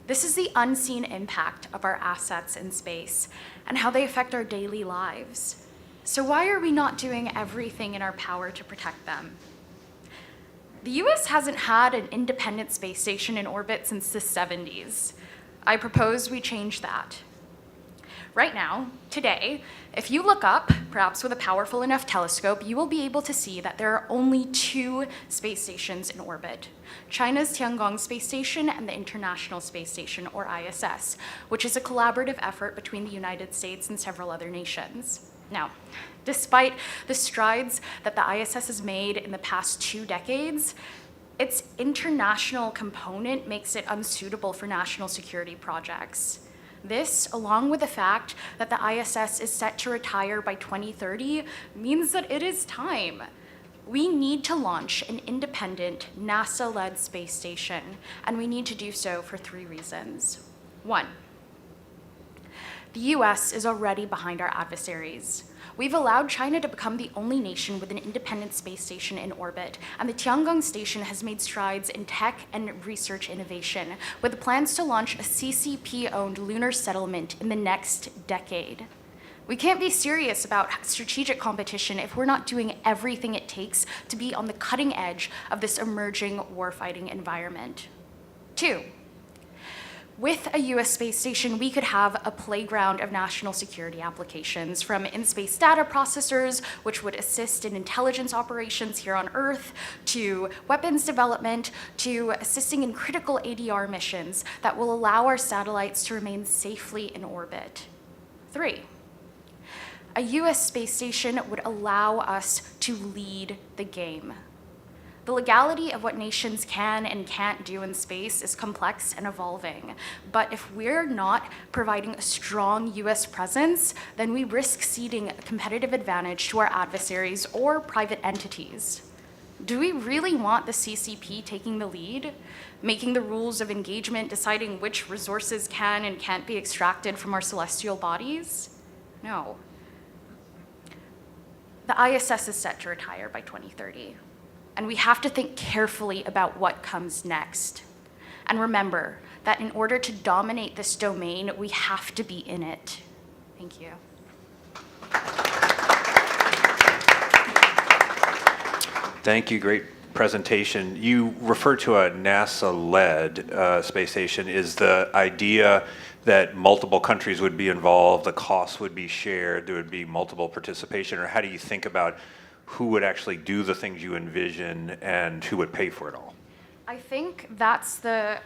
This is the unseen impact of our assets in space and how they affect our daily lives. So why are we not doing everything in our power to protect them? The US hasn't had an independent space station in orbit since the 70s. I propose we change that. Right now, today, if you look up, perhaps with a powerful enough telescope, you will be able to see that there are only 2 space stations in orbit: China's Tiangong Space Station and the International Space Station, or ISS, which is a collaborative effort between the United States and several other nations. Now, despite the strides that the ISS has made in the past 2 decades, its international component makes it unsuitable for national security projects. This, along with the fact that the ISS is set to retire by 2030, means that it is time. We need to launch an independent, NASA-led space station, and we need to do so for 3 reasons. 1, the US is already behind our adversaries. We've allowed China to become the only nation with an independent space station in orbit, and the Tiangong station has made strides in tech and research innovation, with plans to launch a CCP-owned lunar settlement in the next decade. We can't be serious about strategic competition if we're not doing everything it takes to be on the cutting edge of this emerging warfighting environment. 2, with a US space station, we could have a playground of national security applications, from in-space data processors, which would assist in intelligence operations here on Earth, to weapons development, to assisting in critical ADR missions that will allow our satellites to remain safely in orbit. 3, a US space station would allow us to lead the game. The legality of what nations can and can't do in space is complex and evolving, but if we're not providing a strong US presence, then we risk ceding a competitive advantage to our adversaries or private entities. Do we really want the CCP taking the lead, making the rules of engagement, deciding which resources can and can't be extracted from our celestial bodies? No. The ISS is set to retire by 2030. And we have to think carefully about what comes next. And remember that in order to dominate this domain, we have to be in it. Thank you.
Thank you, great presentation. You referred to a NASA-led space station. Is the idea that multiple countries would be involved, the costs would be shared, there would be multiple participation, or how do you think about who would actually do the things you envision and who would pay for it all?
I think that's the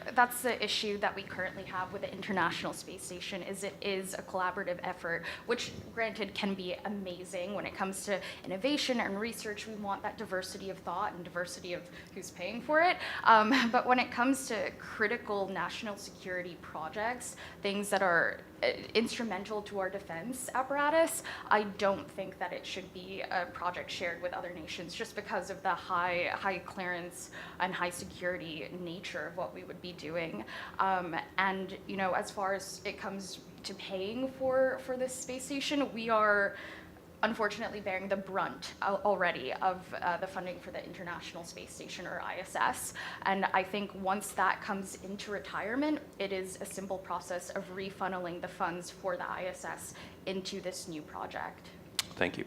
issue that we currently have with the International Space Station, is it is a collaborative effort, which granted can be amazing when it comes to innovation and research. We want that diversity of thought and diversity of who's paying for it. But when it comes to critical national security projects, things that are instrumental to our defense apparatus, I don't think that it should be a project shared with other nations, just because of the high clearance and high security nature of what we would be doing. And you know, as far as it comes to paying for this space station, we are unfortunately bearing the brunt already of the funding for the International Space Station, or ISS. And I think once that comes into retirement, it is a simple process of refunneling the funds for the ISS into this new project.
Thank you.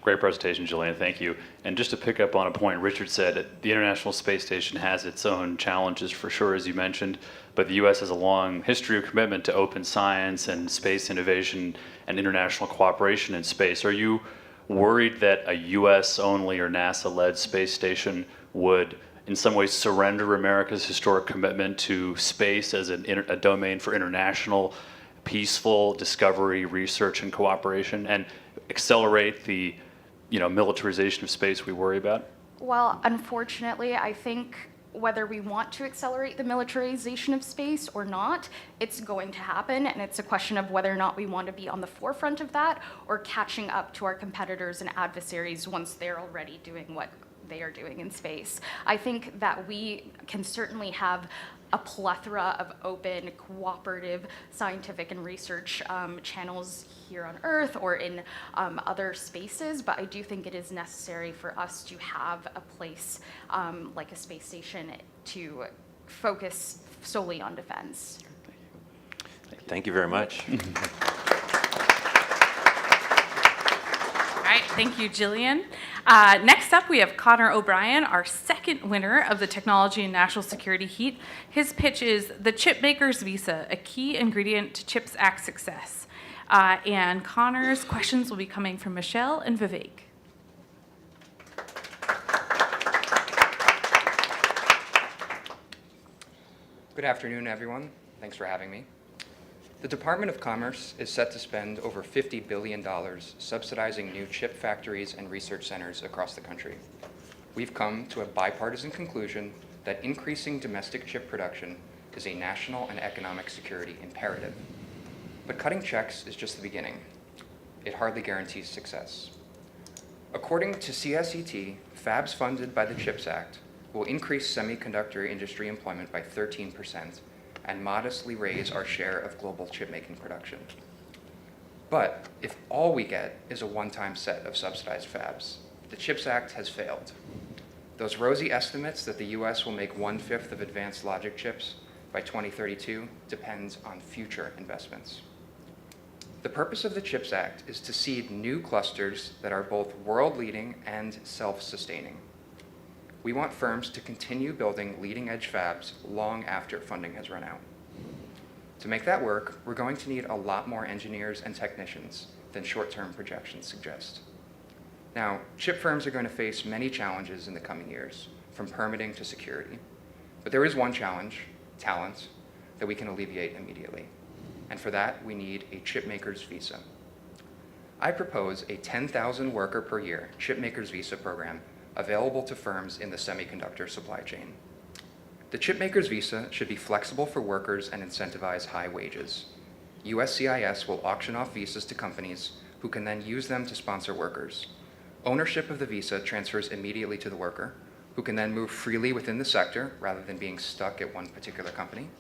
Great presentation, Jillian. Thank you. And just to pick up on a point Richard said, the International Space Station has its own challenges for sure, as you mentioned, but the U.S. has a long history of commitment to open science and space innovation and international cooperation in space. Are you worried that a U.S.-only or NASA-led space station would in some ways surrender America's historic commitment to space as a domain for international, peaceful discovery, research, and cooperation, and accelerate the militarization of space we worry about?
Well, unfortunately, I think whether we want to accelerate the militarization of space or not, it's going to happen, and it's a question of whether or not we want to be on the forefront of that or catching up to our competitors and adversaries once they're already doing what they are doing in space. I think that we can certainly have a plethora of open, cooperative scientific and research channels here on Earth or in other spaces, but I do think it is necessary for us to have a place like a space station to focus solely on defense.
Thank you very much.
right, thank you, Jillian. Next up, we have Connor O'Brien, our second winner of the Technology and National Security Heat. His pitch is the Chipmaker's Visa, a key ingredient to CHIPS Act success. And Connor's questions will be coming from Michelle and Vivek.
Good afternoon, everyone. Thanks for having me. The Department of Commerce is set to spend over $50 billion subsidizing new chip factories and research centers across the country. We've come to a bipartisan conclusion that increasing domestic chip production is a national and economic security imperative. But cutting checks is just the beginning. It hardly guarantees success. According to CSET, fabs funded by the CHIPS Act will increase semiconductor industry employment by 13% and modestly raise our share of global chip-making production. But if all we get is a one-time set of subsidized fabs, the CHIPS Act has failed. Those rosy estimates that the US will make 1/5 of advanced logic chips by 2032 depends on future investments. The purpose of the CHIPS Act is to seed new clusters that are both world-leading and self-sustaining. We want firms to continue building leading-edge fabs long after funding has run out. To make that work, we're going to need a lot more engineers and technicians than short-term projections suggest. Now, chip firms are going to face many challenges in the coming years, from permitting to security. But there is one challenge, talent, that we can alleviate immediately. And for that, we need a chipmaker's visa. I propose a 10,000 worker per year chipmaker's visa program available to firms in the semiconductor supply chain. The chipmaker's visa should be flexible for workers and incentivize high wages. USCIS will auction off visas to companies who can then use them to sponsor workers. Ownership of the visa transfers immediately to the worker, who can then move freely within the sector rather than being stuck at one particular company.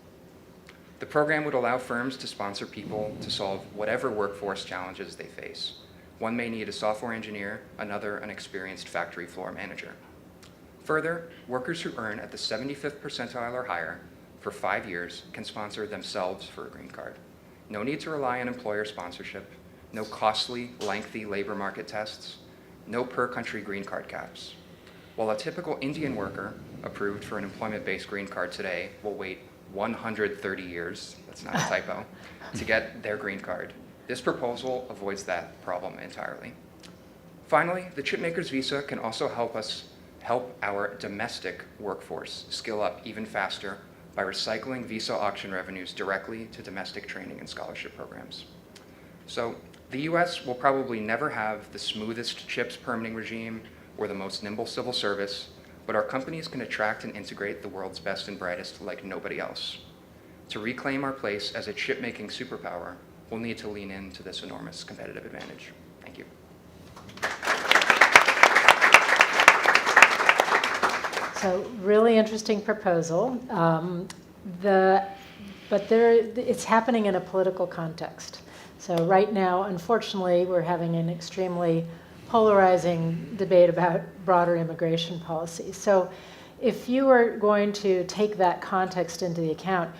The program would allow firms to sponsor people to solve whatever workforce challenges they face. One may need a software engineer, another an experienced factory floor manager. Further, workers who earn at the 75th percentile or higher for 5 years can sponsor themselves for a green card. No need to rely on employer sponsorship, no costly, lengthy labor market tests, no per-country green card caps. While a typical Indian worker approved for an employment-based green card today will wait 130 years, that's not a typo, to get their green card, this proposal avoids that problem entirely. Finally, the chipmaker's visa can also help our domestic workforce skill up even faster by recycling visa auction revenues directly to domestic training and scholarship programs. So the US will probably never have the smoothest chips permitting regime or the most nimble civil service, but our companies can attract and integrate the world's best and brightest like nobody else. To reclaim our place as a chip-making superpower, we'll need to lean into this enormous competitive advantage. Thank you.
So really interesting proposal. It's happening in a political context. So right now, unfortunately, we're having an extremely polarizing debate about broader immigration policy. So if you were going to take that context into the account,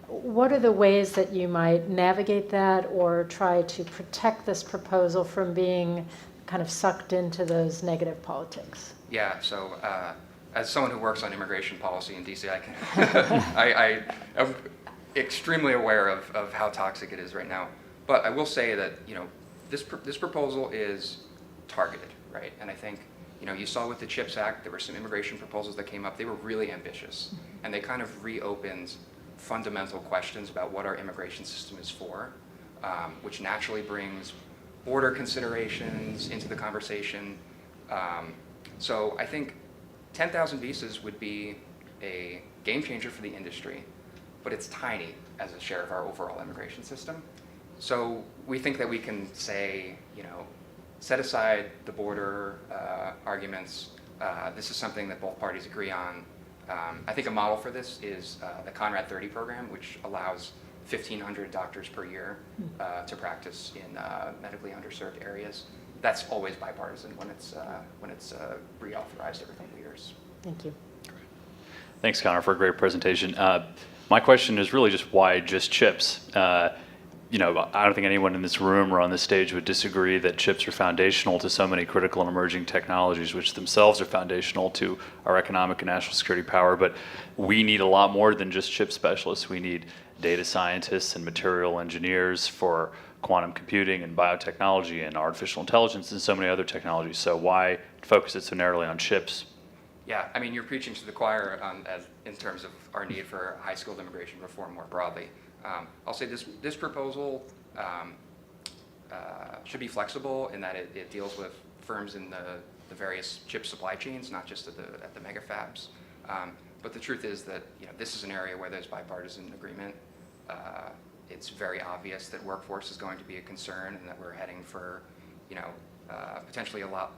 what are the ways that you might navigate that or try to protect this proposal from being kind of sucked into those negative politics?
Yeah, so as someone who works on immigration policy in DC, I am extremely aware of how toxic it is right now. But I will say that this proposal is targeted, right? And I think you saw with the CHIPS Act, there were some immigration proposals that came up. They were really ambitious, and they kind of reopened fundamental questions about what our immigration system is for, which naturally brings border considerations into the conversation. So I think 10,000 visas would be a game changer for the industry, but it's tiny as a share of our overall immigration system. So we think that we can say, set aside the border arguments. This is something that both parties agree on. I think a model for this is the Conrad 30 program, which allows 1,500 doctors per year to practice in medically underserved areas. That's always bipartisan when it's reauthorized every couple of years.
Thank you.
Thanks, Connor, for a great presentation. My question is really just why just chips? I don't think anyone in this room or on this stage would disagree that chips are foundational to so many critical and emerging technologies, which themselves are foundational to our economic and national security power. But we need a lot more than just chip specialists. We need data scientists and material engineers for quantum computing and biotechnology and artificial intelligence and so many other technologies. So why focus it so narrowly on chips?
Yeah, I mean, you're preaching to the choir in terms of our need for high-skilled immigration reform more broadly. I'll say this proposal should be flexible in that it deals with firms in the various chip supply chains, not just at the mega fabs. But the truth is that this is an area where there's bipartisan agreement. It's very obvious that workforce is going to be a concern, and that we're heading for potentially a lot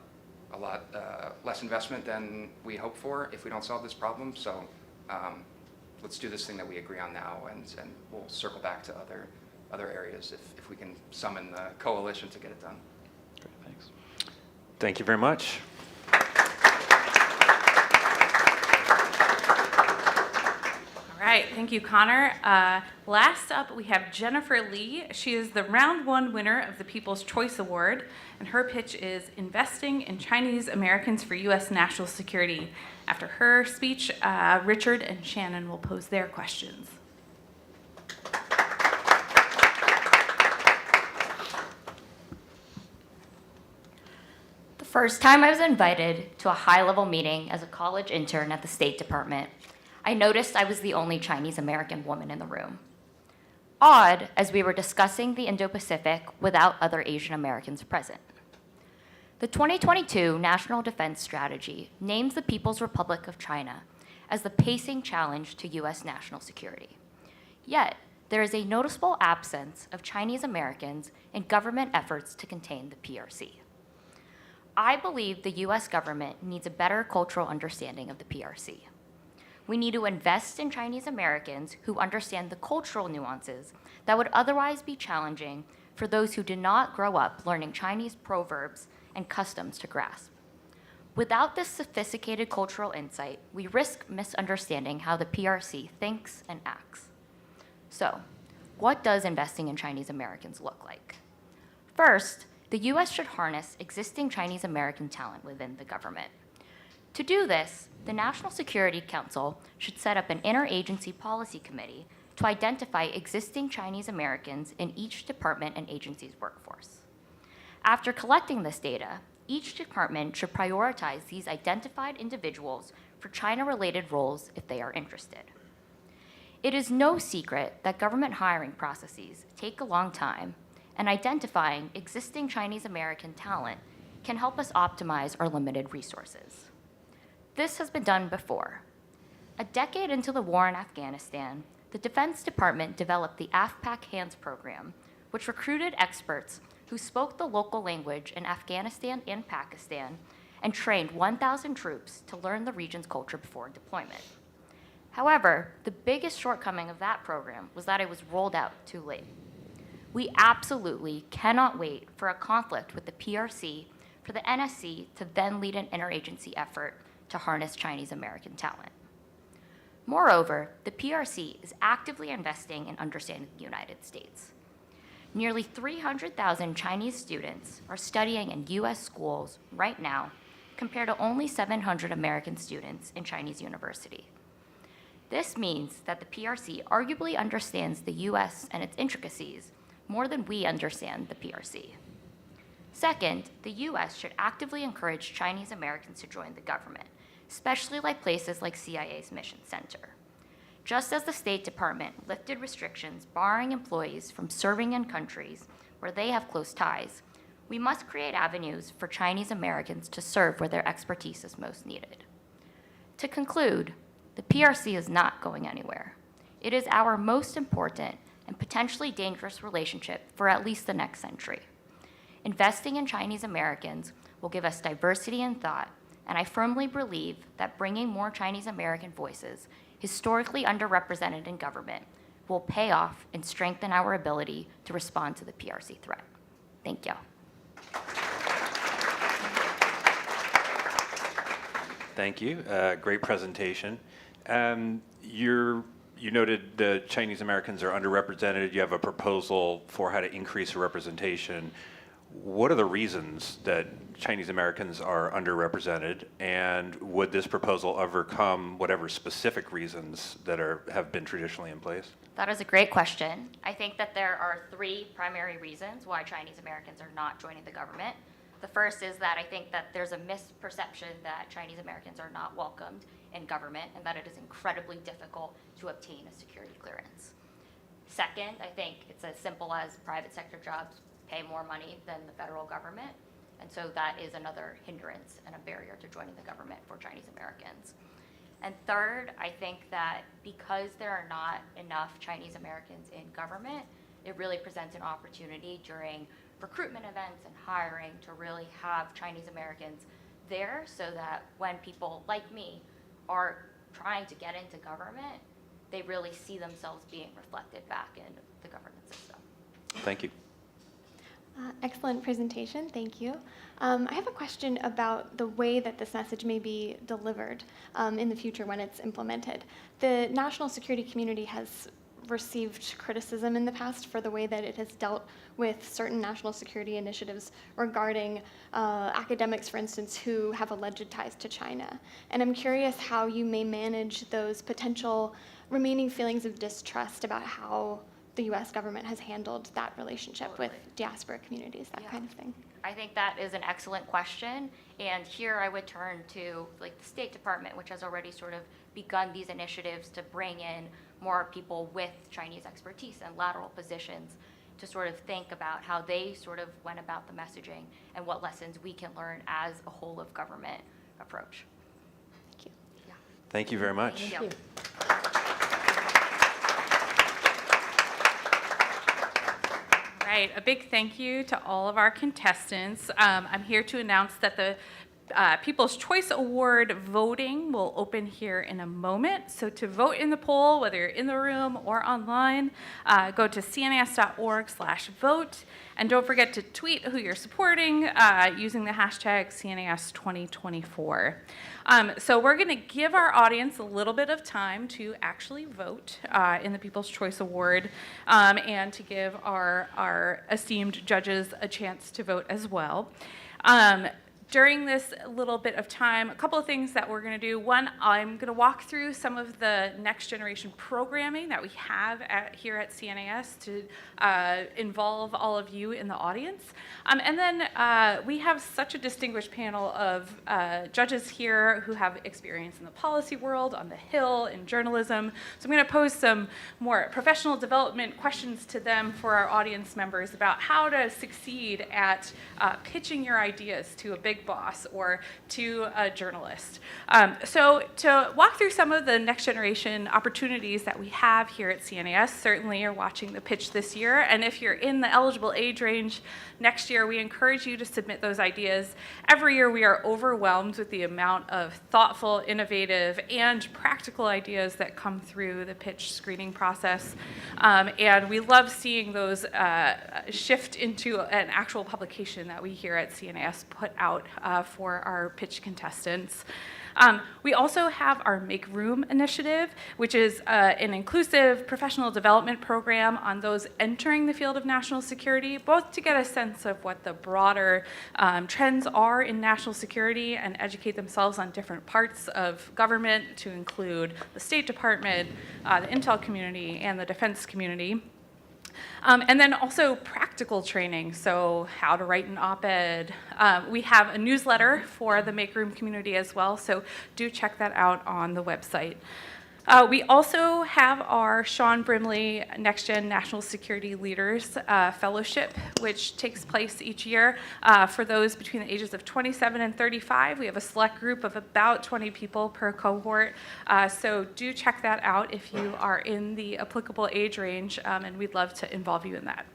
less investment than we hope for if we don't solve this problem. So let's do this thing that we agree on now, and we'll circle back to other areas if we can summon the coalition to get it done.
Great, thanks.
Thank you very much.
All right, thank you, Connor. Last up, we have Jennifer Lee. She is the round one winner of the People's Choice Award, and her pitch is Investing in Chinese Americans for U.S. National Security. After her speech, Richard and Shannon will pose their questions.
The first time I was invited to a high-level meeting as a college intern at the State Department, I noticed I was the only Chinese American woman in the room. Odd, as we were discussing the Indo-Pacific without other Asian Americans present. The 2022 National Defense Strategy names the People's Republic of China as the pacing challenge to U.S. national security. Yet, there is a noticeable absence of Chinese Americans in government efforts to contain the PRC. I believe the U.S. government needs a better cultural understanding of the PRC. We need to invest in Chinese Americans who understand the cultural nuances that would otherwise be challenging for those who did not grow up learning Chinese proverbs and customs to grasp. Without this sophisticated cultural insight, we risk misunderstanding how the PRC thinks and acts. So, what does investing in Chinese Americans look like? First, the U.S. should harness existing Chinese American talent within the government. To do this, the National Security Council should set up an interagency policy committee to identify existing Chinese Americans in each department and agency's workforce. After collecting this data, each department should prioritize these identified individuals for China-related roles if they are interested. It is no secret that government hiring processes take a long time, and identifying existing Chinese American talent can help us optimize our limited resources. This has been done before. A decade into the war in Afghanistan, the Defense Department developed the AFPAC Hands program, which recruited experts who spoke the local language in Afghanistan and Pakistan and trained 1,000 troops to learn the region's culture before deployment. However, the biggest shortcoming of that program was that it was rolled out too late. We absolutely cannot wait for a conflict with the PRC for the NSC to then lead an interagency effort to harness Chinese American talent. Moreover, the PRC is actively investing in understanding the United States. Nearly 300,000 Chinese students are studying in U.S. schools right now, compared to only 700 American students in Chinese university. This means that the PRC arguably understands the U.S. and its intricacies more than we understand the PRC. Second, the U.S. should actively encourage Chinese Americans to join the government, especially like places like CIA's Mission Center. Just as the State Department lifted restrictions barring employees from serving in countries where they have close ties, we must create avenues for Chinese Americans to serve where their expertise is most needed. To conclude, the PRC is not going anywhere. It is our most important and potentially dangerous relationship for at least the next century. Investing in Chinese Americans will give us diversity in thought, and I firmly believe that bringing more Chinese American voices, historically underrepresented in government, will pay off and strengthen our ability to respond to the PRC threat. Thank you.
Thank you. Great presentation. Your You noted the Chinese Americans are underrepresented. You have a proposal for how to increase representation. What are the reasons that Chinese Americans are underrepresented, and would this proposal overcome whatever specific reasons that have been traditionally in place?
That is a great question. I think that there are three primary reasons why Chinese Americans are not joining the government. The first is that I think that there's a misperception that Chinese Americans are not welcomed in government and that it is incredibly difficult to obtain a security clearance. Second, I think it's as simple as private sector jobs pay more money than the federal government, and so that is another hindrance and a barrier to joining the government for Chinese Americans. And third, I think that because there are not enough Chinese Americans in government, it really presents an opportunity during recruitment events and hiring to really have Chinese Americans there so that when people like me are trying to get into government, they really see themselves being reflected back in the government system.
Thank you.
Excellent presentation, thank you. I have a question about the way that this message may be delivered in the future when it's implemented. The national security community has received criticism in the past for the way that it has dealt with certain national security initiatives regarding academics, for instance, who have alleged ties to China. And I'm curious how you may manage those potential remaining feelings of distrust about how the U.S. government has handled that relationship with diaspora communities, that kind of thing.
I think that is an excellent question, and here I would turn to the State Department, which has already sort of begun these initiatives to bring in more people with Chinese expertise and lateral positions to sort of think about how they sort of went about the messaging and what lessons we can learn as a whole of government approach.
Thank you.
Yeah.
Thank you very much.
Thank you.
Right, a big thank you to all of our contestants. I'm here to announce that the People's Choice Award voting will open here in a moment. So to vote in the poll, whether you're in the room or online, go to cnas.org/vote. And don't forget to tweet who you're supporting using the hashtag CNAS2024. So we're going to give our audience a little bit of time to actually vote in the People's Choice Award and to give our esteemed judges a chance to vote as well. During this little bit of time, a couple of things that we're going to do. One, I'm going to walk through some of the next generation programming that we have here at CNAS to involve all of you in the audience. And then we have such a distinguished panel of judges here who have experience in the policy world, on the Hill, in journalism. So I'm going to pose some more professional development questions to them for our audience members about how to succeed at pitching your ideas to a big boss or to a journalist. So to walk through some of the next generation opportunities that we have here at CNAS, certainly you're watching the pitch this year, and if you're in the eligible age range next year, we encourage you to submit those ideas. Every year we are overwhelmed with the amount of thoughtful, innovative, and practical ideas that come through the pitch screening process, and we love seeing those shift into an actual publication that we here at CNAS put out for our pitch contestants. We also have our Make Room initiative, which is an inclusive professional development program on those entering the field of national security, both to get a sense of what the broader trends are in national security and educate themselves on different parts of government, to include the State Department, the intel community, and the defense community. And then also practical training, so how to write an op-ed. We have a newsletter for the Make Room community as well, so do check that out on the website. We also have our Sean Brimley Next Gen National Security Leaders Fellowship, which takes place each year for those between the ages of 27 and 35. We have a select group of about 20 people per cohort, so do check that out if you are in the applicable age range, and we'd love to involve you in that.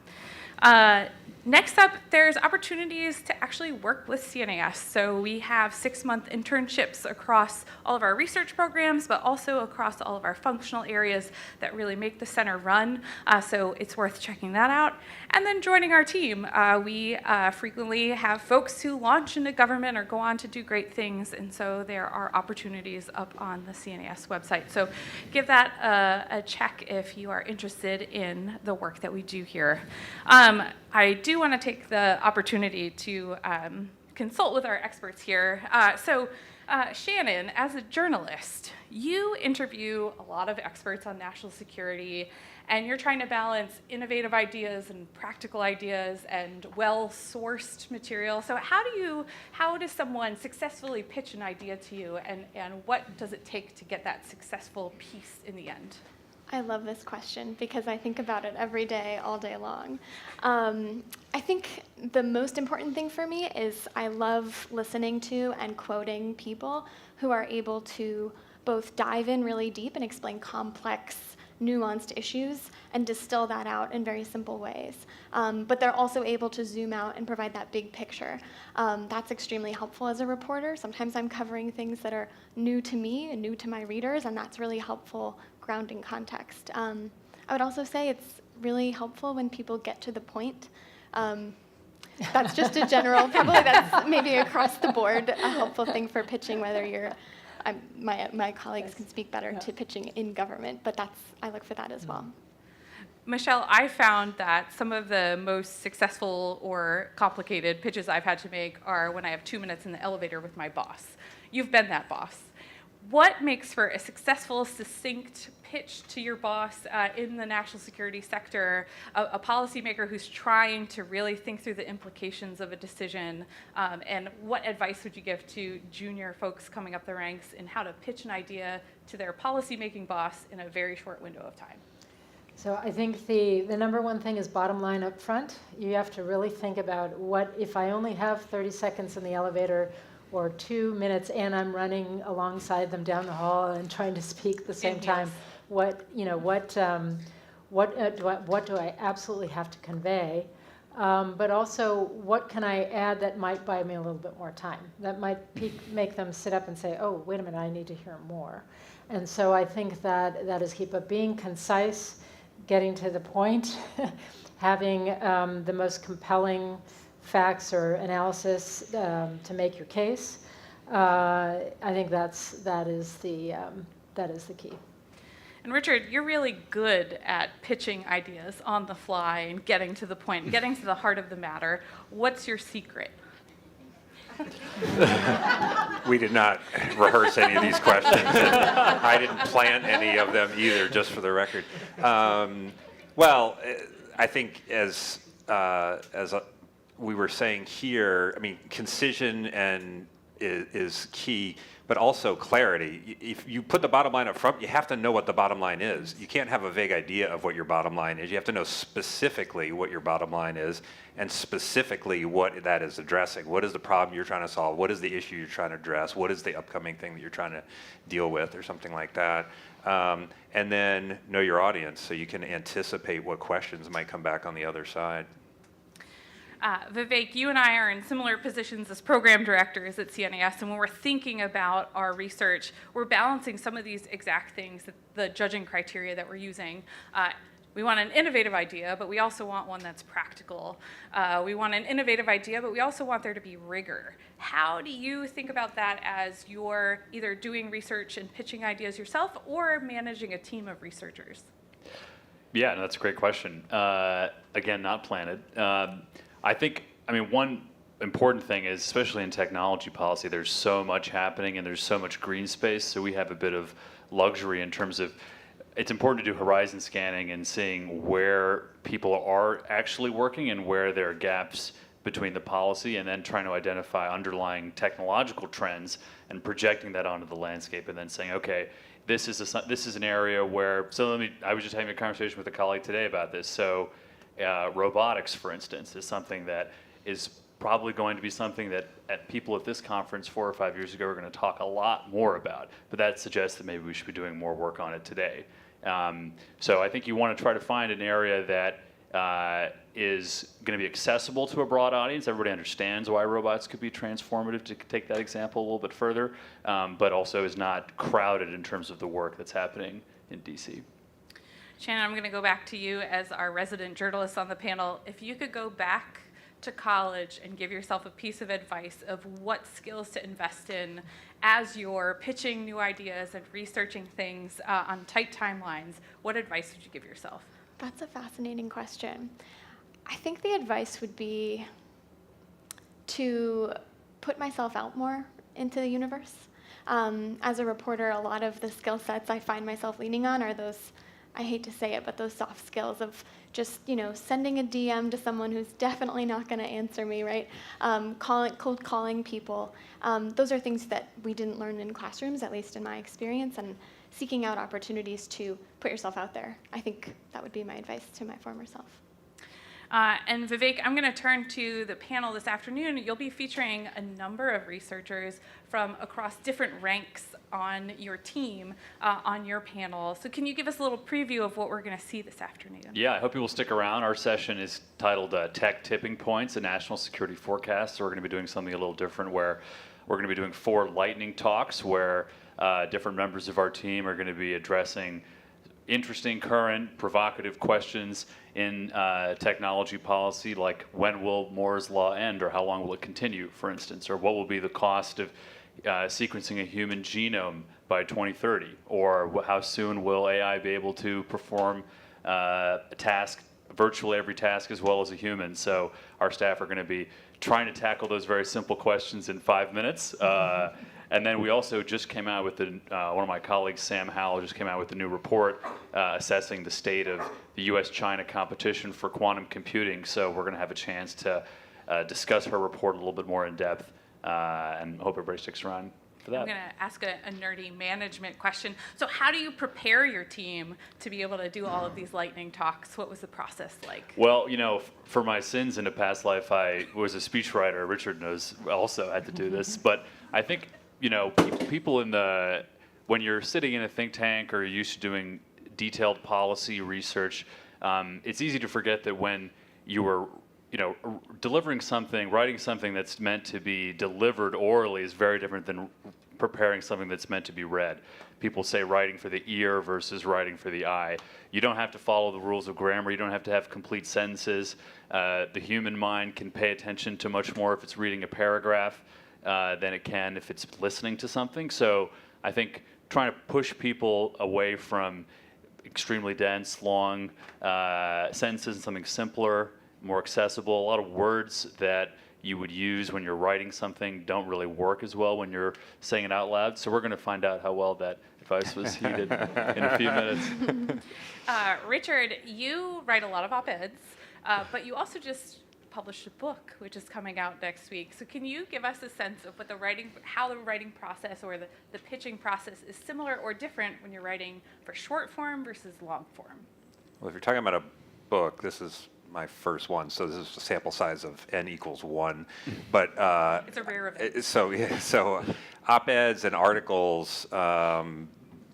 Next up, there's opportunities to actually work with CNAS. So we have 6-month internships across all of our research programs, but also across all of our functional areas that really make the center run. So it's worth checking that out. And then joining our team. We frequently have folks who launch into government or go on to do great things, and so there are opportunities up on the CNAS website. So give that a check if you are interested in the work that we do here. I do want to take the opportunity to consult with our experts here. Shannon, as a journalist, you interview a lot of experts on national security, and you're trying to balance innovative ideas and practical ideas and well-sourced material. So how does someone successfully pitch an idea to you, and what does it take to get that successful piece in the end?
I love this question because I think about it every day, all day long. I think the most important thing for me is I love listening to and quoting people who are able to both dive in really deep and explain complex, nuanced issues and distill that out in very simple ways. But they're also able to zoom out and provide that big picture. That's extremely helpful as a reporter. Sometimes I'm covering things that are new to me and new to my readers, and that's really helpful grounding context. I would also say it's really helpful when people get to the point. That's just a general, probably that's maybe across the board a helpful thing for pitching, whether you're, my colleagues can speak better to pitching in government, but I look for that as well.
Michelle, I found that some of the most successful or complicated pitches I've had to make are when I have 2 minutes in the elevator with my boss. You've been that boss. What makes for a successful, succinct pitch to your boss in the national security sector, a policymaker who's trying to really think through the implications of a decision, and what advice would you give to junior folks coming up the ranks in how to pitch an idea to their policymaking boss in a very short window of time?
So I think the number one thing is bottom line up front. You have to really think about what if I only have 30 seconds in the elevator or 2 minutes and I'm running alongside them down the hall and trying to speak at the same time. What do I absolutely have to convey? But also, what can I add that might buy me a little bit more time? That might make them sit up and say, oh, wait a minute, I need to hear more. And so I think that is key. But being concise, getting to the point, having the most compelling facts or analysis to make your case. I think that is the key.
And Richard, you're really good at pitching ideas on the fly and getting to the point, getting to the heart of the matter. What's your secret?
We did not rehearse any of these questions. I didn't plan any of them either, just for the record. Well, I think as we were saying here, I mean, concision is key, but also clarity. If you put the bottom line up front, you have to know what the bottom line is. You can't have a vague idea of what your bottom line is. You have to know specifically what your bottom line is and specifically what that is addressing. What is the problem you're trying to solve? What is the issue you're trying to address? What is the upcoming thing that you're trying to deal with or something like that? And then know your audience so you can anticipate what questions might come back on the other side.
Vivek, you and I are in similar positions as program directors at CNAS, and when we're thinking about our research, we're balancing some of these exact things, the judging criteria that we're using. We want an innovative idea, but we also want one that's practical. We want an innovative idea, but we also want there to be rigor. How do you think about that as you're either doing research and pitching ideas yourself or managing a team of researchers?
Yeah, no, that's a great question. Again, not planted. I think, one important thing is, especially in technology policy, there's so much happening and there's so much green space, so we have a bit of luxury in terms of, it's important to do horizon scanning and seeing where people are actually working and where there are gaps between the policy, and then trying to identify underlying technological trends and projecting that onto the landscape, and then saying, okay, this is an area where, I was just having a conversation with a colleague today about this, so robotics, for instance, is something that is probably going to be something that people at this conference 4 or 5 years ago are going to talk a lot more about, but that suggests that maybe we should be doing more work on it today. So I think you want to try to find an area that is going to be accessible to a broad audience. Everybody understands why robots could be transformative, to take that example a little bit further, but also is not crowded in terms of the work that's happening in DC.
Shannon, I'm going to go back to you as our resident journalist on the panel. If you could go back to college and give yourself a piece of advice of what skills to invest in as you're pitching new ideas and researching things on tight timelines, what advice would you give yourself?
That's a fascinating question. I think the advice would be to put myself out more into the universe. As a reporter, a lot of the skill sets I find myself leaning on are those, I hate to say it, but those soft skills of just, sending a DM to someone who's definitely not going to answer me, right? Cold calling people. Those are things that we didn't learn in classrooms, at least in my experience, and seeking out opportunities to put yourself out there. I think that would be my advice to my former self.
And Vivek, I'm going to turn to the panel this afternoon. You'll be featuring a number of researchers from across different ranks on your team on your panel. So can you give us a little preview of what we're going to see this afternoon?
Yeah, I hope you will stick around. Our session is titled Tech Tipping Points, a National Security Forecast. So we're going to be doing something a little different where we're going to be doing 4 lightning talks where different members of our team are going to be addressing interesting, current, provocative questions in technology policy, like when will Moore's Law end, or how long will it continue, for instance, or what will be the cost of sequencing a human genome by 2030, or how soon will AI be able to perform a task, virtually every task, as well as a human. So our staff are going to be trying to tackle those very simple questions in 5 minutes. And then we also just came out with one of my colleagues, Sam Howell, just came out with a new report assessing the state of the U.S.-China competition for quantum computing. So we're going to have a chance to discuss her report a little bit more in depth, and hope everybody sticks around for that.
I'm going to ask a nerdy management question. So how do you prepare your team to be able to do all of these lightning talks? What was the process like?
Well, for my sins in a past life, I was a speechwriter. Richard knows also had to do this. But I think, people when you're sitting in a think tank or you're used to doing detailed policy research, it's easy to forget that when you were delivering something, writing something that's meant to be delivered orally is very different than preparing something that's meant to be read. People say writing for the ear versus writing for the eye. You don't have to follow the rules of grammar. You don't have to have complete sentences. The human mind can pay attention to much more if it's reading a paragraph than it can if it's listening to something. So I think trying to push people away from extremely dense, long sentences and something simpler, more accessible. A lot of words that you would use when you're writing something don't really work as well when you're saying it out loud. So we're going to find out how well that advice was heeded in a few minutes.
Richard, you write a lot of op-eds, but you also just published a book, which is coming out next week. So can you give us a sense of how the writing process or the pitching process is similar or different when you're writing for short form versus long form?
Well, if you're talking about a book, this is my first one, so this is a sample size of n equals 1. But
it's a rare event.
So op-eds and articles,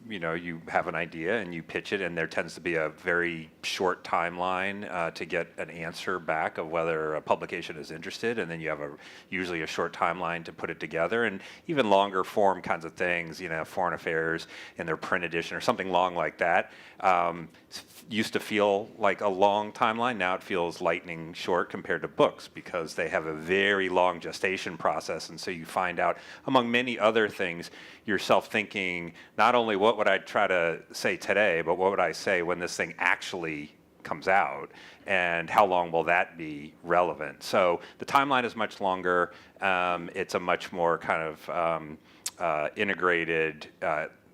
you have an idea and you pitch it, and there tends to be a very short timeline to get an answer back of whether a publication is interested, and then you have usually a short timeline to put it together, and even longer form kinds of things, Foreign Affairs in their print edition or something long like that. Used to feel like a long timeline. Now it feels lightning short compared to books because they have a very long gestation process, and so you find out, among many other things, yourself thinking not only what would I try to say today, but what would I say when this thing actually comes out, and how long will that be relevant? So the timeline is much longer. It's a much more kind of integrated,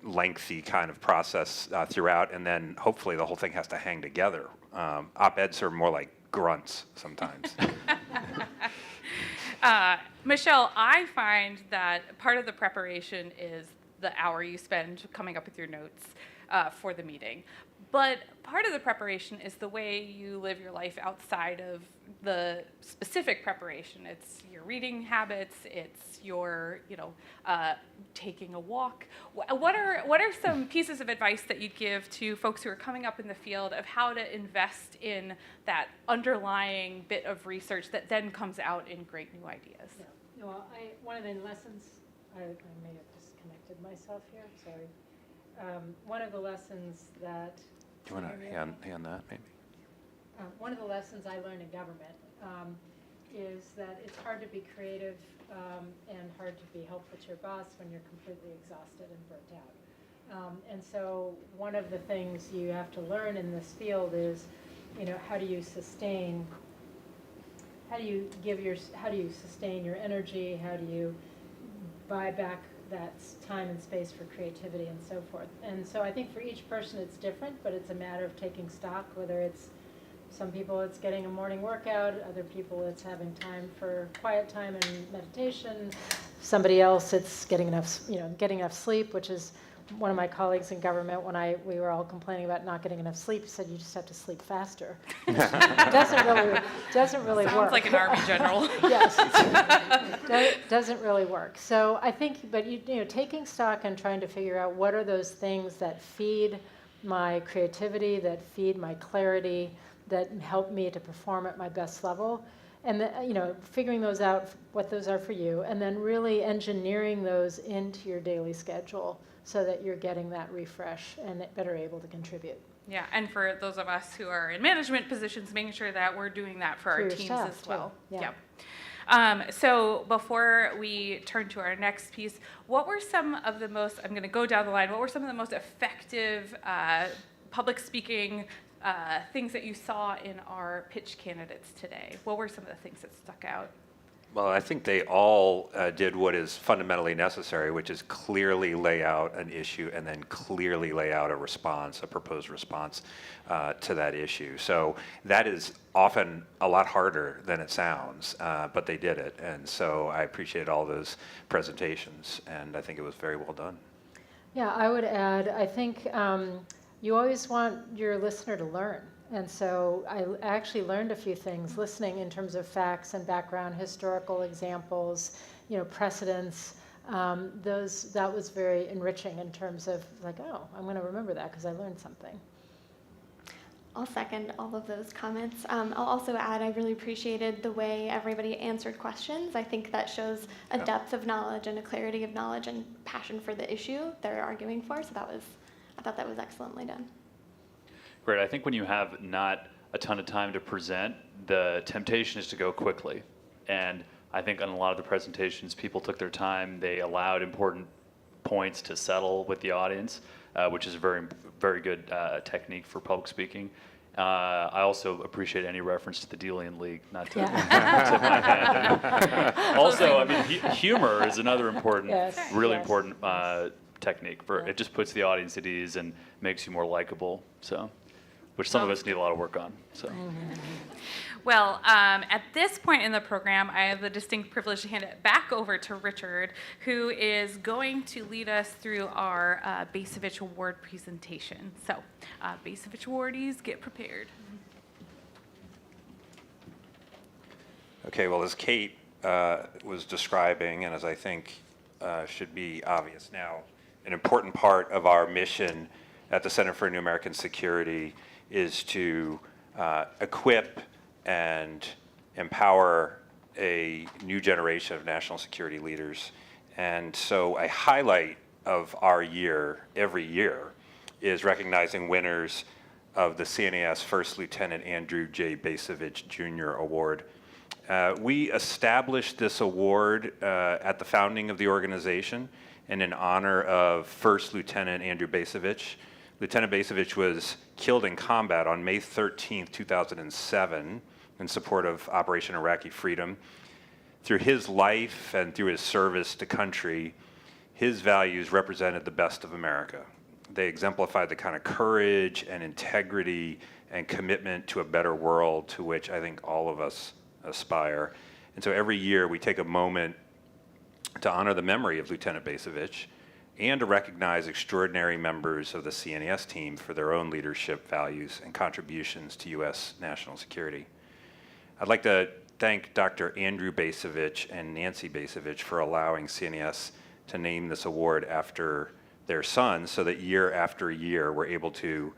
lengthy kind of process throughout, and then hopefully the whole thing has to hang together. Op-eds are more like grunts sometimes.
Michelle, I find that part of the preparation is the hour you spend coming up with your notes for the meeting. But part of the preparation is the way you live your life outside of the specific preparation. It's your reading habits, it's your, taking a walk. What are some pieces of advice that you'd give to folks who are coming up in the field of how to invest in that underlying bit of research that then comes out in great new ideas?
Yeah. Well, one of the lessons, I may have disconnected myself here, sorry. One of the lessons that...
Do you want to hand that, maybe?
One of the lessons I learned in government is that it's hard to be creative and hard to be helpful to your boss when you're completely exhausted and burnt out. And so one of the things you have to learn in this field is, how do you sustain your energy? How do you buy back that time and space for creativity and so forth? And so I think for each person it's different, but it's a matter of taking stock, whether it's some people it's getting a morning workout, other people it's having time for quiet time and meditation, somebody else it's getting enough sleep, which is one of my colleagues in government, when we were all complaining about not getting enough sleep, he said you just have to sleep faster. doesn't really work.
Sounds like an army general.
Yes, doesn't really work. So I think, but taking stock and trying to figure out what are those things that feed my creativity, that feed my clarity, that help me to perform at my best level, and figuring those out, what those are for you, and then really engineering those into your daily schedule, so that you're getting that refresh and better able to contribute.
Yeah, and for those of us who are in management positions, making sure that we're doing that for our teams as well.
Too. Yeah.
Yep. So before we turn to our next piece, what were some of the most, I'm going to go down the line, what were some of the most effective public speaking things that you saw in our pitch candidates today? What were some of the things that stuck out?
Well, I think they all did what is fundamentally necessary, which is clearly lay out an issue and then clearly lay out a response, a proposed response to that issue. So that is often a lot harder than it sounds, but they did it. And so I appreciate all those presentations, and I think it was very well done.
Yeah, I would add, I think you always want your listener to learn. And so I actually learned a few things listening in terms of facts and background, historical examples, precedents. That was very enriching in terms of like, oh, I'm going to remember that because I learned something.
I'll second all of those comments. I'll also add I really appreciated the way everybody answered questions. I think that shows a depth of knowledge and a clarity of knowledge and passion for the issue they're arguing for. So I thought that was excellently done.
Great. I think when you have not a ton of time to present, the temptation is to go quickly. And I think on a lot of the presentations, people took their time. They allowed important points to settle with the audience, which is a very, very good technique for public speaking. I also appreciate any reference to the Delian League, not to tip my hand. Also, I mean, humor is another important, important technique. It just puts the audience at ease and makes you more likable. So, which some of us need a lot of work on. So.
Well, at this point in the program, I have the distinct privilege to hand it back over to Richard, who is going to lead us through our Bacevich Award presentation. So, Bacevich awardees, get prepared.
Okay, well, as Kate was describing, and as I think should be obvious now, an important part of our mission at the Center for New American Security is to equip and empower a new generation of national security leaders. And so a highlight of our year, every year, is recognizing winners of the CNAS First Lieutenant Andrew J. Bacevich Jr. Award. We established this award at the founding of the organization and in honor of First Lieutenant Andrew Bacevich. Lieutenant Bacevich was killed in combat on May 13th, 2007 in support of Operation Iraqi Freedom. Through his life and through his service to country, his values represented the best of America. They exemplified the kind of courage and integrity and commitment to a better world to which I think all of us aspire. And so every year we take a moment to honor the memory of Lieutenant Bacevich.
and to recognize extraordinary members of the CNAS team for their own leadership, values, and contributions to U.S. national security. I'd like to thank Dr. Andrew Bacevich and Nancy Bacevich for allowing CNAS to name this award after their son, so that year after year we're able to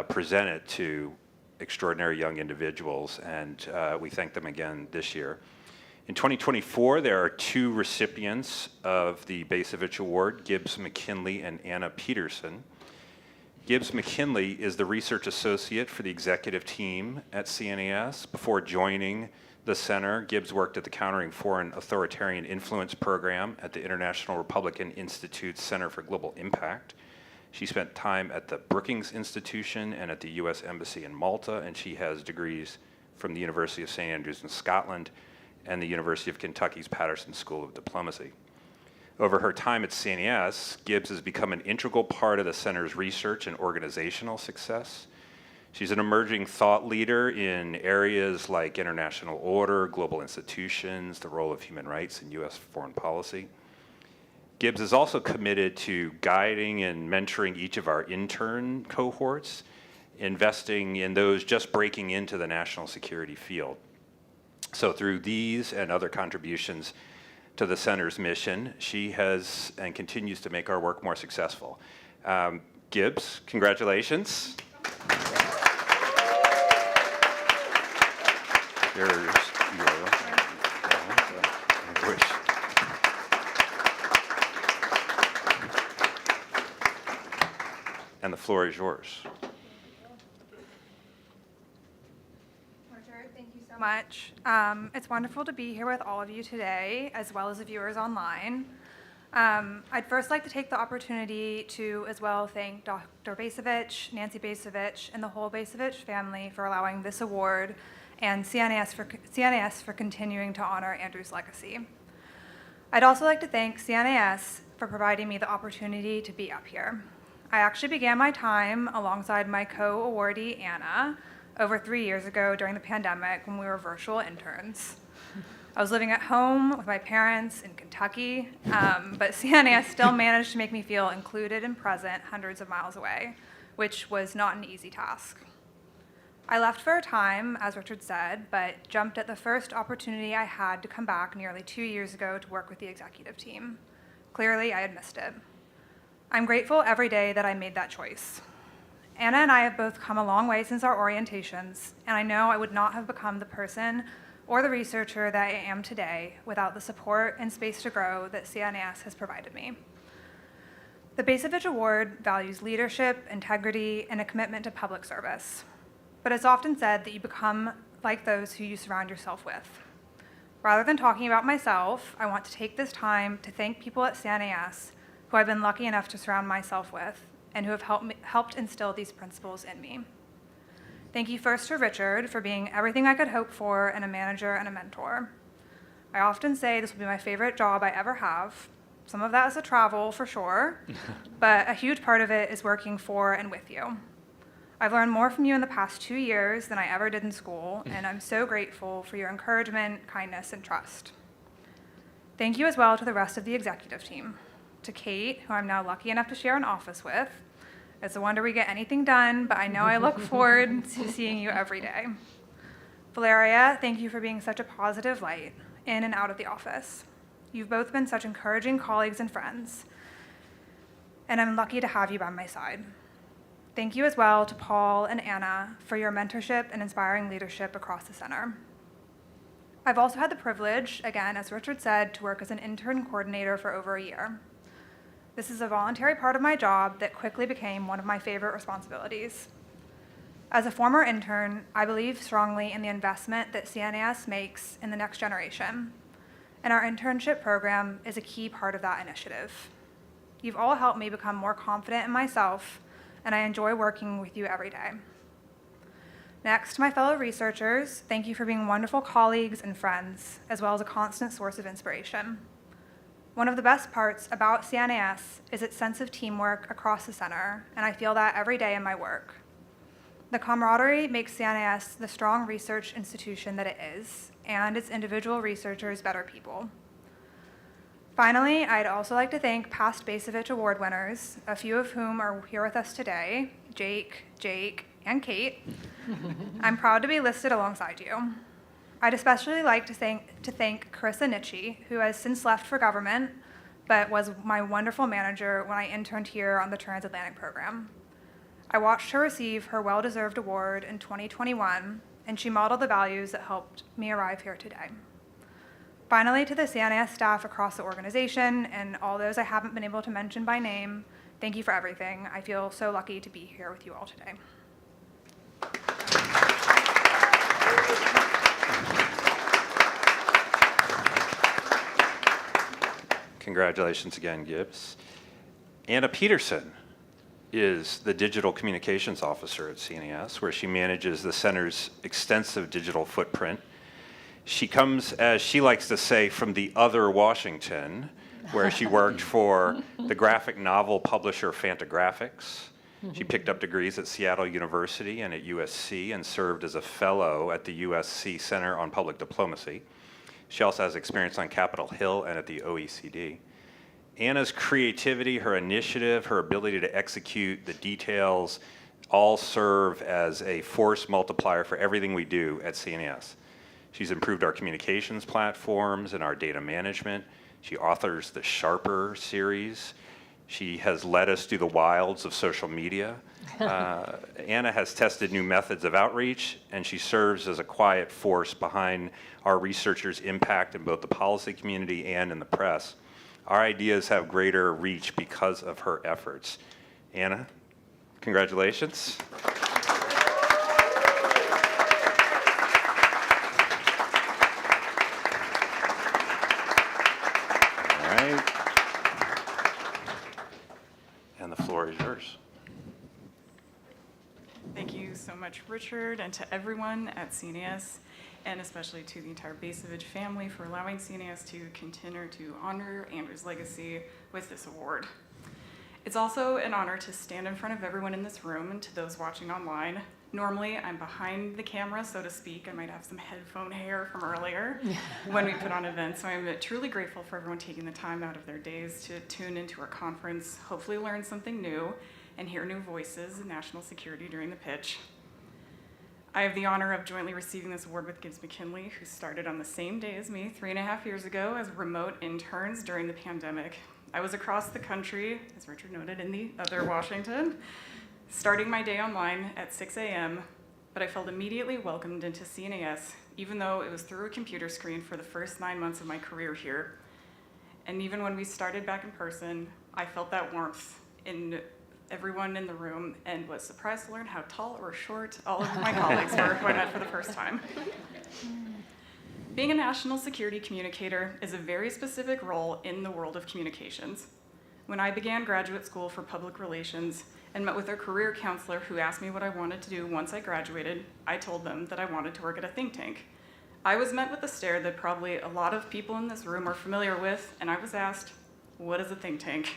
present it to extraordinary young individuals, and we thank them again this year. In 2024, there are 2 recipients of the Bacevich Award, Gibbs McKinley and Anna Peterson. Gibbs McKinley is the research associate for the executive team at CNAS. Before joining the center, Gibbs worked at the Countering Foreign Authoritarian Influence program at the International Republican Institute's Center for Global Impact. She spent time at the Brookings Institution and at the U.S. Embassy in Malta, and she has degrees from the University of St. Andrews in Scotland and the University of Kentucky's Patterson School of Diplomacy. Over her time at CNAS, Gibbs has become an integral part of the center's research and organizational success. She's an emerging thought leader in areas like international order, global institutions, the role of human rights in U.S. foreign policy. Gibbs is also committed to guiding and mentoring each of our intern cohorts, investing in those just breaking into the national security field. So through these and other contributions to the center's mission, she has and continues to make our work more successful. Gibbs, congratulations. And the floor is yours.
Thank you so much. It's wonderful to be here with all of you today, as well as the viewers online. I'd first like to take the opportunity to as well thank Dr. Bacevich, Nancy Bacevich, and the whole Bacevich family for allowing this award, and CNAS for continuing to honor Andrew's legacy. I'd also like to thank CNAS for providing me the opportunity to be up here. I actually began my time alongside my co-awardee, Anna, over 3 years ago during the pandemic when we were virtual interns. I was living at home with my parents in Kentucky, but CNAS still managed to make me feel included and present hundreds of miles away, which was not an easy task. I left for a time, as Richard said, but jumped at the first opportunity I had to come back nearly 2 years ago to work with the executive team. Clearly, I had missed it. I'm grateful every day that I made that choice. Anna and I have both come a long way since our orientations, and I know I would not have become the person or the researcher that I am today without the support and space to grow that CNAS has provided me. The Bacevich Award values leadership, integrity, and a commitment to public service. But it's often said that you become like those who you surround yourself with. Rather than talking about myself, I want to take this time to thank people at CNAS who I've been lucky enough to surround myself with and who have helped instill these principles in me. Thank you first to Richard for being everything I could hope for in a manager and a mentor. I often say this will be my favorite job I ever have. Some of that is the travel, for sure, but a huge part of it is working for and with you. I've learned more from you in the past 2 years than I ever did in school, and I'm so grateful for your encouragement, kindness, and trust. Thank you as well to the rest of the executive team. To Kate, who I'm now lucky enough to share an office with. It's a wonder we get anything done, but I know I look forward to seeing you every day. Valeria, thank you for being such a positive light in and out of the office. You've both been such encouraging colleagues and friends, and I'm lucky to have you by my side. Thank you as well to Paul and Anna for your mentorship and inspiring leadership across the center. I've also had the privilege, again, as Richard said, to work as an intern coordinator for over a year. This is a voluntary part of my job that quickly became one of my favorite responsibilities. As a former intern, I believe strongly in the investment that CNAS makes in the next generation, and our internship program is a key part of that initiative. You've all helped me become more confident in myself, and I enjoy working with you every day. Next, my fellow researchers, thank you for being wonderful colleagues and friends, as well as a constant source of inspiration. One of the best parts about CNAS is its sense of teamwork across the center, and I feel that every day in my work. The camaraderie makes CNAS the strong research institution that it is, and its individual researchers better people. Finally, I'd also like to thank past Bacevich Award winners, a few of whom are here with us today, Jake, and Kate. I'm proud to be listed alongside you. I'd especially like to thank Carissa Nitsche, who has since left for government, but was my wonderful manager when I interned here on the Transatlantic program. I watched her receive her well-deserved award in 2021, and she modeled the values that helped me arrive here today. Finally, to the CNAS staff across the organization and all those I haven't been able to mention by name, thank you for everything. I feel so lucky to be here with you all today.
Congratulations again, Gibbs. Anna Peterson is the Digital Communications Officer at CNAS, where she manages the center's extensive digital footprint. She comes, as she likes to say, from the other Washington, where she worked for the graphic novel publisher Fantagraphics. She picked up degrees at Seattle University and at USC and served as a fellow at the USC Center on Public Diplomacy. She also has experience on Capitol Hill and at the OECD. Anna's creativity, her initiative, her ability to execute the details all serve as a force multiplier for everything we do at CNAS. She's improved our communications platforms and our data management. She authors the Sharper series. She has led us through the wilds of social media. Anna has tested new methods of outreach, and she serves as a quiet force behind our researchers' impact in both the policy community and in the press. Our ideas have greater reach because of her efforts. Anna, congratulations. All right. And the floor is yours.
Thank you so much, Richard, and to everyone at CNAS, and especially to the entire Bacevich family for allowing CNAS to continue to honor Andrew's legacy with this award. It's also an honor to stand in front of everyone in this room and to those watching online. Normally, I'm behind the camera, so to speak. I might have some headphone hair from earlier when we put on events, so I'm truly grateful for everyone taking the time out of their days to tune into our conference, hopefully learn something new, and hear new voices in national security during the pitch. I have the honor of jointly receiving this award with Gibbs McKinley, who started on the same day as me 3.5 years ago as remote interns during the pandemic. I was across the country, as Richard noted, in the other Washington, starting my day online at 6 a.m., but I felt immediately welcomed into CNAS, even though it was through a computer screen for the first 9 months of my career here. And even when we started back in person, I felt that warmth in everyone in the room and was surprised to learn how tall or short all of my colleagues were who I met for the first time. Being a national security communicator is a very specific role in the world of communications. When I began graduate school for public relations and met with a career counselor who asked me what I wanted to do once I graduated, I told them that I wanted to work at a think tank. I was met with a stare that probably a lot of people in this room are familiar with, and I was asked, what is a think tank?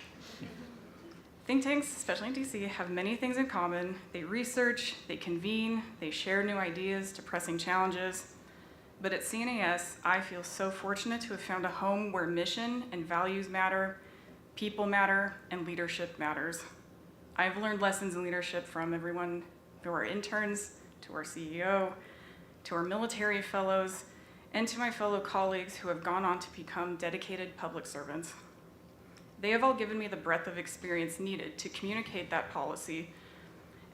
Think tanks, especially in DC, have many things in common. They research, they convene, they share new ideas to pressing challenges. But at CNAS, I feel so fortunate to have found a home where mission and values matter, people matter, and leadership matters. I've learned lessons in leadership from everyone, to our interns, to our CEO, to our military fellows, and to my fellow colleagues who have gone on to become dedicated public servants. They have all given me the breadth of experience needed to communicate that policy,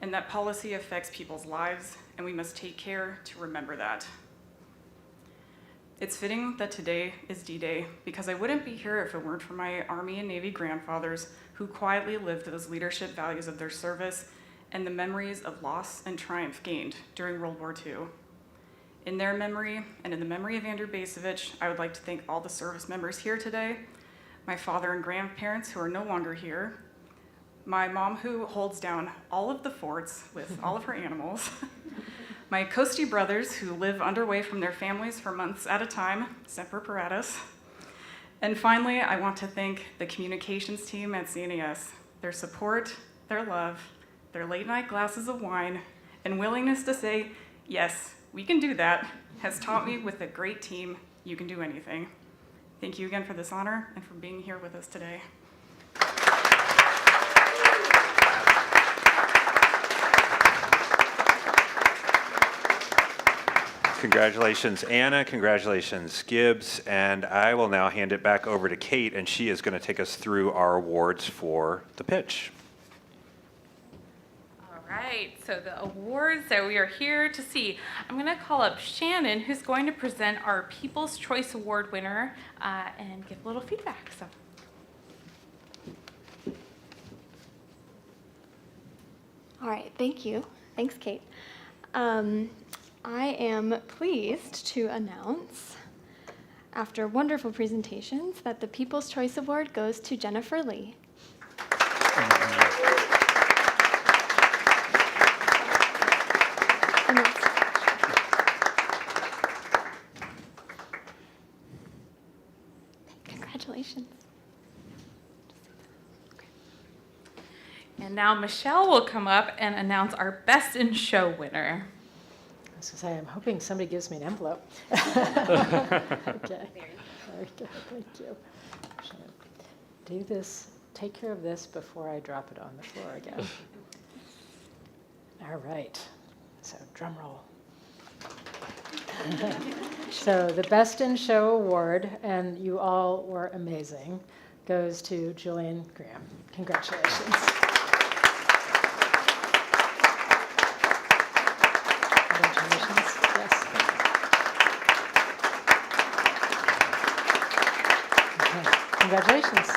and that policy affects people's lives, and we must take care to remember that. It's fitting that today is D-Day, because I wouldn't be here if it weren't for my Army and Navy grandfathers who quietly lived those leadership values of their service and the memories of loss and triumph gained during World War II. In their memory, and in the memory of Andrew Bacevich, I would like to thank all the service members here today, my father and grandparents who are no longer here, my mom who holds down all of the forts with all of her animals, my Coastie brothers who live underway from their families for months at a time, Semper Paratus, and finally, I want to thank the communications team at CNAS. Their support, their love, their late night glasses of wine, and willingness to say, yes, we can do that, has taught me with a great team, you can do anything. Thank you again for this honor and for being here with us today.
Congratulations, Anna. Congratulations, Gibbs. And I will now hand it back over to Kate, and she is going to take us through our awards for the pitch.
All right, so the awards that we are here to see. I'm going to call up Shannon, who's going to present our People's Choice Award winner and give a little feedback. So.
All right, thank you. Thanks, Kate. I am pleased to announce, after wonderful presentations, that the People's Choice Award goes to Jennifer Lee. Congratulations.
And now Michelle will come up and announce our Best in Show winner.
I was going to say, I'm hoping somebody gives me an envelope. Okay. Very good. Thank you. Do this. Take care of this before I drop it on the floor again. All right. So drum roll. So the Best in Show award, and you all were amazing, goes to Julian Graham. Congratulations. Congratulations. Yes. Okay. Congratulations.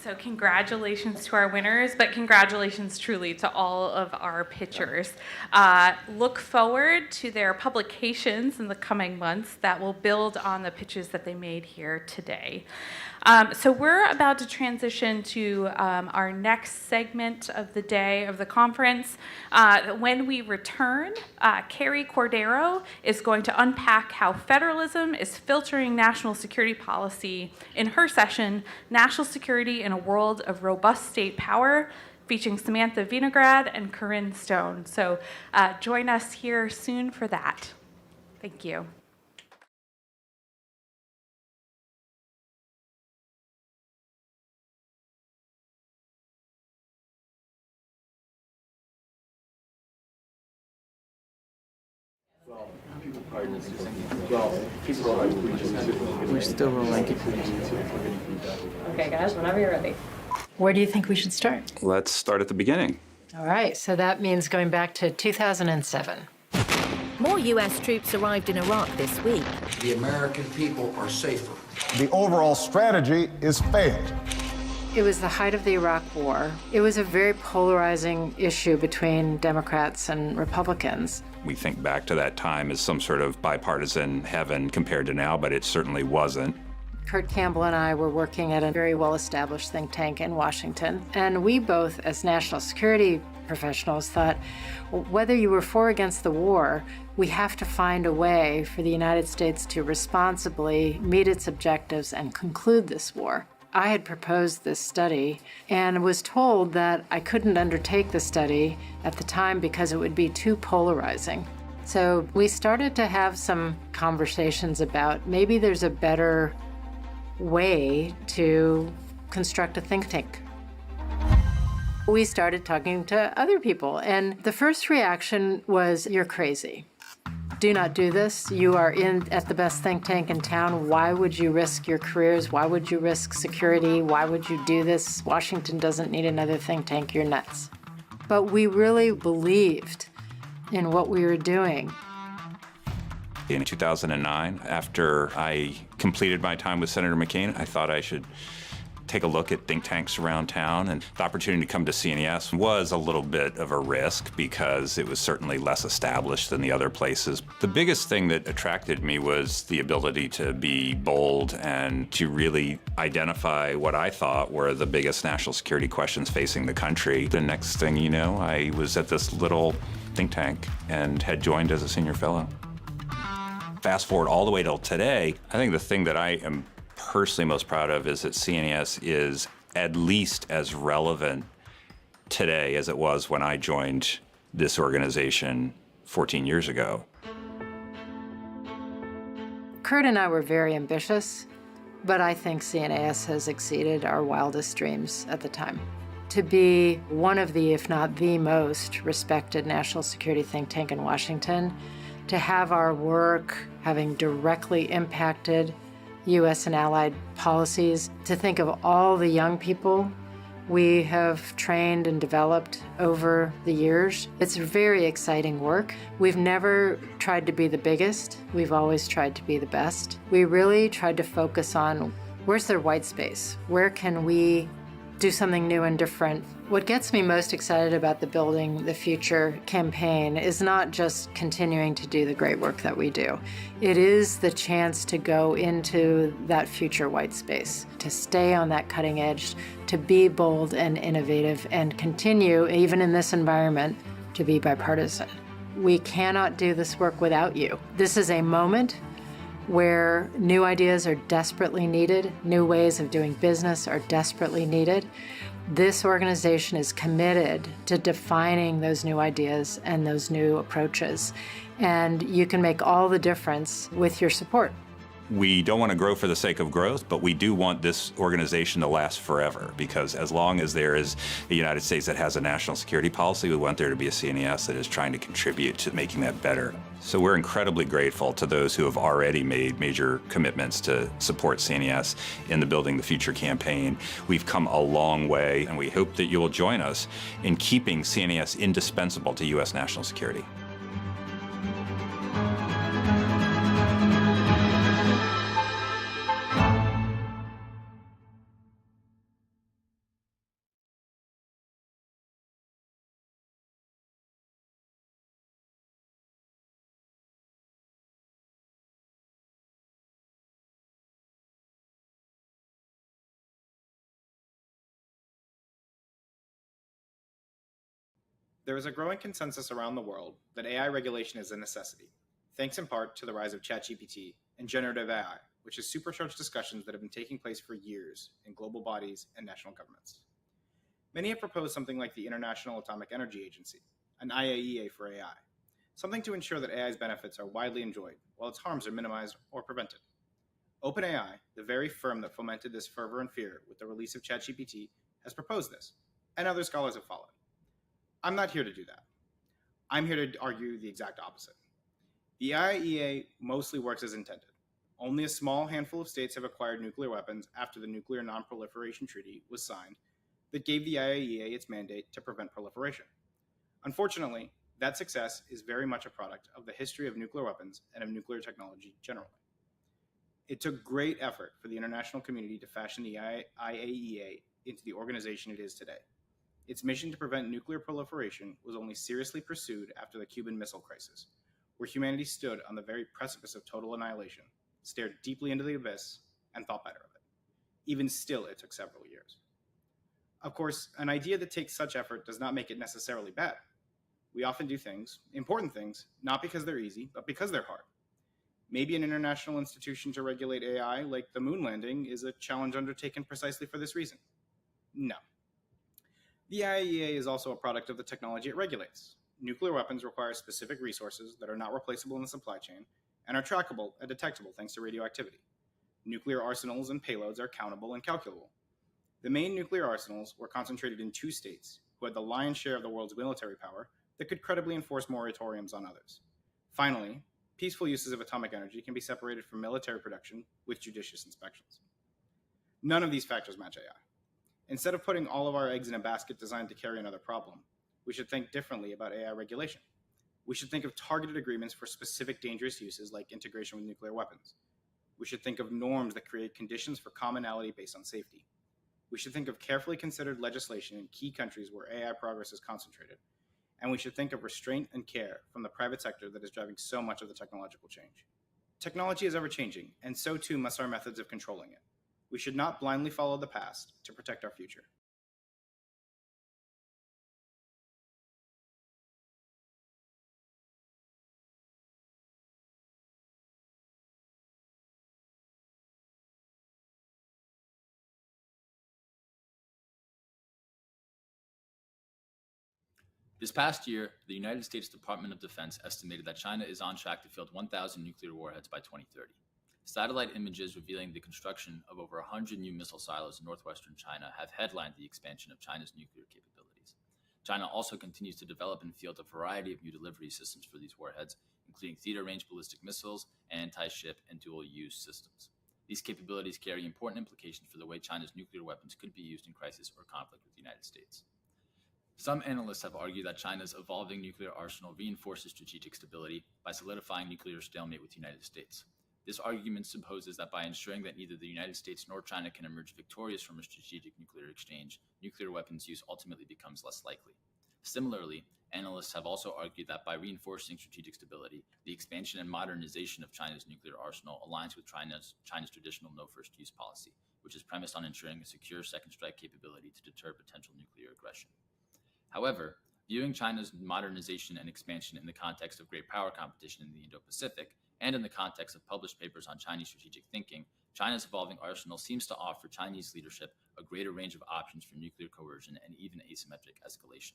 So congratulations to our winners, but congratulations truly to all of our pitchers. Look forward to their publications in the coming months that will build on the pitches that they made here today. So we're about to transition to our next segment of the day of the conference. When we return, Carrie Cordero is going to unpack how federalism is filtering national security policy in her session, National Security in a World of Robust State Power, featuring Samantha Vinograd and Corinne Stone. So join us here soon for that. Thank you.
We're still rolling.
Okay, guys, whenever you're ready. Where do you think we should start?
Let's start at the beginning.
All right, so that means going back to 2007.
More U.S. troops arrived in Iraq this week.
The American people are safer.
The overall strategy is failed.
It was the height of the Iraq War. It was a very polarizing issue between Democrats and Republicans.
We think back to that time as some sort of bipartisan heaven compared to now, but it certainly wasn't.
Kurt Campbell and I were working at a very well-established think tank in Washington, and we both, as national security professionals, thought, whether you were for or against the war, we have to find a way for the United States to responsibly meet its objectives and conclude this war. I had proposed this study and was told that I couldn't undertake the study at the time because it would be too polarizing. So we started to have some conversations about maybe there's a better way to construct a think tank. We started talking to other people, and the first reaction was, "You're crazy. Do not do this. You are at the best think tank in town. Why would you risk your careers? Why would you risk security? Why would you do this? Washington doesn't need another think tank. You're nuts." But we really believed in what we were doing.
In 2009, after I completed my time with Senator McCain, I thought I should take a look at think tanks around town, and the opportunity to come to CNAS was a little bit of a risk because it was certainly less established than the other places. The biggest thing that attracted me was the ability to be bold and to really identify what I thought were the biggest national security questions facing the country. The next thing you know, I was at this little think tank and had joined as a senior fellow. Fast forward all the way till today, I think the thing that I am personally most proud of is that CNAS is at least as relevant today as it was when I joined this organization 14 years ago.
Kurt and I were very ambitious, but I think CNAS has exceeded our wildest dreams at the time. To be one of the, if not the most respected national security think tank in Washington, to have our work having directly impacted U.S. and allied policies, to think of all the young people we have trained and developed over the years. It's very exciting work. We've never tried to be the biggest. We've always tried to be the best. We really tried to focus on where's their white space? Where can we do something new and different? What gets me most excited about the Building the Future campaign is not just continuing to do the great work that we do. It is the chance to go into that future white space, to stay on that cutting edge, to be bold and innovative, and continue, even in this environment, to be bipartisan. We cannot do this work without you. This is a moment where new ideas are desperately needed, new ways of doing business are desperately needed. This organization is committed to defining those new ideas and those new approaches, and you can make all the difference with your support.
We don't want to grow for the sake of growth, but we do want this organization to last forever, because as long as there is a United States that has a national security policy, we want there to be a CNAS that is trying to contribute to making that better. So we're incredibly grateful to those who have already made major commitments to support CNAS in the Building the Future campaign. We've come a long way, and we hope that you will join us in keeping CNAS indispensable to U.S. national security.
There is a growing consensus around the world that AI regulation is a necessity, thanks in part to the rise of ChatGPT and generative AI, which has supercharged discussions that have been taking place for years in global bodies and national governments. Many have proposed something like the International Atomic Energy Agency, an IAEA for AI, something to ensure that AI's benefits are widely enjoyed while its harms are minimized or prevented. OpenAI, the very firm that fomented this fervor and fear with the release of ChatGPT, has proposed this, and other scholars have followed. I'm not here to do that. I'm here to argue the exact opposite. The IAEA mostly works as intended. Only a small handful of states have acquired nuclear weapons after the Nuclear Non-Proliferation Treaty was signed that gave the IAEA its mandate to prevent proliferation. Unfortunately, that success is very much a product of the history of nuclear weapons and of nuclear technology generally. It took great effort for the international community to fashion the IAEA into the organization it is today. Its mission to prevent nuclear proliferation was only seriously pursued after the Cuban Missile Crisis, where humanity stood on the very precipice of total annihilation, stared deeply into the abyss, and thought better of it. Even still, it took several years. Of course, an idea that takes such effort does not make it necessarily bad. We often do things, important things, not because they're easy, but because they're hard. Maybe an international institution to regulate AI, like the moon landing, is a challenge undertaken precisely for this reason. No. The IAEA is also a product of the technology it regulates. Nuclear weapons require specific resources that are not replaceable in the supply chain and are trackable and detectable thanks to radioactivity. Nuclear arsenals and payloads are countable and calculable. The main nuclear arsenals were concentrated in 2 states who had the lion's share of the world's military power that could credibly enforce moratoriums on others. Finally, peaceful uses of atomic energy can be separated from military production with judicious inspections. None of these factors match AI. Instead of putting all of our eggs in a basket designed to carry another problem, we should think differently about AI regulation. We should think of targeted agreements for specific dangerous uses like integration with nuclear weapons. We should think of norms that create conditions for commonality based on safety. We should think of carefully considered legislation in key countries where AI progress is concentrated. And we should think of restraint and care from the private sector that is driving so much of the technological change. Technology is ever-changing, and so too must our methods of controlling it. We should not blindly follow the past to protect our future.
This past year, the United States Department of Defense estimated that China is on track to field 1,000 nuclear warheads by 2030. Satellite images revealing the construction of over 100 new missile silos in northwestern China have headlined the expansion of China's nuclear capabilities. China also continues to develop and field a variety of new delivery systems for these warheads, including theater-range ballistic missiles, anti-ship, and dual-use systems. These capabilities carry important implications for the way China's nuclear weapons could be used in crisis or conflict with the United States. Some analysts have argued that China's evolving nuclear arsenal reinforces strategic stability by solidifying nuclear stalemate with the United States. This argument supposes that by ensuring that neither the United States nor China can emerge victorious from a strategic nuclear exchange, nuclear weapons use ultimately becomes less likely. Similarly, analysts have also argued that by reinforcing strategic stability, the expansion and modernization of China's nuclear arsenal aligns with China's traditional no-first-use policy, which is premised on ensuring a secure second strike capability to deter potential nuclear aggression. However, viewing China's modernization and expansion in the context of great power competition in the Indo-Pacific, and in the context of published papers on Chinese strategic thinking, China's evolving arsenal seems to offer Chinese leadership a greater range of options for nuclear coercion and even asymmetric escalation.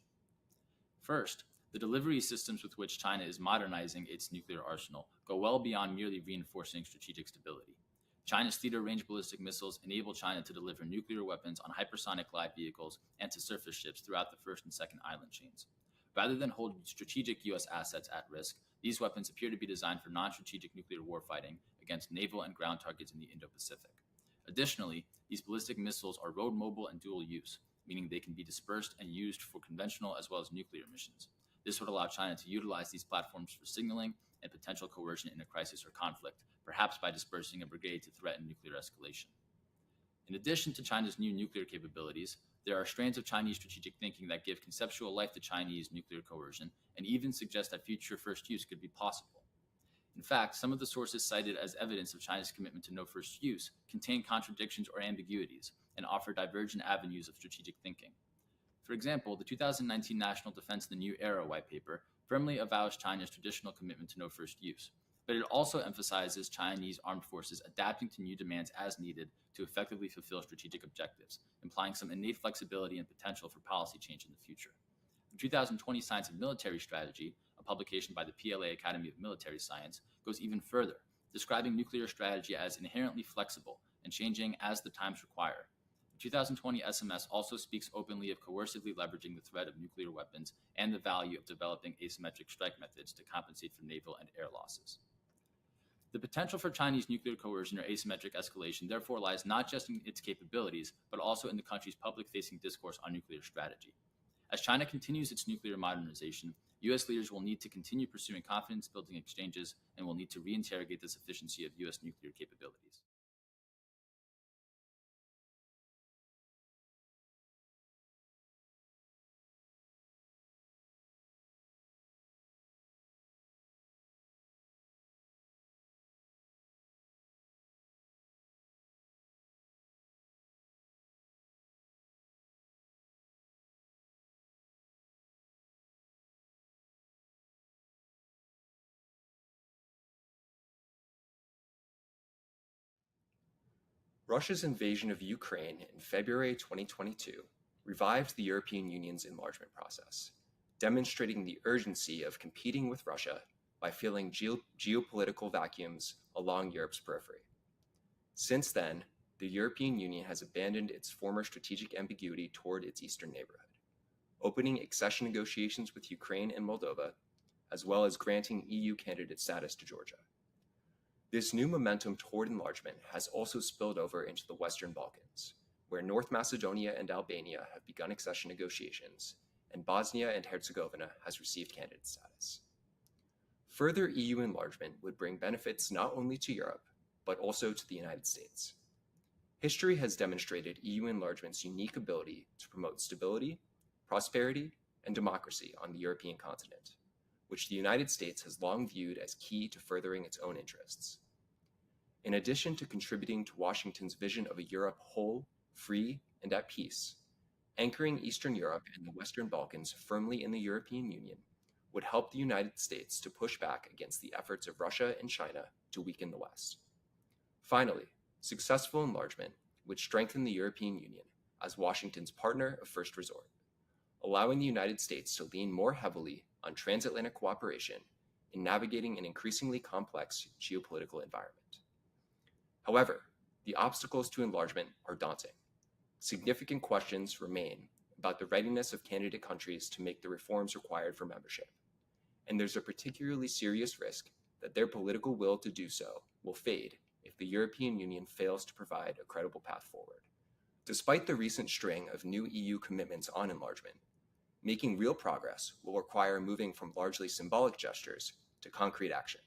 First, the delivery systems with which China is modernizing its nuclear arsenal go well beyond merely reinforcing strategic stability. China's theater-range ballistic missiles enable China to deliver nuclear weapons on hypersonic glide vehicles and to surface ships throughout the first and second island chains. Rather than hold strategic U.S. assets at risk, these weapons appear to be designed for non-strategic nuclear warfighting against naval and ground targets in the Indo-Pacific. Additionally, these ballistic missiles are road mobile and dual use, meaning they can be dispersed and used for conventional as well as nuclear missions. This would allow China to utilize these platforms for signaling and potential coercion in a crisis or conflict, perhaps by dispersing a brigade to threaten nuclear escalation. In addition to China's new nuclear capabilities, there are strands of Chinese strategic thinking that give conceptual life to Chinese nuclear coercion and even suggest that future first use could be possible. In fact, some of the sources cited as evidence of China's commitment to no first use contain contradictions or ambiguities and offer divergent avenues of strategic thinking. For example, the 2019 National Defense the New Era white paper firmly avows China's traditional commitment to no first use, but it also emphasizes Chinese armed forces adapting to new demands as needed to effectively fulfill strategic objectives, implying some innate flexibility and potential for policy change in the future. The 2020 Science of Military Strategy, a publication by the PLA Academy of Military Science, goes even further, describing nuclear strategy as inherently flexible and changing as the times require. The 2020 SMS also speaks openly of coercively leveraging the threat of nuclear weapons and the value of developing asymmetric strike methods to compensate for naval and air losses. The potential for Chinese nuclear coercion or asymmetric escalation therefore lies not just in its capabilities, but also in the country's public-facing discourse on nuclear strategy. As China continues its nuclear modernization, U.S. leaders will need to continue pursuing confidence-building exchanges and will need to reinterrogate the sufficiency of U.S. nuclear capabilities.
Russia's invasion of Ukraine in February 2022 revived the European Union's enlargement process, demonstrating the urgency of competing with Russia by filling geopolitical vacuums along Europe's periphery. Since then, the European Union has abandoned its former strategic ambiguity toward its eastern neighborhood, opening accession negotiations with Ukraine and Moldova, as well as granting EU candidate status to Georgia. This new momentum toward enlargement has also spilled over into the Western Balkans, where North Macedonia and Albania have begun accession negotiations, and Bosnia and Herzegovina has received candidate status. Further EU enlargement would bring benefits not only to Europe, but also to the United States. History has demonstrated EU enlargement's unique ability to promote stability, prosperity, and democracy on the European continent, which the United States has long viewed as key to furthering its own interests. In addition to contributing to Washington's vision of a Europe whole, free, and at peace, anchoring Eastern Europe and the Western Balkans firmly in the European Union would help the United States to push back against the efforts of Russia and China to weaken the West. Finally, successful enlargement would strengthen the European Union as Washington's partner of first resort, allowing the United States to lean more heavily on transatlantic cooperation in navigating an increasingly complex geopolitical environment. However, the obstacles to enlargement are daunting. Significant questions remain about the readiness of candidate countries to make the reforms required for membership, and there's a particularly serious risk that their political will to do so will fade if the European Union fails to provide a credible path forward. Despite the recent string of new EU commitments on enlargement, making real progress will require moving from largely symbolic gestures to concrete action,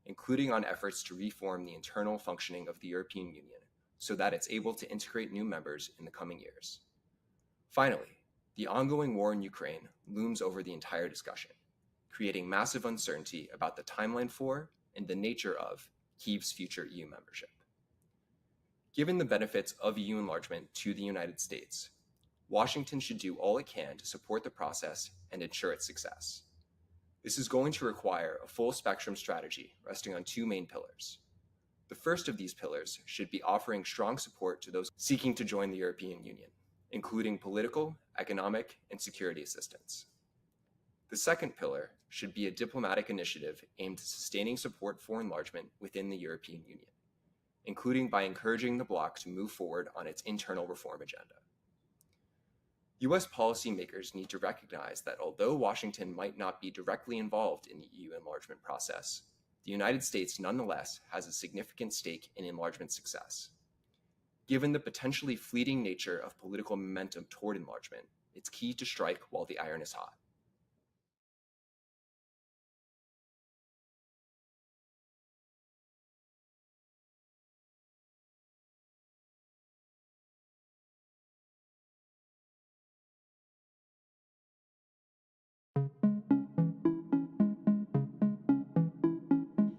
including on efforts to reform the internal functioning of the European Union so that it's able to integrate new members in the coming years. Finally, the ongoing war in Ukraine looms over the entire discussion, creating massive uncertainty about the timeline for and the nature of Kyiv's future EU membership. Given the benefits of EU enlargement to the United States, Washington should do all it can to support the process and ensure its success. This is going to require a full spectrum strategy resting on two main pillars. The first of these pillars should be offering strong support to those seeking to join the European Union, including political, economic, and security assistance. The second pillar should be a diplomatic initiative aimed at sustaining support for enlargement within the European Union, including by encouraging the bloc to move forward on its internal reform agenda. US policymakers need to recognize that although Washington might not be directly involved in the EU enlargement process, the United States nonetheless has a significant stake in enlargement's success. Given the potentially fleeting nature of political momentum toward enlargement, it's key to strike while the iron is hot.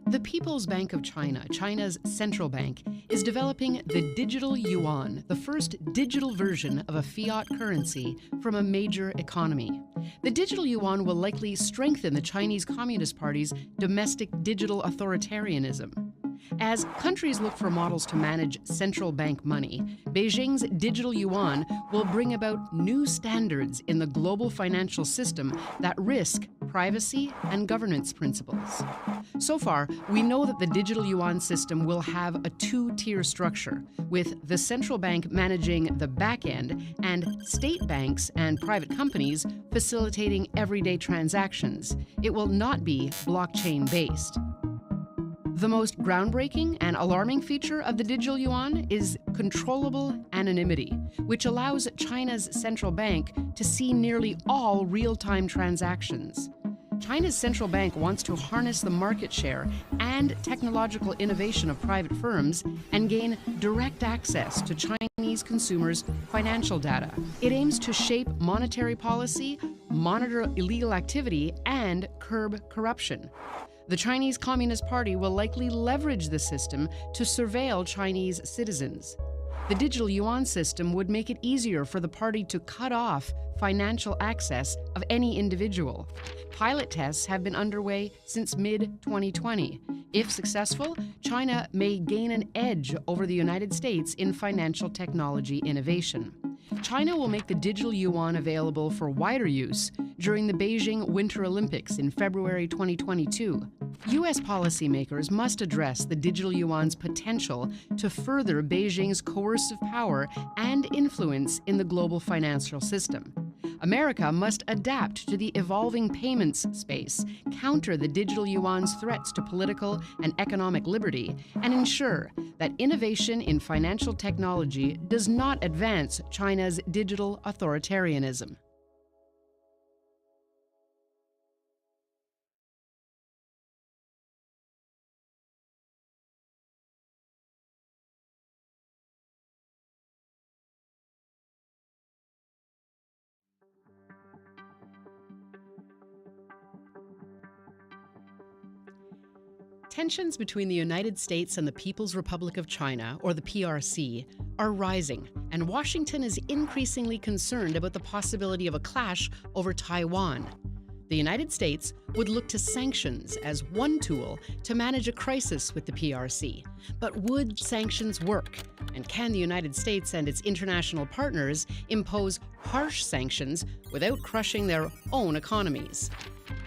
The People's Bank of China, China's central bank, is developing the digital yuan, the first digital version of a fiat currency from a major economy. The digital yuan will likely strengthen the Chinese Communist Party's domestic digital authoritarianism. As countries look for models to manage central bank money, Beijing's digital yuan will bring about new standards in the global financial system that risk privacy and governance principles. So far, we know that the digital yuan system will have a two-tier structure, with the central bank managing the back end and state banks and private companies facilitating everyday transactions. It will not be blockchain-based. The most groundbreaking and alarming feature of the digital yuan is controllable anonymity, which allows China's central bank to see nearly all real-time transactions. China's central bank wants to harness the market share and technological innovation of private firms and gain direct access to Chinese consumers' financial data. It aims to shape monetary policy, monitor illegal activity, and curb corruption. The Chinese Communist Party will likely leverage the system to surveil Chinese citizens. The digital yuan system would make it easier for the party to cut off financial access of any individual. Pilot tests have been underway since mid-2020. If successful, China may gain an edge over the United States in financial technology innovation. China will make the digital yuan available for wider use during the Beijing Winter Olympics in February 2022. U.S. policymakers must address the digital yuan's potential to further Beijing's coercive power and influence in the global financial system. America must adapt to the evolving payments space, counter the digital yuan's threats to political and economic liberty, and ensure that innovation in financial technology does not advance China's digital authoritarianism. Tensions between the United States and the People's Republic of China, or the PRC, are rising, and Washington is increasingly concerned about the possibility of a clash over Taiwan. The United States would look to sanctions as one tool to manage a crisis with the PRC. But would sanctions work? And can the United States and its international partners impose harsh sanctions without crushing their own economies?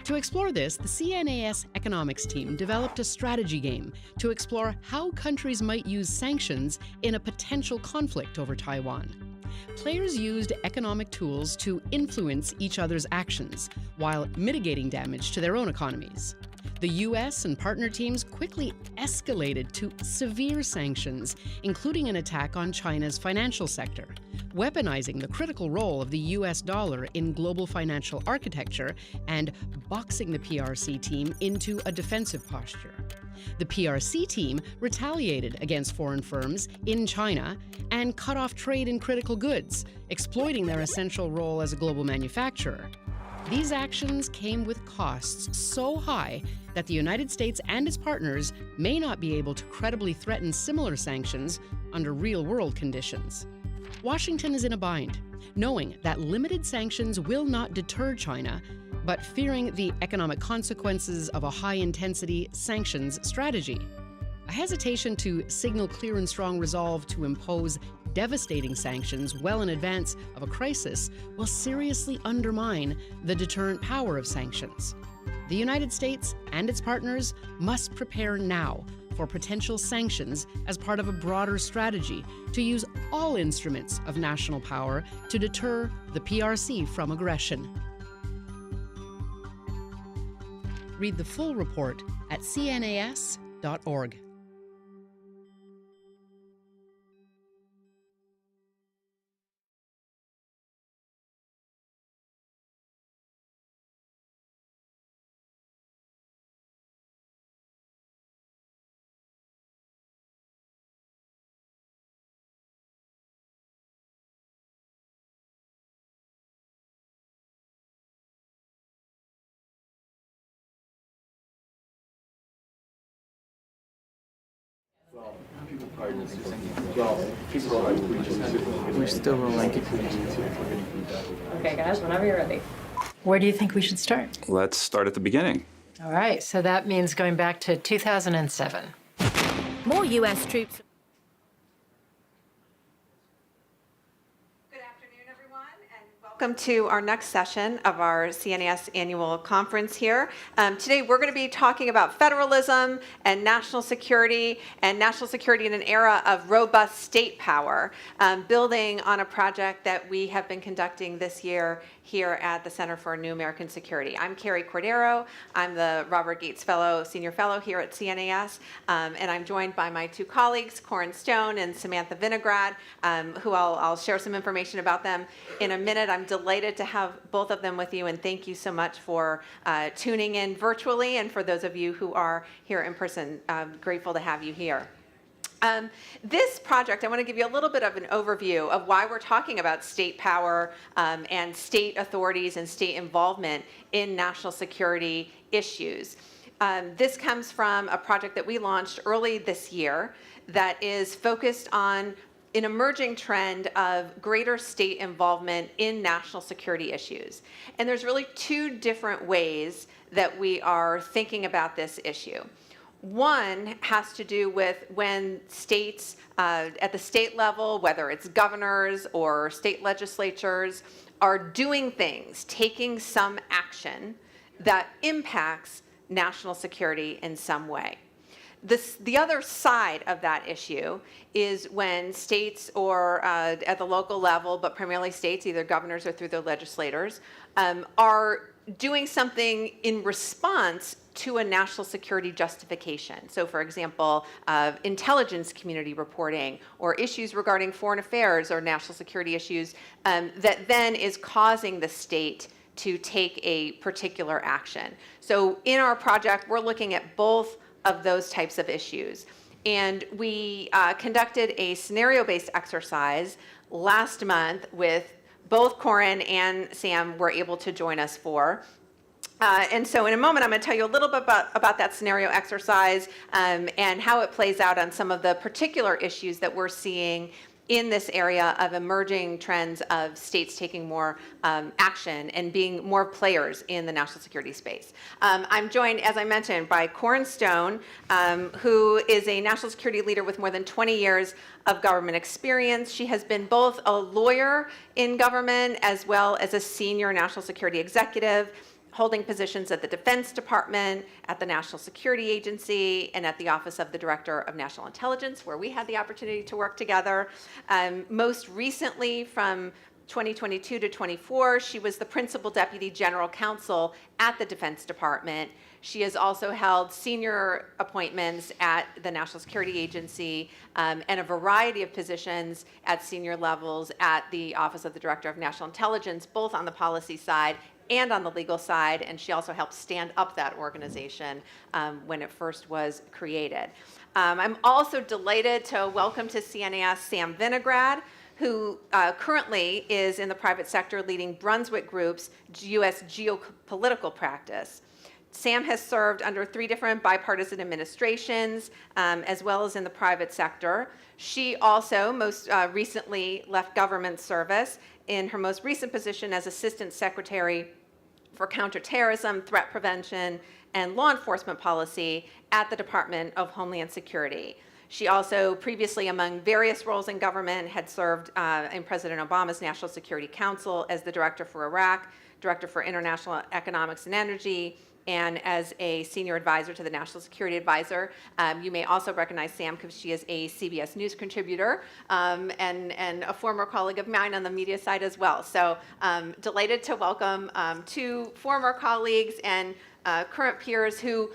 To explore this, the CNAS economics team developed a strategy game to explore how countries might use sanctions in a potential conflict over Taiwan. Players used economic tools to influence each other's actions while mitigating damage to their own economies. The US and partner teams quickly escalated to severe sanctions, including an attack on China's financial sector, weaponizing the critical role of the US dollar in global financial architecture and boxing the PRC team into a defensive posture. The PRC team retaliated against foreign firms in China and cut off trade in critical goods, exploiting their essential role as a global manufacturer. These actions came with costs so high that the United States and its partners may not be able to credibly threaten similar sanctions under real-world conditions. Washington is in a bind, knowing that limited sanctions will not deter China, but fearing the economic consequences of a high-intensity sanctions strategy. A hesitation to signal clear and strong resolve to impose devastating sanctions well in advance of a crisis will seriously undermine the deterrent power of sanctions. The United States and its partners must prepare now for potential sanctions as part of a broader strategy to use all instruments of national power to deter the PRC from aggression. Read the full report at cnas.org.
We're still rolling.
Okay, guys, whenever you're ready. Where do you think we should start?
Let's start at the beginning.
All right, so that means going back to 2007.
More U.S. troops.
Welcome to our next session of our CNAS annual conference here. Today we're going to be talking about federalism and national security in an era of robust state power, building on a project that we have been conducting this year here at the Center for New American Security. I'm Carrie Cordero. I'm the Robert Gates Senior Fellow here at CNAS, and I'm joined by my two colleagues, Corin Stone and Samantha Vinograd, who I'll share some information about them in a minute. I'm delighted to have both of them with you, and thank you so much for tuning in virtually, and for those of you who are here in person, grateful to have you here. This project, I want to give you a little bit of an overview of why we're talking about state power and state authorities and state involvement in national security issues. This comes from a project that we launched early this year that is focused on an emerging trend of greater state involvement in national security issues. And there's really two different ways that we are thinking about this issue. One has to do with when states at the state level, whether it's governors or state legislatures, are doing things, taking some action that impacts national security in some way. The other side of that issue is when states or at the local level, but primarily states, either governors or through their legislators, are doing something in response to a national security justification. So for example, intelligence community reporting or issues regarding foreign affairs or national security issues that then is causing the state to take a particular action. So in our project, we're looking at both of those types of issues. And we conducted a scenario-based exercise last month with both Corin and Sam were able to join us for. And so in a moment, I'm going to tell you a little bit about that scenario exercise and how it plays out on some of the particular issues that we're seeing in this area of emerging trends of states taking more action and being more players in the national security space. I'm joined, as I mentioned, by Corin Stone, who is a national security leader with more than 20 years of government experience. She has been both a lawyer in government as well as a senior national security executive, holding positions at the Defense Department, at the National Security Agency, and at the Office of the Director of National Intelligence, where we had the opportunity to work together. Most recently, from 2022 to 24, she was the Principal Deputy General Counsel at the Defense Department. She has also held senior appointments at the National Security Agency and a variety of positions at senior levels at the Office of the Director of National Intelligence, both on the policy side and on the legal side, and she also helped stand up that organization when it first was created. I'm also delighted to welcome to CNAS Sam Vinograd, who currently is in the private sector leading Brunswick Group's U.S. geopolitical practice. Sam has served under 3 different bipartisan administrations, as well as in the private sector. She also most recently left government service in her most recent position as Assistant Secretary for Counterterrorism, Threat Prevention, and Law Enforcement Policy at the Department of Homeland Security. She also previously, among various roles in government, had served in President Obama's National Security Council as the Director for Iraq, Director for International Economics and Energy, and as a senior advisor to the National Security Advisor. You may also recognize Sam because she is a CBS News contributor and a former colleague of mine on the media side as well. So delighted to welcome 2 former colleagues and current peers who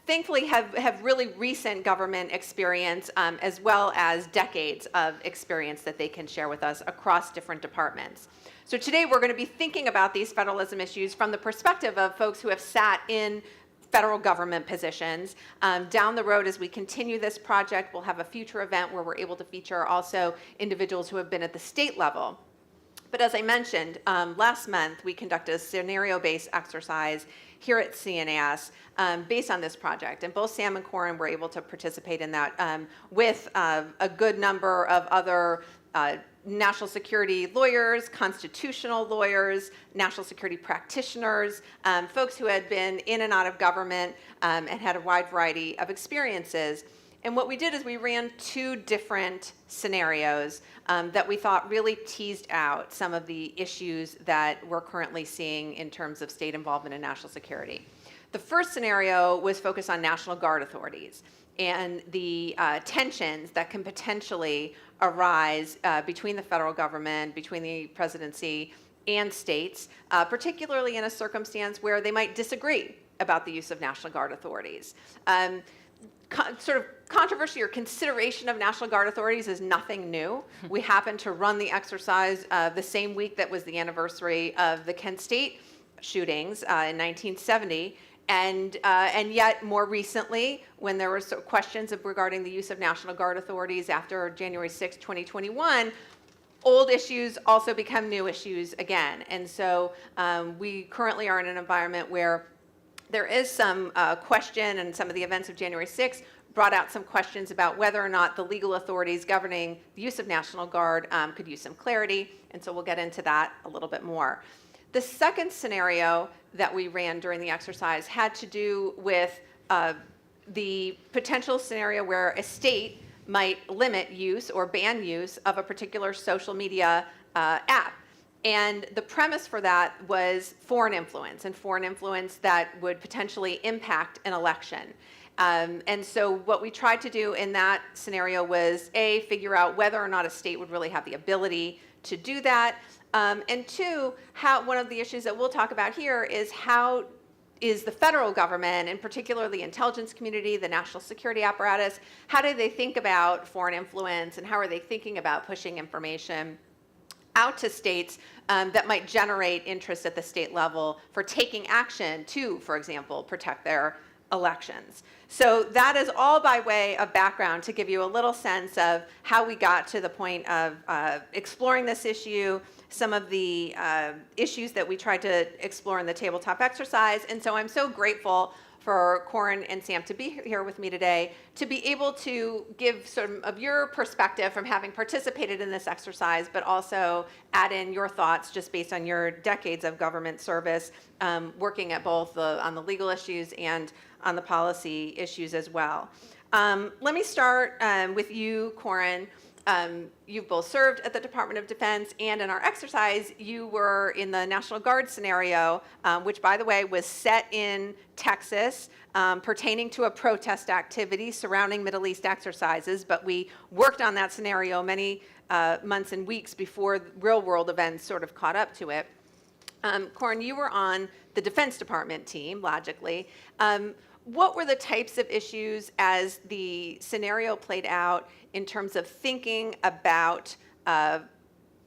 thankfully have really recent government experience as well as decades of experience that they can share with us across different departments. So today we're going to be thinking about these federalism issues from the perspective of folks who have sat in federal government positions. Down the road, as we continue this project, we'll have a future event where we're able to feature also individuals who have been at the state level. But as I mentioned, last month we conducted a scenario-based exercise here at CNAS based on this project. And both Sam and Corin were able to participate in that with a good number of other national security lawyers, constitutional lawyers, national security practitioners, folks who had been in and out of government and had a wide variety of experiences. And what we did is we ran 2 different scenarios that we thought really teased out some of the issues that we're currently seeing in terms of state involvement in national security. The first scenario was focused on National Guard authorities and the tensions that can potentially arise between the federal government, between the presidency and states, particularly in a circumstance where they might disagree about the use of National Guard authorities. Sort of controversy or consideration of National Guard authorities is nothing new. We happened to run the exercise the same week that was the anniversary of the Kent State shootings in 1970. And yet, more recently, when there were questions regarding the use of National Guard authorities after January 6, 2021, old issues also become new issues again. And so we currently are in an environment where there is some question, and some of the events of January 6 brought out some questions about whether or not the legal authorities governing the use of National Guard could use some clarity. And so we'll get into that a little bit more. The second scenario that we ran during the exercise had to do with the potential scenario where a state might limit use or ban use of a particular social media app. And the premise for that was foreign influence, and foreign influence that would potentially impact an election. And so what we tried to do in that scenario was, A, figure out whether or not a state would really have the ability to do that, and 2, one of the issues that we'll talk about here is how is the federal government, and particularly the intelligence community, the national security apparatus, how do they think about foreign influence, and how are they thinking about pushing information out to states that might generate interest at the state level for taking action to, for example, protect their elections. So that is all by way of background to give you a little sense of how we got to the point of exploring this issue, some of the issues that we tried to explore in the tabletop exercise. And so I'm so grateful for Corin and Sam to be here with me today, to be able to give some of your perspective from having participated in this exercise, but also add in your thoughts just based on your decades of government service, working at both on the legal issues and on the policy issues as well. Let me start with you, Corin. You've both served at the Department of Defense, and in our exercise, you were in the National Guard scenario, which, by the way, was set in Texas, pertaining to a protest activity surrounding Middle East exercises, but we worked on that scenario many months and weeks before real-world events sort of caught up to it. Corin, you were on the Defense Department team, logically. What were the types of issues as the scenario played out in terms of thinking about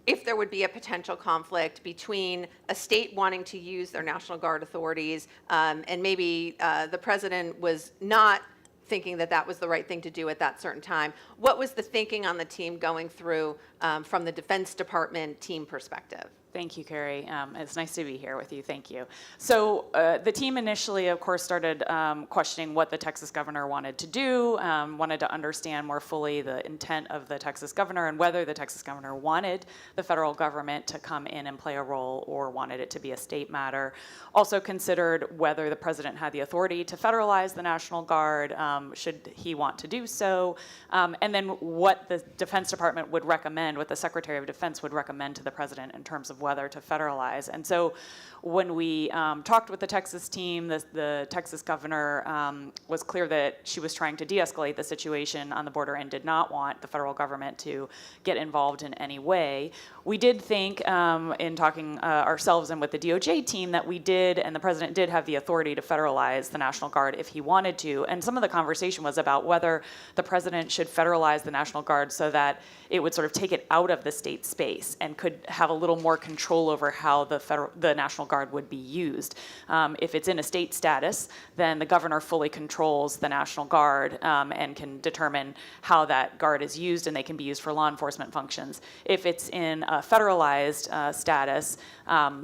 if there would be a potential conflict between a state wanting to use their National Guard authorities and maybe the president was not thinking that that was the right thing to do at that certain time? What was the thinking on the team going through from the Defense Department team perspective?
Thank you, Carrie. It's nice to be here with you. Thank you. So the team initially, of course, started questioning what the Texas governor wanted to do, wanted to understand more fully the intent of the Texas governor and whether the Texas governor wanted the federal government to come in and play a role or wanted it to be a state matter. Also considered whether the president had the authority to federalize the National Guard, should he want to do so, and then what the Defense Department would recommend, what the Secretary of Defense would recommend to the president in terms of whether to federalize. And so when we talked with the Texas team, the Texas governor was clear that she was trying to de-escalate the situation on the border and did not want the federal government to get involved in any way. We did think in talking ourselves and with the DOJ team that we did, and the president did have the authority to federalize the National Guard if he wanted to. And some of the conversation was about whether the president should federalize the National Guard so that it would sort of take it out of the state space and could have a little more control over how the National Guard would be used. If it's in a state status, then the governor fully controls the National Guard and can determine how that guard is used, and they can be used for law enforcement functions. If it's in a federalized status,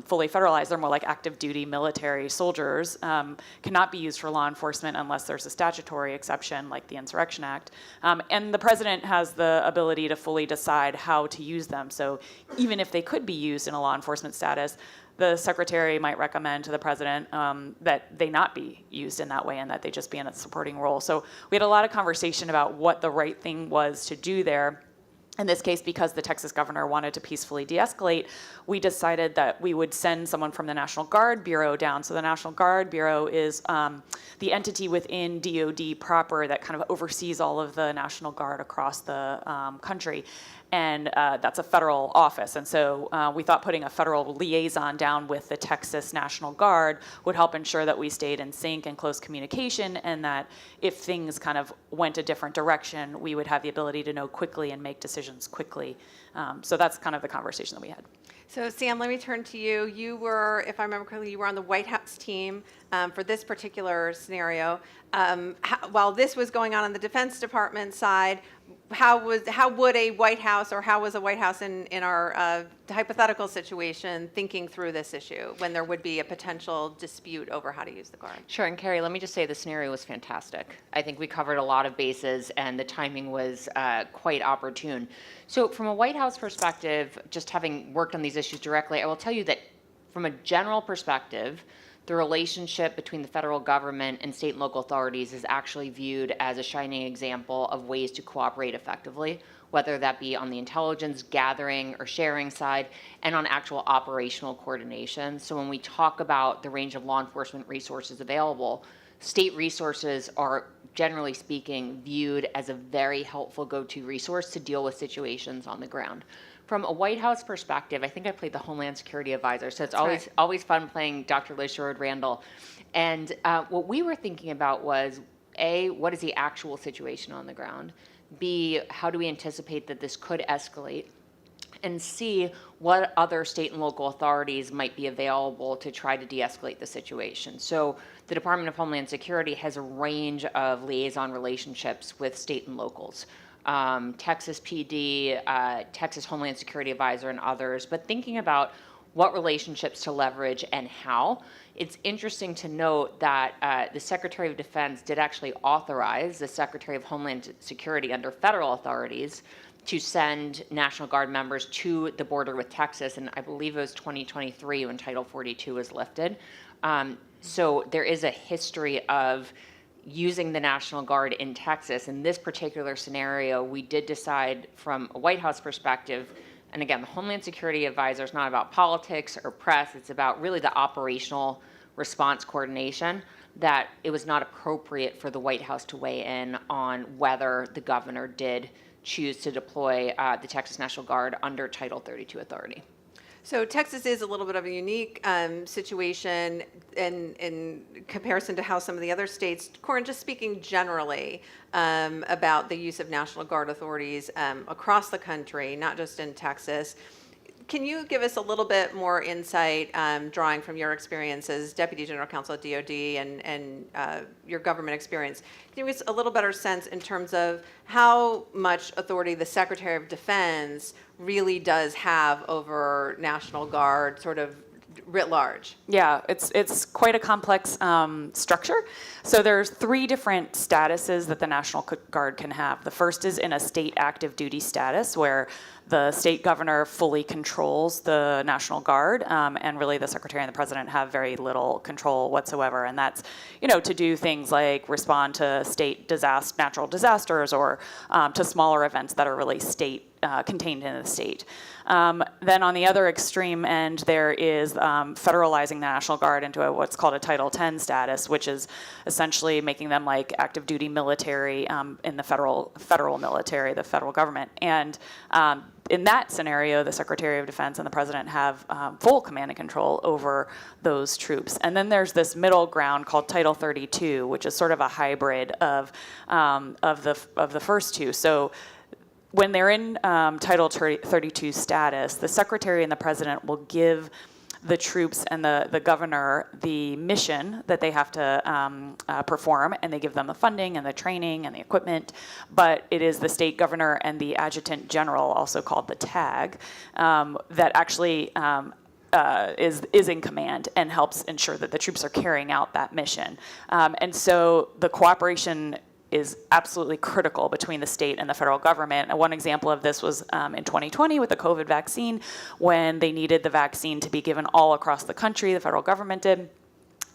fully federalized, they're more like active duty military soldiers, cannot be used for law enforcement unless there's a statutory exception like the Insurrection Act. And the president has the ability to fully decide how to use them. So even if they could be used in a law enforcement status, the secretary might recommend to the president that they not be used in that way and that they just be in a supporting role. So we had a lot of conversation about what the right thing was to do there. In this case, because the Texas governor wanted to peacefully de-escalate, we decided that we would send someone from the National Guard Bureau down. So the National Guard Bureau is the entity within DOD proper that kind of oversees all of the National Guard across the country. And that's a federal office. And so we thought putting a federal liaison down with the Texas National Guard would help ensure that we stayed in sync and close communication, and that if things kind of went a different direction, we would have the ability to know quickly and make decisions quickly. So that's kind of the conversation that we had.
So Sam, let me turn to you. You were, if I remember correctly, you were on the White House team for this particular scenario. While this was going on the Defense Department side, how would a White House, or how was a White House in our hypothetical situation thinking through this issue when there would be a potential dispute over how to use the Guard?
Sure, and Carrie, let me just say the scenario was fantastic. I think we covered a lot of bases and the timing was quite opportune. So from a White House perspective, just having worked on these issues directly, I will tell you that from a general perspective, the relationship between the federal government and state and local authorities is actually viewed as a shining example of ways to cooperate effectively, whether that be on the intelligence gathering or sharing side and on actual operational coordination. So when we talk about the range of law enforcement resources available, state resources are, generally speaking, viewed as a very helpful go-to resource to deal with situations on the ground. From a White House perspective, I think I played the Homeland Security Advisor, so it's always fun playing Dr. Liz Sherwood-Randall. And what we were thinking about was, A, what is the actual situation on the ground? B, how do we anticipate that this could escalate? And C, what other state and local authorities might be available to try to de-escalate the situation? So the Department of Homeland Security has a range of liaison relationships with state and locals. Texas PD, Texas Homeland Security Advisor, and others, but thinking about what relationships to leverage and how It's interesting to note that the Secretary of Defense did actually authorize the Secretary of Homeland Security under federal authorities to send National Guard members to the border with Texas, and I believe it was 2023 when Title 42 was lifted. So there is a history of using the National Guard in Texas. In this particular scenario, we did decide from a White House perspective, and again, the Homeland Security Advisor is not about politics or press, it's about really the operational response coordination, that it was not appropriate for the White House to weigh in on whether the governor did choose to deploy the Texas National Guard under Title 32 authority.
So Texas is a little bit of a unique situation in comparison to how some of the other states, Corin, just speaking generally about the use of National Guard authorities across the country, not just in Texas. Can you give us a little bit more insight, drawing from your experience as Deputy General Counsel at DOD and your government experience? Can you give us a little better sense in terms of how much authority the Secretary of Defense really does have over National Guard, sort of writ large?
Yeah, it's quite a complex structure. So there's 3 different statuses that the National Guard can have. The first is in a state active duty status, where the state governor fully controls the National Guard, and really the Secretary and the President have very little control whatsoever. And that's, to do things like respond to state natural disasters or to smaller events that are really state contained in the state. Then on the other extreme end, there is federalizing the National Guard into what's called a Title 10 status, which is essentially making them like active duty military in the federal military, the federal government. And in that scenario, the Secretary of Defense and the President have full command and control over those troops. And then there's this middle ground called Title 32, which is sort of a hybrid of the first two. So when they're in Title 32 status, the Secretary and the President will give the troops and the governor the mission that they have to perform, and they give them the funding and the training and the equipment. But it is the state governor and the adjutant general, also called the TAG, that actually is in command and helps ensure that the troops are carrying out that mission. And so the cooperation is absolutely critical between the state and the federal government. And one example of this was in 2020 with the COVID vaccine, when they needed the vaccine to be given all across the country, the federal government did.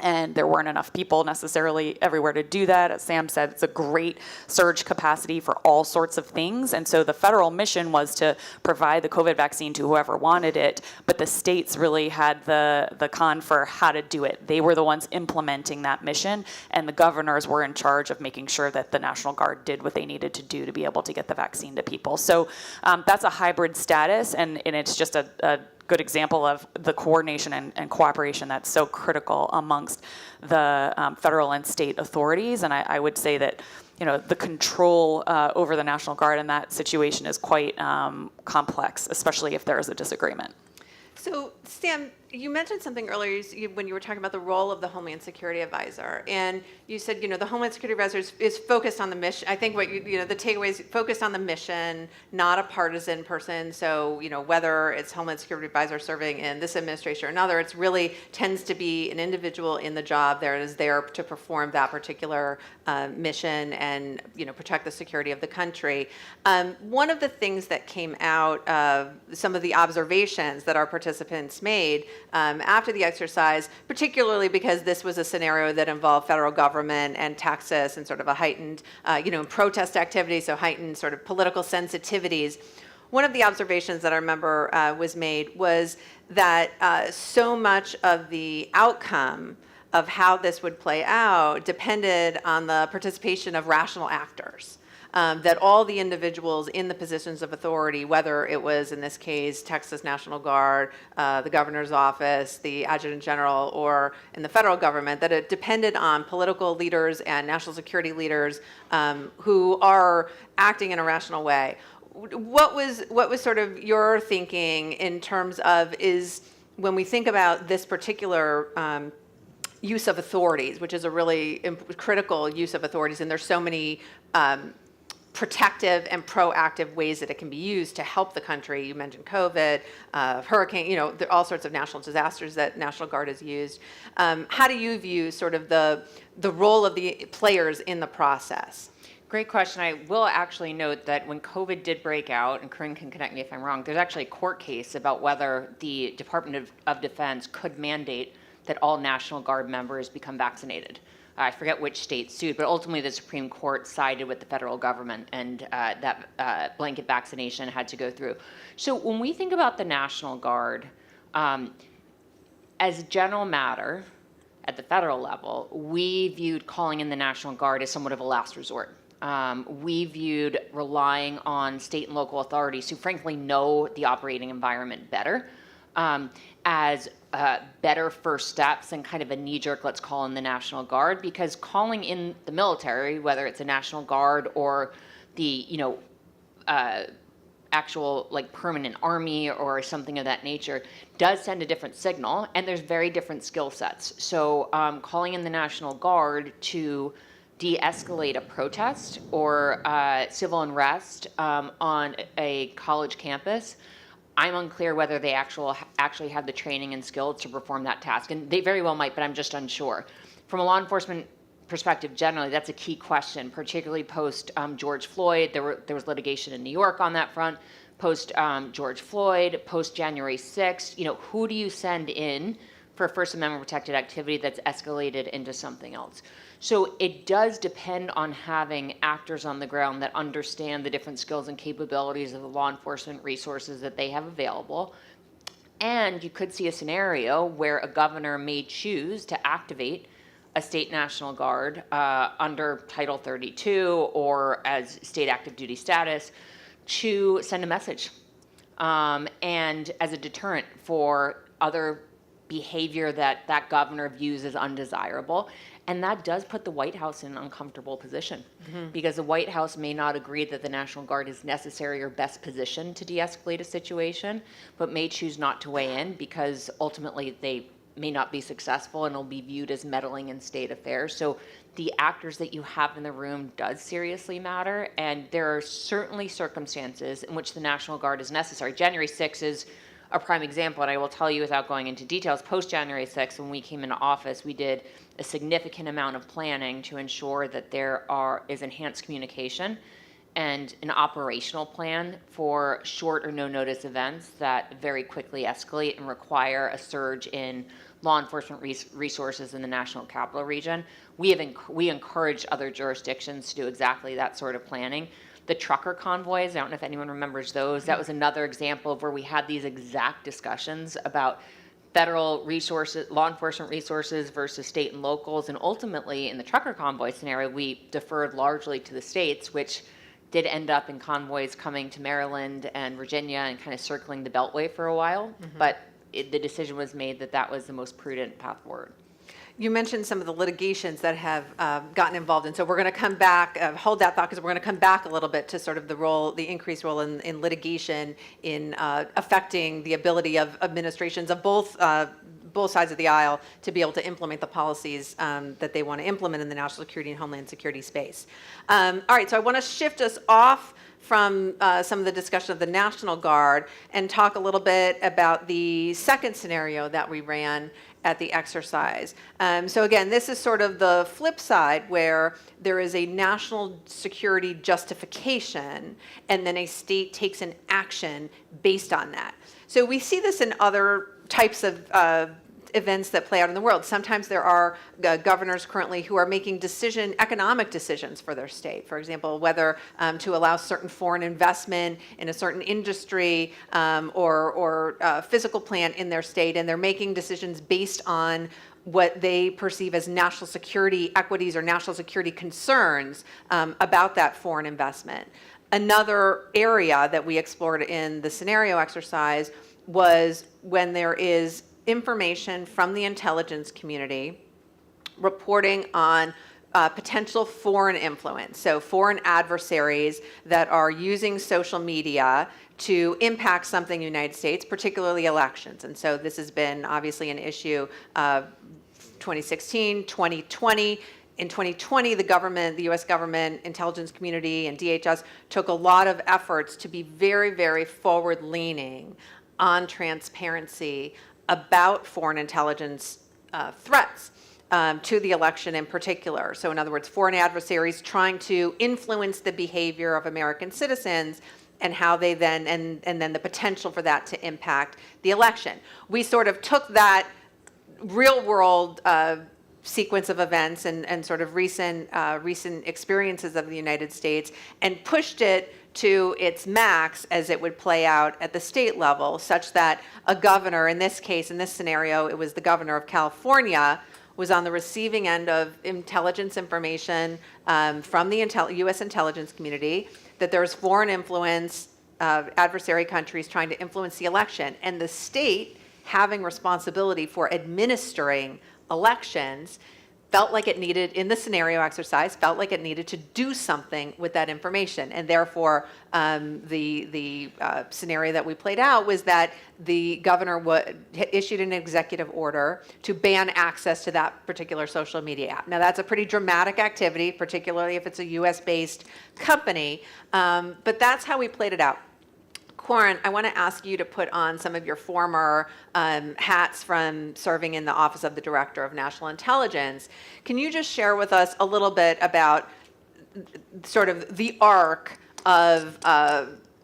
And there weren't enough people necessarily everywhere to do that. As Sam said, it's a great surge capacity for all sorts of things. And so the federal mission was to provide the COVID vaccine to whoever wanted it, but the states really had the con for how to do it. They were the ones implementing that mission, and the governors were in charge of making sure that the National Guard did what they needed to do to be able to get the vaccine to people. So that's a hybrid status, and it's just a good example of the coordination and cooperation that's so critical amongst the federal and state authorities. And I would say that the control over the National Guard in that situation is quite complex, especially if there is a disagreement.
So, Sam, you mentioned something earlier when you were talking about the role of the Homeland Security Advisor, and you said, the Homeland Security Advisor is focused on the mission. I think what the takeaway is focused on the mission, not a partisan person. So, whether it's Homeland Security Advisor serving in this administration or another, it's really tends to be an individual in the job that is there to perform that particular mission and, protect the security of the country. One of the things that came out of some of the observations that our participants made after the exercise, particularly because this was a scenario that involved federal government and Texas and sort of a heightened, protest activity, so heightened sort of political sensitivities. One of the observations that I remember was made was that so much of the outcome of how this would play out depended on the participation of rational actors. That all the individuals in the positions of authority, whether it was, in this case, Texas National Guard, the governor's office, the adjutant general, or in the federal government, that it depended on political leaders and national security leaders who are acting in a rational way. What was sort of your thinking in terms of when we think about this particular use of authorities, which is a really critical use of authorities, and there's so many protective and proactive ways that it can be used to help the country. You mentioned COVID, hurricane, you know, there are all sorts of national disasters that National Guard has used. How do you view sort of the role of the players in the process?
Great question. I will actually note that when COVID did break out, and Corinne can correct me if I'm wrong, there's actually a court case about whether the Department of Defense could mandate that all National Guard members become vaccinated. I forget which state sued, but ultimately the Supreme Court sided with the federal government, and that blanket vaccination had to go through. So when we think about the National Guard, as a general matter, at the federal level, we viewed calling in the National Guard as somewhat of a last resort. We viewed relying on state and local authorities who frankly know the operating environment better as better first steps and kind of a knee-jerk, let's call in the National Guard, because calling in the military, whether it's a National Guard or the, you know, actual like permanent army or something of that nature, does send a different signal, and there's very different skill sets. So calling in the National Guard to de-escalate a protest or civil unrest on a college campus, I'm unclear whether they actually have the training and skills to perform that task. And they very well might, but I'm just unsure. From a law enforcement perspective, generally, that's a key question, particularly post George Floyd. There was litigation in New York on that front. Post George Floyd, post January 6th, you know, who do you send in for First Amendment protected activity that's escalated into something else? So it does depend on having actors on the ground that understand the different skills and capabilities of the law enforcement resources that they have available. And you could see a scenario where a governor may choose to activate a state National Guard under Title 32 or as state active duty status to send a message and as a deterrent for other behavior that that governor views as undesirable. And that does put the White House in an uncomfortable position because the White House may not agree that the National Guard is necessary or best positioned to de-escalate a situation, but may choose not to weigh in because ultimately they may not be successful and will be viewed as meddling in state affairs. So the actors that you have in the room does seriously matter, and there are certainly circumstances in which the National Guard is necessary. January 6th is a prime example, and I will tell you without going into details, post January 6th, when we came into office, we did a significant amount of planning to ensure that there is enhanced communication and an operational plan for short or no notice events that very quickly escalate and require a surge in law enforcement resources in the National Capital Region. We encourage other jurisdictions to do exactly that sort of planning. The trucker convoys, I don't know if anyone remembers those, that was another example of where we had these exact discussions about federal resources, law enforcement resources versus state and locals. And ultimately, in the trucker convoy scenario, we deferred largely to the states, which did end up in convoys coming to Maryland and Virginia and kind of circling the Beltway for a while. But the decision was made that that was the most prudent path forward.
You mentioned some of the litigations that have gotten involved, and so we're going to come back, hold that thought, because we're going to come back a little bit to sort of the role, the increased role in litigation in affecting the ability of administrations of both sides of the aisle to be able to implement the policies that they want to implement in the national security and homeland security space. All right, so I want to shift us off from some of the discussion of the National Guard and talk a little bit about the second scenario that we ran at the exercise. So again, this is sort of the flip side where there is a national security justification and then a state takes an action based on that. So we see this in other types of events that play out in the world. Sometimes there are governors currently who are making economic decisions for their state. For example, whether to allow certain foreign investment in a certain industry or physical plant in their state, and they're making decisions based on what they perceive as national security equities or national security concerns about that foreign investment. Another area that we explored in the scenario exercise was when there is information from the intelligence community reporting on potential foreign influence, so foreign adversaries that are using social media to impact something in the United States, particularly elections. And so this has been obviously an issue 2016, 2020, In 2020, the US government, intelligence community, and DHS took a lot of efforts to be very, very forward-leaning on transparency about foreign intelligence threats to the election in particular. So in other words, foreign adversaries trying to influence the behavior of American citizens and how they then, and then the potential for that to impact the election. We sort of took that real world sequence of events and sort of recent experiences of the United States and pushed it to its max as it would play out at the state level, such that a governor, in this case, in this scenario, it was the governor of California, was on the receiving end of intelligence information from the U.S. intelligence community that there's foreign influence, adversary countries trying to influence the election, and the state having responsibility for administering elections felt like it needed, in the scenario exercise, felt like it needed to do something with that information. And therefore, the scenario that we played out was that the governor issued an executive order to ban access to that particular social media app. Now, that's a pretty dramatic activity, particularly if it's a US-based company, but that's how we played it out. Corin, I want to ask you to put on some of your former hats from serving in the Office of the Director of National Intelligence. Can you just share with us a little bit about sort of the arc of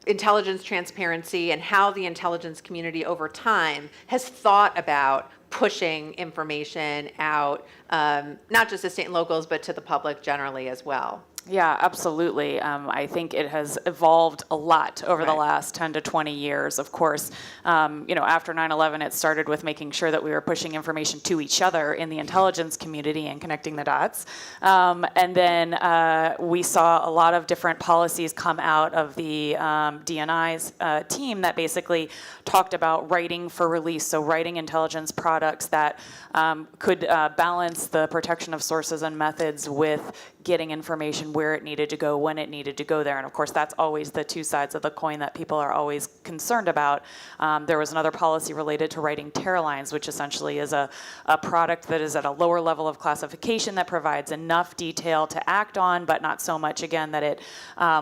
intelligence transparency and how the intelligence community over time has thought about pushing information out, not just to state and locals, but to the public generally as well?
Yeah, absolutely. I think it has evolved a lot over the last 10 to 20 years. Of course, after 9/11, it started with making sure that we were pushing information to each other in the intelligence community and connecting the dots. And then we saw a lot of different policies come out of the DNI's team that basically talked about writing for release, so writing intelligence products that could balance the protection of sources and methods with getting information where it needed to go, when it needed to go there. And of course, that's always the two sides of the coin that people are always concerned about. There was another policy related to writing tear lines, which essentially is a product that is at a lower level of classification that provides enough detail to act on, but not so much, again, that it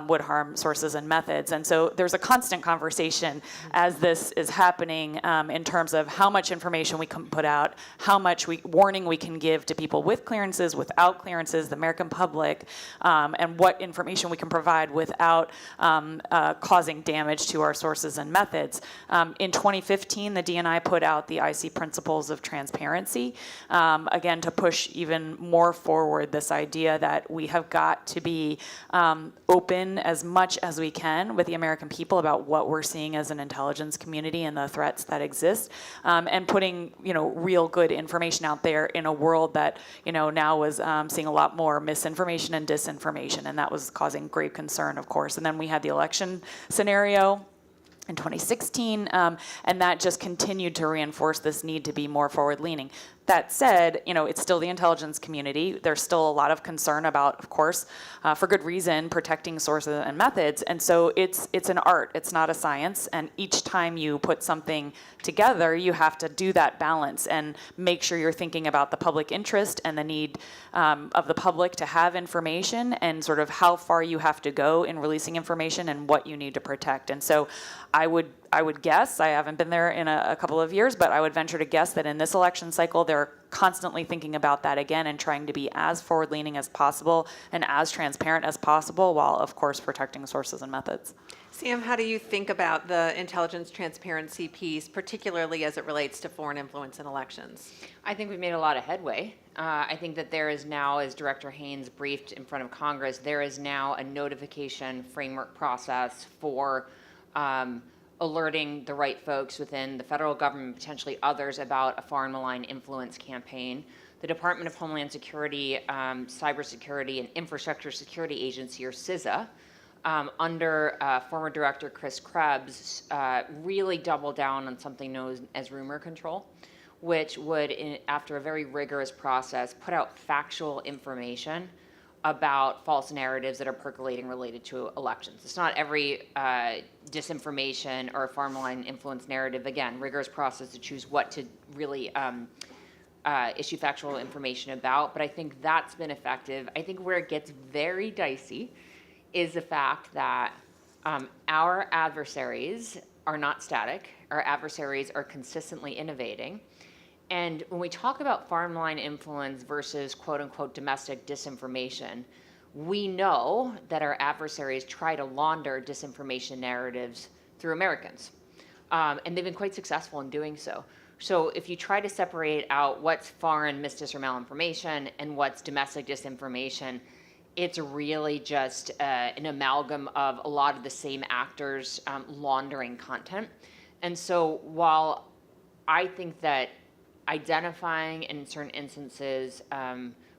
would harm sources and methods. And so there's a constant conversation as this is happening in terms of how much information we can put out, how much warning we can give to people with clearances, without clearances, the American public, and what information we can provide without causing damage to our sources and methods. In 2015, the DNI put out the IC Principles of Transparency, again, to push even more forward this idea that we have got to be open as much as we can with the American people about what we're seeing as an intelligence community and the threats that exist, and putting, real good information out there in a world that, now was seeing a lot more misinformation and disinformation, and that was causing great concern, of course. And then we had the election scenario in 2016, and that just continued to reinforce this need to be more forward-leaning. That said, it's still the intelligence community. There's still a lot of concern about, of course, for good reason, protecting sources and methods. And so it's an art. It's not a science. And each time you put something together, you have to do that balance and make sure you're thinking about the public interest and the need of the public to have information and sort of how far you have to go in releasing information and what you need to protect. And so I would guess, I haven't been there in a couple of years, but I would venture to guess that in this election cycle, they're constantly thinking about that again and trying to be as forward-leaning as possible and as transparent as possible while, of course, protecting sources and methods.
Sam, how do you think about the intelligence transparency piece, particularly as it relates to foreign influence in elections?
I think we've made a lot of headway. I think that there is now, as Director Haynes briefed in front of Congress, there is now a notification framework process for alerting the right folks within the federal government, potentially others, about a foreign malign influence campaign. The Department of Homeland Security, Cybersecurity and Infrastructure Security Agency, or CISA, under former Director Chris Krebs, really doubled down on something known as rumor control, which would, after a very rigorous process, put out factual information about false narratives that are percolating related to elections. It's not every disinformation or foreign malign influence narrative. Again, rigorous process to choose what to really issue factual information about, but I think that's been effective. I think where it gets very dicey is the fact that our adversaries are not static. Our adversaries are consistently innovating. And when we talk about farm line influence versus quote unquote domestic disinformation, we know that our adversaries try to launder disinformation narratives through Americans. And they've been quite successful in doing so. So if you try to separate out what's foreign misdis or malinformation and what's domestic disinformation, it's really just an amalgam of a lot of the same actors laundering content. And so while I think that identifying and in certain instances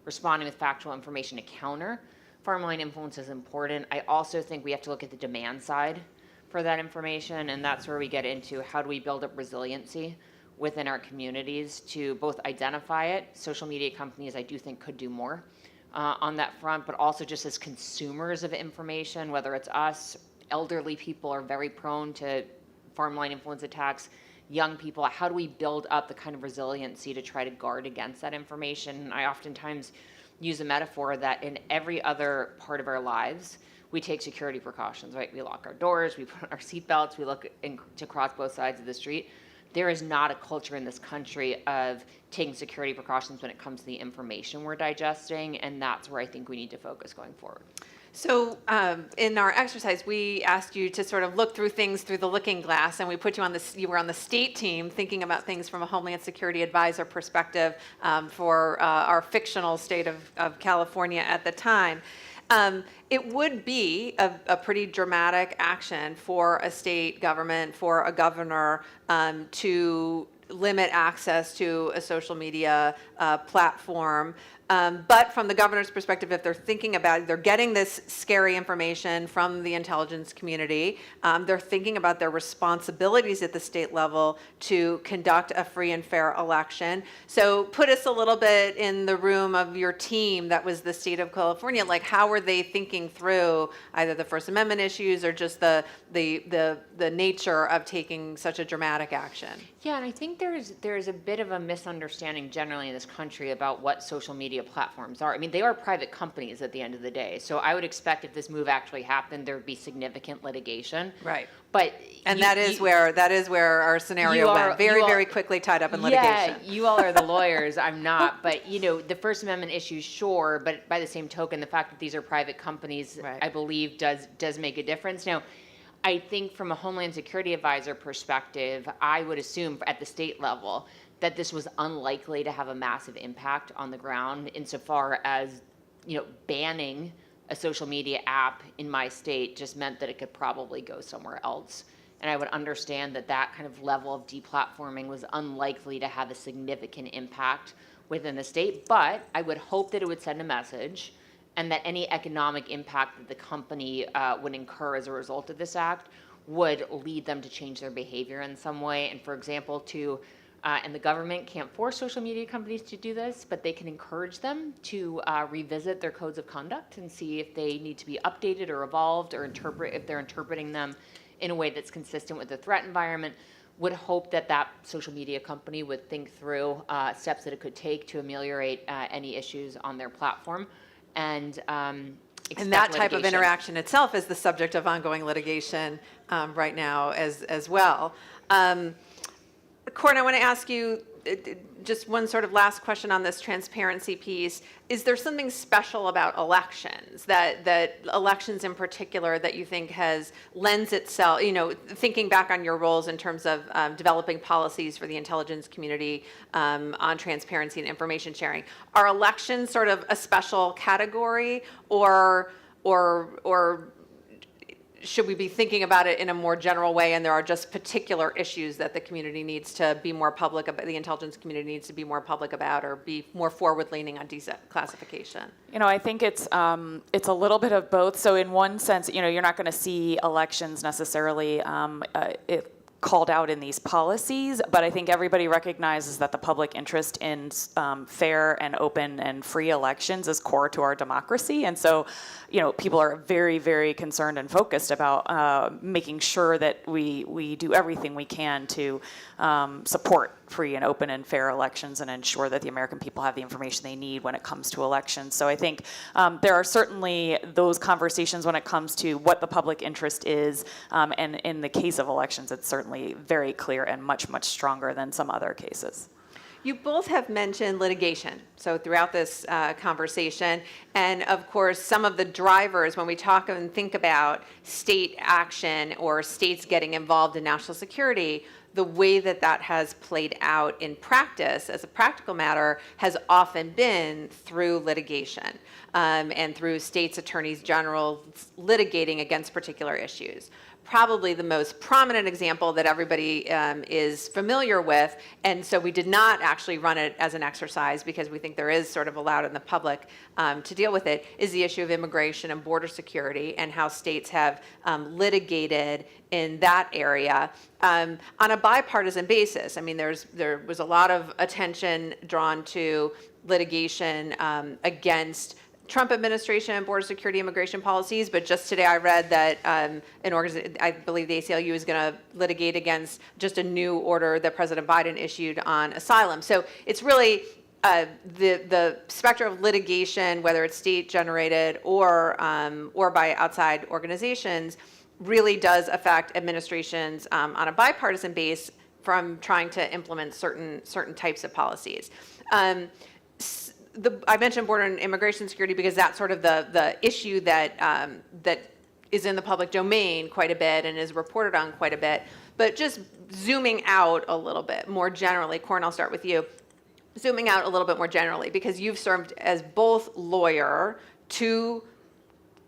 responding with factual information to counter farm line influence is important, I also think we have to look at the demand side for that information, and that's where we get into how do we build up resiliency within our communities to both identify it. Social media companies, I do think, could do more on that front, but also just as consumers of information, whether it's us, elderly people are very prone to farm line influence attacks, young people, how do we build up the kind of resiliency to try to guard against that information? I oftentimes use a metaphor that in every other part of our lives, we take security precautions, right? We lock our doors, we put on our seatbelts, we look to cross both sides of the street. There is not a culture in this country of taking security precautions when it comes to the information we're digesting, and that's where I think we need to focus going forward.
So in our exercise, we asked you to sort of look through things through the looking glass, and we put you on this. You were on the state team, thinking about things from a Homeland Security advisor perspective for our fictional state of California at the time. It would be a pretty dramatic action for a state government, for a governor, to limit access to a social media platform. But from the governor's perspective, if they're thinking about it, they're getting this scary information from the intelligence community, they're thinking about their responsibilities at the state level to conduct a free and fair election. So put us a little bit in the room of your team that was the state of California. Like, how were they thinking through either the First Amendment issues or just the nature of taking such a dramatic action?
Yeah, and I think there's a bit of a misunderstanding generally in this country about what social media platforms are. I mean, they are private companies at the end of the day. So I would expect if this move actually happened, there would be significant litigation.
Right.
But
that is where our scenario went. Very quickly tied up in litigation.
Yeah, you all are the lawyers. I'm not. But the First Amendment issue, sure. But by the same token, the fact that these are private companies, right, I believe, does make a difference. Now, I think from a Homeland Security advisor perspective, I would assume at the state level that this was unlikely to have a massive impact on the ground insofar as, banning a social media app in my state just meant that it could probably go somewhere else. And I would understand that kind of level of deplatforming was unlikely to have a significant impact within the state, but I would hope that it would send a message and that any economic impact that the company would incur as a result of this act would lead them to change their behavior in some way. And for example, and the government can't force social media companies to do this, but they can encourage them to revisit their codes of conduct and see if they need to be updated or evolved or if they're interpreting them in a way that's consistent with the threat environment. Would hope that social media company would think through steps that it could take to ameliorate any issues on their platform. And
that type of interaction itself is the subject of ongoing litigation right now as well. Corin, I want to ask you just one sort of last question on this transparency piece. Is there something special about elections, that elections in particular, that you think lends itself, thinking back on your roles in terms of developing policies for the intelligence community on transparency and information sharing? Are elections sort of a special category, or should we be thinking about it in a more general way, and there are just particular issues that the community needs to be more public about, the intelligence community needs to be more public about, or be more forward-leaning on declassification?
I think it's a little bit of both. So in one sense, you're not going to see elections necessarily called out in these policies, but I think everybody recognizes that the public interest in fair and open and free elections is core to our democracy. And so, people are very, very concerned and focused about making sure that we do everything we can to support free and open and fair elections and ensure that the American people have the information they need when it comes to elections. So I think there are certainly those conversations when it comes to what the public interest is, and in the case of elections, it's certainly very clear and much, much stronger than some other cases.
You both have mentioned litigation, so throughout this conversation, and of course some of the drivers when we talk and think about state action or states getting involved in national security, the way that that has played out in practice as a practical matter has often been through litigation and through states' attorneys general litigating against particular issues. Probably the most prominent example that everybody is familiar with, and so we did not actually run it as an exercise because we think there is sort of allowed in the public to deal with it, is the issue of immigration and border security and how states have litigated in that area on a bipartisan basis. I mean, there was a lot of attention drawn to litigation against Trump administration and border security immigration policies, but just today I read that I believe the ACLU is going to litigate against just a new order that President Biden issued on asylum. So it's really the spectrum of litigation, whether it's state generated or by outside organizations, really does affect administrations on a bipartisan base from trying to implement certain types of policies. I mentioned border and immigration security because that's sort of the issue that is in the public domain quite a bit and is reported on quite a bit. But just zooming out a little bit more generally, Corn, I'll start with you. Zooming out a little bit more generally, because you've served as both lawyer to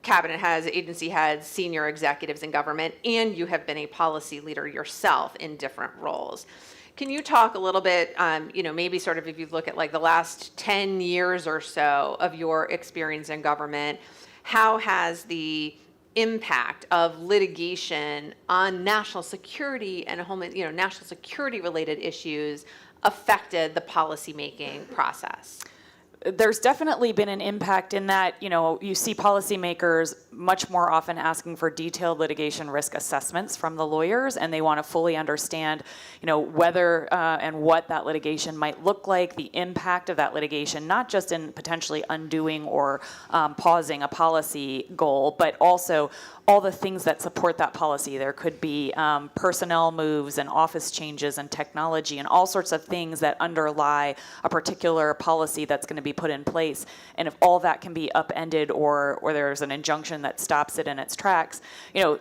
cabinet heads, agency heads, senior executives in government, and you have been a policy leader yourself in different roles. Can you talk a little bit, maybe sort of if you look at like the last 10 years or so of your experience in government, how has the impact of litigation on national security and national security related issues affected the policymaking process?
There's definitely been an impact in that, you see policymakers much more often asking for detailed litigation risk assessments from the lawyers, and they want to fully understand, whether and what that litigation might look like, the impact of that litigation, not just in potentially undoing or pausing a policy goal, but also all the things that support that policy. There could be personnel moves and office changes and technology and all sorts of things that underlie a particular policy that's going to be put in place. And if all that can be upended or there's an injunction that stops it in its tracks,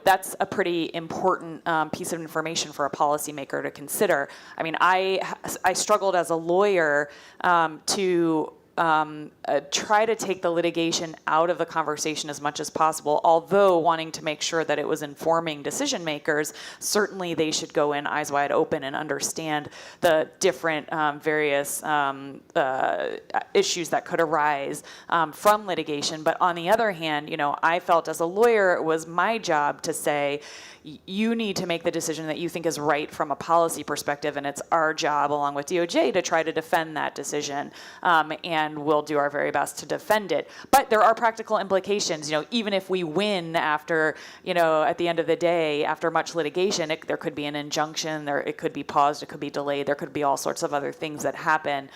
that's a pretty important piece of information for a policymaker to consider. I mean, I struggled as a lawyer to try to take the litigation out of the conversation as much as possible, although wanting to make sure that it was informing decision makers. Certainly they should go in eyes wide open and understand the different various issues that could arise from litigation. But on the other hand, I felt as a lawyer it was my job to say, you need to make the decision that you think is right from a policy perspective, and it's our job, along with DOJ, to try to defend that decision, and we'll do our very best to defend it. But there are practical implications. Even if we win after, at the end of the day, after much litigation, there could be an injunction, it could be paused, it could be delayed, there could be all sorts of other things that happen.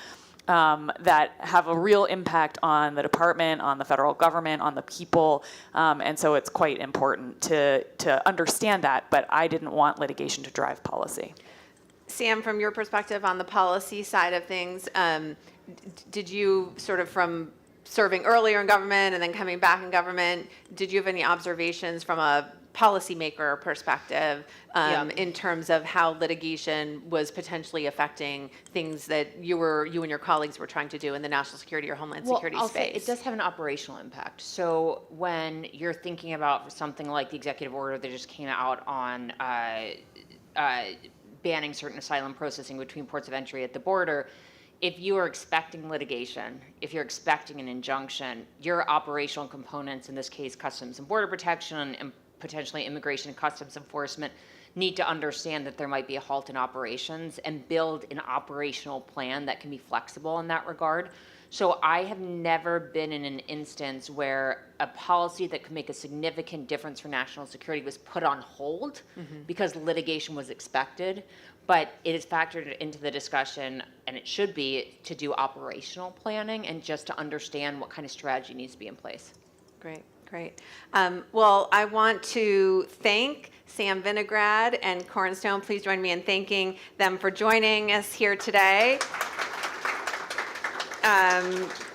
That have a real impact on the department, on the federal government, on the people, and so it's quite important to understand that, but I didn't want litigation to drive policy.
Sam, from your perspective on the policy side of things, did you sort of from serving earlier in government and then coming back in government, did you have any observations from a policymaker perspective in terms of how litigation was potentially affecting things that you and your colleagues were trying to do in the national security or homeland security
I'll
space?
say it does have an operational impact. So when you're thinking about something like the executive order that just came out on banning certain asylum processing between ports of entry at the border, if you are expecting litigation, if you're expecting an injunction, your operational components, in this case Customs and Border Protection and potentially immigration and customs enforcement need to understand that there might be a halt in operations and build an operational plan that can be flexible in that regard. So I have never been in an instance where a policy that could make a significant difference for national security was put on hold because litigation was expected. But it is factored into the discussion, and it should be, to do operational planning and just to understand what kind of strategy needs to be in place.
Great, great. Well, I want to thank Sam Vinograd and Cornerstone. Please join me in thanking them for joining us here today.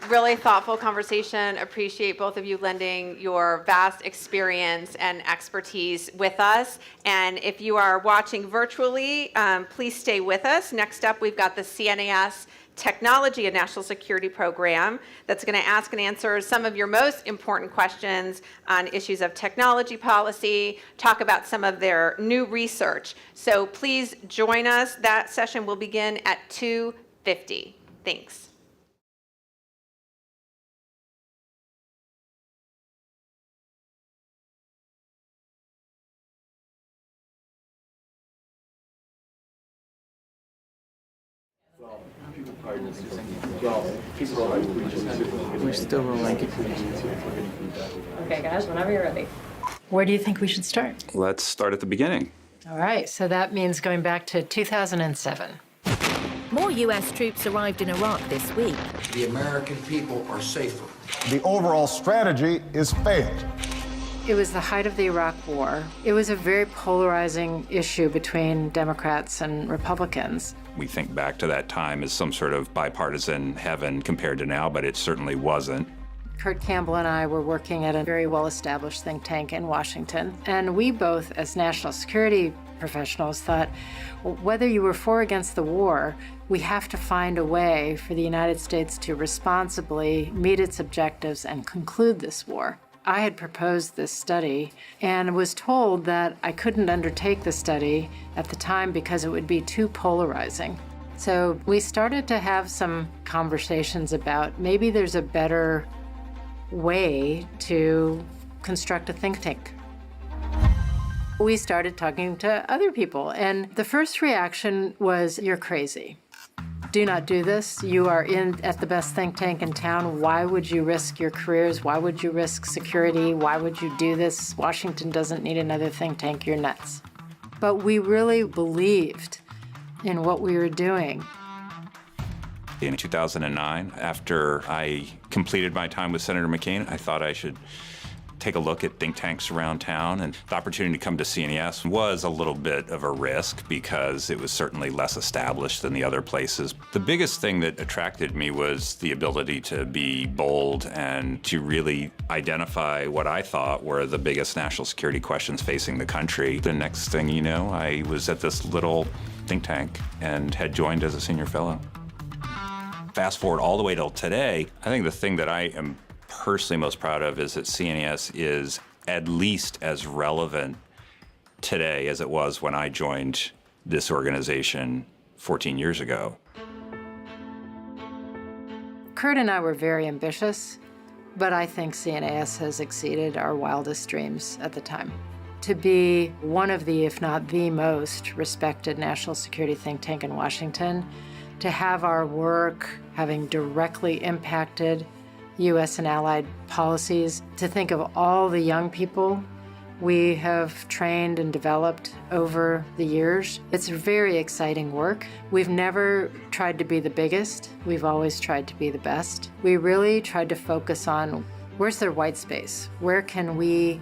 Really thoughtful conversation. Appreciate both of you lending your vast experience and expertise with us. And if you are watching virtually, please stay with us. Next up, we've got the CNAS Technology and National Security Program that's going to ask and answer some of your most important questions on issues of technology policy, talk about some of their new research. So please join us. That session will begin at 2:50. Thanks.
We're still rolling.
Okay, guys, whenever you're ready.
Where do you think we should start?
Let's start at the beginning.
All right, so that means going back to 2007.
More U.S. troops arrived in Iraq this week.
The American people are safer.
The overall strategy is failed.
It was the height of the Iraq War. It was a very polarizing issue between Democrats and Republicans.
We think back to that time as some sort of bipartisan heaven compared to now, but it certainly wasn't.
Kurt Campbell and I were working at a very well-established think tank in Washington, and we both, as national security professionals, thought, whether you were for or against the war, we have to find a way for the United States to responsibly meet its objectives and conclude this war. I had proposed this study and was told that I couldn't undertake the study at the time because it would be too polarizing. So we started to have some conversations about maybe there's a better way to construct a think tank. We started talking to other people, and the first reaction was, "You're crazy. Do not do this. You are at the best think tank in town. Why would you risk your careers? Why would you risk security? Why would you do this? Washington doesn't need another think tank. You're nuts." But we really believed in what we were doing.
In 2009, after I completed my time with Senator McCain, I thought I should take a look at think tanks around town, and the opportunity to come to CNAS was a little bit of a risk because it was certainly less established than the other places. The biggest thing that attracted me was the ability to be bold and to really identify what I thought were the biggest national security questions facing the country. The next thing you know, I was at this little think tank and had joined as a senior fellow. Fast forward all the way till today, I think the thing that I am personally most proud of is that CNAS is at least as relevant today as it was when I joined this organization 14 years ago.
Kurt and I were very ambitious, but I think CNAS has exceeded our wildest dreams at the time. To be one of the, if not the most respected national security think tank in Washington, to have our work having directly impacted U.S. and allied policies, to think of all the young people we have trained and developed over the years. It's very exciting work. We've never tried to be the biggest. We've always tried to be the best. We really tried to focus on where's their white space? Where can we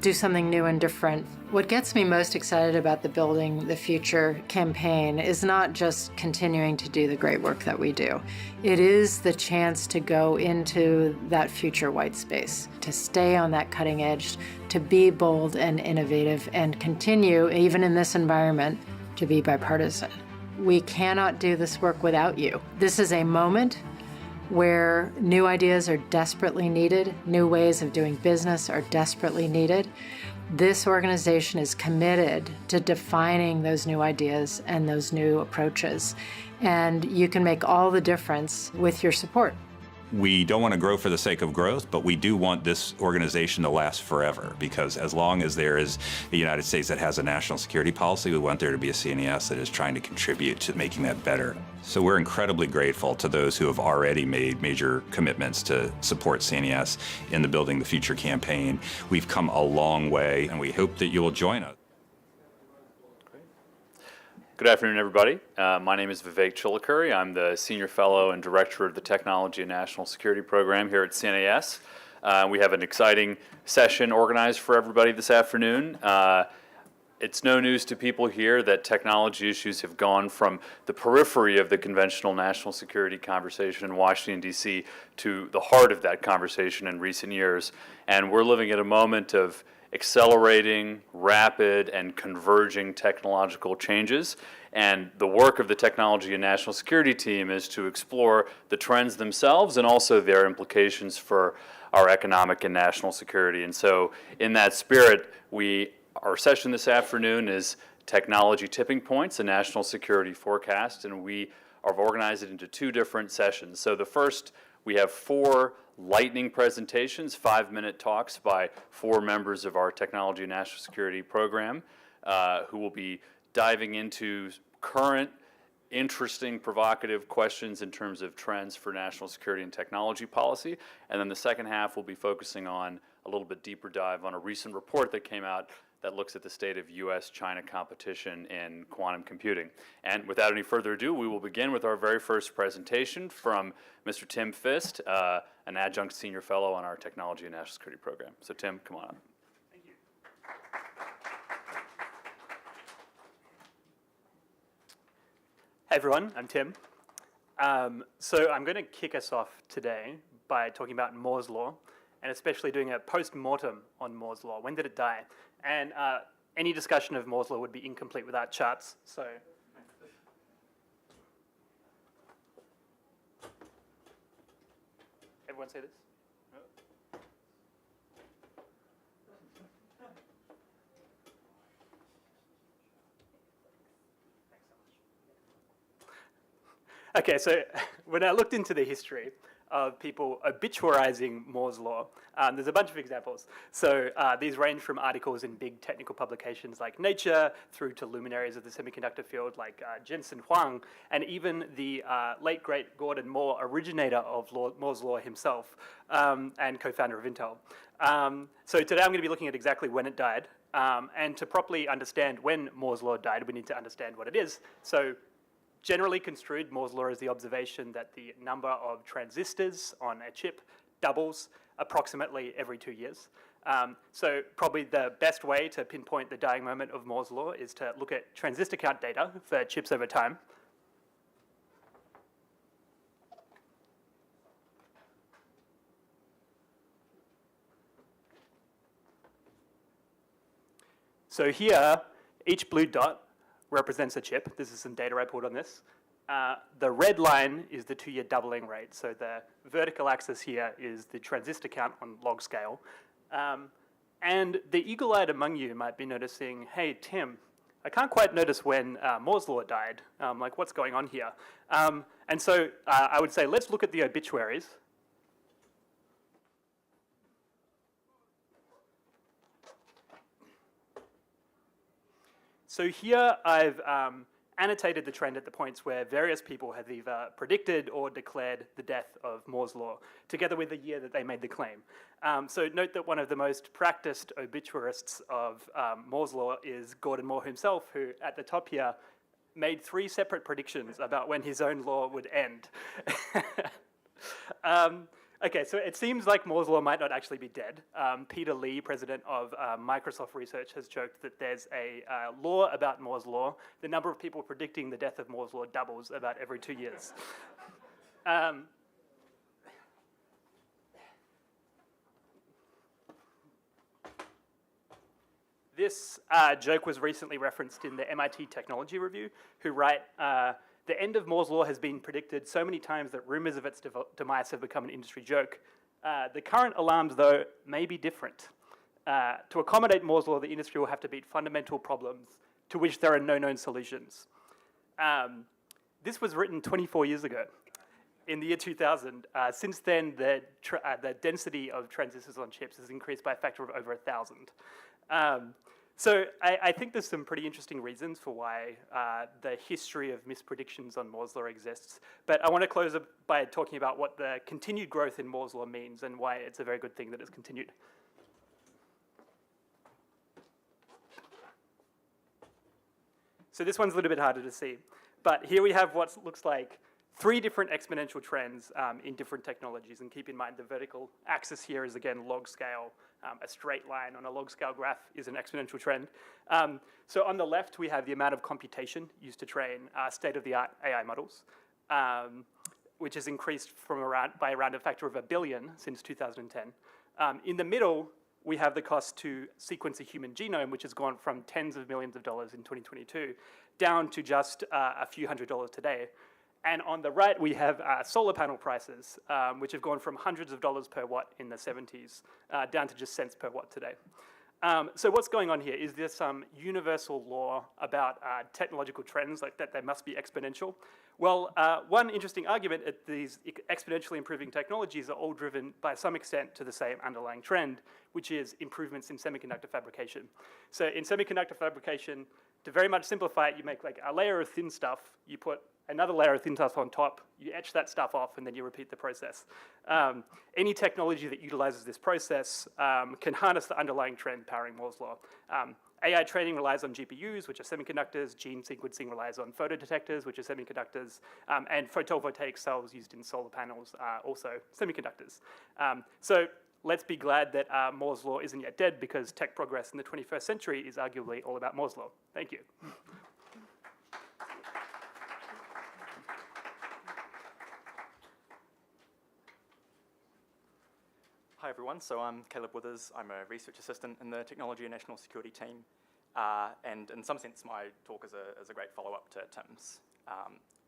do something new and different? What gets me most excited about the Building the Future campaign is not just continuing to do the great work that we do. It is the chance to go into that future white space, to stay on that cutting edge, to be bold and innovative, and continue, even in this environment, to be bipartisan. We cannot do this work without you. This is a moment where new ideas are desperately needed, new ways of doing business are desperately needed. This organization is committed to defining those new ideas and those new approaches, and you can make all the difference with your support.
We don't want to grow for the sake of growth, but we do want this organization to last forever, because as long as there is a United States that has a national security policy, we want there to be a CNAS that is trying to contribute to making that better. So we're incredibly grateful to those who have already made major commitments to support CNAS in the Building the Future campaign. We've come a long way, and we hope that you will join us.
Good afternoon, everybody. My name is Vivek Chilakuri. I'm the Senior Fellow and Director of the Technology and National Security Program here at CNAS. We have an exciting session organized for everybody this afternoon. It's no news to people here that technology issues have gone from the periphery of the conventional national security conversation in Washington, D.C. to the heart of that conversation in recent years. And we're living at a moment of accelerating, rapid, and converging technological changes. And the work of the Technology and National Security team is to explore the trends themselves and also their implications for our economic and national security. And so in that spirit, our session this afternoon is Technology Tipping Points, a National Security Forecast, and we have organized it into two different sessions. So the first, we have 4 lightning presentations, 5-minute talks by 4 members of our Technology and National Security Program who will be diving into current, interesting, provocative questions in terms of trends for national security and technology policy. And then the second half will be focusing on a little bit deeper dive on a recent report that came out that looks at the state of U.S.-China competition in quantum computing. And without any further ado, we will begin with our very first presentation from Mr. Tim Fist, an adjunct senior fellow on our Technology and National Security Program. So Tim, come on up.
Thank you. Hey everyone, I'm Tim. So I'm going to kick us off today by talking about Moore's Law, and especially doing a post-mortem on Moore's Law. When did it die? And any discussion of Moore's Law would be incomplete without charts. So everyone say this? Okay, so when I looked into the history of people obituarizing Moore's Law, there's a bunch of examples. So these range from articles in big technical publications like Nature through to luminaries of the semiconductor field like Jensen Huang, and even the late great Gordon Moore, originator of Moore's Law himself and co-founder of Intel. So today I'm going to be looking at exactly when it died. And to properly understand when Moore's Law died, we need to understand what it is. So generally construed, Moore's Law is the observation that the number of transistors on a chip doubles approximately every 2 years. So probably the best way to pinpoint the dying moment of Moore's Law is to look at transistor count data for chips over time. So here, each blue dot represents a chip. This is some data I pulled on this. The red line is the 2-year doubling rate. So the vertical axis here is the transistor count on log scale. And the eagle-eyed among you might be noticing, hey, Tim, I can't quite notice when Moore's Law died. Like, what's going on here? And so I would say, let's look at the obituaries. So here I've annotated the trend at the points where various people have either predicted or declared the death of Moore's Law, together with the year that they made the claim. So note that one of the most practiced obituarists of Moore's Law is Gordon Moore himself, who at the top here made 3 separate predictions about when his own law would end. Okay, so it seems like Moore's Law might not actually be dead. Peter Lee, president of Microsoft Research, has joked that there's a law about Moore's Law. The number of people predicting the death of Moore's Law doubles about every 2 years. This joke was recently referenced in the MIT Technology Review, who write, the end of Moore's Law has been predicted so many times that rumors of its demise have become an industry joke. The current alarms, though, may be different. To accommodate Moore's Law, the industry will have to meet fundamental problems to which there are no known solutions. This was written 24 years ago. in the year 2000. Since then, the density of transistors on chips has increased by a factor of over 1,000. So I think there's some pretty interesting reasons for why the history of mispredictions on Moore's law exists. But I want to close by talking about what the continued growth in Moore's law means and why it's a very good thing that it's continued. So this one's a little bit harder to see. But here we have what looks like 3 different exponential trends in different technologies. And keep in mind the vertical axis here is, again, log scale. A straight line on a log scale graph is an exponential trend. So on the left, we have the amount of computation used to train state-of-the-art AI models, which has increased by around a factor of 1 billion since 2010. In the middle, we have the cost to sequence a human genome, which has gone from tens of millions of dollars in 2022 down to just a few $100s today. And on the right, we have solar panel prices, which have gone from hundreds of dollars per watt in the 70s down to just cents per watt today. So what's going on here? Is there some universal law about technological trends, like that they must be exponential? Well, one interesting argument at these exponentially improving technologies are all driven by some extent to the same underlying trend, which is improvements in semiconductor fabrication. So in semiconductor fabrication, to very much simplify it, you make like a layer of thin stuff, you put another layer of thin stuff on top, you etch that stuff off, and then you repeat the process. Any technology that utilizes this process can harness the underlying trend powering Moore's law. AI training relies on GPUs, which are semiconductors. Gene sequencing relies on photodetectors, which are semiconductors. And photovoltaic cells used in solar panels are also semiconductors. So let's be glad that Moore's law isn't yet dead, because tech progress in the 21st century is arguably all about Moore's law. Thank you.
Hi everyone, so I'm Caleb Withers. I'm a research assistant in the Technology and National Security team. And in some sense, my talk is a great follow-up to Tim's.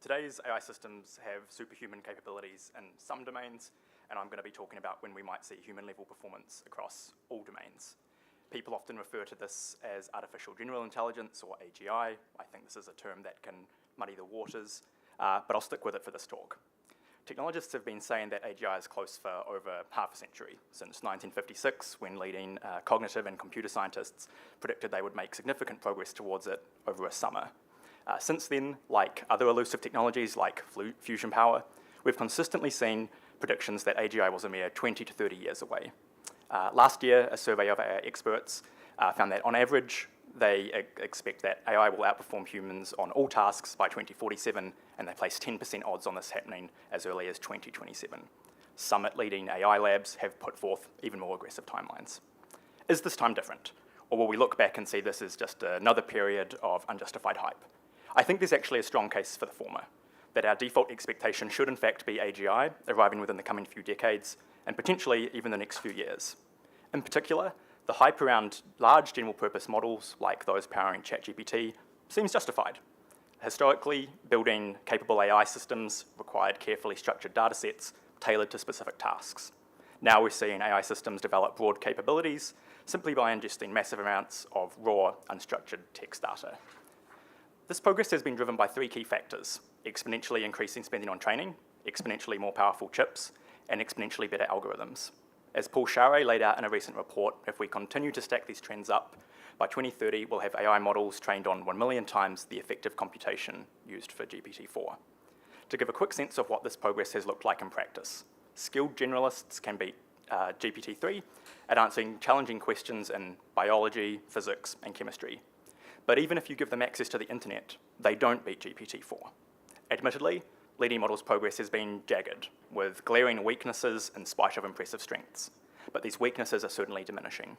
Today's AI systems have superhuman capabilities in some domains, and I'm going to be talking about when we might see human-level performance across all domains. People often refer to this as artificial general intelligence, or AGI. I think this is a term that can muddy the waters, but I'll stick with it for this talk. Technologists have been saying that AGI is close for over half a century, since 1956, when leading cognitive and computer scientists predicted they would make significant progress towards it over a summer. Since then, like other elusive technologies like fusion power, we've consistently seen predictions that AGI was a mere 20 to 30 years away. Last year, a survey of AI experts found that on average, they expect that AI will outperform humans on all tasks by 2047, and they place 10% odds on this happening as early as 2027. Some leading AI labs have put forth even more aggressive timelines. Is this time different? Or will we look back and see this as just another period of unjustified hype? I think there's actually a strong case for the former, that our default expectation should in fact be AGI arriving within the coming few decades, and potentially even the next few years. In particular, the hype around large general-purpose models, like those powering ChatGPT, seems justified. Historically, building capable AI systems required carefully structured data sets tailored to specific tasks. Now we're seeing AI systems develop broad capabilities simply by ingesting massive amounts of raw, unstructured text data. This progress has been driven by 3 key factors: exponentially increasing spending on training, exponentially more powerful chips, and exponentially better algorithms. As Paul Charret laid out in a recent report, if we continue to stack these trends up, by 2030 we'll have AI models trained on 1 million times the effective computation used for GPT-4. To give a quick sense of what this progress has looked like in practice, skilled generalists can beat GPT-3 at answering challenging questions in biology, physics, and chemistry. But even if you give them access to the internet, they don't beat GPT-4. Admittedly, leading models' progress has been jagged, with glaring weaknesses in spite of impressive strengths. But these weaknesses are certainly diminishing.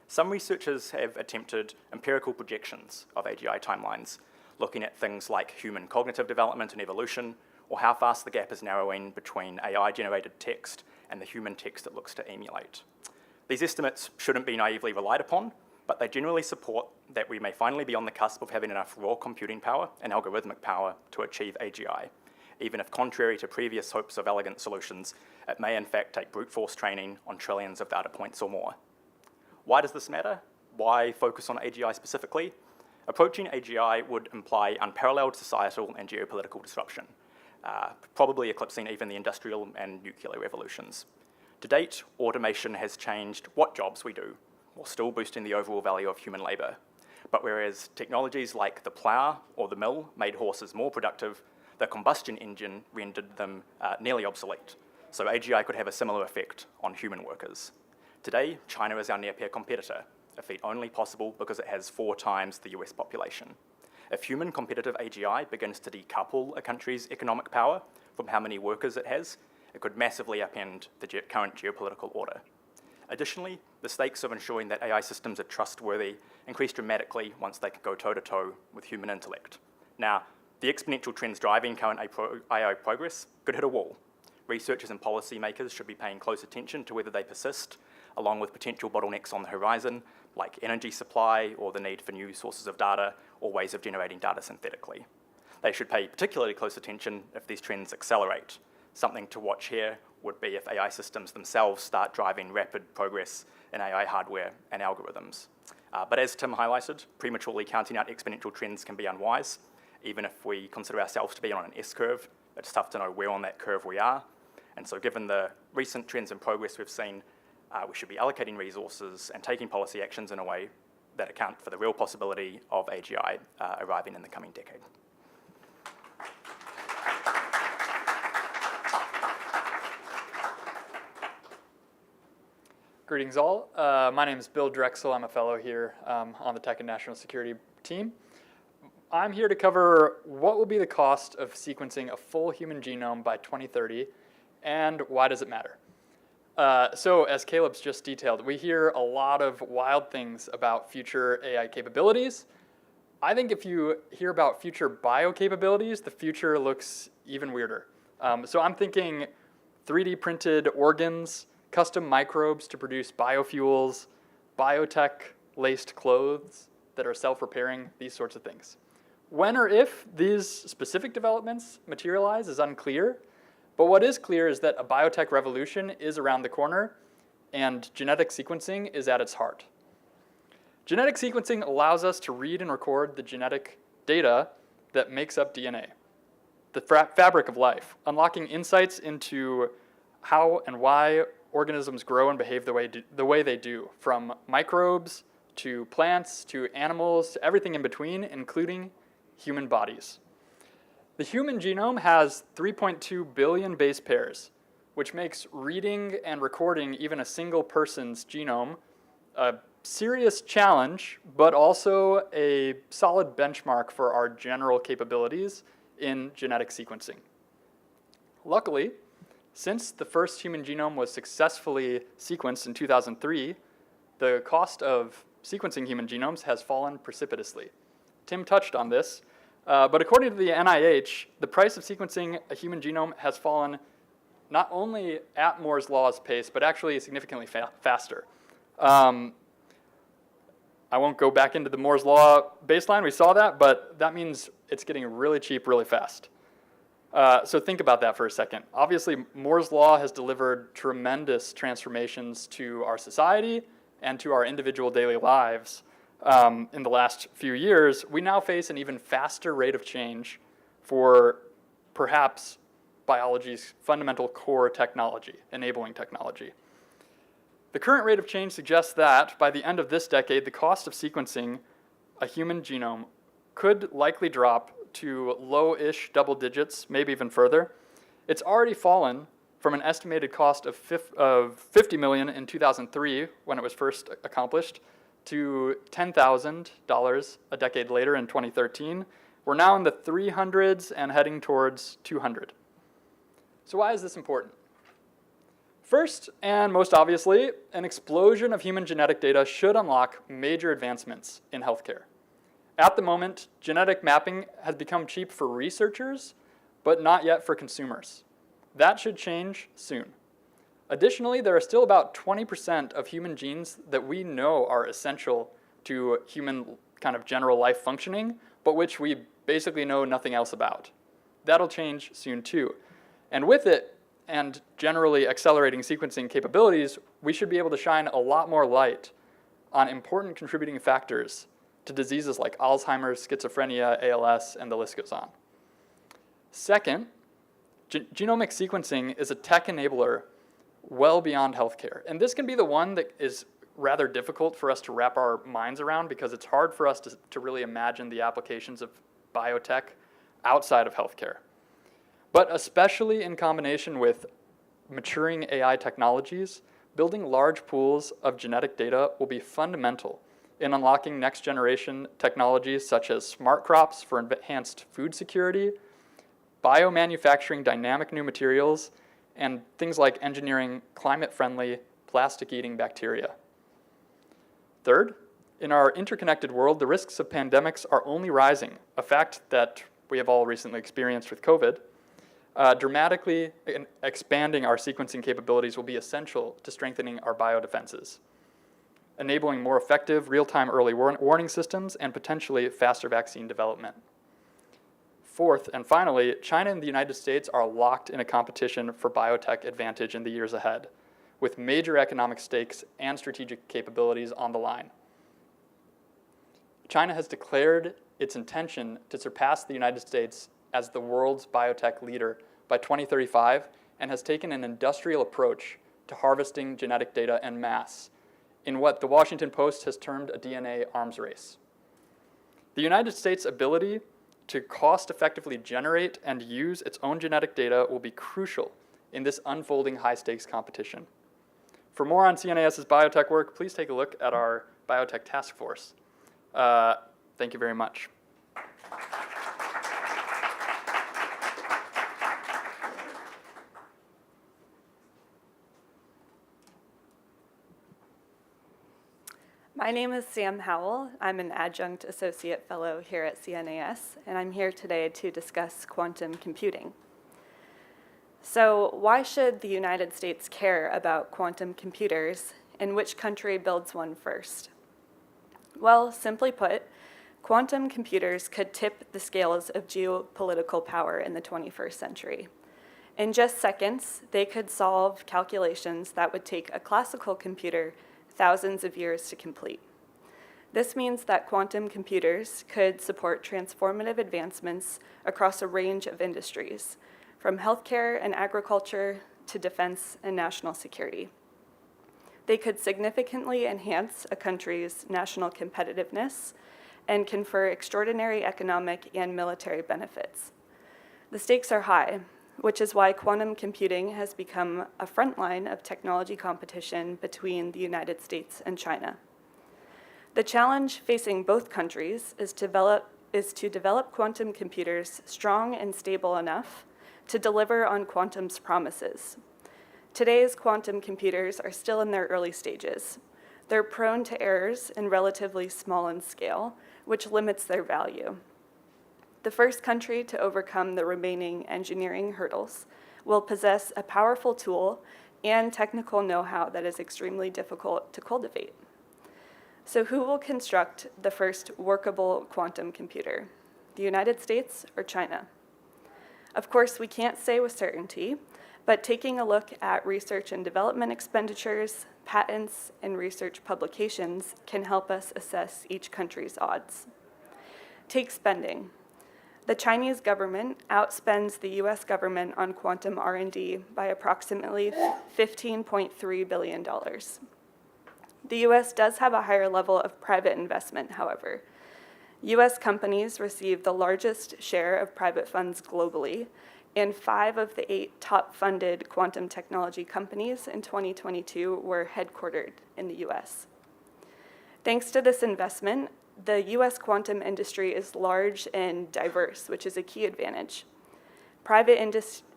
Some researchers have attempted empirical projections of AGI timelines, looking at things like human cognitive development and evolution, or how fast the gap is narrowing between AI-generated text and the human text it looks to emulate. These estimates shouldn't be naively relied upon, but they generally support that we may finally be on the cusp of having enough raw computing power and algorithmic power to achieve AGI, even if contrary to previous hopes of elegant solutions, it may in fact take brute force training on trillions of data points or more. Why does this matter? Why focus on AGI specifically? Approaching AGI would imply unparalleled societal and geopolitical disruption. probably eclipsing even the industrial and nuclear revolutions. To date, automation has changed what jobs we do, while still boosting the overall value of human labour. But whereas technologies like the plough or the mill made horses more productive, the combustion engine rendered them nearly obsolete. So AGI could have a similar effect on human workers. Today, China is our near-peer competitor, a feat only possible because it has 4 times the US population. If human competitive AGI begins to decouple a country's economic power from how many workers it has, it could massively upend the current geopolitical order. Additionally, the stakes of ensuring that AI systems are trustworthy increase dramatically once they can go toe-to-toe with human intellect. Now, the exponential trends driving current AI progress could hit a wall. Researchers and policymakers should be paying close attention to whether they persist, along with potential bottlenecks on the horizon, like energy supply or the need for new sources of data or ways of generating data synthetically. They should pay particularly close attention if these trends accelerate. Something to watch here would be if AI systems themselves start driving rapid progress in AI hardware and algorithms. But as Tim highlighted, prematurely counting out exponential trends can be unwise. Even if we consider ourselves to be on an S-curve, it's tough to know where on that curve we are. And so given the recent trends and progress we've seen, we should be allocating resources and taking policy actions in a way that account for the real possibility of AGI arriving in the coming decade.
Greetings all. My name is Bill Drexel. I'm a fellow here on the Tech and National Security team. I'm here to cover what will be the cost of sequencing a full human genome by 2030 and why does it matter. So as Caleb's just detailed, we hear a lot of wild things about future AI capabilities. I think if you hear about future bio capabilities, the future looks even weirder. So I'm thinking 3D printed organs, custom microbes to produce biofuels, biotech-laced clothes that are self-repairing, these sorts of things. When or if these specific developments materialize is unclear, but what is clear is that a biotech revolution is around the corner and genetic sequencing is at its heart. Genetic sequencing allows us to read and record the genetic data that makes up DNA, the fabric of life, unlocking insights into how and why organisms grow and behave the way they do, from microbes to plants to animals to everything in between, including human bodies. The human genome has 3.2 billion base pairs, which makes reading and recording even a single person's genome a serious challenge, but also a solid benchmark for our general capabilities in genetic sequencing. Luckily, since the first human genome was successfully sequenced in 2003, the cost of sequencing human genomes has fallen precipitously. Tim touched on this, but according to the NIH, the price of sequencing a human genome has fallen not only at Moore's Law's pace, but actually significantly faster. I won't go back into the Moore's Law baseline, we saw that, but that means it's getting really cheap really fast. So think about that for a second. Obviously, Moore's Law has delivered tremendous transformations to our society and to our individual daily lives in the last few years. We now face an even faster rate of change for perhaps biology's fundamental core technology, enabling technology. The current rate of change suggests that by the end of this decade, the cost of sequencing a human genome could likely drop to low-ish double digits, maybe even further. It's already fallen from an estimated cost of $50 million in 2003, when it was first accomplished, to $10,000 a decade later in 2013. We're now in the 300s and heading towards 200. So why is this important? First, and most obviously, an explosion of human genetic data should unlock major advancements in healthcare. At the moment, genetic mapping has become cheap for researchers, but not yet for consumers. That should change soon. Additionally, there are still about 20% of human genes that we know are essential to human kind of general life functioning, but which we basically know nothing else about. That'll change soon too. And with it, and generally accelerating sequencing capabilities, we should be able to shine a lot more light on important contributing factors to diseases like Alzheimer's, schizophrenia, ALS, and the list goes on. Second, Genomic sequencing is a tech enabler well beyond healthcare. And this can be the one that is rather difficult for us to wrap our minds around because it's hard for us to really imagine the applications of biotech outside of healthcare. But especially in combination with maturing AI technologies, building large pools of genetic data will be fundamental in unlocking next generation technologies such as smart crops for enhanced food security, biomanufacturing dynamic new materials, and things like engineering climate-friendly, plastic-eating bacteria. Third, in our interconnected world, the risks of pandemics are only rising, a fact that we have all recently experienced with COVID. Dramatically expanding our sequencing capabilities will be essential to strengthening our biodefenses, enabling more effective real-time early warning systems and potentially faster vaccine development. Fourth, and finally, China and the United States are locked in a competition for biotech advantage in the years ahead, with major economic stakes and strategic capabilities on the line. China has declared its intention to surpass the United States as the world's biotech leader by 2035 and has taken an industrial approach to harvesting genetic data en masse in what the Washington Post has termed a DNA arms race. The United States' ability to cost-effectively generate and use its own genetic data will be crucial in this unfolding high-stakes competition. For more on CNAS's biotech work, please take a look at our biotech task force. Thank you very much.
My name is Sam Howell. I'm an adjunct associate fellow here at CNAS, and I'm here today to discuss quantum computing. So why should the United States care about quantum computers, and which country builds one first? Well, simply put, quantum computers could tip the scales of geopolitical power in the 21st century. In just seconds, they could solve calculations that would take a classical computer thousands of years to complete. This means that quantum computers could support transformative advancements across a range of industries, from healthcare and agriculture to defense and national security. They could significantly enhance a country's national competitiveness and confer extraordinary economic and military benefits. The stakes are high, which is why quantum computing has become a front line of technology competition between the United States and China. The challenge facing both countries is to develop quantum computers strong and stable enough to deliver on quantum's promises. Today's quantum computers are still in their early stages. They're prone to errors and relatively small in scale, which limits their value. The first country to overcome the remaining engineering hurdles will possess a powerful tool and technical know-how that is extremely difficult to cultivate. So who will construct the first workable quantum computer? The United States or China? Of course, we can't say with certainty, but taking a look at research and development expenditures, patents, and research publications can help us assess each country's odds. Take spending. The Chinese government outspends the US government on quantum R&D by approximately $15.3 billion. The US does have a higher level of private investment, however. US companies receive the largest share of private funds globally, and 5 of the 8 top-funded quantum technology companies in 2022 were headquartered in the US. Thanks to this investment, the US quantum industry is large and diverse, which is a key advantage. Private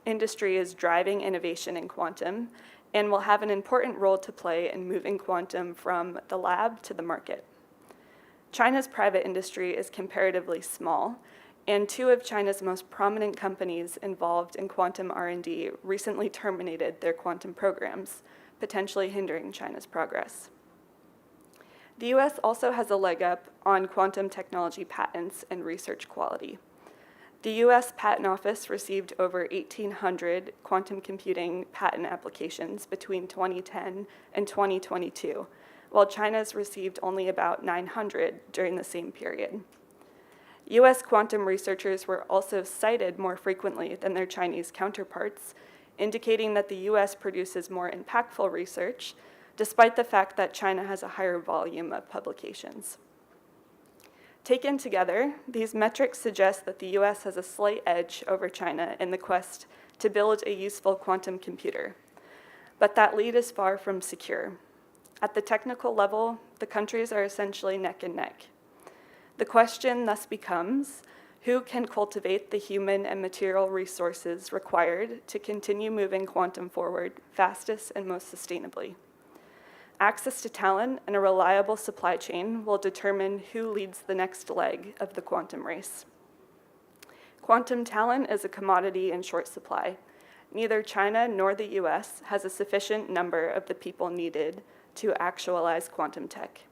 industry is driving innovation in quantum and will have an important role to play in moving quantum from the lab to the market. China's private industry is comparatively small, and 2 of China's most prominent companies involved in quantum R&D recently terminated their quantum programs, potentially hindering China's progress. The US also has a leg up on quantum technology patents and research quality. The US Patent Office received over 1,800 quantum computing patent applications between 2010 and 2022, while China's received only about 900 during the same period. US quantum researchers were also cited more frequently than their Chinese counterparts, indicating that the US produces more impactful research, despite the fact that China has a higher volume of publications. Taken together, these metrics suggest that the US has a slight edge over China in the quest to build a useful quantum computer. But that lead is far from secure. At the technical level, the countries are essentially neck and neck. The question thus becomes, who can cultivate the human and material resources required to continue moving quantum forward fastest and most sustainably? Access to talent and a reliable supply chain will determine who leads the next leg of the quantum race. Quantum talent is a commodity in short supply. Neither China nor the US has a sufficient number of the people needed to actualize quantum tech.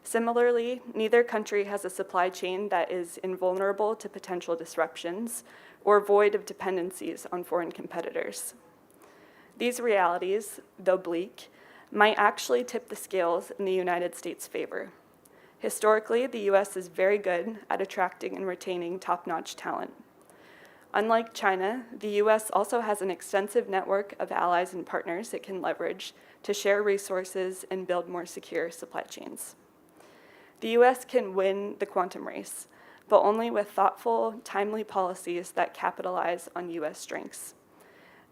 Similarly, neither country has a supply chain that is invulnerable to potential disruptions or void of dependencies on foreign competitors. These realities, though bleak, might actually tip the scales in the United States' favor. Historically, the US is very good at attracting and retaining top-notch talent. Unlike China, the US also has an extensive network of allies and partners it can leverage to share resources and build more secure supply chains. The US can win the quantum race, but only with thoughtful, timely policies that capitalize on US strengths.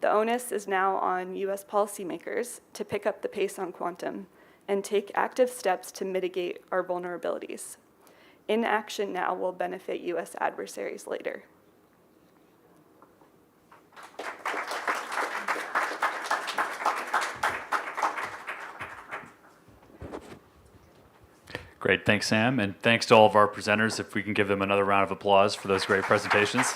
The onus is now on US policymakers to pick up the pace on quantum and take active steps to mitigate our vulnerabilities. Inaction now will benefit US adversaries later.
Great, thanks, Sam, and thanks to all of our presenters. If we can give them another round of applause for those great presentations.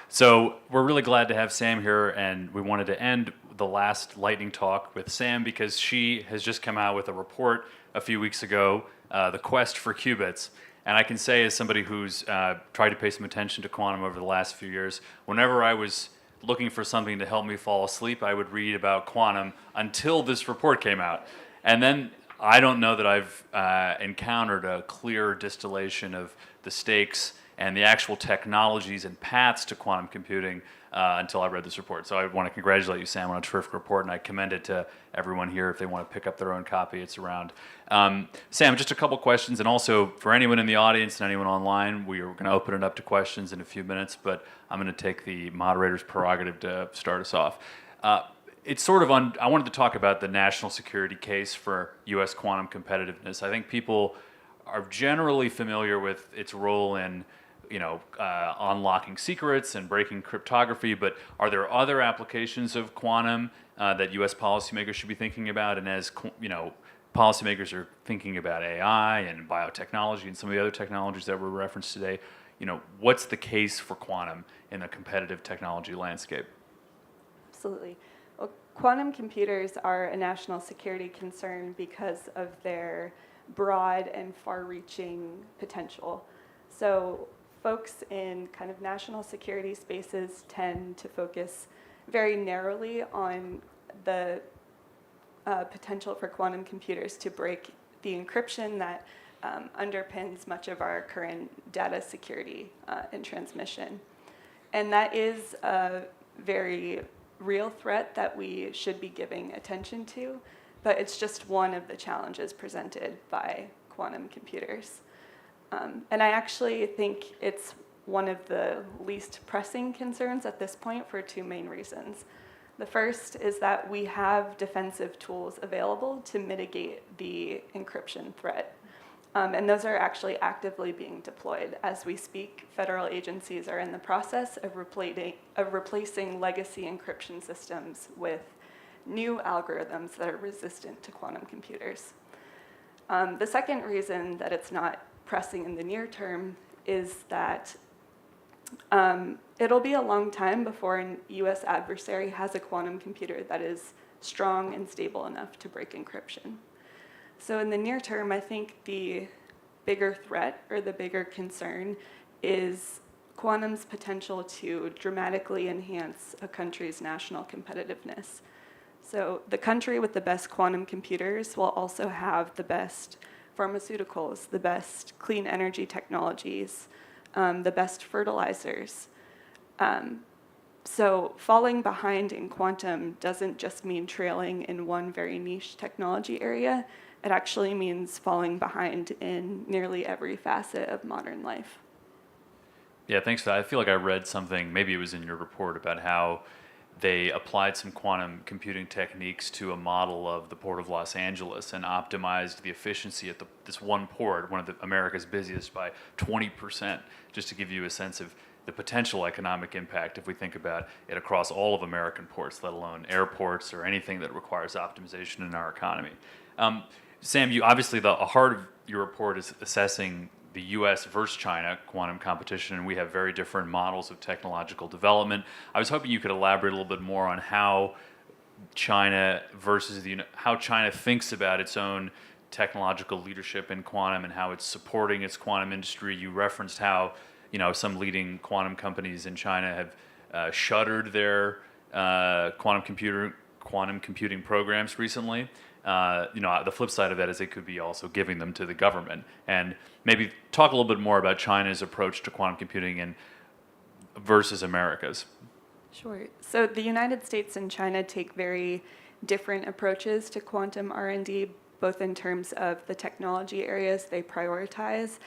So we're really glad to have Sam here, and we wanted to end the last lightning talk with Sam because she has just come out with a report a few weeks ago, The Quest for Qubits. And I can say, as somebody who's tried to pay some attention to quantum over the last few years, whenever I was looking for something to help me fall asleep, I would read about quantum until this report came out. And then I don't know that I've encountered a clear distillation of the stakes and the actual technologies and paths to quantum computing until I read this report. So I want to congratulate you, Sam, on a terrific report, and I commend it to everyone here if they want to pick up their own copy. It's around. Sam, just a couple questions, and also for anyone in the audience and anyone online, we are going to open it up to questions in a few minutes, but I'm going to take the moderator's prerogative to start us off. It's sort of I wanted to talk about the national security case for U.S. quantum competitiveness. I think people are generally familiar with its role in unlocking secrets and breaking cryptography, but are there other applications of quantum that U.S. policymakers should be thinking about? And as policymakers are thinking about AI and biotechnology and some of the other technologies that were referenced today, what's the case for quantum in the competitive technology landscape?
Absolutely. Well, quantum computers are a national security concern because of their broad and far-reaching potential. So folks in kind of national security spaces tend to focus very narrowly on the potential for quantum computers to break the encryption that underpins much of our current data security and transmission. And that is a very real threat that we should be giving attention to, but it's just one of the challenges presented by quantum computers. And I actually think it's one of the least pressing concerns at this point for two main reasons. The first is that we have defensive tools available to mitigate the encryption threat. And those are actually actively being deployed. As we speak, federal agencies are in the process of replacing legacy encryption systems with new algorithms that are resistant to quantum computers. The second reason that it's not pressing in the near term is that it'll be a long time before a US adversary has a quantum computer that is strong and stable enough to break encryption. So in the near term, I think the bigger threat or the bigger concern is quantum's potential to dramatically enhance a country's national competitiveness. So the country with the best quantum computers will also have the best pharmaceuticals, the best clean energy technologies, the best fertilizers. So falling behind in quantum doesn't just mean trailing in one very niche technology area. It actually means falling behind in nearly every facet of modern life.
Yeah, thanks for that. I feel like I read something, maybe it was in your report, about how they applied some quantum computing techniques to a model of the Port of Los Angeles and optimized the efficiency at this one port, one of America's busiest, by 20%, just to give you a sense of the potential economic impact if we think about it across all of American ports, let alone airports or anything that requires optimization in our economy. Sam, you obviously, the heart of your report is assessing the U.S. versus China quantum competition, and we have very different models of technological development. I was hoping you could elaborate a little bit more on how China versus how China thinks about its own technological leadership in quantum and how it's supporting its quantum industry. You referenced how some leading quantum companies in China have shuttered their quantum computing programs recently. The flip side of that is it could be also giving them to the government. And maybe talk a little bit more about China's approach to quantum computing versus America's.
Sure. So the United States and China take very different approaches to quantum R&D, both in terms of the technology areas they prioritize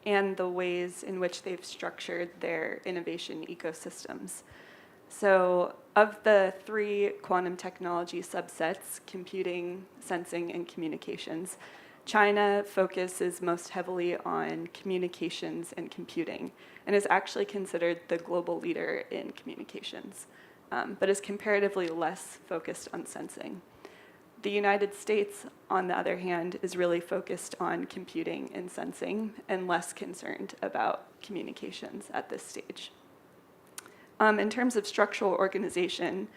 and the ways in which they've structured their innovation ecosystems. So of the three quantum technology subsets, computing, sensing, and communications, China focuses most heavily on communications and computing, and is actually considered the global leader in communications, but is comparatively less focused on sensing. The United States, on the other hand, is really focused on computing and sensing and less concerned about communications at this stage. In terms of structural organization,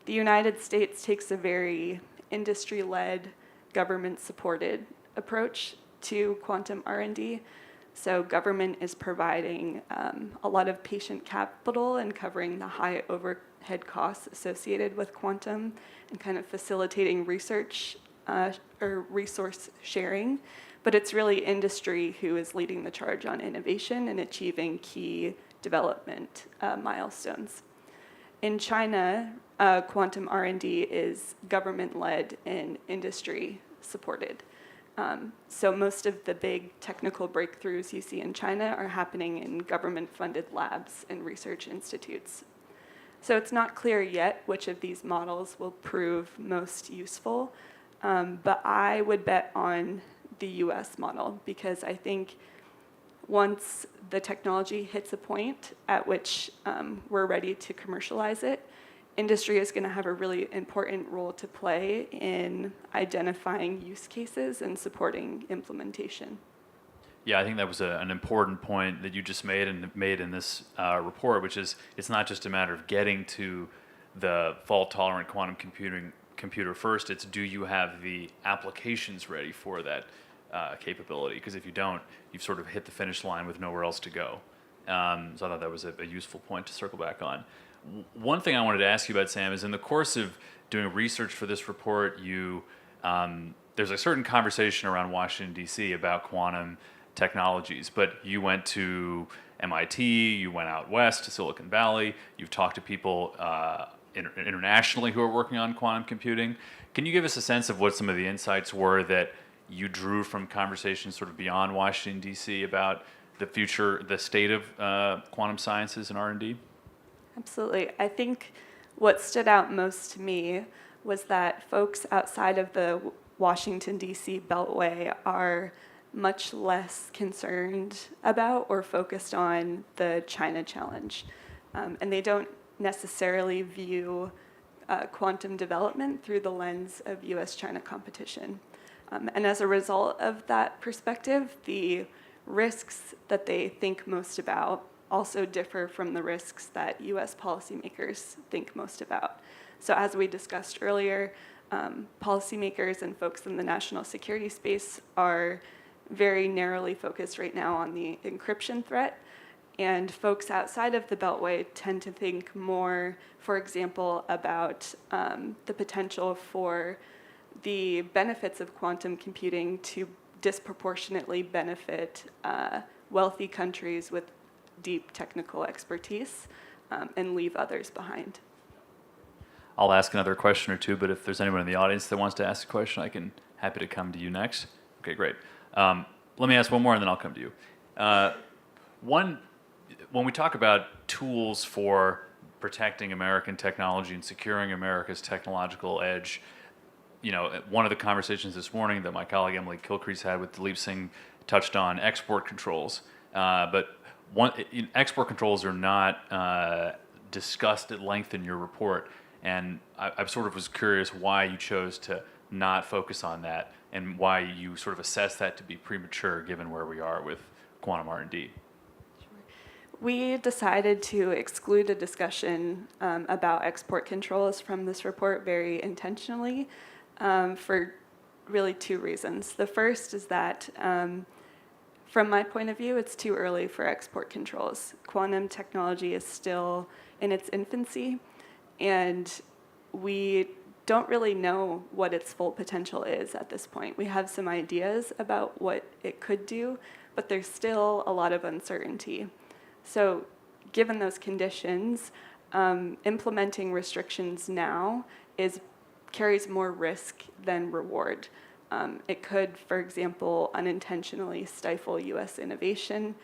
the United States takes a very industry-led, government-supported approach to quantum R&D. So government is providing a lot of patient capital and covering the high overhead costs associated with quantum and kind of facilitating research or resource sharing. But it's really industry who is leading the charge on innovation and achieving key development milestones. In China, quantum R&D is government-led and industry-supported. So most of the big technical breakthroughs you see in China are happening in government-funded labs and research institutes. So it's not clear yet which of these models will prove most useful, but I would bet on the US model because I think once the technology hits a point at which we're ready to commercialize it, industry is going to have a really important role to play in identifying use cases and supporting implementation.
Yeah, I think that was an important point that you just made in this report, which is it's not just a matter of getting to the fault-tolerant quantum computer first. It's do you have the applications ready for that capability? Because if you don't, you've sort of hit the finish line with nowhere else to go. So I thought that was a useful point to circle back on. One thing I wanted to ask you about, Sam, is in the course of doing research for this report, there's a certain conversation around Washington, D.C. about quantum technologies, but you went to MIT, you went out west to Silicon Valley, you've talked to people internationally who are working on quantum computing. Can you give us a sense of what some of the insights were that you drew from conversations sort of beyond Washington, D.C. about the future, the state of quantum sciences and R&D?
Absolutely. I think what stood out most to me was that folks outside of the Washington, D.C. Beltway are much less concerned about or focused on the China challenge. And they don't necessarily view quantum development through the lens of US-China competition. And as a result of that perspective, the risks that they think most about also differ from the risks that US policymakers think most about. So as we discussed earlier, policymakers and folks in the national security space are very narrowly focused right now on the encryption threat, and folks outside of the Beltway tend to think more, for example, about the potential for the benefits of quantum computing to disproportionately benefit wealthy countries with deep technical expertise and leave others behind.
I'll ask another question or two, but if there's anyone in the audience that wants to ask a question, I can happy to come to you next. Okay, great. Let me ask one more, and then I'll come to you. When we talk about tools for protecting American technology and securing America's technological edge, you know, one of the conversations this morning that my colleague Emily Kilcrease had with Daleep Singh touched on export controls. But export controls are not discussed at length in your report. And I sort of was curious why you chose to not focus on that and why you sort of assess that to be premature given where we are with quantum R&D.
We decided to exclude a discussion about export controls from this report very intentionally for really two reasons. The first is that from my point of view, it's too early for export controls. Quantum technology is still in its infancy, and we don't really know what its full potential is at this point. We have some ideas about what it could do, but there's still a lot of uncertainty. So given those conditions, implementing restrictions now carries more risk than reward. It could, for example, unintentionally stifle U.S. innovation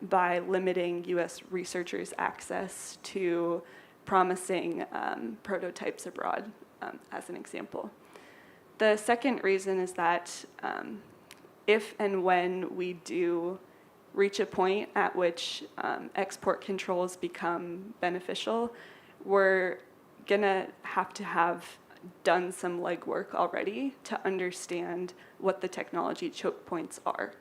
by limiting U.S. researchers' access to promising prototypes abroad, as an example. The second reason is that if and when we do reach a point at which export controls become beneficial, we're gonna have to have done some legwork already to understand what the technology choke points are,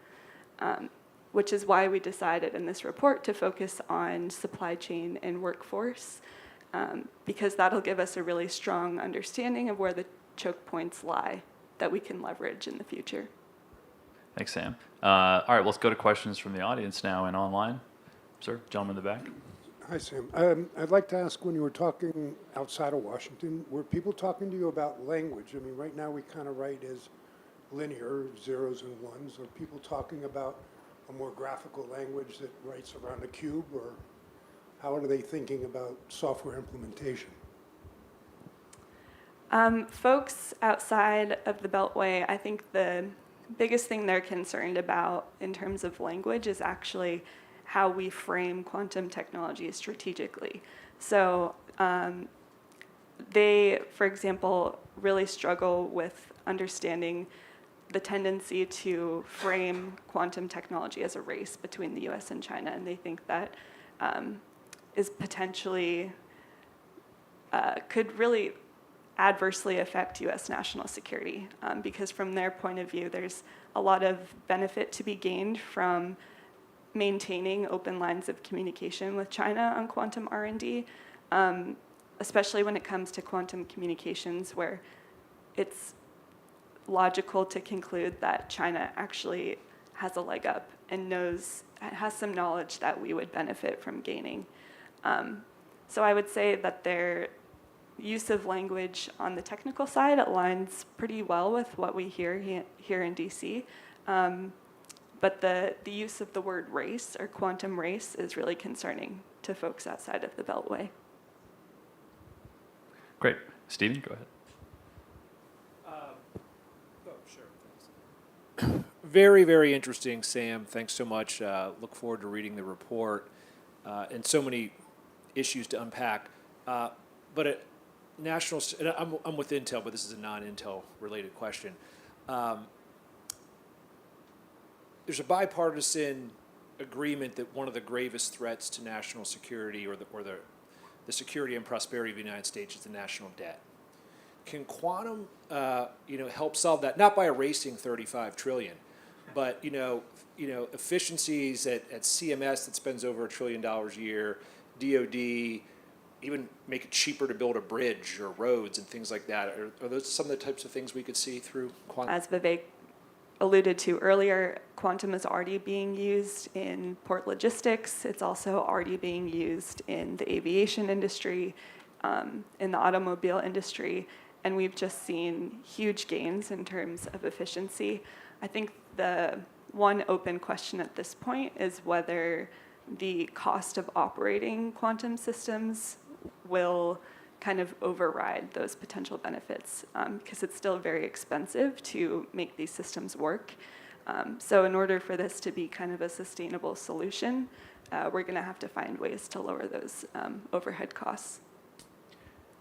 which is why we decided in this report to focus on supply chain and workforce, because that'll give us a really strong understanding of where the choke points lie that we can leverage in the future.
Thanks, Sam. All right, let's go to questions from the audience now and online. Sir, gentleman in the back.
Hi, Sam. I'd like to ask, when you were talking outside of Washington, were people talking to you about language? I mean, right now we kind of write as linear, zeros and ones. Are people talking about a more graphical language that writes around a cube, or how are they thinking about software implementation?
Folks outside of the Beltway, I think the biggest thing they're concerned about in terms of language is actually how we frame quantum technology strategically. So they, for example, really struggle with understanding the tendency to frame quantum technology as a race between the US and China, and they think that is potentially, could really adversely affect US national security, because from their point of view, there's a lot of benefit to be gained from maintaining open lines of communication with China on quantum R&D, especially when it comes to quantum communications, where it's logical to conclude that China actually has a leg up and has some knowledge that we would benefit from gaining. So I would say that their use of language on the technical side aligns pretty well with what we hear here in DC. But the use of the word race or quantum race is really concerning to folks outside of the Beltway.
Great. Stephen, go ahead.
Very, very interesting, Sam. Thanks so much. Look forward to reading the report, and so many issues to unpack. But at national, and I'm with Intel, but this is a non-Intel related question. There's a bipartisan agreement that one of the gravest threats to national security or the security and prosperity of the United States is the national debt. Can quantum, help solve that? Not by erasing $35 trillion, but efficiencies at CMS that spends over $1 trillion a year, DoD, even make it cheaper to build a bridge or roads and things like that. Are those some of the types of things we could see through quantum?
As Vivek alluded to earlier, quantum is already being used in port logistics. It's also already being used in the aviation industry, in the automobile industry, and we've just seen huge gains in terms of efficiency. I think the one open question at this point is whether the cost of operating quantum systems will kind of override those potential benefits, because it's still very expensive to make these systems work. So in order for this to be kind of a sustainable solution, we're going to have to find ways to lower those overhead costs.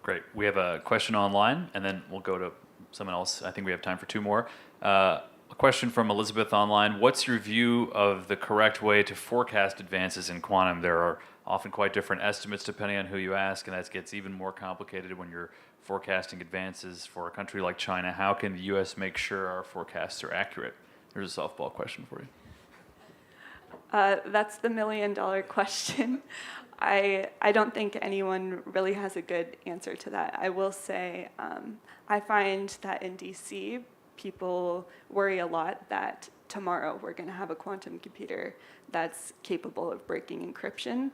Great. We have a question online, and then we'll go to someone else. I think we have time for two more. A question from Elizabeth online. What's your view of the correct way to forecast advances in quantum? There are often quite different estimates depending on who you ask, and that gets even more complicated when you're forecasting advances for a country like China. How can the U.S. make sure our forecasts are accurate? There's a softball question for you.
That's the million-dollar question. I don't think anyone really has a good answer to that. I will say I find that in DC, people worry a lot that tomorrow we're going to have a quantum computer that's capable of breaking encryption.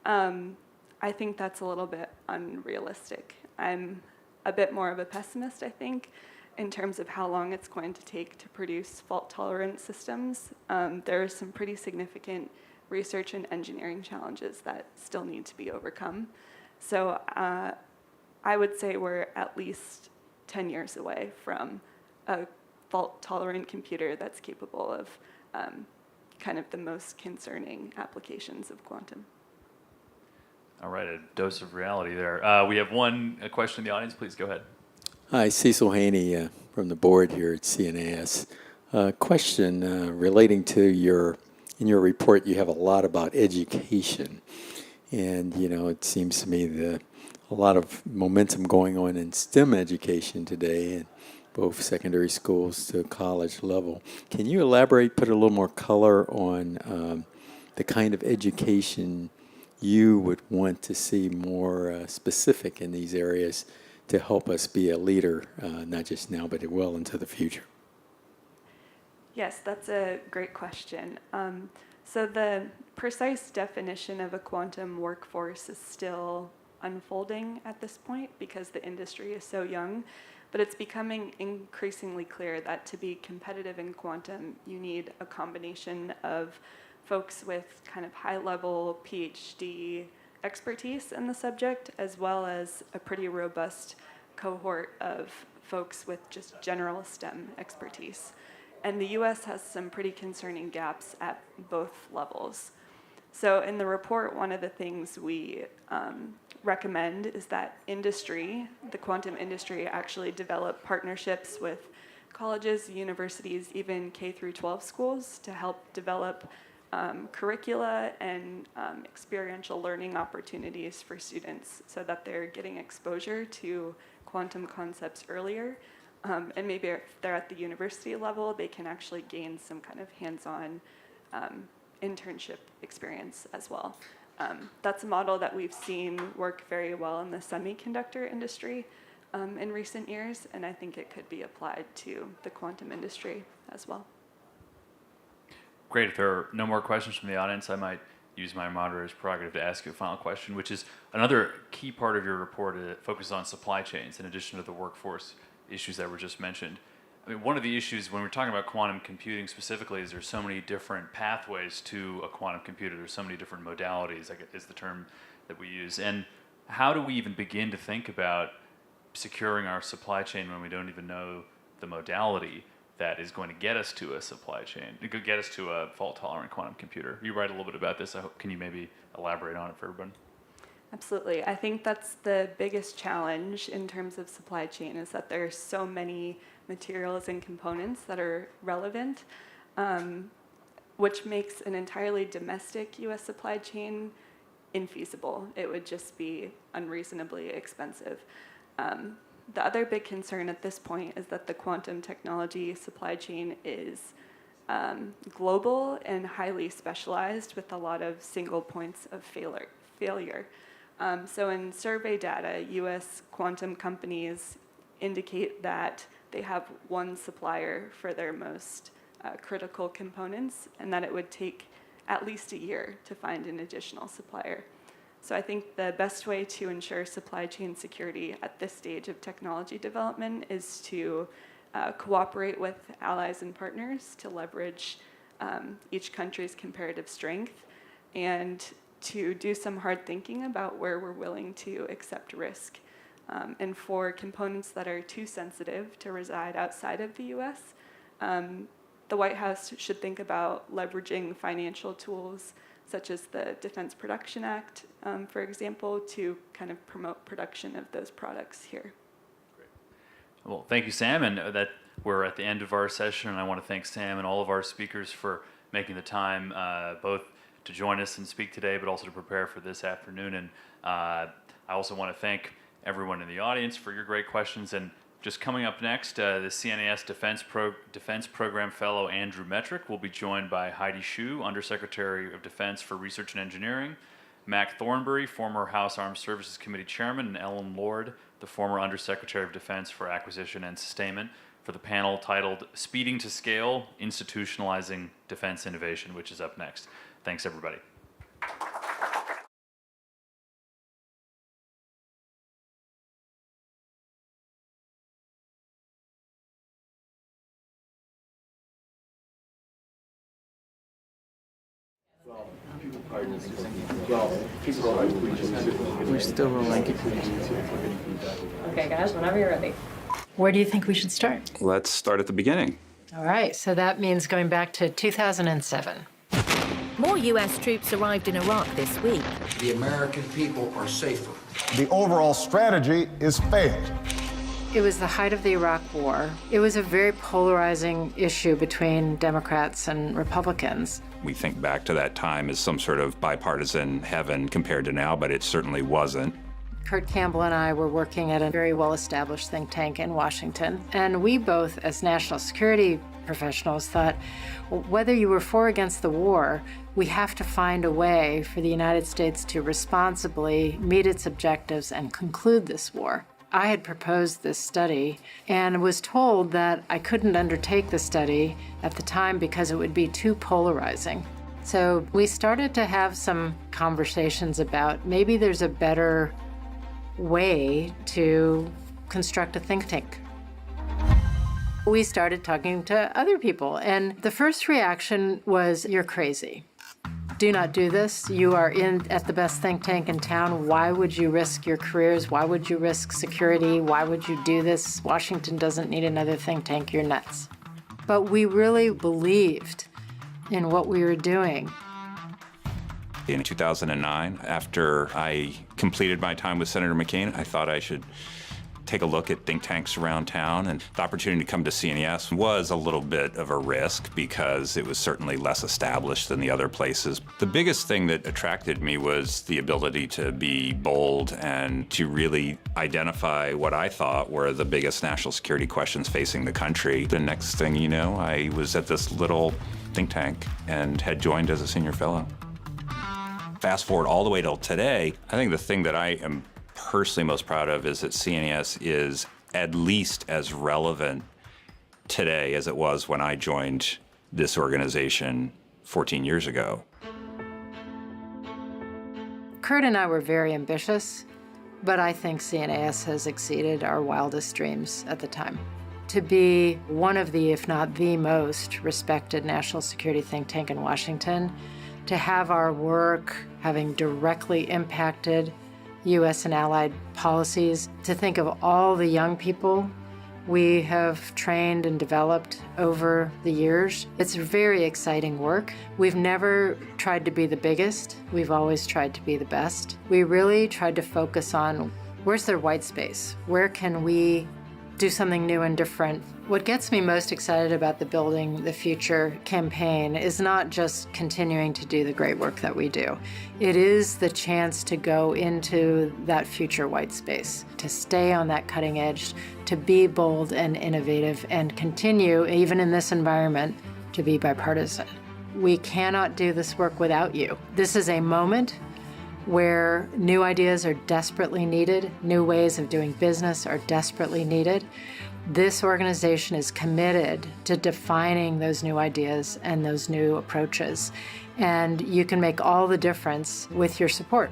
I think that's a little bit unrealistic. I'm a bit more of a pessimist, I think, in terms of how long it's going to take to produce fault-tolerant systems. There are some pretty significant research and engineering challenges that still need to be overcome. So I would say we're at least 10 years away from a fault-tolerant computer that's capable of kind of the most concerning applications of quantum.
All right, a dose of reality there. We have a question in the audience. Please go ahead.
Hi, Cecil Haney from the board here at CNAS. Question relating to in your report, you have a lot about education. And, it seems to me that a lot of momentum going on in STEM education today, in both secondary schools to college level. Can you elaborate, put a little more color on the kind of education you would want to see more specific in these areas to help us be a leader, not just now, but well into the future?
Yes, that's a great question. So the precise definition of a quantum workforce is still unfolding at this point because the industry is so young, but it's becoming increasingly clear that to be competitive in quantum, you need a combination of folks with kind of high-level PhD expertise in the subject, as well as a pretty robust cohort of folks with just general STEM expertise. And the US has some pretty concerning gaps at both levels. So in the report, one of the things we recommend is that industry, the quantum industry, actually develop partnerships with colleges, universities, even K through 12 schools to help develop curricula and experiential learning opportunities for students so that they're getting exposure to quantum concepts earlier. And maybe if they're at the university level, they can actually gain some kind of hands-on internship experience as well. That's a model that we've seen work very well in the semiconductor industry in recent years, and I think it could be applied to the quantum industry as well.
Great. If there are no more questions from the audience, I might use my moderator's prerogative to ask you a final question, which is another key part of your report focuses on supply chains in addition to the workforce issues that were just mentioned. I mean, one of the issues when we're talking about quantum computing specifically is there's so many different pathways to a quantum computer. There's so many different modalities, I guess is the term that we use. And how do we even begin to think about securing our supply chain when we don't even know the modality that is going to get us to a supply chain, it could get us to a fault-tolerant quantum computer? You write a little bit about this. Can you maybe elaborate on it for everyone?
Absolutely. I think that's the biggest challenge in terms of supply chain is that there are so many materials and components that are relevant, which makes an entirely domestic U.S. supply chain infeasible. It would just be unreasonably expensive. The other big concern at this point is that the quantum technology supply chain is global and highly specialized with a lot of single points of failure. So in survey data, US quantum companies indicate that they have one supplier for their most critical components and that it would take at least a year to find an additional supplier. So I think the best way to ensure supply chain security at this stage of technology development is to cooperate with allies and partners to leverage each country's comparative strength, and to do some hard thinking about where we're willing to accept risk. And for components that are too sensitive to reside outside of the US, the White House should think about leveraging financial tools such as the Defense Production Act, for example, to kind of promote production of those products here.
Well, thank you, Sam, and that we're at the end of our session, and I want to thank Sam and all of our speakers for making the time both to join us and speak today, but also to prepare for this afternoon. And I also want to thank everyone in the audience for your great questions. And just coming up next, the CNAS Defense Program Fellow Andrew Metrick will be joined by Heidi Shue, Undersecretary of Defense for Research and Engineering, Mac Thornbury, former House Armed Services Committee Chairman, and Ellen Lord, the former Undersecretary of Defense for Acquisition and Sustainment, for the panel titled Speeding to Scale, Institutionalizing Defense Innovation, which is up next. Thanks, everybody.
We're still rolling.
Okay, guys, whenever you're ready. Where do you think we should start?
Let's start at the beginning.
All right, so that means going back to 2007.
More U.S. troops arrived in Iraq this week.
The American people are safer.
The overall strategy is failed.
It was the height of the Iraq War. It was a very polarizing issue between Democrats and Republicans.
We think back to that time as some sort of bipartisan heaven compared to now, but it certainly wasn't.
Kurt Campbell and I were working at a very well-established think tank in Washington, and we both, as national security professionals, thought whether you were for or against the war, we have to find a way for the United States to responsibly meet its objectives and conclude this war. I had proposed this study and was told that I couldn't undertake the study at the time because it would be too polarizing. So we started to have some conversations about maybe there's a better way to construct a think tank. We started talking to other people, and the first reaction was, "You're crazy. Do not do this. You are at the best think tank in town. Why would you risk your careers? Why would you risk security? Why would you do this? Washington doesn't need another think tank. You're nuts." But we really believed in what we were doing.
In 2009, after I completed my time with Senator McCain, I thought I should take a look at think tanks around town, and the opportunity to come to CNAS was a little bit of a risk because it was certainly less established than the other places. The biggest thing that attracted me was the ability to be bold and to really identify what I thought were the biggest national security questions facing the country. The next thing you know, I was at this little think tank and had joined as a senior fellow. Fast forward all the way till today, I think the thing that I am personally most proud of is that CNAS is at least as relevant today as it was when I joined this organization 14 years ago.
Kurt and I were very ambitious, but I think CNAS has exceeded our wildest dreams at the time. To be one of the, if not the most respected national security think tank in Washington, to have our work having directly impacted U.S. and allied policies, to think of all the young people we have trained and developed over the years. It's very exciting work. We've never tried to be the biggest. We've always tried to be the best. We really tried to focus on where's their white space? Where can we do something new and different? What gets me most excited about the Building the Future campaign is not just continuing to do the great work that we do. It is the chance to go into that future white space, to stay on that cutting edge, to be bold and innovative, and continue, even in this environment, to be bipartisan. We cannot do this work without you. This is a moment where new ideas are desperately needed, new ways of doing business are desperately needed. This organization is committed to defining those new ideas and those new approaches, and you can make all the difference with your support.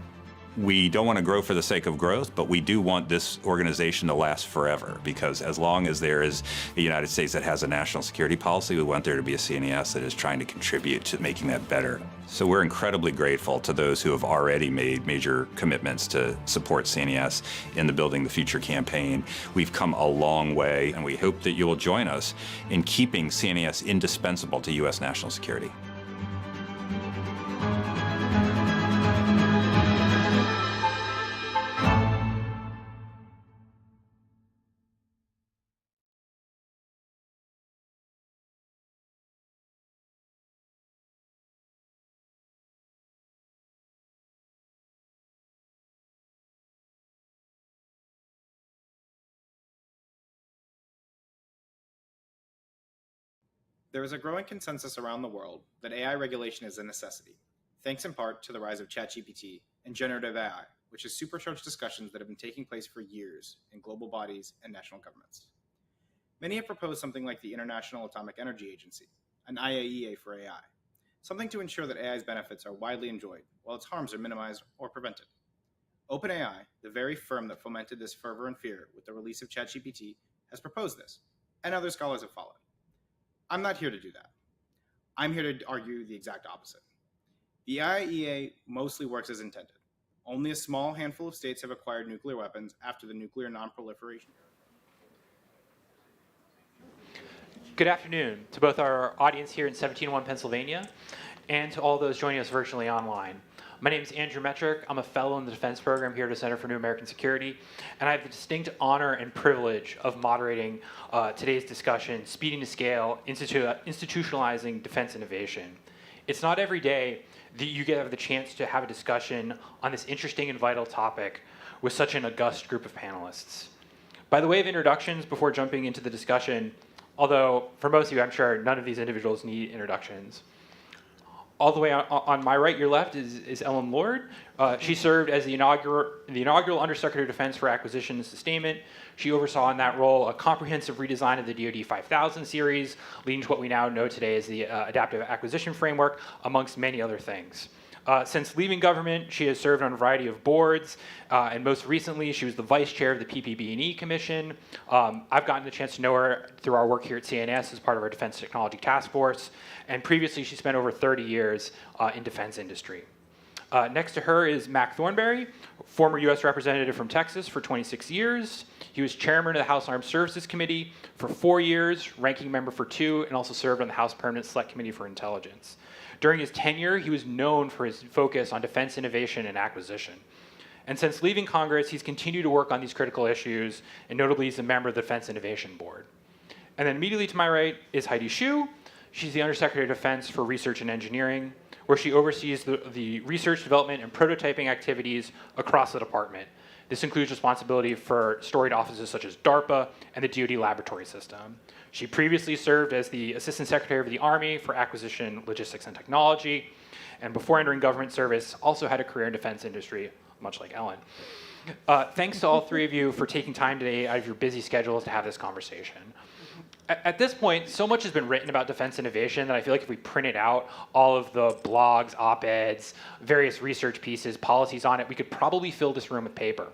We don't want to grow for the sake of growth, but we do want this organization to last forever, because as long as there is a United States that has a national security policy, we want there to be a CNAS that is trying to contribute to making that better. So we're incredibly grateful to those who have already made major commitments to support CNAS in the Building the Future campaign. We've come a long way, and we hope that you will join us in keeping CNAS indispensable to U.S. national security.
There is a growing consensus around the world that AI regulation is a necessity, thanks in part to the rise of ChatGPT and generative AI, which has supercharged discussions that have been taking place for years in global bodies and national governments. Many have proposed something like the International Atomic Energy Agency, an IAEA for AI, something to ensure that AI's benefits are widely enjoyed while its harms are minimized or prevented. OpenAI, the very firm that fomented this fervor and fear with the release of ChatGPT, has proposed this, and other scholars have followed. I'm not here to do that. I'm here to argue the exact opposite. The IAEA mostly works as intended. Only a small handful of states have acquired nuclear weapons after the Nuclear Non-Proliferation.
Good afternoon to both our audience here in 1701 Pennsylvania and to all those joining us virtually online. My name is Andrew Metrick. I'm a fellow in the defense program here at the Center for New American Security, and I have the distinct honor and privilege of moderating today's discussion, Speeding to Scale, Institutionalizing Defense Innovation. It's not every day that you have the chance to have a discussion on this interesting and vital topic with such an august group of panelists. By the way of introductions, before jumping into the discussion, although for most of you, I'm sure none of these individuals need introductions. All the way on my right, your left, is Ellen Lord. She served as the inaugural Undersecretary of Defense for Acquisition and Sustainment. She oversaw in that role a comprehensive redesign of the DoD 5000 series, leading to what we now know today as the Adaptive Acquisition Framework, amongst many other things. Since leaving government, she has served on a variety of boards, and most recently, she was the vice chair of the PPB&E Commission. I've gotten the chance to know her through our work here at CNAS as part of our Defense Technology Task Force, and previously she spent over 30 years in defense industry. Next to her is Mac Thornberry, former U.S. representative from Texas for 26 years. He was chairman of the House Armed Services Committee for 4 years, ranking member for 2, and also served on the House Permanent Select Committee for Intelligence. During his tenure, he was known for his focus on defense innovation and acquisition. And since leaving Congress, he's continued to work on these critical issues, and notably he's a member of the Defense Innovation Board. And then immediately to my right is Heidi Shyu. She's the Undersecretary of Defense for Research and Engineering, where she oversees the research, development, and prototyping activities across the department. This includes responsibility for storied offices such as DARPA and the DoD laboratory system. She previously served as the Assistant Secretary of the Army for Acquisition, Logistics, and Technology, and before entering government service, also had a career in defense industry, much like Ellen. Thanks to all three of you for taking time today out of your busy schedules to have this conversation. At this point, so much has been written about defense innovation that I feel like if we printed out all of the blogs, op-eds, various research pieces, policies on it, we could probably fill this room with paper.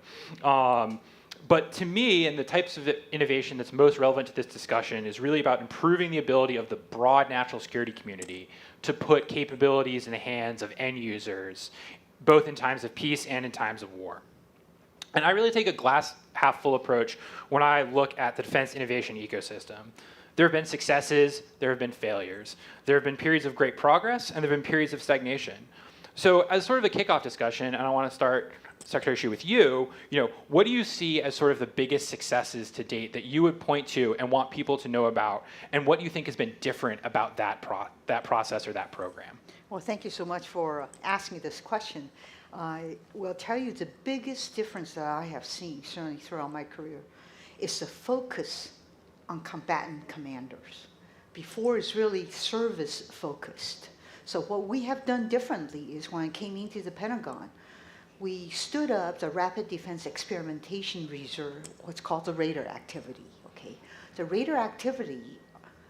But to me, and the types of innovation that's most relevant to this discussion is really about improving the ability of the broad national security community to put capabilities in the hands of end users, both in times of peace and in times of war. And I really take a glass half full approach when I look at the defense innovation ecosystem. There have been successes, there have been failures. There have been periods of great progress, and there have been periods of stagnation. So as sort of a kickoff discussion, and I want to start, Secretary Shyu, with you, what do you see as sort of the biggest successes to date that you would point to and want people to know about, and what do you think has been different about that process or that program?
Well, thank you so much for asking me this question. I will tell you the biggest difference that I have seen, certainly throughout my career, is the focus on combatant commanders. Before, it's really service focused. So what we have done differently is when I came into the Pentagon, we stood up the Rapid Defense Experimentation Reserve, what's called the radar activity. Okay, the radar activity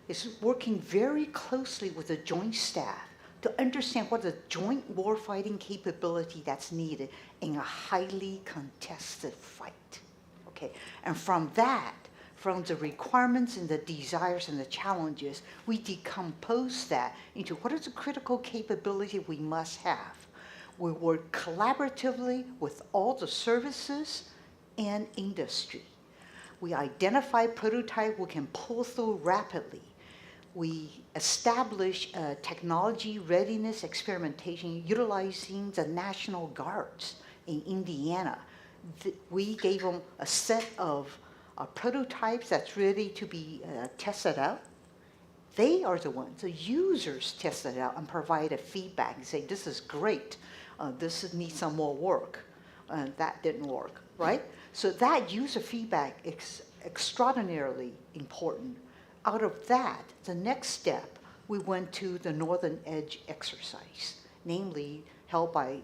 is working very closely with the Joint Staff to understand what the joint warfighting capability that's needed in a highly contested fight. Okay, and from that, from the requirements and the desires and the challenges, we decompose that into what is the critical capability we must have. We work collaboratively with all the services and industry. We identify prototype we can pull through rapidly. We establish technology readiness experimentation utilizing the National Guards in Indiana. We gave them a set of prototypes that's ready to be tested out. They are the ones, the users test it out and provide a feedback and say, this is great, this needs some more work, that didn't work, right? So that user feedback is extraordinarily important. Out of that, the next step, we went to the Northern Edge exercise, namely held by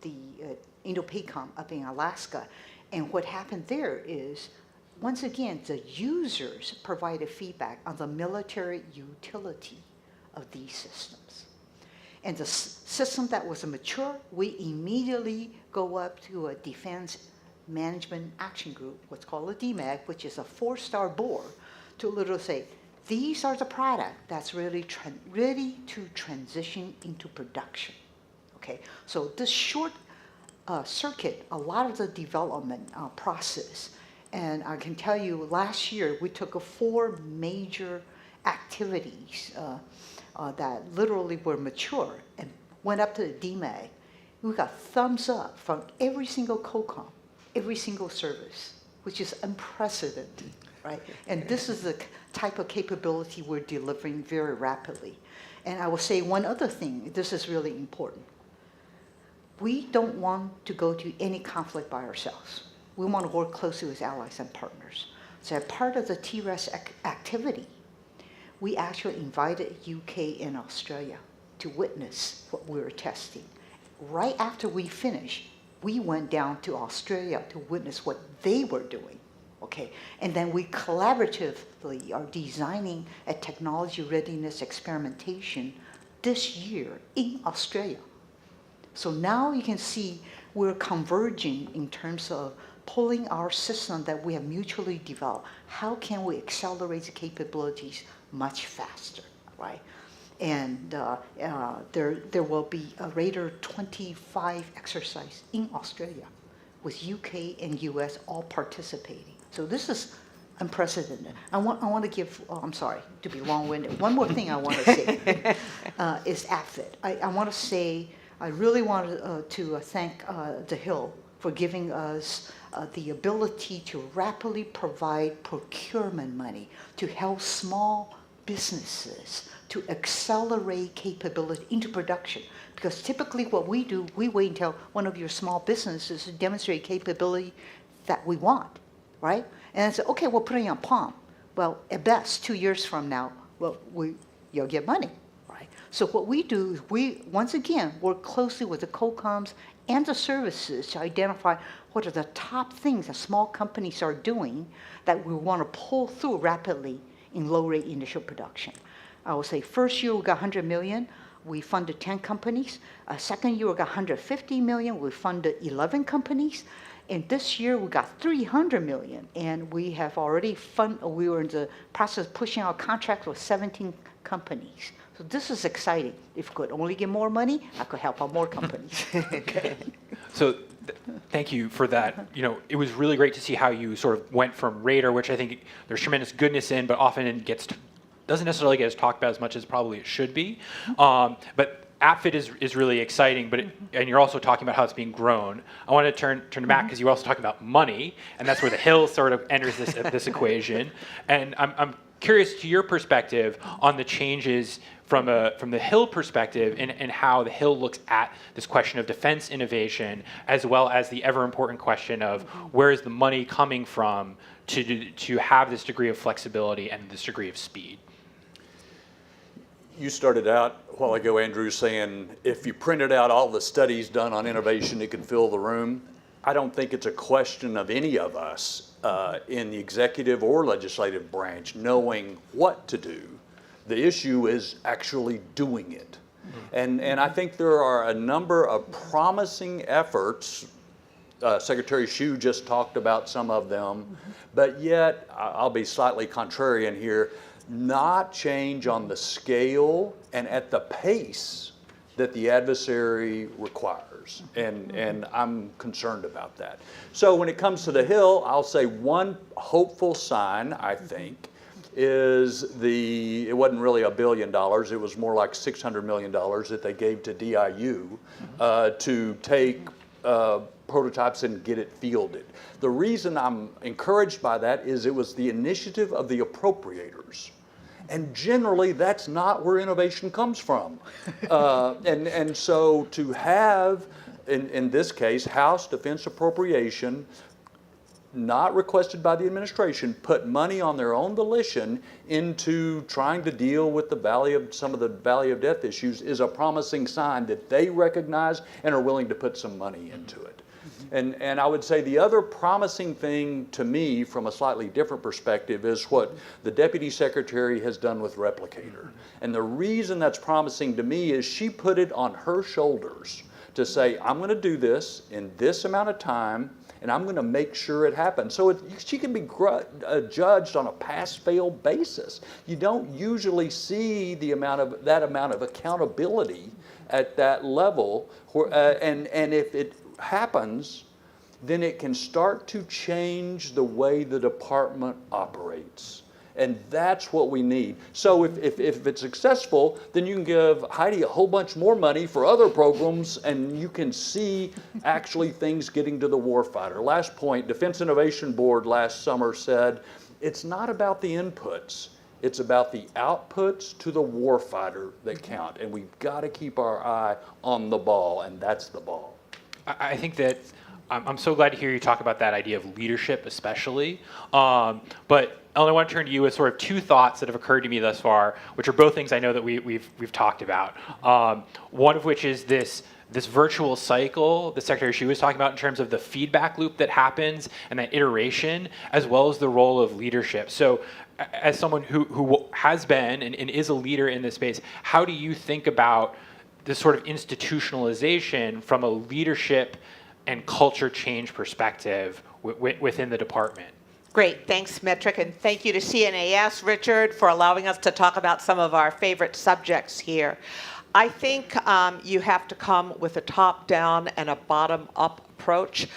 the Indo-PACOM up in Alaska. And what happened there is, once again, the users provided feedback on the military utility of these systems. And the system that was mature, we immediately go up to a Defense Management Action Group, what's called a DMAG, which is a 4-star board, to literally say, these are the product that's really ready to transition into production. Okay, so this short circuit, a lot of the development process. And I can tell you, last year we took 4 major activities that literally were mature and went up to the DMAG. We got thumbs up from every single COCOM, every single service, which is unprecedented, right? And this is the type of capability we're delivering very rapidly. And I will say one other thing, this is really important. We don't want to go to any conflict by ourselves. We want to work closely with allies and partners. So as part of the TRES activity, we actually invited UK and Australia to witness what we were testing. Right after we finished, we went down to Australia to witness what they were doing. Okay, and then we collaboratively are designing a technology readiness experimentation this year in Australia. So now you can see we're converging in terms of pulling our system that we have mutually developed. How can we accelerate the capabilities much faster, right? And there will be a Raider 25 exercise in Australia with UK and US all participating. So this is unprecedented. I want to give, I'm sorry to be long-winded. One more thing I want to say is AFIT. I want to say, I really want to thank the Hill for giving us the ability to rapidly provide procurement money to help small businesses to accelerate capability into production. Because typically what we do, we wait until one of your small businesses to demonstrate capability that we want, right? And I say, okay, we'll put it on Palm. Well, at best, 2 years from now, well, you'll get money, right? So what we do is we, once again, work closely with the COCOMs and the services to identify what are the top things that small companies are doing that we want to pull through rapidly in low-rate initial production. I will say first year we got 100 million, we funded 10 companies. Second year we got 150 million, we funded 11 companies. And this year we got 300 million, and we have already we were in the process of pushing out contracts with 17 companies. So this is exciting. If we could only get more money, I could help out more companies. Okay.
So thank you for that. You know, it was really great to see how you sort of went from Raider, which I think there's tremendous goodness in, but often it doesn't necessarily get talked about as much as probably it should be. But AppFit is really exciting, but and you're also talking about how it's being grown. I want to turn to Matt because you were also talking about money, and that's where the Hill sort of enters this equation. And I'm curious to your perspective on the changes from the Hill perspective and how the Hill looks at this question of defense innovation, as well as the ever important question of where is the money coming from to have this degree of flexibility and this degree of speed.
You started out a while ago, Andrew, saying if you printed out all the studies done on innovation, it could fill the room. I don't think it's a question of any of us in the executive or legislative branch knowing what to do. The issue is actually doing it. And I think there are a number of promising efforts. Secretary Hsu just talked about some of them, but yet, I'll be slightly contrarian here, not change on the scale and at the pace that the adversary requires. And I'm concerned about that. So when it comes to the Hill, I'll say one hopeful sign, I think, is it wasn't really $1 billion, it was more like $600 million that they gave to DIU to take prototypes and get it fielded. The reason I'm encouraged by that is it was the initiative of the appropriators. And generally, that's not where innovation comes from. And so to have, in this case, House Defense Appropriation, not requested by the administration, put money on their own volition into trying to deal with some of the valley of death issues is a promising sign that they recognize and are willing to put some money into it. And I would say the other promising thing to me from a slightly different perspective is what the Deputy Secretary has done with Replicator. And the reason that's promising to me is she put it on her shoulders to say, I'm going to do this in this amount of time, and I'm going to make sure it happens. So she can be judged on a pass-fail basis. You don't usually see that amount of accountability at that level, and if it happens, then it can start to change the way the department operates. And that's what we need. So if it's successful, then you can give Heidi a whole bunch more money for other programs, and you can see actually things getting to the warfighter. Last point, Defense Innovation Board last summer said, it's not about the inputs, it's about the outputs to the warfighter that count. And we've got to keep our eye on the ball, and that's the ball.
I think that I'm so glad to hear you talk about that idea of leadership, especially. But Ellen, I want to turn to you with sort of two thoughts that have occurred to me thus far, which are both things I know that we've talked about. One of which is this virtual cycle that Secretary Hsu was talking about in terms of the feedback loop that happens and that iteration, as well as the role of leadership. So, as someone who has been and is a leader in this space, how do you think about this sort of institutionalization from a leadership and culture change perspective within the department?
Great, thanks, Metric, and thank you to CNAS, Richard, for allowing us to talk about some of our favorite subjects here. I think you have to come with a top-down and a bottom-up approach,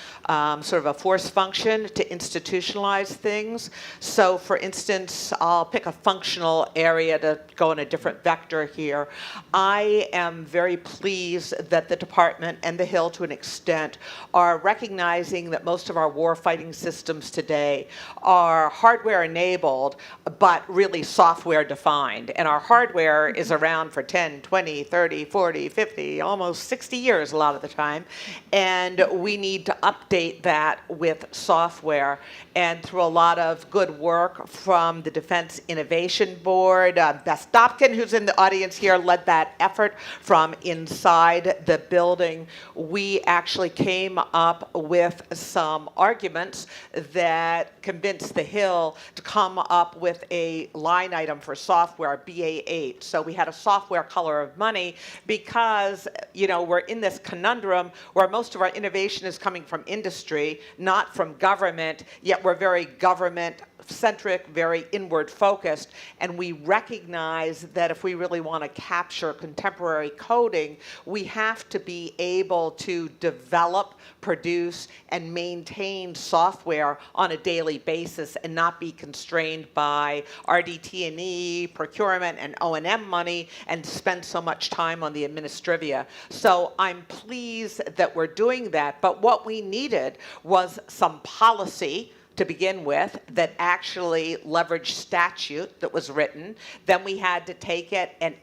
sort of a force function to institutionalize things. So for instance, I'll pick a functional area to go in a different vector here. I am very pleased that the department and the Hill to an extent are recognizing that most of our warfighting systems today are hardware enabled, but really software defined. And our hardware is around for 10, 20, 30, 40, 50, almost 60 years a lot of the time. And we need to update that with software. And through a lot of good work from the Defense Innovation Board, Beth Dobkin, who's in the audience here, led that effort from inside the building. We actually came up with some arguments that convinced the Hill to come up with a line item for software, BA8. So we had a software color of money because, you know, we're in this conundrum where most of our innovation is coming from industry, not from government, yet we're very government-centric, very inward-focused, and we recognize that if we really want to capture contemporary coding, we have to be able to develop, produce, and maintain software on a daily basis and not be constrained by RDT&E, procurement, and O&M money, and spend so much time on the administrivia. So I'm pleased that we're doing that, but what we needed was some policy to begin with that actually leveraged statute that was written. Then we had to take it and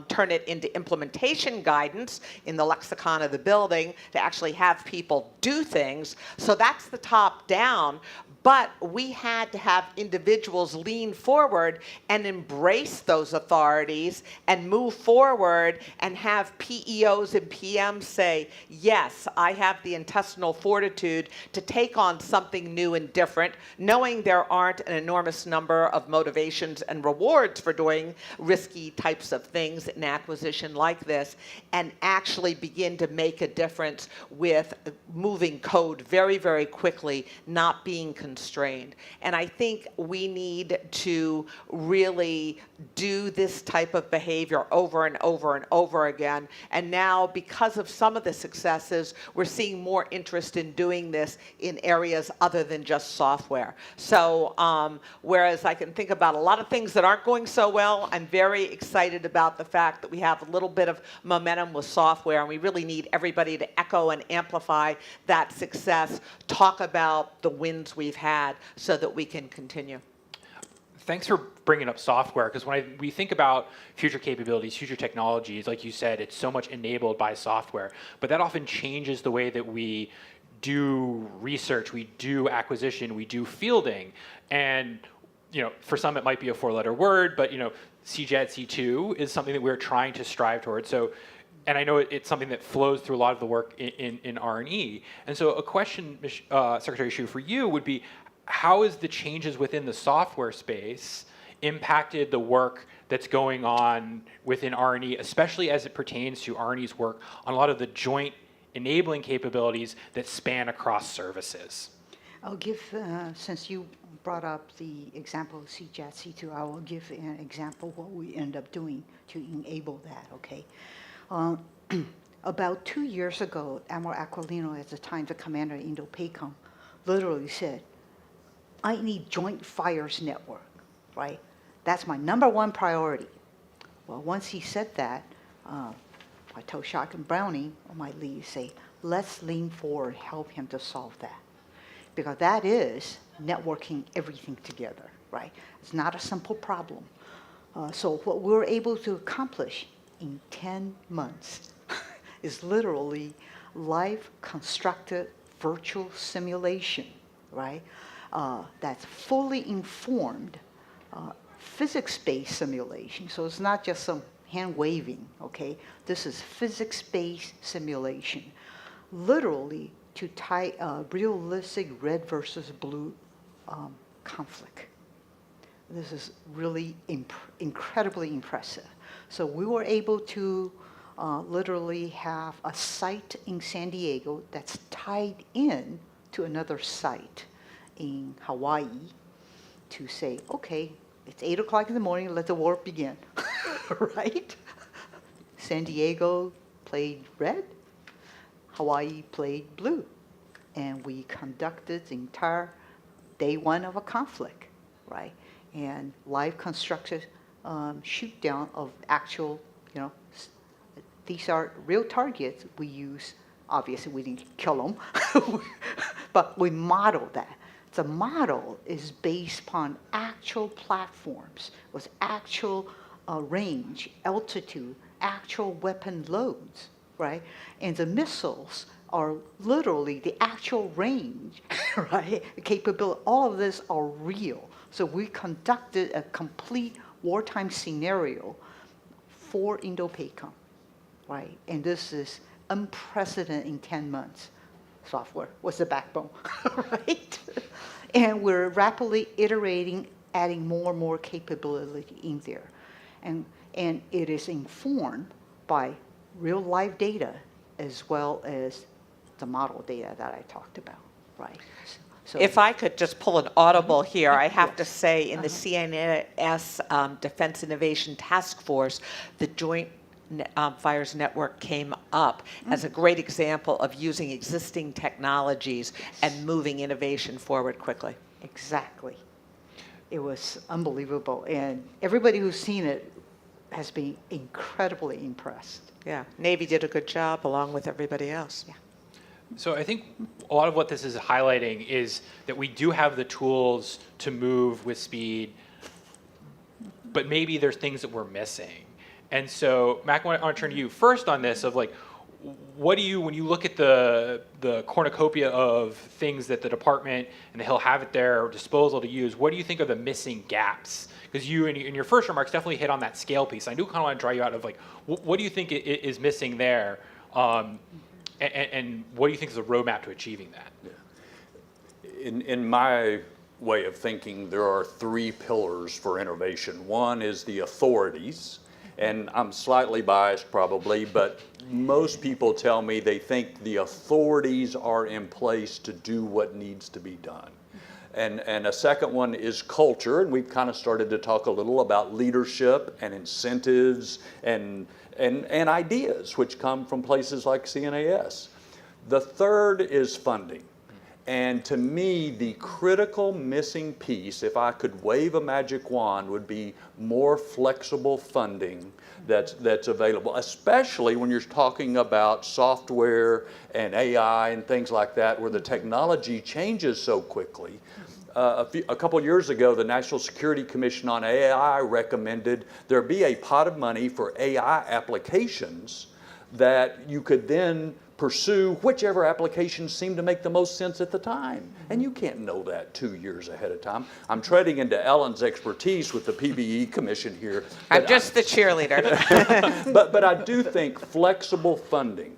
turn it into implementation guidance in the lexicon of the building to actually have people do things. So that's the top down. But we had to have individuals lean forward and embrace those authorities and move forward and have PEOs and PMs say, yes, I have the intestinal fortitude to take on something new and different, knowing there aren't an enormous number of motivations and rewards for doing risky types of things in acquisition like this, and actually begin to make a difference with moving code very, very quickly, not being constrained. And I think we need to really do this type of behavior over and over and over again. And now, because of some of the successes, we're seeing more interest in doing this in areas other than just software. So whereas I can think about a lot of things that aren't going so well, I'm very excited about the fact that we have a little bit of momentum with software, and we really need everybody to echo and amplify that success, talk about the wins we've had so that we can continue.
Thanks for bringing up software, because when we think about future capabilities, future technologies, like you said, it's so much enabled by software, but that often changes the way that we do research, we do acquisition, we do fielding. And for some it might be a 4-letter word, but CJAD C2 is something that we're trying to strive towards. So, and I know it's something that flows through a lot of the work in R&E. And so a question, Secretary Hsu, for you would be, how is the changes within the software space impacted the work that's going on within R&E, especially as it pertains to R&E's work on a lot of the joint enabling capabilities that span across services?
I'll give, since you brought up the example of CJAT C2, I will give an example of what we end up doing to enable that, okay? About 2 years ago, Admiral Aquilino, at the time the commander of Indo-PACOM, literally said, I need joint fires network, right? That's my #1 priority. Well, once he said that, I told Shock and Browning on my lead, say, let's lean forward, help him to solve that. Because that is networking everything together, right? It's not a simple problem. So what we're able to accomplish in 10 months is literally live constructed virtual simulation, right? That's fully informed physics-based simulation. So it's not just some hand waving, okay? This is physics-based simulation, literally to tie a realistic red versus blue conflict. This is really incredibly impressive. So we were able to literally have a site in San Diego that's tied in to another site in Hawaii to say, okay, it's 8 o'clock in the morning, let the war begin, right? San Diego played red, Hawaii played blue, and we conducted the entire day 1 of a conflict, right? And live constructed shoot down of actual, these are real targets we use. Obviously, we didn't kill them, but we modeled that. The model is based upon actual platforms with actual range, altitude, actual weapon loads, right? And the missiles are literally the actual range, right? Capability, all of this are real. So we conducted a complete wartime scenario for Indo-PACOM, right? And this is unprecedented in 10 months. Software was the backbone, right? And we're rapidly iterating, adding more and more capability in there. And it is informed by real live data as well as the model data that I talked about, right? So
if I could just pull an audible here, I have to say in the CNAS Defense Innovation Task Force, the Joint Fires Network came up as a great example of using existing technologies and moving innovation forward quickly.
Exactly. It was unbelievable. And everybody who's seen it has been incredibly impressed.
Yeah, Navy did a good job along with everybody else.
Yeah.
So I think a lot of what this is highlighting is that we do have the tools to move with speed, but maybe there's things that we're missing. And so, Mac, I want to turn to you first on this of like, what do you, when you look at the cornucopia of things that the department and the Hill have at their disposal to use, what do you think are the missing gaps? Because you, in your first remarks, definitely hit on that scale piece. I do kind of want to draw you out of like, what do you think is missing there, and what do you think is the roadmap to achieving that?
In my way of thinking, there are three pillars for innovation. One is the authorities, and I'm slightly biased probably, but most people tell me they think the authorities are in place to do what needs to be done. And a second one is culture, and we've kind of started to talk a little about leadership and incentives and ideas, which come from places like CNAS. The third is funding. And to me, the critical missing piece, if I could wave a magic wand, would be more flexible funding that's available, especially when you're talking about software and AI and things like that, where the technology changes so quickly. A couple years ago, the National Security Commission on AI recommended there be a pot of money for AI applications that you could then pursue whichever applications seemed to make the most sense at the time. And you can't know that 2 years ahead of time. I'm treading into Ellen's expertise with the PBE Commission here.
I'm just the cheerleader.
but I do think flexible funding,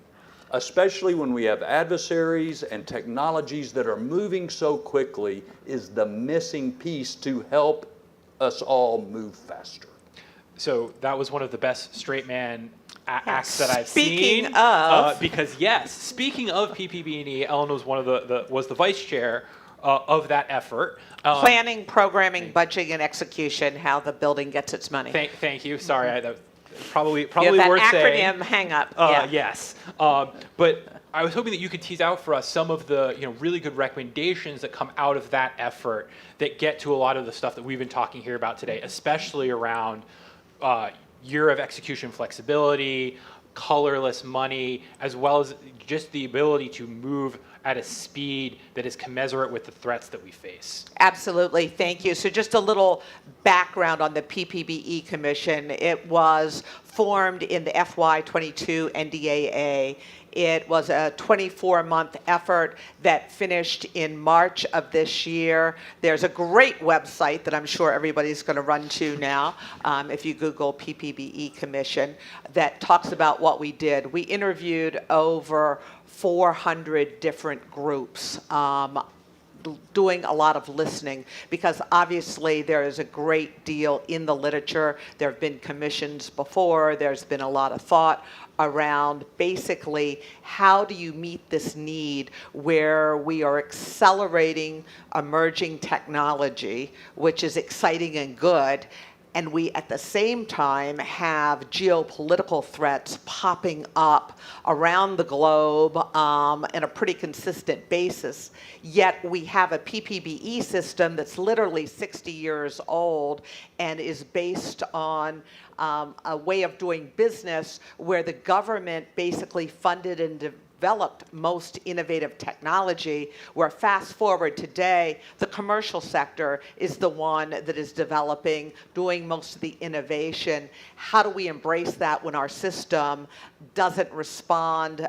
especially when we have adversaries and technologies that are moving so quickly, is the missing piece to help us all move faster.
So that was one of the best straight man acts that I've
Speaking
seen.
of.
Because yes, speaking of PPB&E, Ellen was one of the vice chair of that effort.
Planning, programming, budgeting, and execution, how the building gets its money.
Thank you. Sorry, that probably
You have that
worth saying.
acronym hang up. Yeah.
Yes. But I was hoping that you could tease out for us some of the really good recommendations that come out of that effort that get to a lot of the stuff that we've been talking here about today, especially around year of execution flexibility, colorless money, as well as just the ability to move at a speed that is commensurate with the threats that we face.
Absolutely, thank you. So just a little background on the PPBE Commission. It was formed in the FY22 NDAA. It was a 24-month effort that finished in March of this year. There's a great website that I'm sure everybody's going to run to now, if you Google PPBE Commission, that talks about what we did. We interviewed over 400 different groups, doing a lot of listening, because obviously there is a great deal in the literature. There have been commissions before. There's been a lot of thought around basically how do you meet this need where we are accelerating emerging technology, which is exciting and good, and we at the same time have geopolitical threats popping up around the globe on a pretty consistent basis. Yet we have a PPBE system that's literally 60 years old and is based on a way of doing business where the government basically funded and developed most innovative technology, where fast forward today, the commercial sector is the one that is developing, doing most of the innovation. How do we embrace that when our system doesn't respond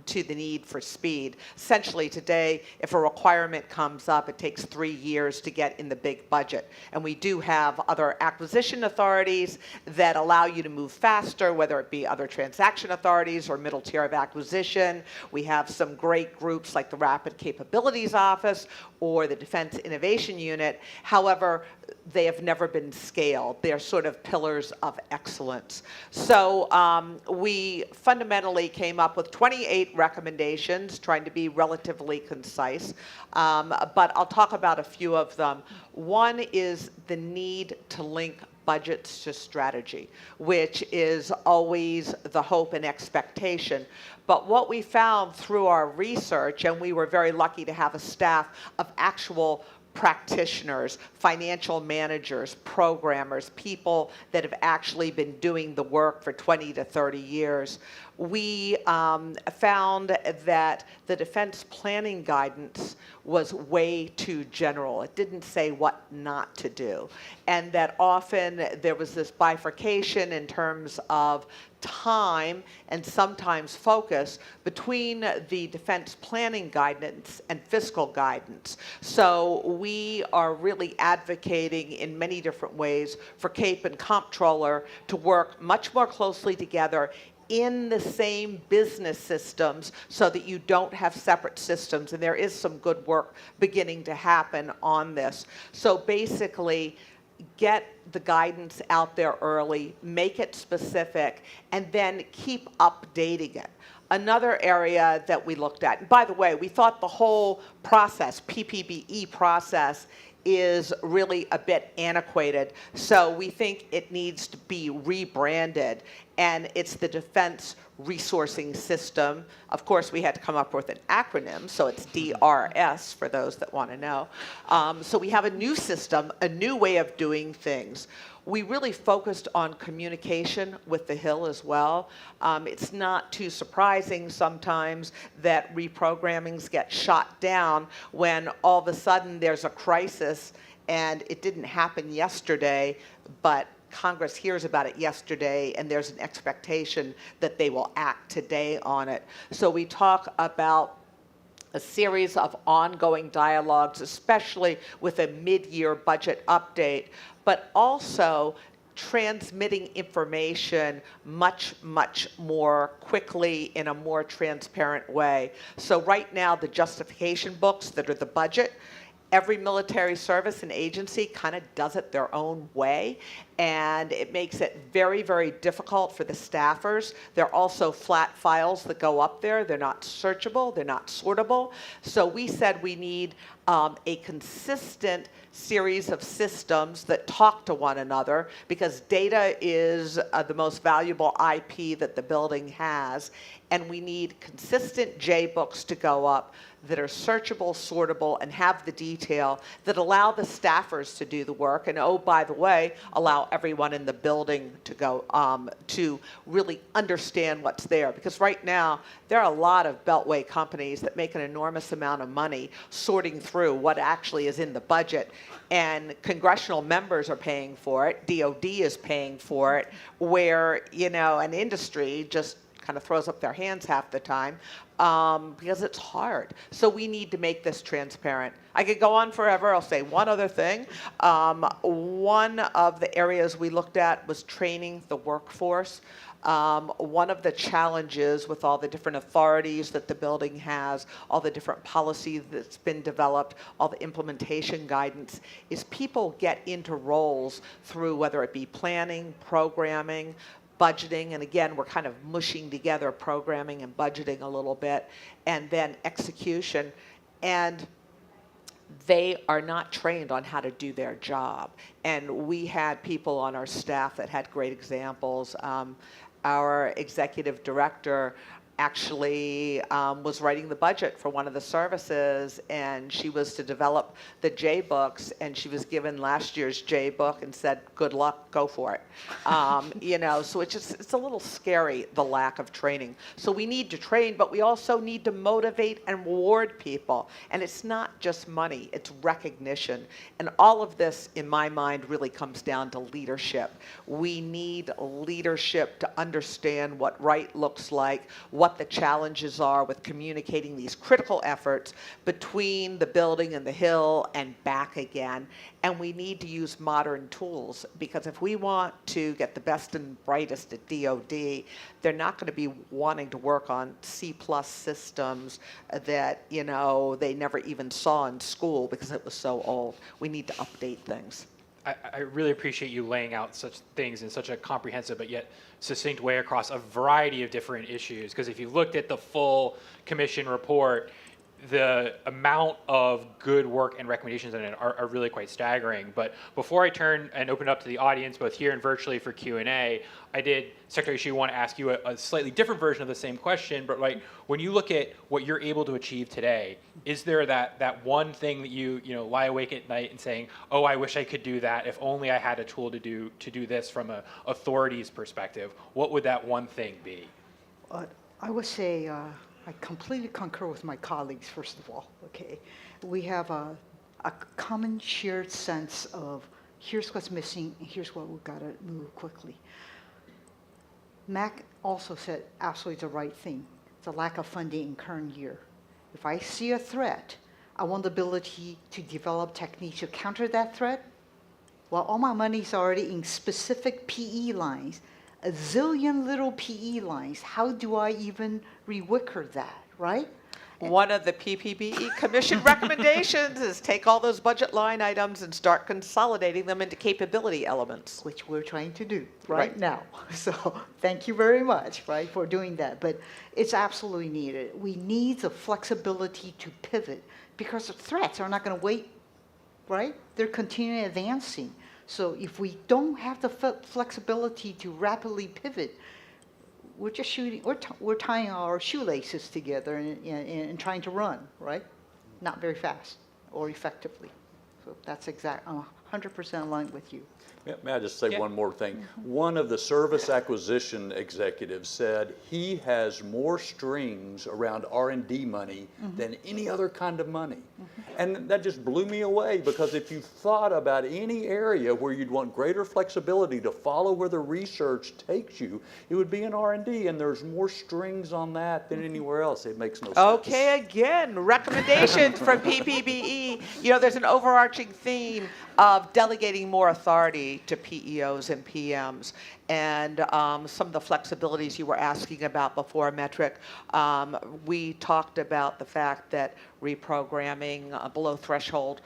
to the need for speed? Essentially today, if a requirement comes up, it takes 3 years to get in the big budget. And we do have other acquisition authorities that allow you to move faster, whether it be other transaction authorities or middle tier of acquisition. We have some great groups like the Rapid Capabilities Office or the Defense Innovation Unit. However, they have never been scaled. They're sort of pillars of excellence. So we fundamentally came up with 28 recommendations, trying to be relatively concise, but I'll talk about a few of them. One is the need to link budgets to strategy, which is always the hope and expectation. But what we found through our research, and we were very lucky to have a staff of actual practitioners, financial managers, programmers, people that have actually been doing the work for 20 to 30 years, we found that the defense planning guidance was way too general. It didn't say what not to do. And that often there was this bifurcation in terms of time and sometimes focus between the defense planning guidance and fiscal guidance. So we are really advocating in many different ways for CAPE and Comptroller to work much more closely together in the same business systems so that you don't have separate systems. And there is some good work beginning to happen on this. So basically, get the guidance out there early, make it specific, and then keep updating it. Another area that we looked at, and by the way, we thought the whole process, PPBE process, is really a bit antiquated. So we think it needs to be rebranded, and it's the Defense Resourcing System. Of course, we had to come up with an acronym, so it's DRS for those that want to know. So we have a new system, a new way of doing things. We really focused on communication with the Hill as well. It's not too surprising sometimes that reprogrammings get shot down when all of a sudden there's a crisis and it didn't happen yesterday, but Congress hears about it yesterday and there's an expectation that they will act today on it. So we talk about a series of ongoing dialogues, especially with a mid-year budget update, but also transmitting information much, much more quickly in a more transparent way. So right now, the justification books that are the budget, every military service and agency kind of does it their own way, and it makes it very, very difficult for the staffers. There are also flat files that go up there. They're not searchable. They're not sortable. So we said we need a consistent series of systems that talk to one another, because data is the most valuable IP that the building has, and we need consistent J-books to go up that are searchable, sortable, and have the detail that allow the staffers to do the work, and oh, by the way, allow everyone in the building to go to really understand what's there. Because right now, there are a lot of beltway companies that make an enormous amount of money sorting through what actually is in the budget, and congressional members are paying for it, DOD is paying for it, where, you know, an industry just kind of throws up their hands half the time because it's hard. So we need to make this transparent. I could go on forever. I'll say one other thing. One of the areas we looked at was training the workforce. One of the challenges with all the different authorities that the building has, all the different policy that's been developed, all the implementation guidance, is people get into roles through whether it be planning, programming, budgeting, and again, we're kind of mushing together programming and budgeting a little bit, and then execution, and they are not trained on how to do their job. And we had people on our staff that had great examples. Our executive director actually was writing the budget for one of the services, and she was to develop the J-books, and she was given last year's J-book and said, good luck, go for it. You know, so it's a little scary, the lack of training. So we need to train, but we also need to motivate and reward people. And it's not just money, it's recognition. And all of this, in my mind, really comes down to leadership. We need leadership to understand what right looks like, what the challenges are with communicating these critical efforts between the building and the Hill and back again. And we need to use modern tools, because if we want to get the best and brightest at DOD, they're not going to be wanting to work on C+ systems that, you know, they never even saw in school because it was so old. We need to update things.
I really appreciate you laying out such things in such a comprehensive but yet succinct way across a variety of different issues. Because if you looked at the full commission report, the amount of good work and recommendations in it are really quite staggering. But before I turn and open up to the audience, both here and virtually for Q&A, I did, Secretary Hsu, want to ask you a slightly different version of the same question. But like, when you look at what you're able to achieve today, is there that one thing that you lie awake at night and saying, oh, I wish I could do that if only I had a tool to do this from an authority's perspective? What would that one thing be?
I would say I completely concur with my colleagues, first of all, okay? We have a common shared sense of here's what's missing and here's what we've got to move quickly. Mac also said absolutely the right thing, the lack of funding in current year. If I see a threat, I want the ability to develop techniques to counter that threat. Well, all my money's already in specific PE lines, a zillion little PE lines. How do I even rewicker that, right?
One of the PPBE Commission recommendations is take all those budget line items and start consolidating them into capability elements.
Which we're trying to do right now. So thank you very much, right, for doing that. But it's absolutely needed. We need the flexibility to pivot because the threats are not going to wait, right? They're continuing advancing. So if we don't have the flexibility to rapidly pivot, we're just shooting, we're tying our shoelaces together and trying to run, right? Not very fast or effectively. So that's I'm 100% aligned with you.
May I just say one more thing? One of the service acquisition executives said he has more strings around R&D money than any other kind of money. And that just blew me away, because if you thought about any area where you'd want greater flexibility to follow where the research takes you, it would be in R&D, and there's more strings on that than anywhere else. It makes no sense.
Okay, again, recommendations from PPBE. You know, there's an overarching theme of delegating more authority to PEOs and PMs. And some of the flexibilities you were asking about before, Metric, we talked about the fact that reprogramming below threshold,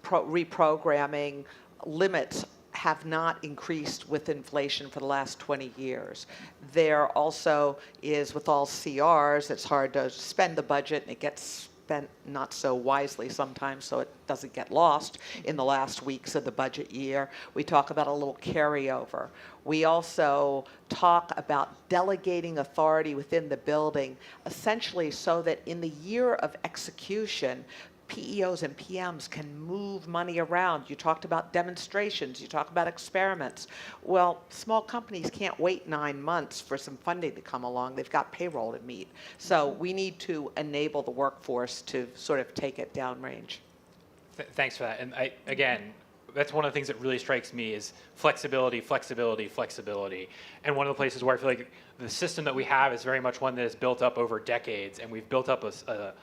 reprogramming limits have not increased with inflation for the last 20 years. There also is, with all CRs, it's hard to spend the budget, and it gets spent not so wisely sometimes, so it doesn't get lost in the last weeks of the budget year. We talk about a little carryover. We also talk about delegating authority within the building, essentially so that in the year of execution, PEOs and PMs can move money around. You talked about demonstrations, you talk about experiments. Well, small companies can't wait 9 months for some funding to come along. They've got payroll to meet. So we need to enable the workforce to sort of take it downrange.
Thanks for that. And again, that's one of the things that really strikes me is flexibility, flexibility, flexibility. And one of the places where I feel like the system that we have is very much one that is built up over decades, and we've built up a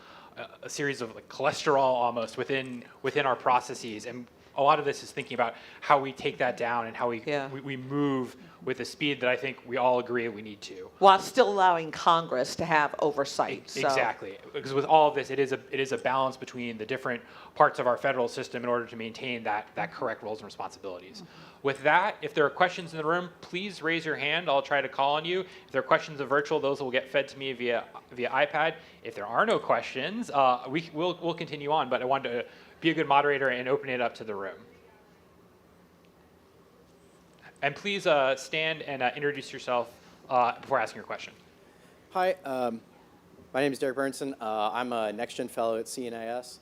series of like cholesterol almost within our processes, and a lot of this is thinking about how we take that down and how we move with the speed that I think we all agree we need to,
while still allowing Congress to have oversight.
Exactly, because with all of this, it is a balance between the different parts of our federal system in order to maintain that correct roles and responsibilities. With that, if there are questions in the room, please raise your hand. I'll try to call on you. If there are questions of virtual, those will get fed to me via iPad. If there are no questions, we'll continue on, but I wanted to be a good moderator and open it up to the room. And please stand and introduce yourself before asking your question.
Hi, my name is Derek Bernson. I'm a Next Gen Fellow at CNAS.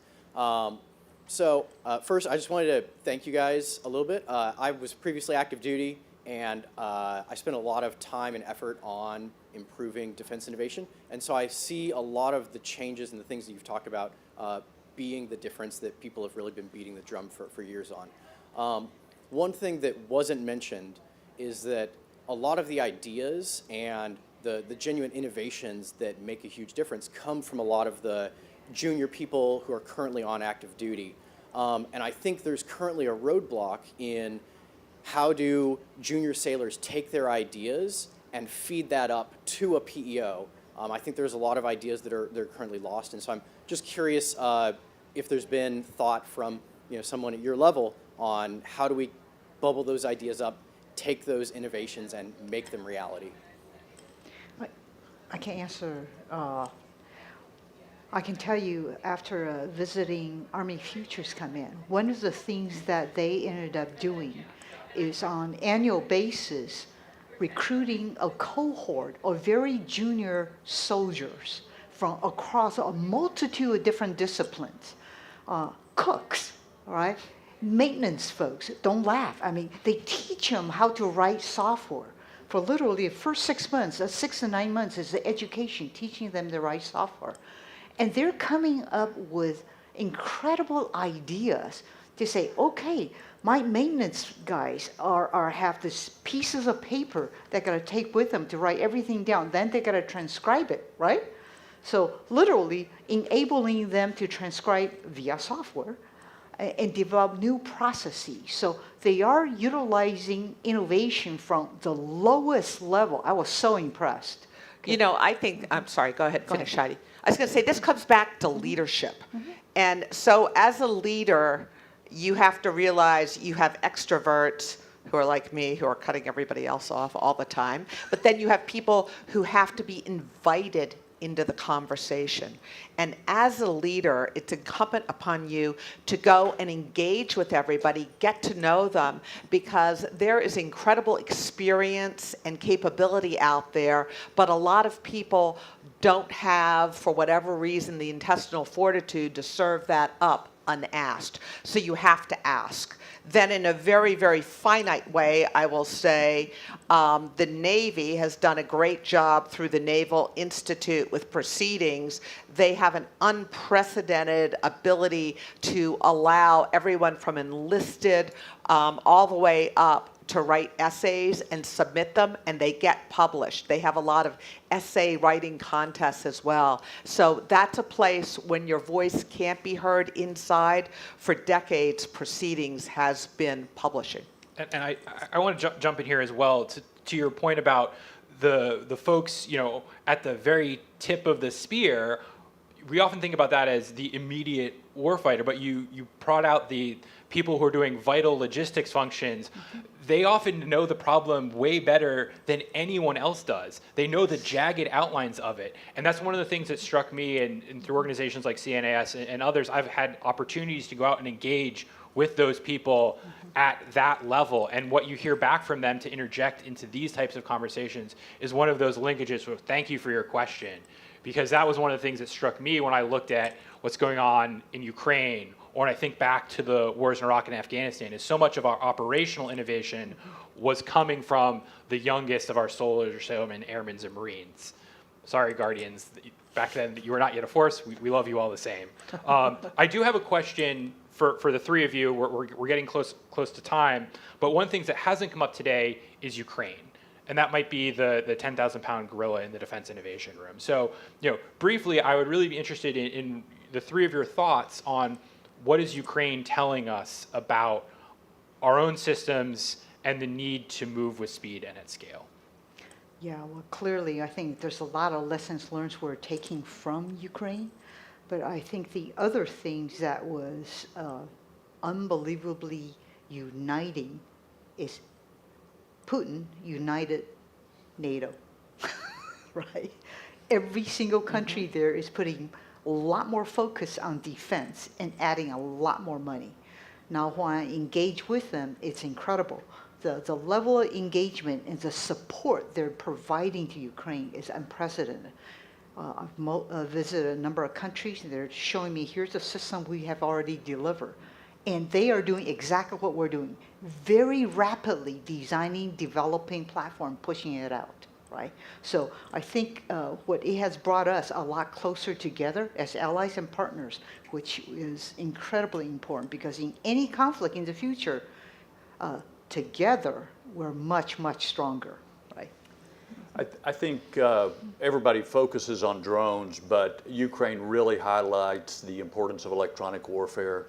So first, I just wanted to thank you guys a little bit. I was previously active duty, and I spent a lot of time and effort on improving defense innovation. And so I see a lot of the changes and the things that you've talked about being the difference that people have really been beating the drum for years on. One thing that wasn't mentioned is that a lot of the ideas and the genuine innovations that make a huge difference come from a lot of the junior people who are currently on active duty. And I think there's currently a roadblock in how do junior sailors take their ideas and feed that up to a PEO. I think there's a lot of ideas that are currently lost, and so I'm just curious if there's been thought from someone at your level on how do we bubble those ideas up, take those innovations, and make them reality.
I can answer. I can tell you, after visiting Army Futures Command, one of the things that they ended up doing is on annual basis recruiting a cohort of very junior soldiers from across a multitude of different disciplines. Cooks, right? Maintenance folks, don't laugh. I mean, they teach them how to write software. For literally the first 6 months, 6 to 9 months is the education, teaching them to write software. And they're coming up with incredible ideas to say, okay, my maintenance guys have this pieces of paper they gotta take with them to write everything down. Then they gotta transcribe it, right? So literally enabling them to transcribe via software and develop new processes. So they are utilizing innovation from the lowest level. I was so impressed.
You know, I think, I'm sorry, go ahead, finish, Heidi. I was going to say, this comes back to leadership. And so as a leader, you have to realize you have extroverts who are like me, who are cutting everybody else off all the time. But then you have people who have to be invited into the conversation. And as a leader, it's incumbent upon you to go and engage with everybody, get to know them, because there is incredible experience and capability out there, but a lot of people don't have, for whatever reason, the intestinal fortitude to serve that up unasked. So you have to ask. Then in a very, very finite way, I will say the Navy has done a great job through the Naval Institute with proceedings. They have an unprecedented ability to allow everyone from enlisted all the way up to write essays and submit them, and they get published. They have a lot of essay writing contests as well. So that's a place when your voice can't be heard inside. For decades, Proceedings has been publishing.
And I want to jump in here as well to your point about the folks, you know, at the very tip of the spear. We often think about that as the immediate warfighter, but you brought out the people who are doing vital logistics functions. They often know the problem way better than anyone else does. They know the jagged outlines of it. And that's one of the things that struck me, and through organizations like CNAS and others, I've had opportunities to go out and engage with those people at that level. And what you hear back from them to interject into these types of conversations is one of those linkages with, thank you for your question. Because that was one of the things that struck me when I looked at what's going on in Ukraine, or when I think back to the wars in Iraq and Afghanistan, is so much of our operational innovation was coming from the youngest of our soldiers, airmen, airmen, and Marines. Sorry, Guardians, back then you were not yet a force. We love you all the same. I do have a question for the three of you. We're getting close to time, but one of the things that hasn't come up today is Ukraine. And that might be the 10,000-pound gorilla in the defense innovation room. So, you know, briefly, I would really be interested in the three of your thoughts on what is Ukraine telling us about our own systems and the need to move with speed and at scale.
Yeah, well, clearly, I think there's a lot of lessons learned we're taking from Ukraine. But I think the other things that was unbelievably uniting is Putin united NATO, right? Every single country there is putting a lot more focus on defense and adding a lot more money. Now, when I engage with them, it's incredible. The level of engagement and the support they're providing to Ukraine is unprecedented. I've visited a number of countries, and they're showing me, here's a system we have already delivered. And they are doing exactly what we're doing, very rapidly designing, developing platform, pushing it out, right? So I think what it has brought us a lot closer together as allies and partners, which is incredibly important, because in any conflict in the future, together, we're much, much stronger, right?
I think everybody focuses on drones, but Ukraine really highlights the importance of electronic warfare.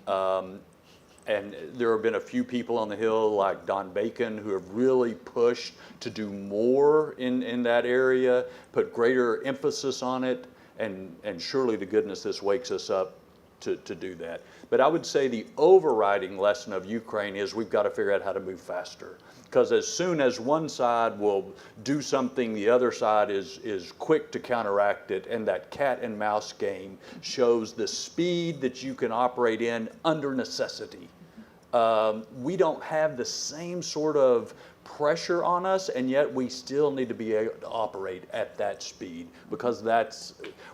And there have been a few people on the Hill like Don Bacon who have really pushed to do more in that area, put greater emphasis on it, and surely to goodness this wakes us up to do that. But I would say the overriding lesson of Ukraine is we've got to figure out how to move faster. Because as soon as one side will do something, the other side is quick to counteract it, and that cat and mouse game shows the speed that you can operate in under necessity. We don't have the same sort of pressure on us, and yet we still need to be able to operate at that speed, because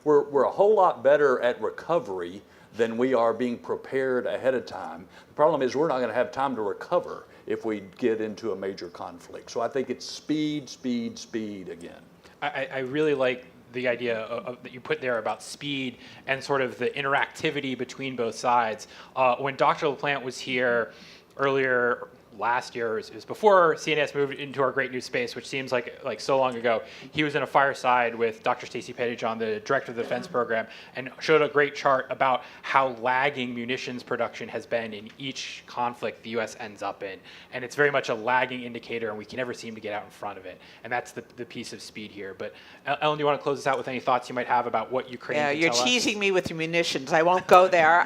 we're a whole lot better at recovery than we are being prepared ahead of time. The problem is we're not going to have time to recover if we get into a major conflict. So I think it's speed, speed, speed again.
I really like the idea that you put there about speed and sort of the interactivity between both sides. When Dr. LaPlante was here earlier last year, it was before CNAS moved into our great new space, which seems like so long ago. He was in a fireside with Dr. Stacy Pettyjohn, the director of the defense program, and showed a great chart about how lagging munitions production has been in each conflict the U.S. ends up in. And it's very much a lagging indicator, and we can never seem to get out in front of it. And that's the piece of speed here. But Ellen, do you want to close this out with any thoughts you might have about what Ukraine can
you're
tell us?
teasing me with your munitions. I won't go there.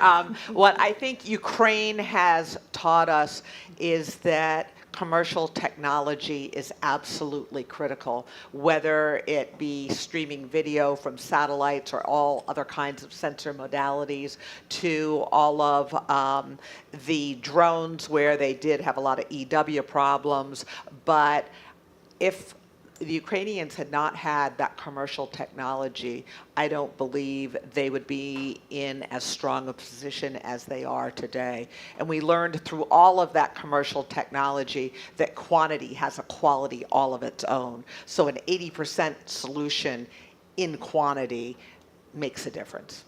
What I think Ukraine has taught us is that commercial technology is absolutely critical, whether it be streaming video from satellites or all other kinds of sensor modalities, to all of the drones where they did have a lot of EW problems. But if the Ukrainians had not had that commercial technology, I don't believe they would be in as strong a position as they are today. And we learned through all of that commercial technology that quantity has a quality all of its own. So an 80% solution in quantity makes a difference.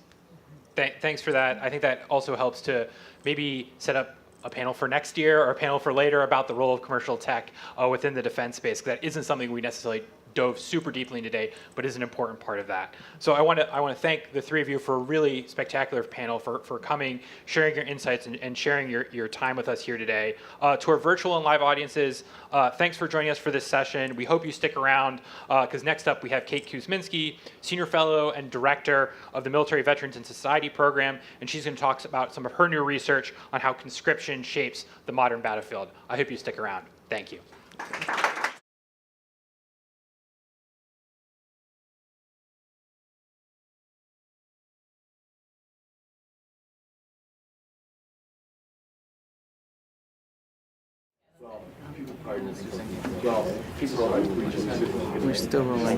Thanks for that. I think that also helps to maybe set up a panel for next year or a panel for later about the role of commercial tech within the defense space, because that isn't something we necessarily dove super deeply in today, but is an important part of that. So I want to thank the three of you for a really spectacular panel, for coming, sharing your insights, and sharing your time with us here today. To our virtual and live audiences, thanks for joining us for this session. We hope you stick around, because next up we have Kate Kuzminski, Senior Fellow and Director of the Military Veterans and Society Program, and she's going to talk about some of her new research on how conscription shapes the modern battlefield. I hope you stick around. Thank you.
We're still rolling.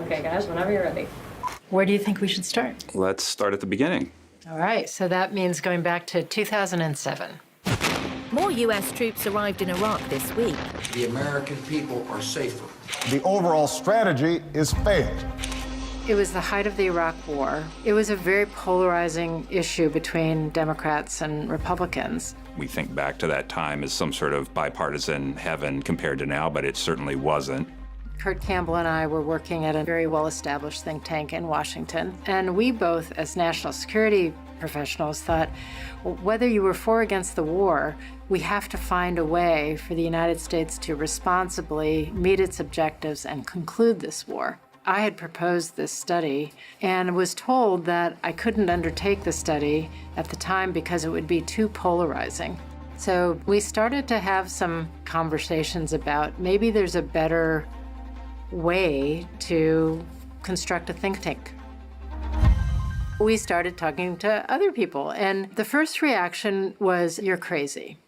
Okay, guys, whenever you're ready. Where do you think we should start?
Let's start at the beginning.
All right, so that means going back to 2007.
More U.S. troops arrived in Iraq this week.
The American people are safer.
The overall strategy is failed.
It was the height of the Iraq War. It was a very polarizing issue between Democrats and Republicans.
We think back to that time as some sort of bipartisan heaven compared to now, but it certainly wasn't.
Kurt Campbell and I were working at a very well-established think tank in Washington, and we both, as national security professionals, thought, whether you were for or against the war, we have to find a way for the United States to responsibly meet its objectives and conclude this war. I had proposed this study and was told that I couldn't undertake the study at the time because it would be too polarizing. So we started to have some conversations about maybe there's a better way to construct a think tank. We started talking to other people, and the first reaction was, "You're crazy.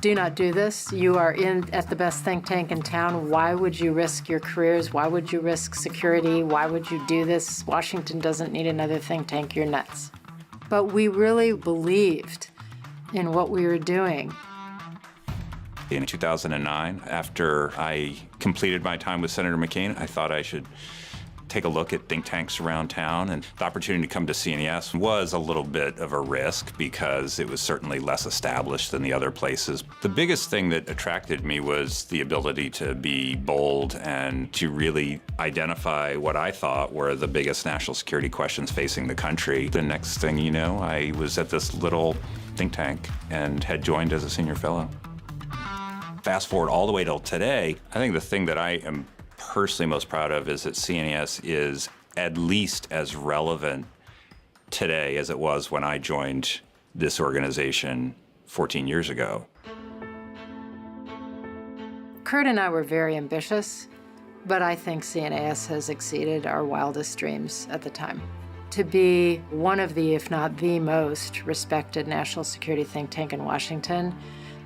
Do not do this. You are at the best think tank in town. Why would you risk your careers? Why would you risk security? Why would you do this? Washington doesn't need another think tank. You're nuts." But we really believed in what we were doing.
In 2009, after I completed my time with Senator McCain, I thought I should take a look at think tanks around town, and the opportunity to come to CNAS was a little bit of a risk because it was certainly less established than the other places. The biggest thing that attracted me was the ability to be bold and to really identify what I thought were the biggest national security questions facing the country. The next thing you know, I was at this little think tank and had joined as a senior fellow. Fast forward all the way till today, I think the thing that I am personally most proud of is that CNAS is at least as relevant today as it was when I joined this organization 14 years ago.
Kurt and I were very ambitious, but I think CNAS has exceeded our wildest dreams at the time. To be one of the, if not the most respected national security think tank in Washington,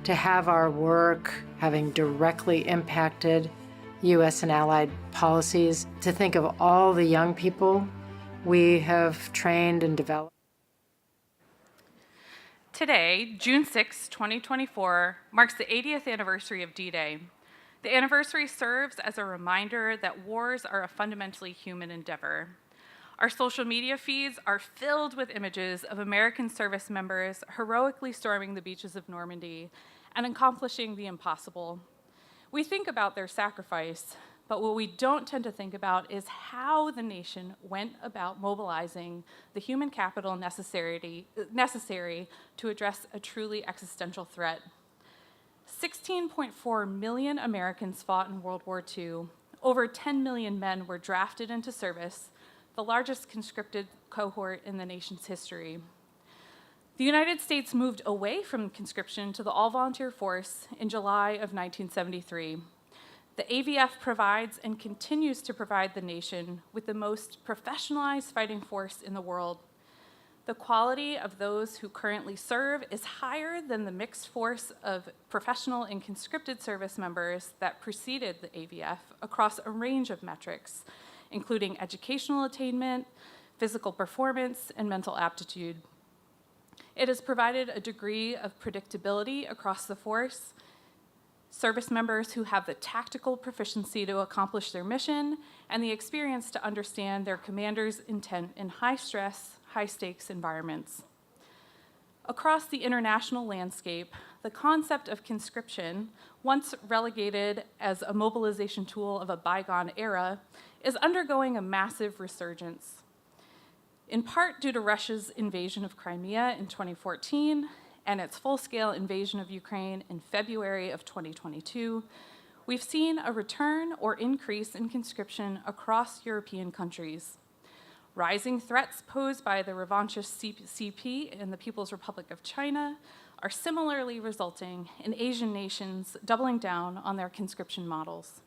to have our work having directly impacted U.S. and allied policies, to think of all the young people we have trained and developed.
Today, June 6, 2024, marks the 80th anniversary of D-Day. The anniversary serves as a reminder that wars are a fundamentally human endeavor. Our social media feeds are filled with images of American service members heroically storming the beaches of Normandy and accomplishing the impossible. We think about their sacrifice, but what we don't tend to think about is how the nation went about mobilizing the human capital necessary to address a truly existential threat. 16.4 million Americans fought in World War II. Over 10 million men were drafted into service, the largest conscripted cohort in the nation's history. The United States moved away from conscription to the all-volunteer force in July of 1973. The AVF provides and continues to provide the nation with the most professionalized fighting force in the world. The quality of those who currently serve is higher than the mixed force of professional and conscripted service members that preceded the AVF across a range of metrics, including educational attainment, physical performance, and mental aptitude. It has provided a degree of predictability across the force, service members who have the tactical proficiency to accomplish their mission, and the experience to understand their commander's intent in high-stress, high-stakes environments. Across the international landscape, the concept of conscription, once relegated as a mobilization tool of a bygone era, is undergoing a massive resurgence. In part due to Russia's invasion of Crimea in 2014 and its full-scale invasion of Ukraine in February of 2022, we've seen a return or increase in conscription across European countries. Rising threats posed by the revanchist CP in the People's Republic of China are similarly resulting in Asian nations doubling down on their conscription models.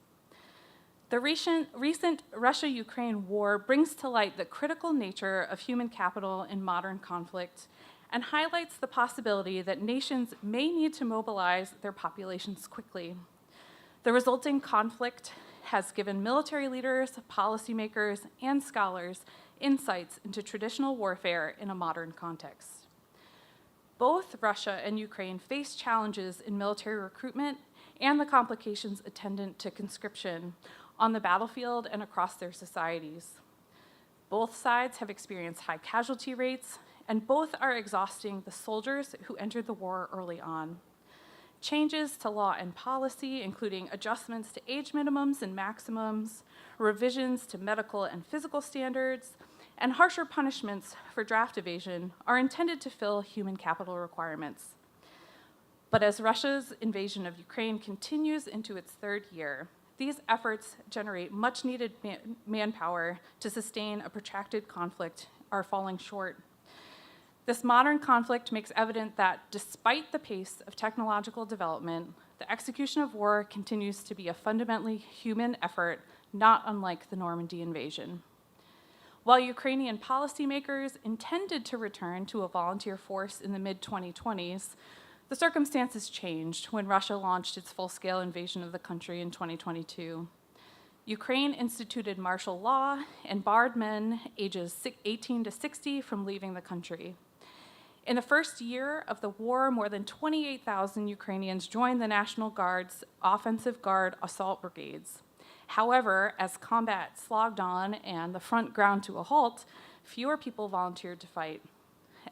The recent Russia-Ukraine war brings to light the critical nature of human capital in modern conflict and highlights the possibility that nations may need to mobilize their populations quickly. The resulting conflict has given military leaders, policymakers, and scholars insights into traditional warfare in a modern context. Both Russia and Ukraine face challenges in military recruitment and the complications attendant to conscription on the battlefield and across their societies. Both sides have experienced high casualty rates, and both are exhausting the soldiers who entered the war early on. Changes to law and policy, including adjustments to age minimums and maximums, revisions to medical and physical standards, and harsher punishments for draft evasion are intended to fill human capital requirements. But as Russia's invasion of Ukraine continues into its third year, these efforts generate much-needed manpower to sustain a protracted conflict are falling short. This modern conflict makes evident that despite the pace of technological development, the execution of war continues to be a fundamentally human effort, not unlike the Normandy invasion. While Ukrainian policymakers intended to return to a volunteer force in the mid-2020s, the circumstances changed when Russia launched its full-scale invasion of the country in 2022. Ukraine instituted martial law and barred men ages 18 to 60 from leaving the country. In the first year of the war, more than 28,000 Ukrainians joined the National Guard's Offensive Guard assault brigades. However, as combat slogged on and the front ground to a halt, fewer people volunteered to fight.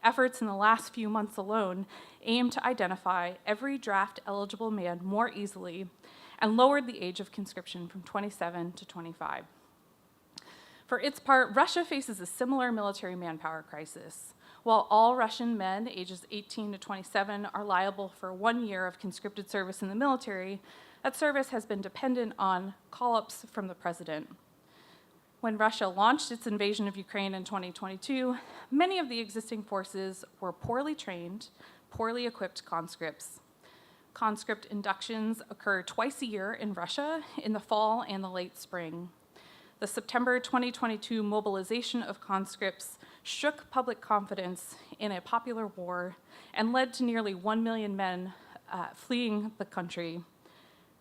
Efforts in the last few months alone aimed to identify every draft-eligible man more easily and lowered the age of conscription from 27 to 25. For its part, Russia faces a similar military manpower crisis. While all Russian men ages 18 to 27 are liable for 1 year of conscripted service in the military, that service has been dependent on call-ups from the president. When Russia launched its invasion of Ukraine in 2022, many of the existing forces were poorly trained, poorly equipped conscripts. Conscript inductions occur twice a year in Russia, in the fall and the late spring. The September 2022 mobilization of conscripts shook public confidence in a popular war and led to nearly 1 million men fleeing the country.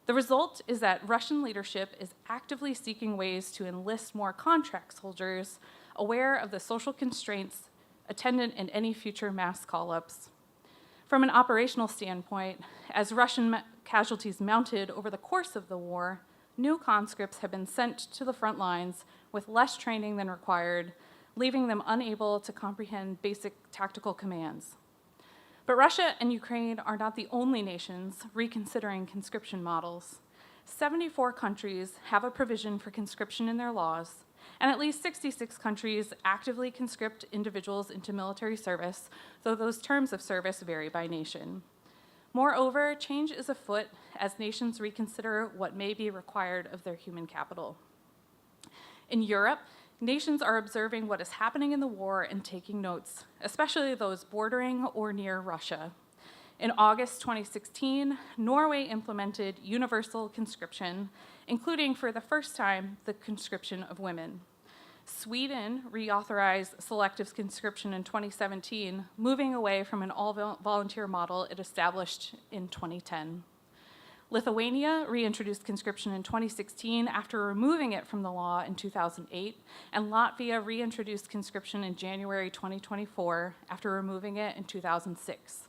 The result is that Russian leadership is actively seeking ways to enlist more contract soldiers, aware of the social constraints attendant in any future mass call-ups. From an operational standpoint, as Russian casualties mounted over the course of the war, new conscripts have been sent to the front lines with less training than required, leaving them unable to comprehend basic tactical commands. But Russia and Ukraine are not the only nations reconsidering conscription models. 74 countries have a provision for conscription in their laws, and at least 66 countries actively conscript individuals into military service, though those terms of service vary by nation. Moreover, change is afoot as nations reconsider what may be required of their human capital. In Europe, nations are observing what is happening in the war and taking notes, especially those bordering or near Russia. In August 2016, Norway implemented universal conscription, including for the first time the conscription of women. Sweden reauthorized selective conscription in 2017, moving away from an all-volunteer model it established in 2010. Lithuania reintroduced conscription in 2016 after removing it from the law in 2008, and Latvia reintroduced conscription in January 2024 after removing it in 2006.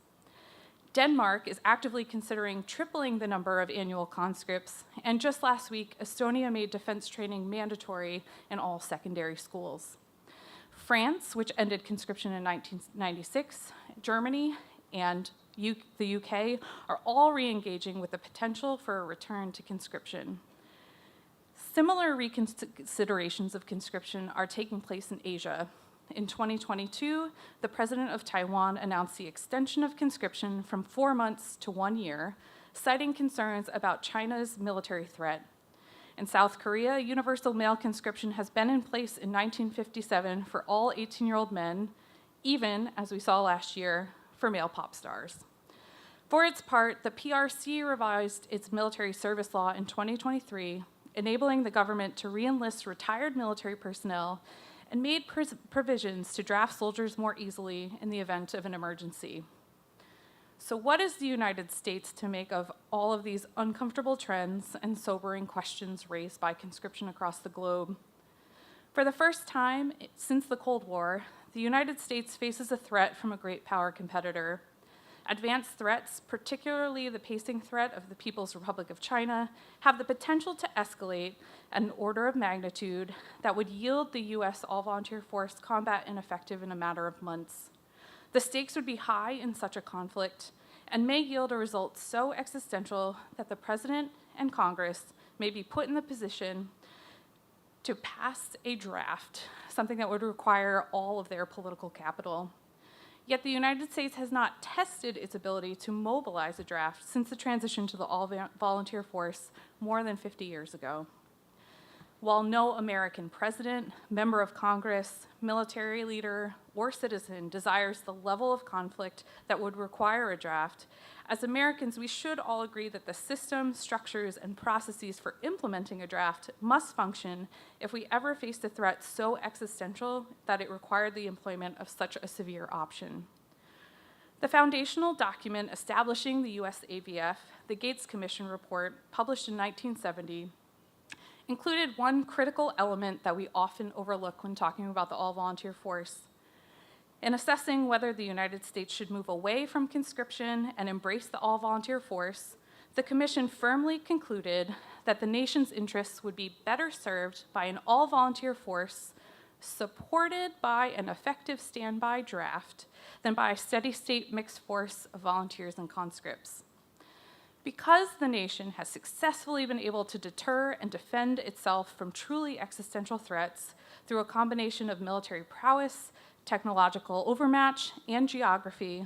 Denmark is actively considering tripling the number of annual conscripts, and just last week, Estonia made defense training mandatory in all secondary schools. France, which ended conscription in 1996, Germany, and the UK are all re-engaging with the potential for a return to conscription. Similar reconsiderations of conscription are taking place in Asia. In 2022, the president of Taiwan announced the extension of conscription from 4 months to 1 year, citing concerns about China's military threat. In South Korea, universal male conscription has been in place in 1957 for all 18-year-old men, even, as we saw last year, for male pop stars. For its part, the PRC revised its military service law in 2023, enabling the government to re-enlist retired military personnel and made provisions to draft soldiers more easily in the event of an emergency. So what is the United States to make of all of these uncomfortable trends and sobering questions raised by conscription across the globe? For the first time since the Cold War, the United States faces a threat from a great power competitor. Advanced threats, particularly the pacing threat of the People's Republic of China, have the potential to escalate at an order of magnitude that would yield the U.S. all-volunteer force combat ineffective in a matter of months. The stakes would be high in such a conflict and may yield a result so existential that the President and Congress may be put in the position to pass a draft, something that would require all of their political capital. Yet the United States has not tested its ability to mobilize a draft since the transition to the all-volunteer force more than 50 years ago. While no American president, member of Congress, military leader, or citizen desires the level of conflict that would require a draft, as Americans, we should all agree that the systems, structures, and processes for implementing a draft must function if we ever faced a threat so existential that it required the employment of such a severe option. The foundational document establishing the U.S. AVF, the Gates Commission report, published in 1970, included one critical element that we often overlook when talking about the all-volunteer force. In assessing whether the United States should move away from conscription and embrace the all-volunteer force, the Commission firmly concluded that the nation's interests would be better served by an all-volunteer force supported by an effective standby draft than by a steady-state mixed force of volunteers and conscripts. Because the nation has successfully been able to deter and defend itself from truly existential threats through a combination of military prowess, technological overmatch, and geography,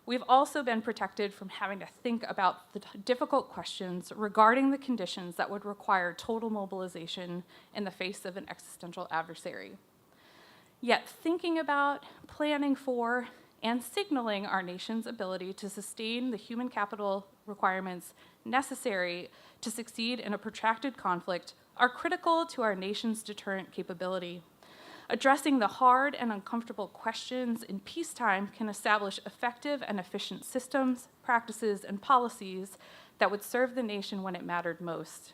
we've also been protected from having to think about the difficult questions regarding the conditions that would require total mobilization in the face of an existential adversary. Yet thinking about, planning for, and signaling our nation's ability to sustain the human capital requirements necessary to succeed in a protracted conflict are critical to our nation's deterrent capability. Addressing the hard and uncomfortable questions in peacetime can establish effective and efficient systems, practices, and policies that would serve the nation when it mattered most.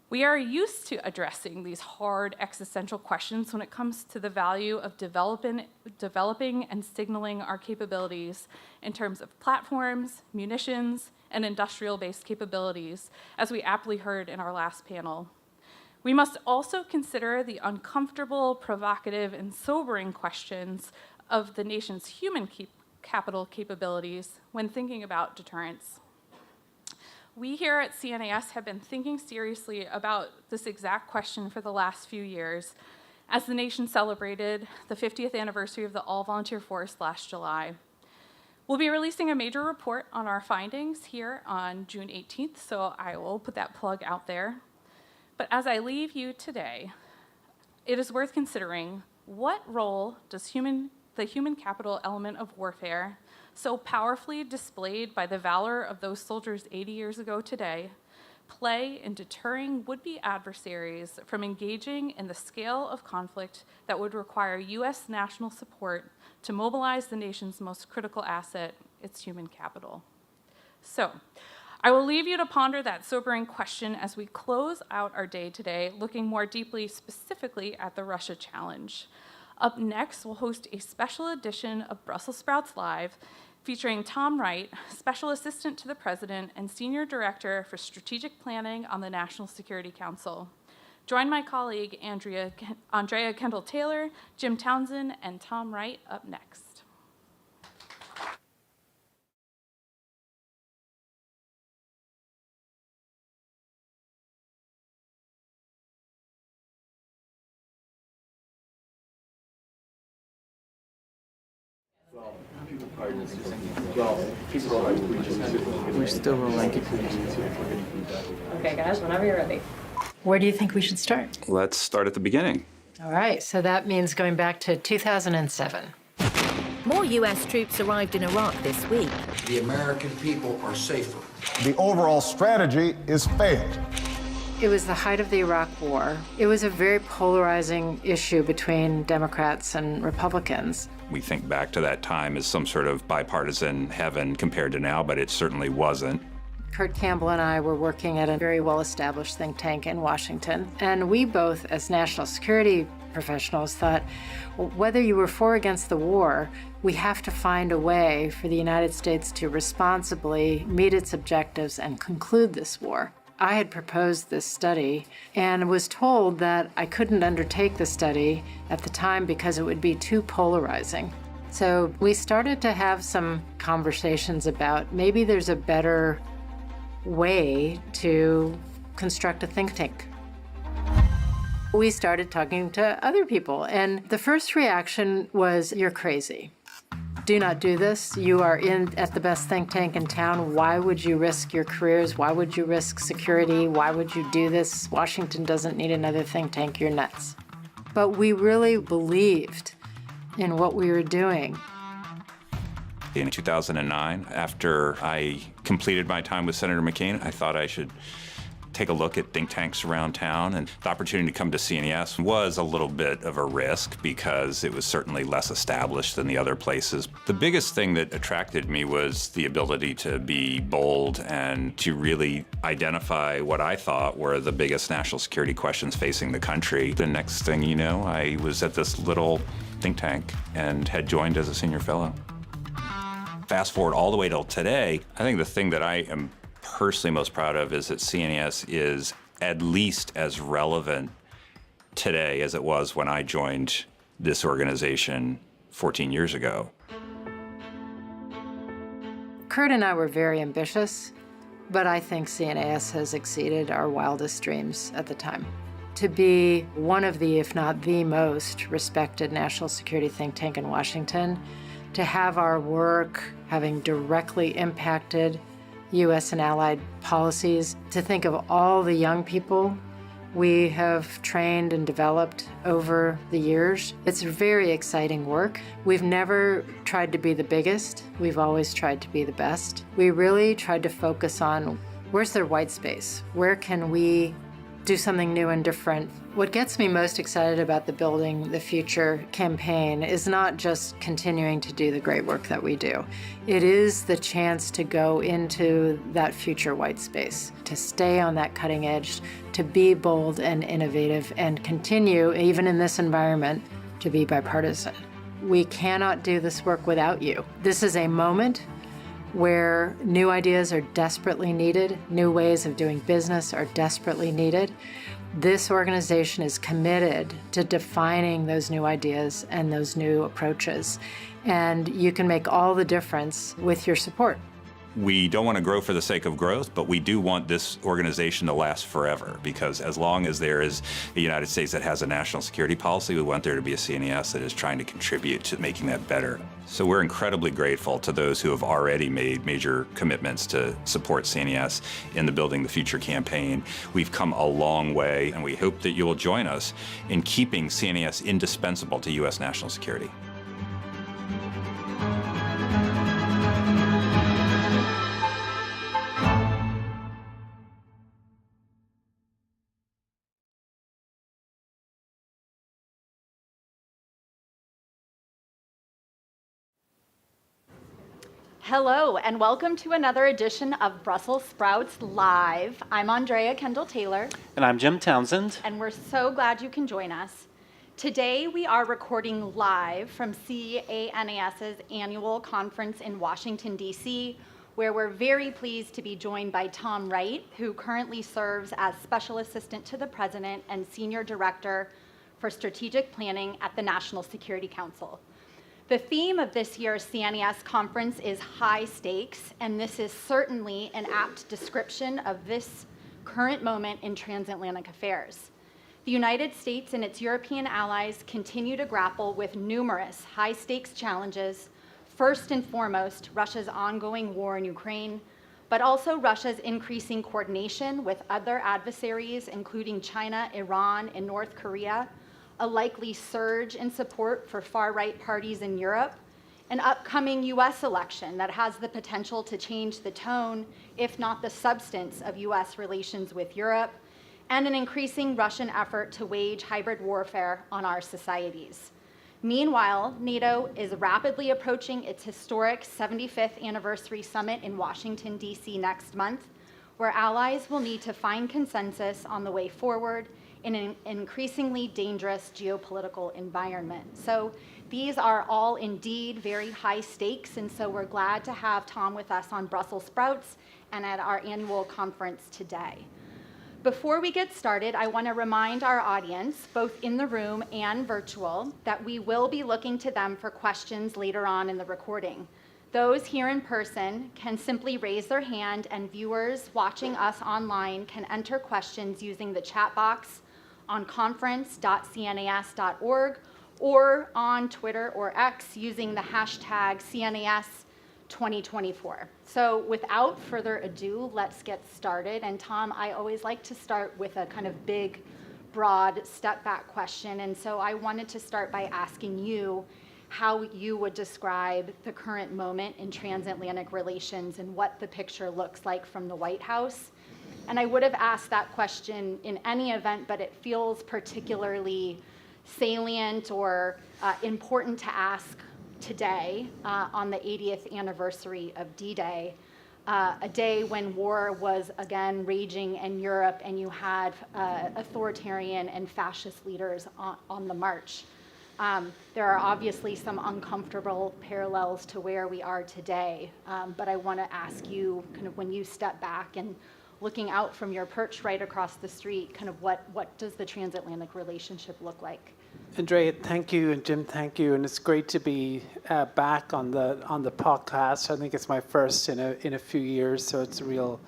We are used to addressing these hard existential questions when it comes to the value of developing and signaling our capabilities in terms of platforms, munitions, and industrial-based capabilities, as we aptly heard in our last panel. We must also consider the uncomfortable, provocative, and sobering questions of the nation's human capital capabilities when thinking about deterrence. We here at CNAS have been thinking seriously about this exact question for the last few years as the nation celebrated the 50th anniversary of the all-volunteer force last July. We'll be releasing a major report on our findings here on June 18th, so I will put that plug out there. But as I leave you today, it is worth considering what role does the human capital element of warfare, so powerfully displayed by the valor of those soldiers 80 years ago today, play in deterring would-be adversaries from engaging in the scale of conflict that would require U.S. national support to mobilize the nation's most critical asset, its human capital. So, I will leave you to ponder that sobering question as we close out our day today, looking more deeply specifically at the Russia challenge. Up next, we'll host a special edition of Brussels Sprouts Live, featuring Tom Wright, Special Assistant to the President and Senior Director for Strategic Planning on the National Security Council. Join my colleague Andrea Kendall-Taylor, Jim Townsend, and Tom Wright up next.
We're still rolling.
Okay, guys, whenever you're ready. Where do you think we should start?
Let's start at the beginning.
All right, so that means going back to 2007.
More U.S. troops arrived in Iraq this week.
The American people are safer.
The overall strategy is failed.
It was the height of the Iraq War. It was a very polarizing issue between Democrats and Republicans.
We think back to that time as some sort of bipartisan heaven compared to now, but it certainly wasn't.
Kurt Campbell and I were working at a very well-established think tank in Washington, and we both, as national security professionals, thought, whether you were for or against the war, we have to find a way for the United States to responsibly meet its objectives and conclude this war. I had proposed this study and was told that I couldn't undertake the study at the time because it would be too polarizing. So we started to have some conversations about maybe there's a better way to construct a think tank. We started talking to other people, and the first reaction was, "You're crazy. Do not do this. You are at the best think tank in town. Why would you risk your careers? Why would you risk security? Why would you do this? Washington doesn't need another think tank. You're nuts." But we really believed in what we were doing.
In 2009, after I completed my time with Senator McCain, I thought I should take a look at think tanks around town, and the opportunity to come to CNAS was a little bit of a risk because it was certainly less established than the other places. The biggest thing that attracted me was the ability to be bold and to really identify what I thought were the biggest national security questions facing the country. The next thing you know, I was at this little think tank and had joined as a senior fellow. Fast forward all the way till today, I think the thing that I am personally most proud of is that CNAS is at least as relevant today as it was when I joined this organization 14 years ago.
Kurt and I were very ambitious, but I think CNAS has exceeded our wildest dreams at the time. To be one of the, if not the most respected national security think tank in Washington, to have our work having directly impacted U.S. and allied policies, to think of all the young people we have trained and developed over the years. It's very exciting work. We've never tried to be the biggest. We've always tried to be the best. We really tried to focus on where's their white space? Where can we do something new and different? What gets me most excited about the Building the Future campaign is not just continuing to do the great work that we do. It is the chance to go into that future white space, to stay on that cutting edge, to be bold and innovative, and continue, even in this environment, to be bipartisan. We cannot do this work without you. This is a moment where new ideas are desperately needed, new ways of doing business are desperately needed. This organization is committed to defining those new ideas and those new approaches. And you can make all the difference with your support.
We don't want to grow for the sake of growth, but we do want this organization to last forever, because as long as there is a United States that has a national security policy, we want there to be a CNAS that is trying to contribute to making that better. So we're incredibly grateful to those who have already made major commitments to support CNAS in the Building the Future campaign. We've come a long way, and we hope that you will join us in keeping CNAS indispensable to U.S. national security.
Hello, and welcome to another edition of Brussels Sprouts Live. I'm Andrea Kendall-Taylor.
And I'm Jim Townsend.
And we're so glad you can join us. Today, we are recording live from CNAS's annual conference in Washington, D.C., where we're very pleased to be joined by Tom Wright, who currently serves as Special Assistant to the President and Senior Director for Strategic Planning at the National Security Council. The theme of this year's CNAS conference is high stakes, and this is certainly an apt description of this current moment in transatlantic affairs. The United States and its European allies continue to grapple with numerous high stakes challenges, first and foremost, Russia's ongoing war in Ukraine, but also Russia's increasing coordination with other adversaries, including China, Iran, and North Korea, a likely surge in support for far-right parties in Europe, an upcoming US election that has the potential to change the tone, if not the substance, of US relations with Europe, and an increasing Russian effort to wage hybrid warfare on our societies. Meanwhile, NATO is rapidly approaching its historic 75th anniversary summit in Washington, D.C. next month, where allies will need to find consensus on the way forward in an increasingly dangerous geopolitical environment. So these are all indeed very high stakes, and so we're glad to have Tom with us on Brussels Sprouts and at our annual conference today. Before we get started, I want to remind our audience, both in the room and virtual, that we will be looking to them for questions later on in the recording. Those here in person can simply raise their hand, and viewers watching us online can enter questions using the chat box on conference.cnas.org or on Twitter or X using the hashtag CNAS2024. So without further ado, let's get started. And Tom, I always like to start with a kind of big, broad step back question. And so I wanted to start by asking you how you would describe the current moment in transatlantic relations and what the picture looks like from the White House. And I would have asked that question in any event, but it feels particularly salient or important to ask today on the 80th anniversary of D-Day, a day when war was again raging in Europe and you had authoritarian and fascist leaders on the march. There are obviously some uncomfortable parallels to where we are today, but I want to ask you, kind of when you step back and looking out from your perch right across the street, kind of what does the transatlantic relationship look like?
Andrea, thank you, and Jim, thank you, and it's great to be back on the podcast. I think it's my first in a few years, so it's a real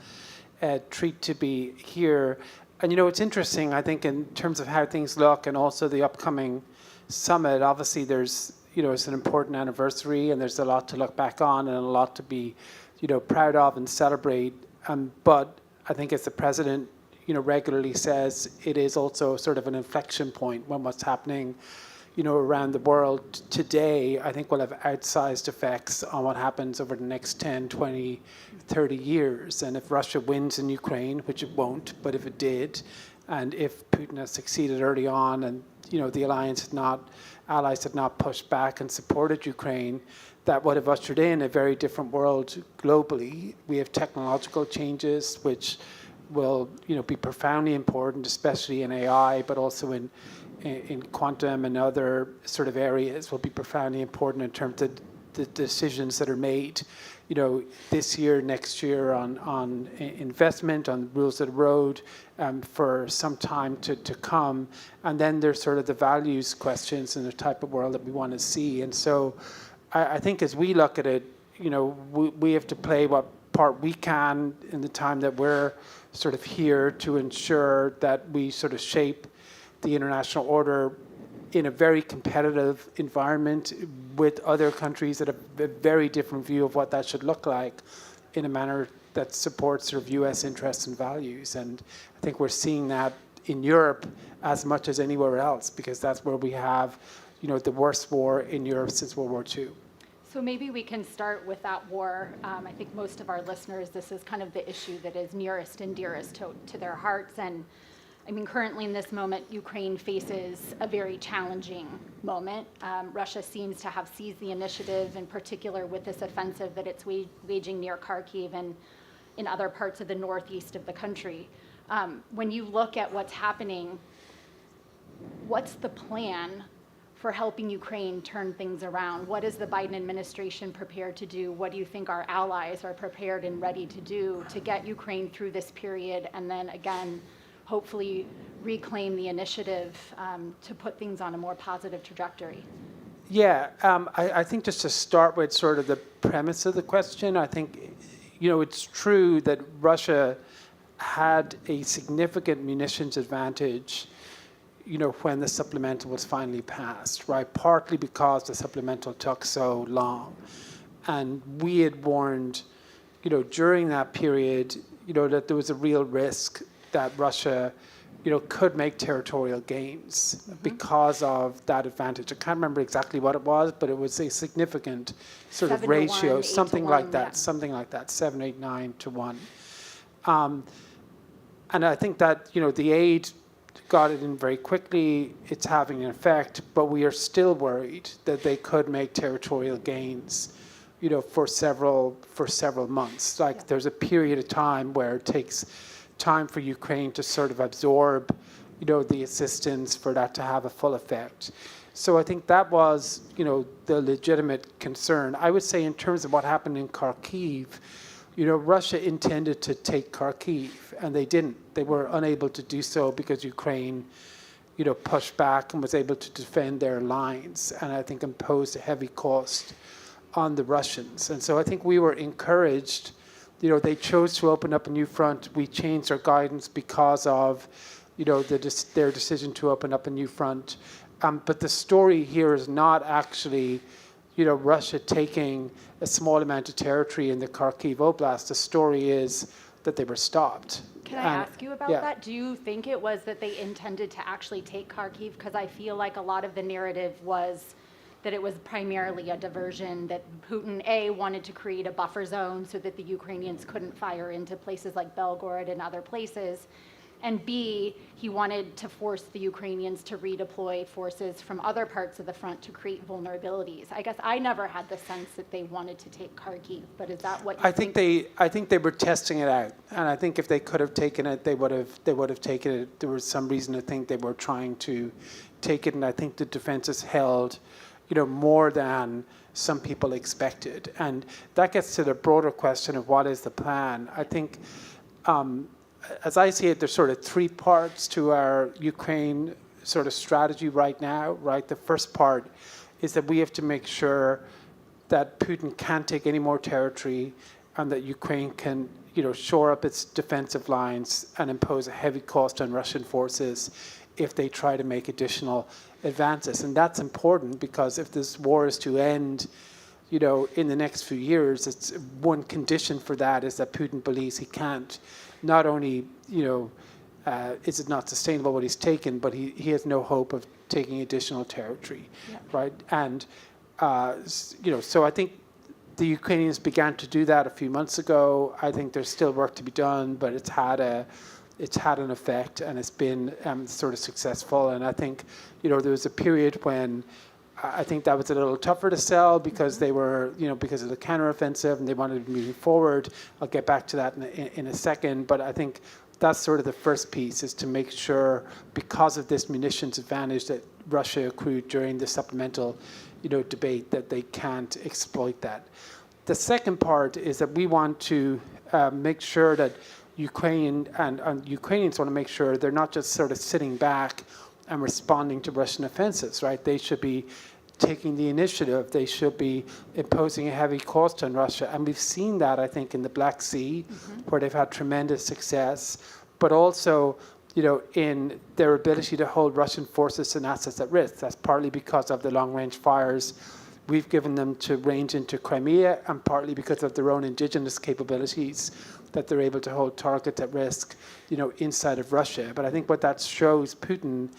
treat to be here. And you know, it's interesting, I think, in terms of how things look, and also the upcoming summit. Obviously, there's it's an important anniversary, and there's a lot to look back on, and a lot to be proud of and celebrate. But I think, as the president regularly says, it is also sort of an inflection point when what's happening around the world today, I think, will have outsized effects on what happens over the next 10, 20, 30 years. And if Russia wins in Ukraine, which it won't, but if it did, and if Putin has succeeded early on and the allies had not pushed back and supported Ukraine, that would have ushered in a very different world globally. We have technological changes which will be profoundly important, especially in AI, but also in quantum and other sort of areas will be profoundly important in terms of the decisions that are made, this year, next year on investment, on rules of the road, for some time to come. And then there's sort of the values questions and the type of world that we want to see. And so I think as we look at it, we have to play what part we can in the time that we're sort of here to ensure that we sort of shape the international order in a very competitive environment with other countries that have a very different view of what that should look like in a manner that supports sort of U.S. interests and values. And I think we're seeing that in Europe as much as anywhere else, because that's where we have, the worst war in Europe since World War II.
So maybe we can start with that war. I think most of our listeners, this is kind of the issue that is nearest and dearest to their hearts. And I mean, currently in this moment, Ukraine faces a very challenging moment. Russia seems to have seized the initiative, in particular with this offensive that it's waging near Kharkiv and in other parts of the northeast of the country. When you look at what's happening, what's the plan for helping Ukraine turn things around? What is the Biden administration prepared to do? What do you think our allies are prepared and ready to do to get Ukraine through this period and then again, hopefully reclaim the initiative to put things on a more positive trajectory?
Yeah, I think just to start with sort of the premise of the question, I think, it's true that Russia had a significant munitions advantage when the supplemental was finally passed, right? Partly because the supplemental took so long. And we had warned, during that period, that there was a real risk that Russia, could make territorial gains because of that advantage. I can't remember exactly what it was, but it was a significant sort of ratio, something like that, 7, 8, 9 to 1. And I think that, the aid got it in very quickly, it's having an effect, but we are still worried that they could make territorial gains, for several months. Like there's a period of time where it takes time for Ukraine to sort of absorb, the assistance for that to have a full effect. So I think that was, the legitimate concern. I would say in terms of what happened in Kharkiv, Russia intended to take Kharkiv, and they didn't. They were unable to do so because Ukraine, pushed back and was able to defend their lines, and I think imposed a heavy cost on the Russians. And so I think we were encouraged. They chose to open up a new front. We changed our guidance because of, their decision to open up a new front. But the story here is not actually, Russia taking a small amount of territory in the Kharkiv Oblast. The story is that they were stopped.
Can I ask you about that? Do you think it was that they intended to actually take Kharkiv? Because I feel like a lot of the narrative was that it was primarily a diversion, that Putin, A, wanted to create a buffer zone so that the Ukrainians couldn't fire into places like Belgorod and other places, and B, he wanted to force the Ukrainians to redeploy forces from other parts of the front to create vulnerabilities. I guess I never had the sense that they wanted to take Kharkiv, but is that what you think?
I think they were testing it out, and I think if they could have taken it, they would have taken it. There was some reason to think they were trying to take it, and I think the defenses held, more than some people expected. And that gets to the broader question of what is the plan. I think, as I see it, there's sort of three parts to our Ukraine sort of strategy right now, right? The first part is that we have to make sure that Putin can't take any more territory and that Ukraine can, shore up its defensive lines and impose a heavy cost on Russian forces if they try to make additional advances. And that's important because if this war is to end, in the next few years, it's one condition for that is that Putin believes he can't. Not only, is it not sustainable what he's taken, but he has no hope of taking additional territory, right? And, so I think the Ukrainians began to do that a few months ago. I think there's still work to be done, but it's had an effect and it's been sort of successful. And I think, there was a period when I think that was a little tougher to sell because they were, because of the counteroffensive and they wanted to move forward. I'll get back to that in a second. But I think, that's sort of the first piece, is to make sure, because of this munitions advantage that Russia accrued during the supplemental, debate, that they can't exploit that. The second part is that we want to make sure that Ukraine and Ukrainians want to make sure they're not just sort of sitting back and responding to Russian offensives, right? They should be taking the initiative. They should be imposing a heavy cost on Russia. And we've seen that, I think, in the Black Sea, where they've had tremendous success, but also, in their ability to hold Russian forces and assets at risk. That's partly because of the long-range fires we've given them to range into Crimea, and partly because of their own indigenous capabilities, that they're able to hold targets at risk, inside of Russia. But I think what that shows Putin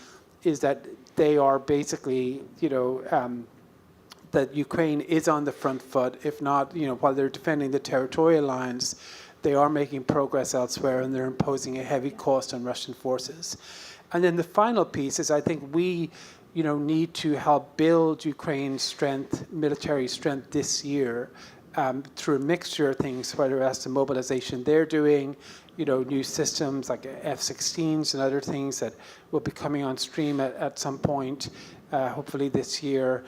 is that they are basically, that Ukraine is on the front foot. If not, while they're defending the territorial lines, they are making progress elsewhere, and they're imposing a heavy cost on Russian forces. And then the final piece is, I think we, need to help build Ukraine's strength, military strength this year, through a mixture of things, whether that's the mobilization they're doing, new systems like F-16s and other things that will be coming on stream at some point, hopefully this year,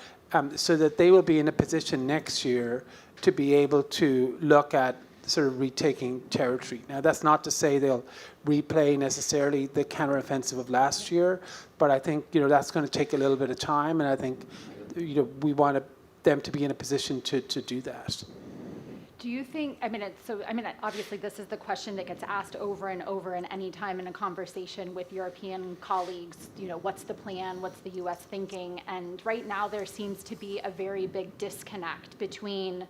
so that they will be in a position next year to be able to look at sort of retaking territory. Now, that's not to say they'll replay necessarily the counteroffensive of last year, but I think, that's going to take a little bit of time, and I think, we want them to be in a position to do that.
Do you think, obviously this is the question that gets asked over and over, and any time in a conversation with European colleagues, what's the plan, what's the US thinking? And right now there seems to be a very big disconnect between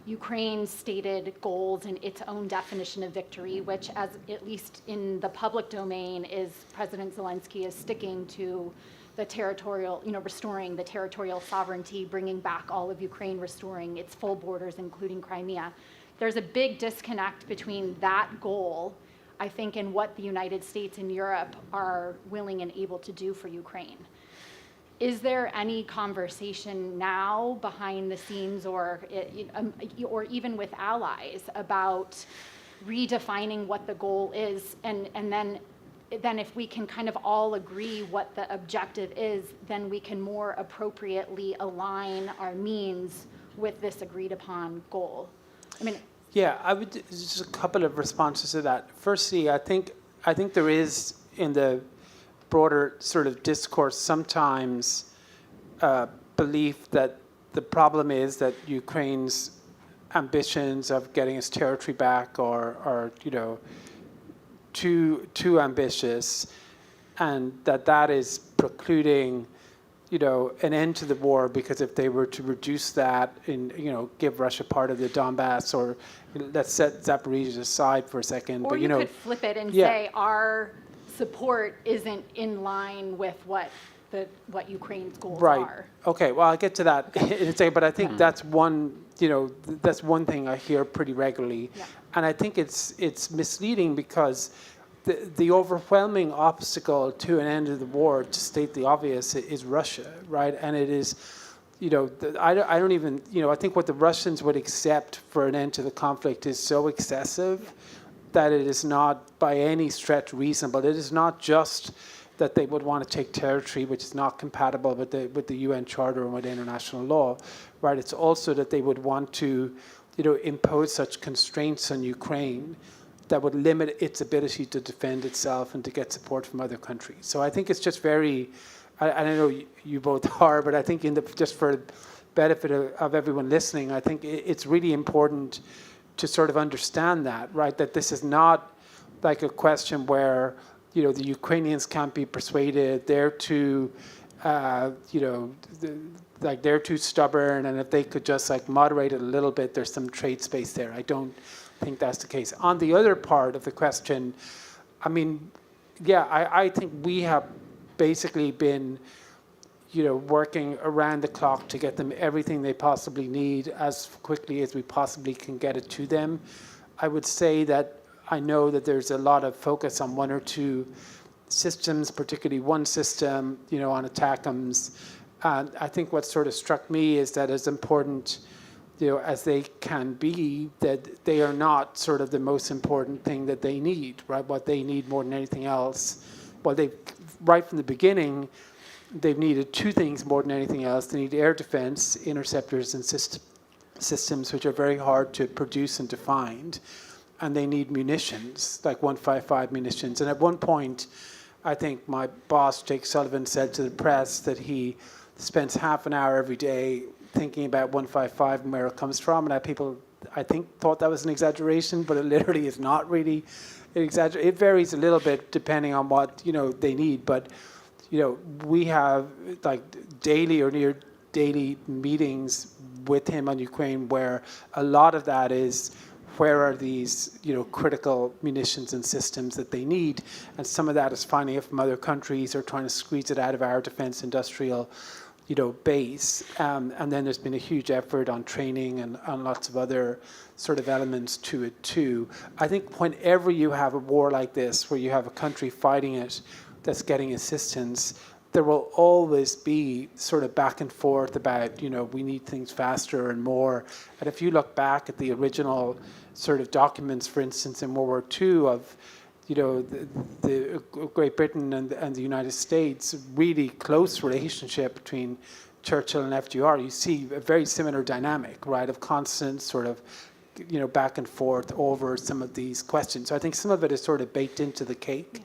Ukraine's stated goals and its own definition of victory, which, as at least in the public domain, is President Zelensky is sticking to the territorial, restoring the territorial sovereignty, bringing back all of Ukraine, restoring its full borders, including Crimea. There's a big disconnect between that goal, I think, and what the United States and Europe are willing and able to do for Ukraine. Is there any conversation now behind the scenes, or even with allies, about redefining what the goal is, and then if we can kind of all agree what the objective is, then we can more appropriately align our means with this agreed upon goal?
Yeah, I would just a couple of responses to that. Firstly, I think there is, in the broader sort of discourse, sometimes belief that the problem is that Ukraine's ambitions of getting its territory back are too ambitious, and that is precluding an end to the war, because if they were to reduce that and give Russia part of the Donbass, or let's set Zaporizhzhia aside for a second,
or
but
you could flip it and say our support isn't in line with what Ukraine's goals are.
Okay, well, I'll get to that in a second, but I think that's one thing I hear pretty regularly.
Yeah.
And I think it's misleading, because the overwhelming obstacle to an end of the war, to state the obvious, is Russia, right? And it is, I don't even, I think what the Russians would accept for an end to the conflict is so excessive that it is not by any stretch reasonable. It is not just that they would want to take territory, which is not compatible with the UN Charter and with international law, right? It's also that they would want to, impose such constraints on Ukraine that would limit its ability to defend itself and to get support from other countries. So I think it's just very, I know you both are, but I think just for the benefit of everyone listening, I think it's really important to sort of understand that, right? That this is not like a question where, the Ukrainians can't be persuaded, they're too, they're too stubborn, and if they could just moderate it a little bit, there's some trade space there. I don't think that's the case. On the other part of the question, I think we have basically been, working around the clock to get them everything they possibly need as quickly as we possibly can get it to them. I would say that I know that there's a lot of focus on one or two systems, particularly one system, on ATACMS. And I think what sort of struck me is that it's important as they can be, that they are not sort of the most important thing that they need, right? What they need more than anything else. Well, right from the beginning, they've needed two things more than anything else. They need air defense, interceptors, and systems, which are very hard to produce and to find. And they need munitions, like 155 munitions. And at one point, I think my boss, Jake Sullivan, said to the press that he spends half an hour every day thinking about 155 and where it comes from. And people, I think, thought that was an exaggeration, but it literally is not really an exaggeration. It varies a little bit depending on what, they need. But, we have like daily or near daily meetings with him on Ukraine where a lot of that is where are these, critical munitions and systems that they need. And some of that is finding it from other countries or trying to squeeze it out of our defense industrial base. And then there's been a huge effort on training and on lots of other sort of elements to it too. I think whenever you have a war like this, where you have a country fighting it that's getting assistance, there will always be sort of back and forth about, we need things faster and more. And if you look back at the original sort of documents, for instance, in World War II of, the Great Britain and the United States, really close relationship between Churchill and FDR, you see a very similar dynamic, right, of constant sort of, back and forth over some of these questions. So I think some of it is sort of baked into the cake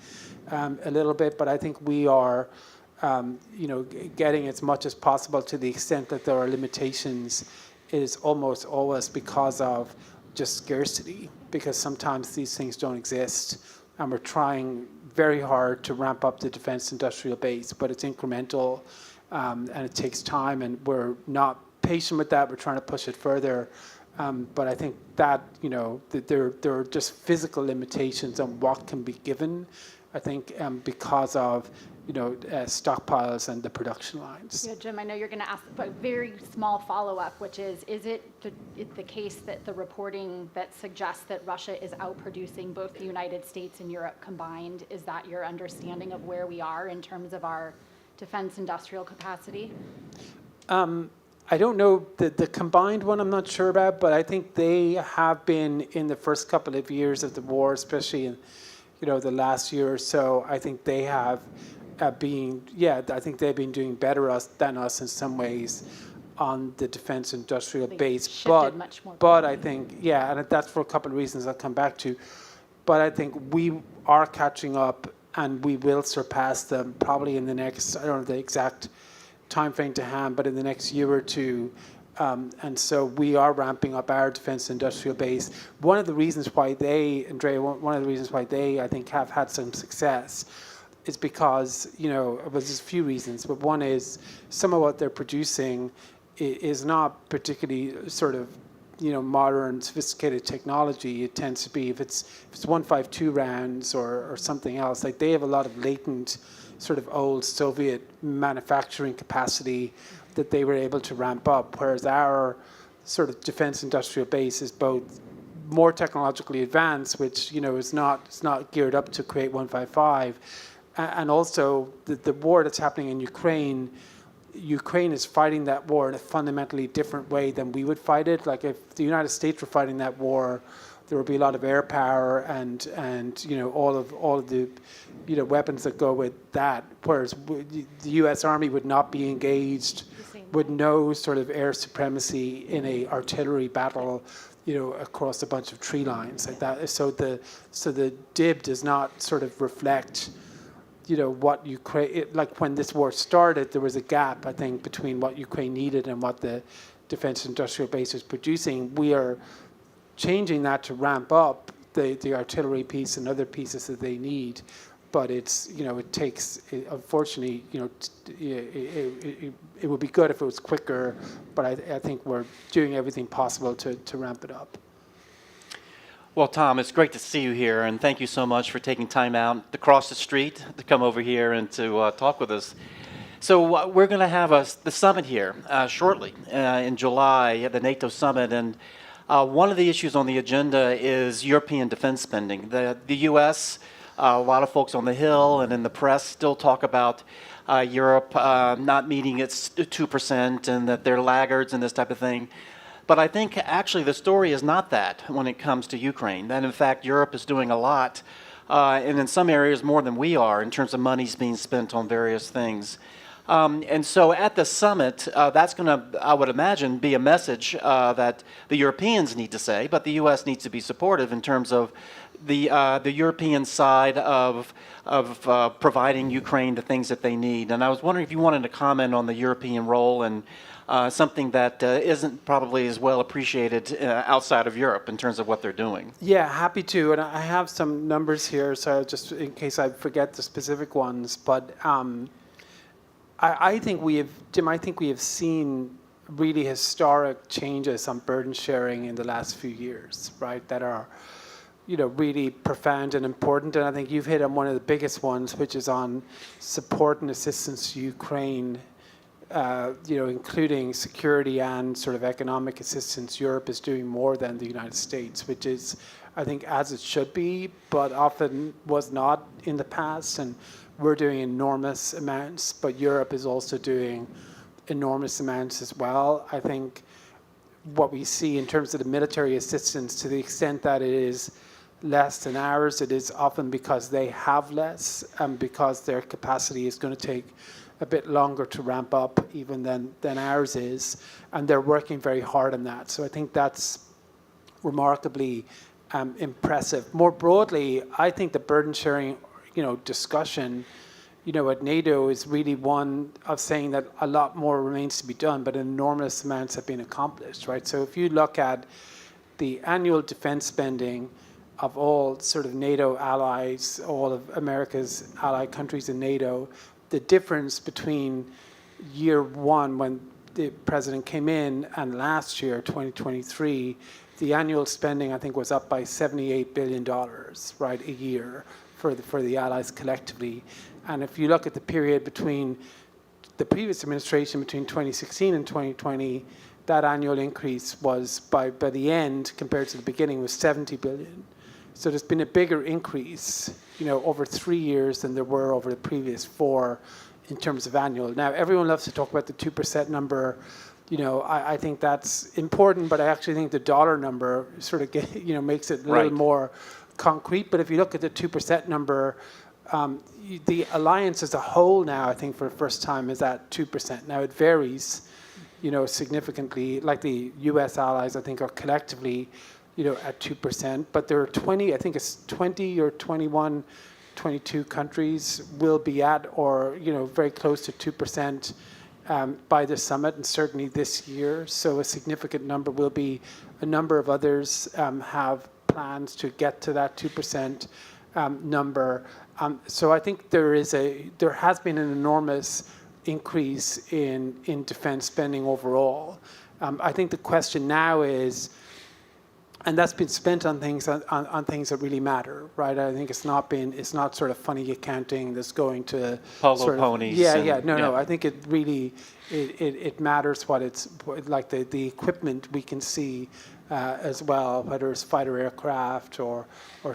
a little bit, but I think we are, getting as much as possible. To the extent that there are limitations is almost always because of just scarcity, because sometimes these things don't exist. And we're trying very hard to ramp up the defense industrial base, but it's incremental and it takes time, and we're not patient with that. We're trying to push it further. But I think that, that there are just physical limitations on what can be given, I think, because of, stockpiles and the production lines.
Yeah, Jim, I know you're going to ask a very small follow-up, which is it the case that the reporting that suggests that Russia is outproducing both the United States and Europe combined, is that your understanding of where we are in terms of our defense industrial capacity?
I don't know the combined one, I'm not sure about, but I think they have been in the first couple of years of the war, especially in, the last year or so. I think they have I think they've been doing better than us in some ways on the defense industrial base. But I think, and that's for a couple of reasons I'll come back to. But I think we are catching up, and we will surpass them probably in the next, I don't know the exact time frame to hand, but in the next year or two. And so we are ramping up our defense industrial base. One of the reasons why they, I think, have had some success is because, there's a few reasons, but one is some of what they're producing is not particularly sort of, modern, sophisticated technology. It tends to be, if it's 152 rounds or something else, like they have a lot of latent sort of old Soviet manufacturing capacity that they were able to ramp up, whereas our sort of defense industrial base is both more technologically advanced, which, is not geared up to create 155, and also the war that's happening in Ukraine is fighting that war in a fundamentally different way than we would fight it. Like if the United States were fighting that war, there would be a lot of air power and all of the weapons that go with that. Whereas the U.S. Army would not be engaged with no sort of air supremacy in a artillery battle, across a bunch of tree lines like that. So the DIB does not sort of reflect, what Ukraine, like when this war started, there was a gap, I think, between what Ukraine needed and what the defense industrial base was producing. We are changing that to ramp up the artillery piece and other pieces that they need. But it's, it takes, unfortunately, it would be good if it was quicker, but I think we're doing everything possible to ramp it up.
Well, Tom, it's great to see you here, and thank you so much for taking time out to cross the street to come over here and to talk with us. So we're going to have the summit here shortly in July, the NATO summit, and one of the issues on the agenda is European defense spending. The U.S., a lot of folks on the Hill and in the press still talk about Europe not meeting its 2% and that they're laggards and this type of thing. But I think actually the story is not that when it comes to Ukraine. That in fact Europe is doing a lot, and in some areas more than we are in terms of monies being spent on various things. And so at the summit, that's going to, I would imagine, be a message that the Europeans need to say, but the U.S. needs to be supportive in terms of the European side of providing Ukraine the things that they need. And I was wondering if you wanted to comment on the European role and something that isn't probably as well appreciated outside of Europe in terms of what they're doing.
Yeah, happy to. And I have some numbers here, so just in case I forget the specific ones. But I think we have, Jim, I think we have seen really historic changes on burden sharing in the last few years, right, that are, really profound and important. And I think you've hit on one of the biggest ones, which is on support and assistance to Ukraine, including security and sort of economic assistance. Europe is doing more than the United States, which is, I think, as it should be, but often was not in the past. And we're doing enormous amounts, but Europe is also doing enormous amounts as well. I think what we see in terms of the military assistance, to the extent that it is less than ours, it is often because they have less and because their capacity is going to take a bit longer to ramp up even than ours is, and they're working very hard on that. So I think that's remarkably impressive. More broadly, I think the burden sharing discussion, at NATO is really one of saying that a lot more remains to be done, but enormous amounts have been accomplished, right? So if you look at the annual defense spending of all sort of NATO allies, all of America's allied countries in NATO, the difference between year one when the president came in and last year, 2023, the annual spending, I think, was up by $78 billion, right, a year for the allies collectively. And if you look at the period between the previous administration, between 2016 and 2020, that annual increase was by the end, compared to the beginning, was 70 billion. So there's been a bigger increase, over 3 years than there were over the previous 4 in terms of annual. Now, everyone loves to talk about the 2% number. I think that's important, but I actually think the dollar number sort of makes it a little more concrete. But if you look at the 2% number, the alliance as a whole now, I think for the first time, is at 2%. Now it varies, significantly. Like the U.S. allies, I think, are collectively, at 2%. But there are 20 or 21, 22 countries will be at or, very close to 2% by the summit, and certainly this year. So a significant number will be. A number of others have plans to get to that 2% number. So I think there has been an enormous increase in defense spending overall. I think the question now is, and that's been spent on things that really matter, right? I think it's not sort of funny accounting that's going to
ponies.
No. I think it really it matters what it's like, the equipment we can see as well, whether it's fighter aircraft or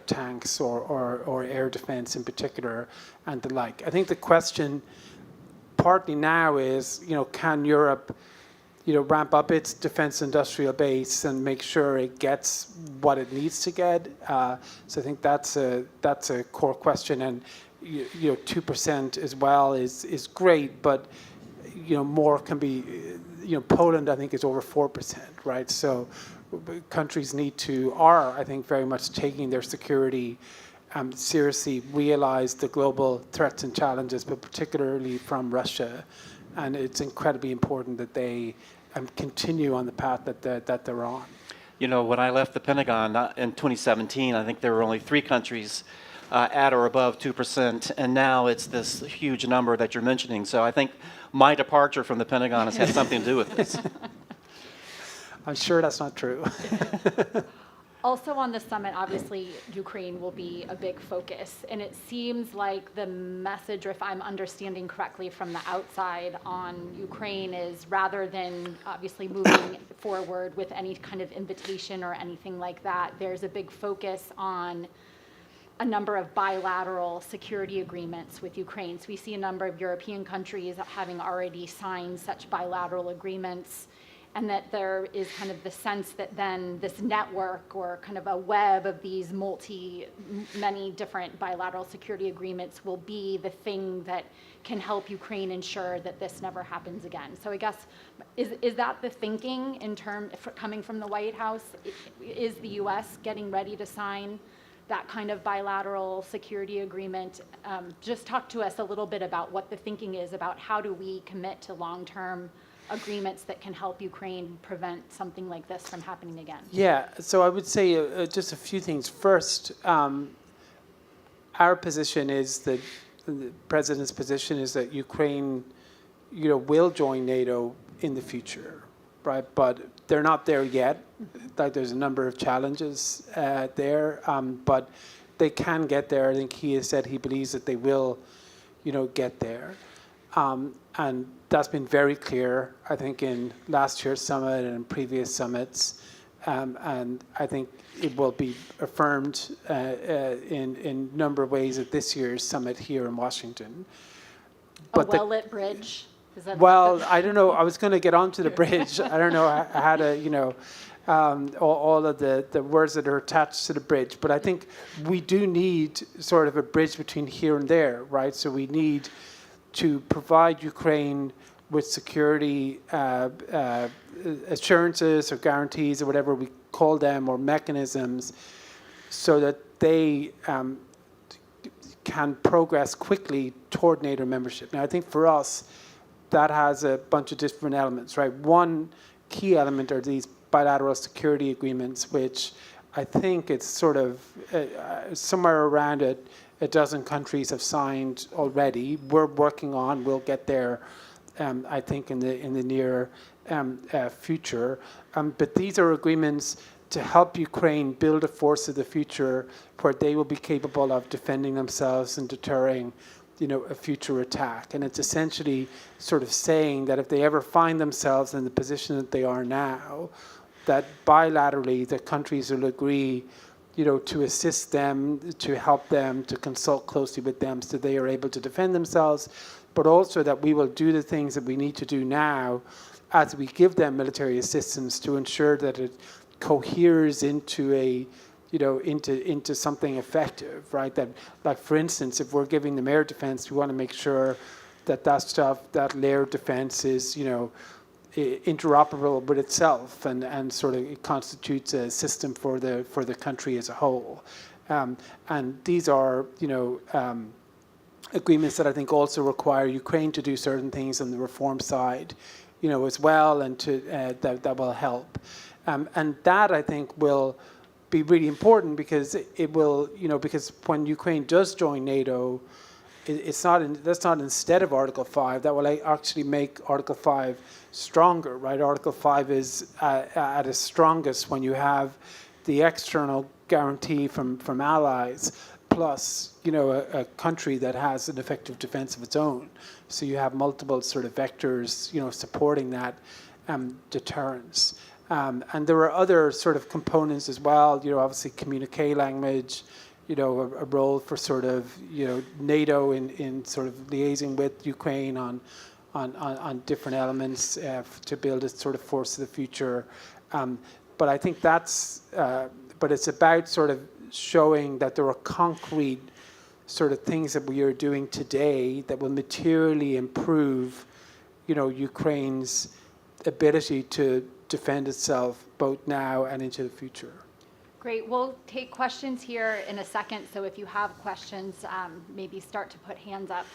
tanks or air defense in particular and the like. I think the question partly now is, can Europe ramp up its defense industrial base and make sure it gets what it needs to get. So I think that's a core question, and 2% as well is great, but more can be. Poland, I think, is over 4%, right? So countries are, I think, very much taking their security seriously, realize the global threats and challenges, but particularly from Russia. And it's incredibly important that they continue on the path that they're on.
When I left the Pentagon in 2017, I think there were only 3 countries at or above 2%, and now it's this huge number that you're mentioning. So I think my departure from the Pentagon has had something to do with this.
I'm sure that's not true.
Also on the summit, obviously, Ukraine will be a big focus. And it seems like the message, if I'm understanding correctly from the outside on Ukraine, is rather than obviously moving forward with any kind of invitation or anything like that, there's a big focus on a number of bilateral security agreements with Ukraine. So we see a number of European countries having already signed such bilateral agreements. and that there is kind of the sense that then this network or kind of a web of these many different bilateral security agreements will be the thing that can help Ukraine ensure that this never happens again. So I guess, is that the thinking coming from the White House? Is the US getting ready to sign that kind of bilateral security agreement? Just talk to us a little bit about what the thinking is about how do we commit to long-term agreements that can help Ukraine prevent something like this from happening again?
Yeah, so I would say just a few things. First, our position is that the president's position is that Ukraine, will join NATO in the future, right? But they're not there yet. Like there's a number of challenges there, but they can get there. I think he has said he believes that they will, get there. And that's been very clear, I think, in last year's summit and in previous summits. And I think it will be affirmed in a number of ways at this year's summit here in Washington.
But a well-lit bridge? Is that
I don't know. I was going to get onto the bridge. I don't know how to, all of the words that are attached to the bridge. But I think we do need sort of a bridge between here and there, right? So we need to provide Ukraine with security assurances or guarantees or whatever we call them, or mechanisms, so that they can progress quickly toward NATO membership. Now, I think for us, that has a bunch of different elements, right? One key element are these bilateral security agreements, which I think it's sort of somewhere around a dozen countries have signed already. We're working on, we'll get there, I think, in the near future. But these are agreements to help Ukraine build a force of the future where they will be capable of defending themselves and deterring, a future attack. And it's essentially sort of saying that if they ever find themselves in the position that they are now, that bilaterally the countries will agree, to assist them, to help them, to consult closely with them so they are able to defend themselves, but also that we will do the things that we need to do now as we give them military assistance to ensure that it coheres into into something effective, right? That, like, for instance, if we're giving them air defense, we want to make sure that that layer defense is, interoperable with itself and sort of it constitutes a system for the country as a whole. And these are, agreements that I think also require Ukraine to do certain things on the reform side, as well, and to that will help. And that, I think, will be really important because it will, because when Ukraine does join NATO, that's not instead of Article 5. That will actually make Article 5 stronger, right? Article 5 is at its strongest when you have the external guarantee from allies, plus, a country that has an effective defense of its own. So you have multiple sort of vectors, supporting that deterrence. And there are other sort of components as well, obviously communique language, a role for sort of, NATO in sort of liaising with Ukraine on different elements to build a sort of force of the future. But I think but it's about sort of showing that there are concrete sort of things that we are doing today that will materially improve, Ukraine's ability to defend itself both now and into the future.
Great. We'll take questions here in a second. So if you have questions, maybe start to put hands up.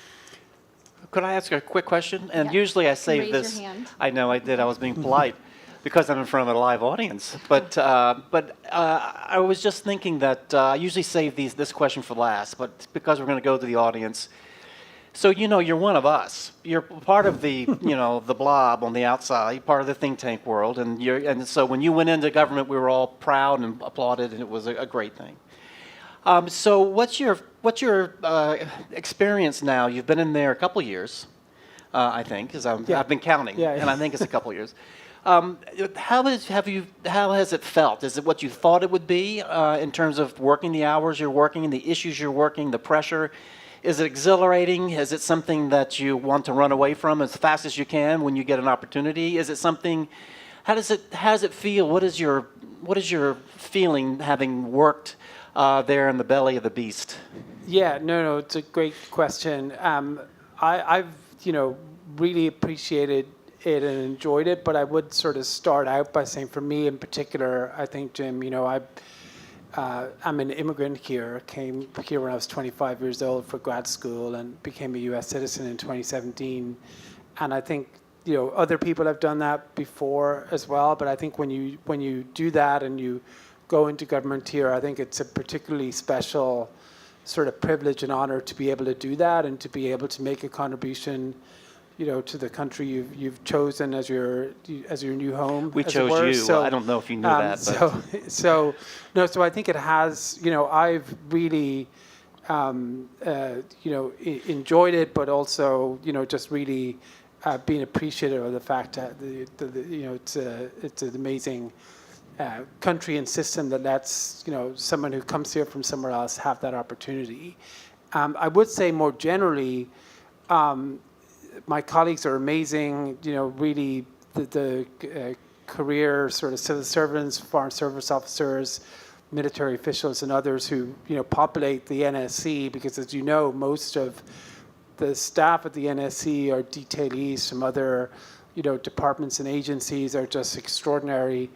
Could I ask a quick question? And
Yeah.
usually I save
Raise your
this.
hand.
I know I did. I was being polite because I'm in front of a live audience. But I was just thinking that I usually save this question for last. But because we're going to go to the audience, so you're one of us. You're part of the the blob on the outside, part of the think tank world, and so when you went into government, we were all proud and applauded, and it was a great thing. So what's your experience now? You've been in there a couple years, I think, because I've been counting, and I think it's a couple years. How has it felt? Is it what you thought it would be in terms of working the hours you're working, the issues you're working, the pressure? Is it exhilarating? Is it something that you want to run away from as fast as you can when you get an opportunity? Is it something How does it feel? What is your feeling having worked there in the belly of the beast?
Yeah, no, it's a great question. I've really appreciated it and enjoyed it, but I would sort of start out by saying, for me in particular, I think, Jim, I'm an immigrant here. Came here when I was 25 years old for grad school and became a U.S. citizen in 2017. And I think other people have done that before as well. But I think when you do that and you go into government here, I think it's a particularly special sort of privilege and honor to be able to do that and to be able to make a contribution, to the country you've chosen as your new home.
We chose you. So, I don't know if you knew that. But.
So I think it has. I've really, enjoyed it, but also, just really being appreciative of the fact that it's an amazing country and system that lets someone who comes here from somewhere else have that opportunity. I would say more generally. My colleagues are amazing, really the career sort of civil servants, foreign service officers, military officials and others who, populate the NSC because as you know, most of the staff at the NSC are detailees from other, departments and agencies are just extraordinary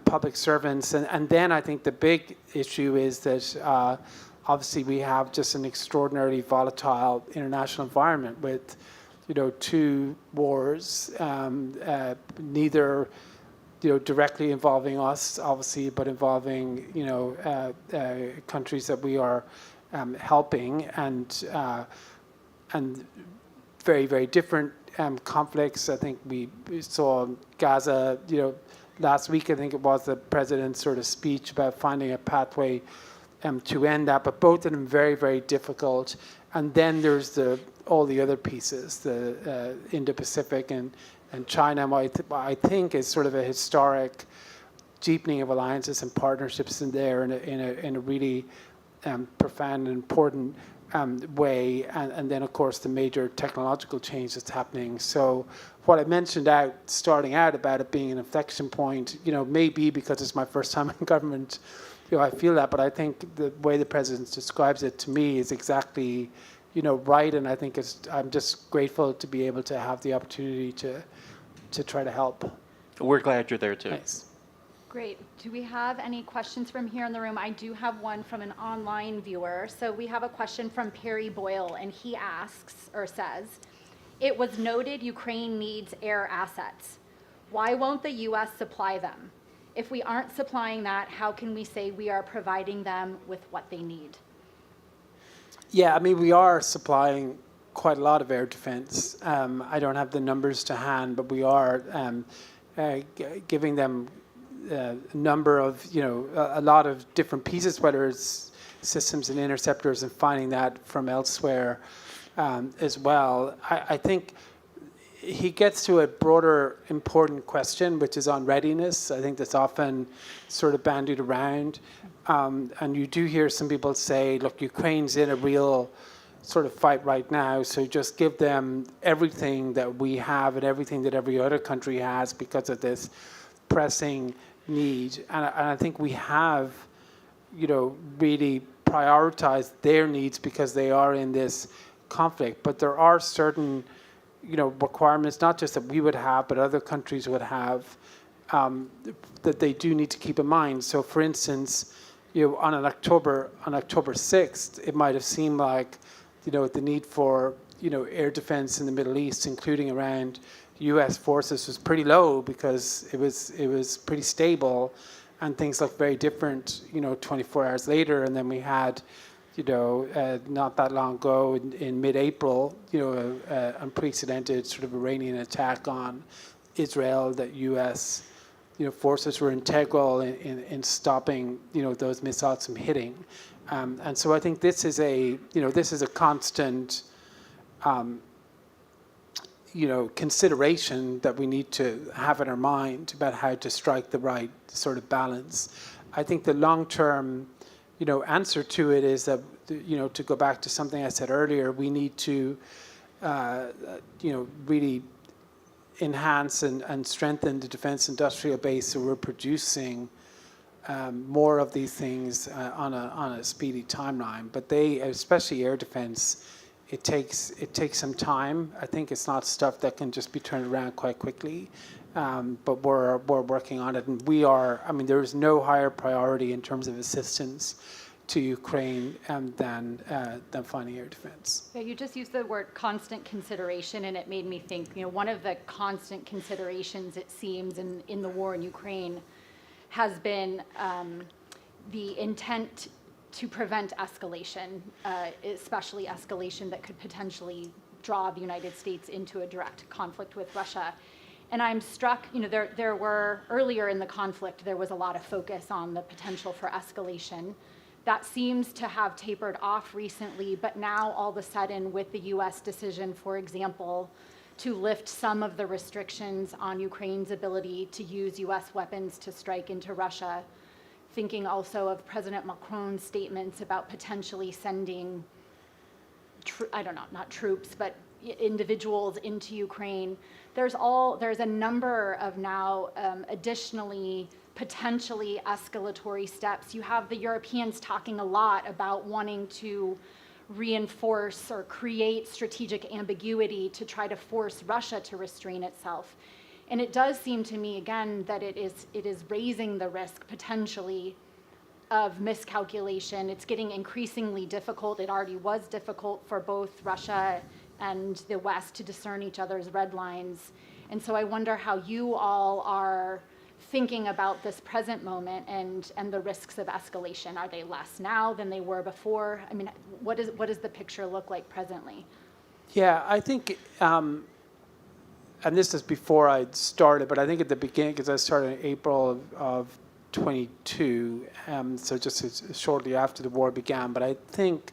public servants. And then I think the big issue is that obviously we have just an extraordinarily volatile international environment with two wars, neither directly involving us, obviously, but involving countries that we are helping, and very, very different conflicts. I think we saw Gaza, last week. I think it was the president's sort of speech about finding a pathway to end that, but both of them very, very difficult. And then there's all the other pieces, the Indo-Pacific and China, I think is sort of a historic deepening of alliances and partnerships in there in a really profound and important way. And then, of course, the major technological change that's happening. So what I mentioned starting out about it being an inflection point, maybe because it's my first time in government, I feel that, but I think the way the president describes it to me is exactly, right. And I think I'm just grateful to be able to have the opportunity to try to help.
We're glad you're there too.
Thanks.
Great. Do we have any questions from here in the room? I do have one from an online viewer. So we have a question from Perry Boyle, and he asks or says, it was noted Ukraine needs air assets. Why won't the U.S. supply them? If we aren't supplying that, how can we say we are providing them with what they need?
Yeah, I mean, we are supplying quite a lot of air defense. I don't have the numbers to hand, but we are giving them a number of, a lot of different pieces, whether it's systems and interceptors and finding that from elsewhere as well. I think he gets to a broader, important question, which is on readiness. I think that's often sort of bandied around. And you do hear some people say, look, Ukraine's in a real sort of fight right now, so just give them everything that we have and everything that every other country has because of this pressing need. And I think we have, really prioritized their needs because they are in this conflict. But there are certain requirements, not just that we would have, but other countries would have, that they do need to keep in mind. So, for instance, on October 6th, it might have seemed like, the need for, air defense in the Middle East, including around U.S. forces, was pretty low because it was pretty stable, and things looked very different, 24 hours later. And then we had, not that long ago in mid-April, an unprecedented sort of Iranian attack on Israel that U.S. Forces were integral in stopping those missiles from hitting, and so I think this is a constant consideration that we need to have in our mind about how to strike the right sort of balance. I think the long-term answer to it is that to go back to something I said earlier, we need to really enhance and strengthen the defense industrial base so we're producing more of these things on a speedy timeline. But they, especially air defense, it takes some time. I think it's not stuff that can just be turned around quite quickly. But we're working on it, and we are. I mean, there is no higher priority in terms of assistance to Ukraine than funding air defense.
Yeah, you just used the word constant consideration, and it made me think, one of the constant considerations, it seems, in the war in Ukraine has been the intent to prevent escalation, especially escalation that could potentially draw the United States into a direct conflict with Russia. And I'm struck, there were, earlier in the conflict, there was a lot of focus on the potential for escalation. That seems to have tapered off recently, but now all of a sudden with the US decision, for example, to lift some of the restrictions on Ukraine's ability to use US weapons to strike into Russia, thinking also of President Macron's statements about potentially sending, not troops, but individuals into Ukraine. There's a number of now additionally potentially escalatory steps. You have the Europeans talking a lot about wanting to reinforce or create strategic ambiguity to try to force Russia to restrain itself. And it does seem to me, again, that it is raising the risk potentially of miscalculation. It's getting increasingly difficult. It already was difficult for both Russia and the West to discern each other's red lines. And so I wonder how you all are thinking about this present moment and the risks of escalation. Are they less now than they were before? I mean, what does the picture look like presently?
Yeah, I think, and this is before I started, but I think at the beginning, because I started in April of 22, so just shortly after the war began, but I think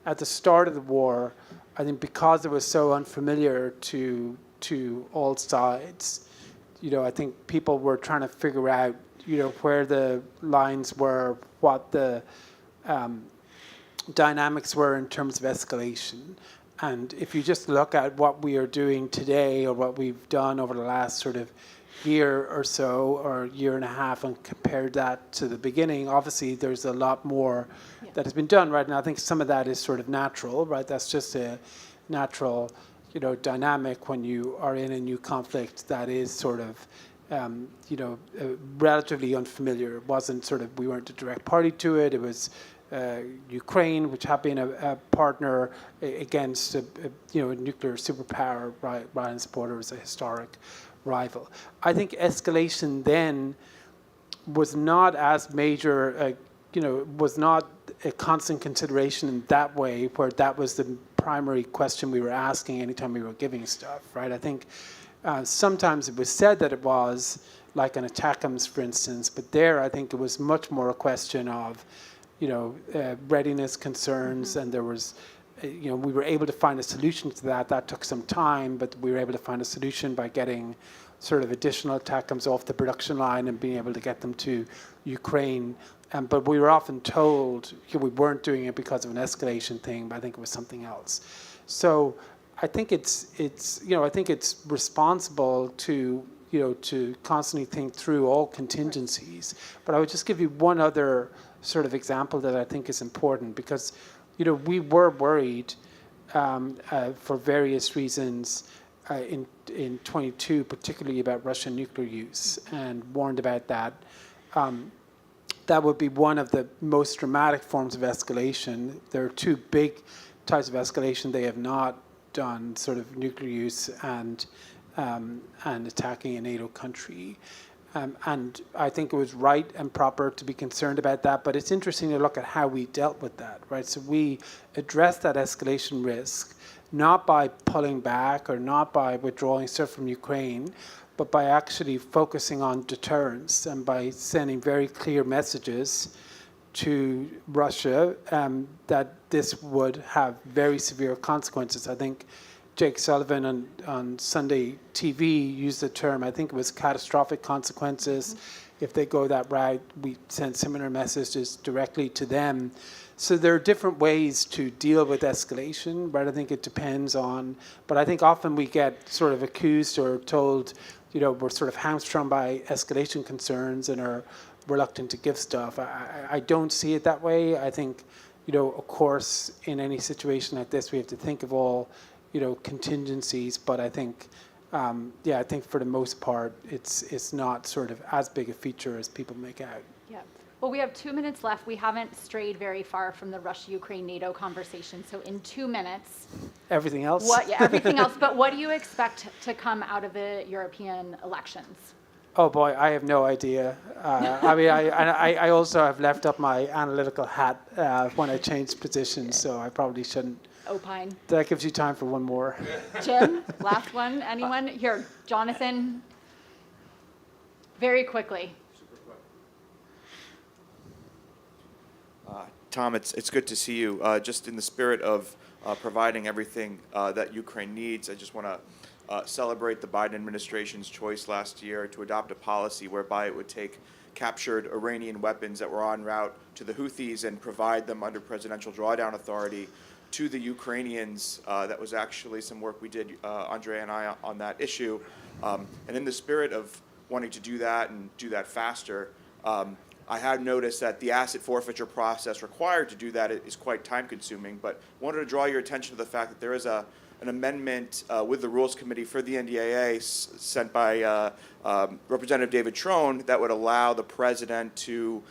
at the start of the war, I think because it was so unfamiliar to all sides, I think people were trying to figure out, where the lines were, what the dynamics were in terms of escalation. And if you just look at what we are doing today or what we've done over the last sort of year or so or year and a half and compare that to the beginning, obviously there's a lot more that has been done, right? And I think some of that is sort of natural, right? That's just a natural, dynamic when you are in a new conflict that is sort of, relatively unfamiliar. It wasn't sort of, we weren't a direct party to it. It was Ukraine, which had been a partner against a nuclear superpower, right in support of, as a historic rival. I think escalation then was not as major, was not a constant consideration in that way, where that was the primary question we were asking anytime we were giving stuff, right? I think sometimes it was said that it was, like an ATACMS, for instance, but there I think it was much more a question of, readiness concerns, and there was, we were able to find a solution to that. That took some time, but we were able to find a solution by getting sort of additional ATACMS off the production line and being able to get them to Ukraine. But we were often told we weren't doing it because of an escalation thing, but I think it was something else. So I think it's responsible to constantly think through all contingencies. But I would just give you one other sort of example that I think is important, because we were worried for various reasons in 22, particularly about Russian nuclear use, and warned about that. That would be one of the most dramatic forms of escalation. There are two big types of escalation they have not done, sort of nuclear use and attacking a NATO country. And I think it was right and proper to be concerned about that, but it's interesting to look at how we dealt with that, right? So we addressed that escalation risk, not by pulling back or not by withdrawing stuff from Ukraine, but by actually focusing on deterrence and by sending very clear messages to Russia that this would have very severe consequences. I think Jake Sullivan on Sunday TV used the term, I think it was catastrophic consequences. If they go that route, we send similar messages directly to them. So there are different ways to deal with escalation, but I think it depends on, but I think often we get sort of accused or told, we're sort of hamstrung by escalation concerns and are reluctant to give stuff. I don't see it that way. I think, of course, in any situation like this, we have to think of all, contingencies, but I think, I think for the most part, it's not sort of as big a feature as people make out.
Yeah. Well, we have 2 minutes left. We haven't strayed very far from the Russia-Ukraine-NATO conversation. So in 2 minutes.
Everything else?
Everything else. But what do you expect to come out of the European elections?
Oh boy, I have no idea. I also have left up my analytical hat when I changed positions, so I probably shouldn't.
Opine.
That gives you time for one more.
Jim, last one. Anyone? Here, Jonathan. Very quickly.
Tom, it's good to see you. Just in the spirit of providing everything that Ukraine needs, I just want to celebrate the Biden administration's choice last year to adopt a policy whereby it would take captured Iranian weapons that were en route to the Houthis and provide them under presidential drawdown authority to the Ukrainians. That was actually some work we did, Andrea and I, on that issue. And in the spirit of wanting to do that and do that faster, I have noticed that the asset forfeiture process required to do that is quite time-consuming, but wanted to draw your attention to the fact that there is an amendment with the Rules Committee for the NDAA sent by Representative David Trone that would allow the president to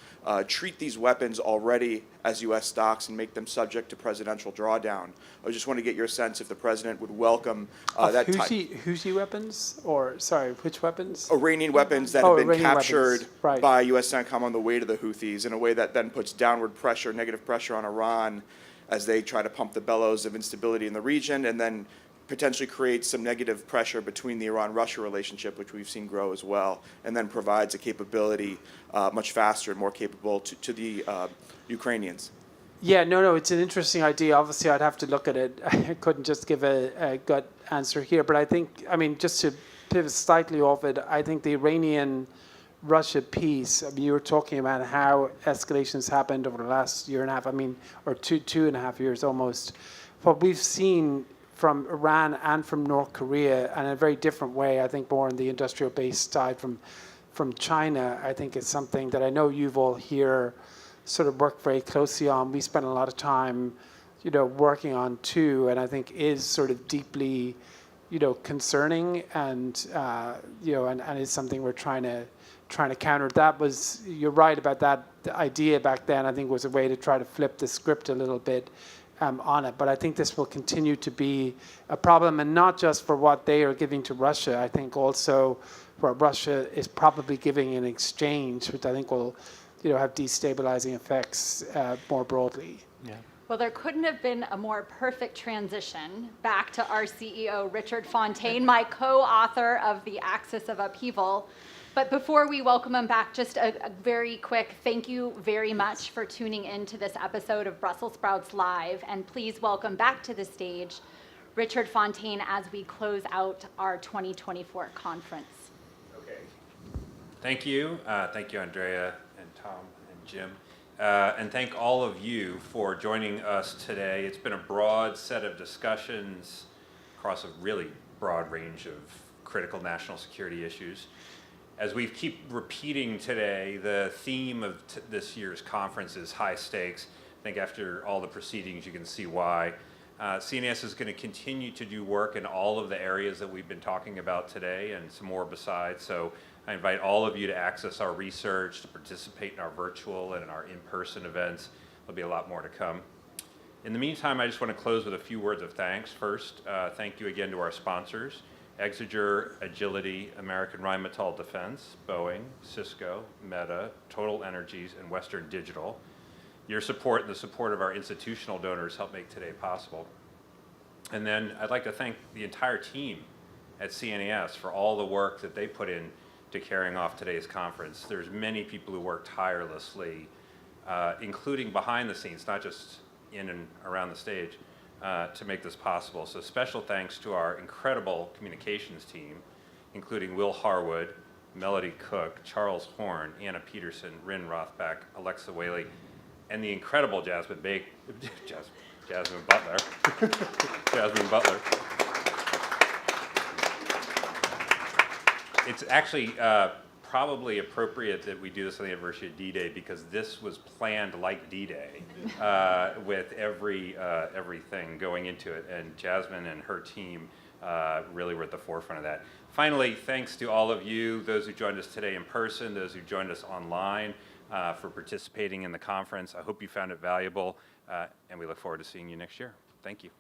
treat these weapons already as U.S. stocks and make them subject to presidential drawdown. I just want to get your sense if the president would welcome that type.
Houthi weapons? Or, sorry, which weapons?
Iranian weapons that have been
Iranian
captured
right.
by U.S. CENTCOM on the way to the Houthis in a way that then puts downward pressure, negative pressure on Iran as they try to pump the bellows of instability in the region, and then potentially creates some negative pressure between the Iran-Russia relationship, which we've seen grow as well, and then provides a capability much faster and more capable to the Ukrainians.
Yeah, no, it's an interesting idea. Obviously, I'd have to look at it. I couldn't just give a gut answer here, but I think, just to pivot slightly off it, I think the Iranian-Russia piece, you were talking about how escalations happened over the last year and a half, or two and a half years almost. What we've seen from Iran and from North Korea, and in a very different way, I think more on the industrial-based side from China, I think is something that I know you've all here sort of worked very closely on. We spent a lot of time, working on too, and I think is sort of deeply, concerning, and and is something we're trying to counter. That was, you're right about that. The idea back then, I think, was a way to try to flip the script a little bit on it. But I think this will continue to be a problem, and not just for what they are giving to Russia. I think also what Russia is probably giving in exchange, which I think will have destabilizing effects more broadly.
Yeah. Well, there couldn't have been a more perfect transition back to our CEO, Richard Fontaine, my co-author of The Axis of Upheaval. But before we welcome him back, just a very quick thank you very much for tuning in to this episode of Brussels Sprouts Live. And please welcome back to the stage Richard Fontaine as we close out our 2024 conference.
Okay. Thank you. Thank you, Andrea and Tom and Jim. And thank all of you for joining us today. It's been a broad set of discussions across a really broad range of critical national security issues. As we keep repeating today, the theme of this year's conference is high stakes. I think after all the proceedings, you can see why. CNAS is going to continue to do work in all of the areas that we've been talking about today and some more besides. So I invite all of you to access our research, to participate in our virtual and in our in-person events. There'll be a lot more to come. In the meantime, I just want to close with a few words of thanks. First, thank you again to our sponsors, Exeger, Agility, American Rheinmetall Defense, Boeing, Cisco, Meta, Total Energies, and Western Digital. Your support and the support of our institutional donors help make today possible. And then I'd like to thank the entire team at CNAS for all the work that they put in to carrying off today's conference. There's many people who work tirelessly, including behind the scenes, not just in and around the stage, to make this possible. So special thanks to our incredible communications team, including Will Harwood, Melody Cook, Charles Horn, Anna Peterson, Rin Rothbach, Alexa Whaley, and the incredible Jasmine Butler. Jasmine Butler. It's actually probably appropriate that we do this on the anniversary of D-Day because this was planned like D-Day with everything going into it, and Jasmine and her team really were at the forefront of that. Finally, thanks to all of you, those who joined us today in person, those who joined us online, for participating in the conference. I hope you found it valuable, and we look forward to seeing you next year. Thank you.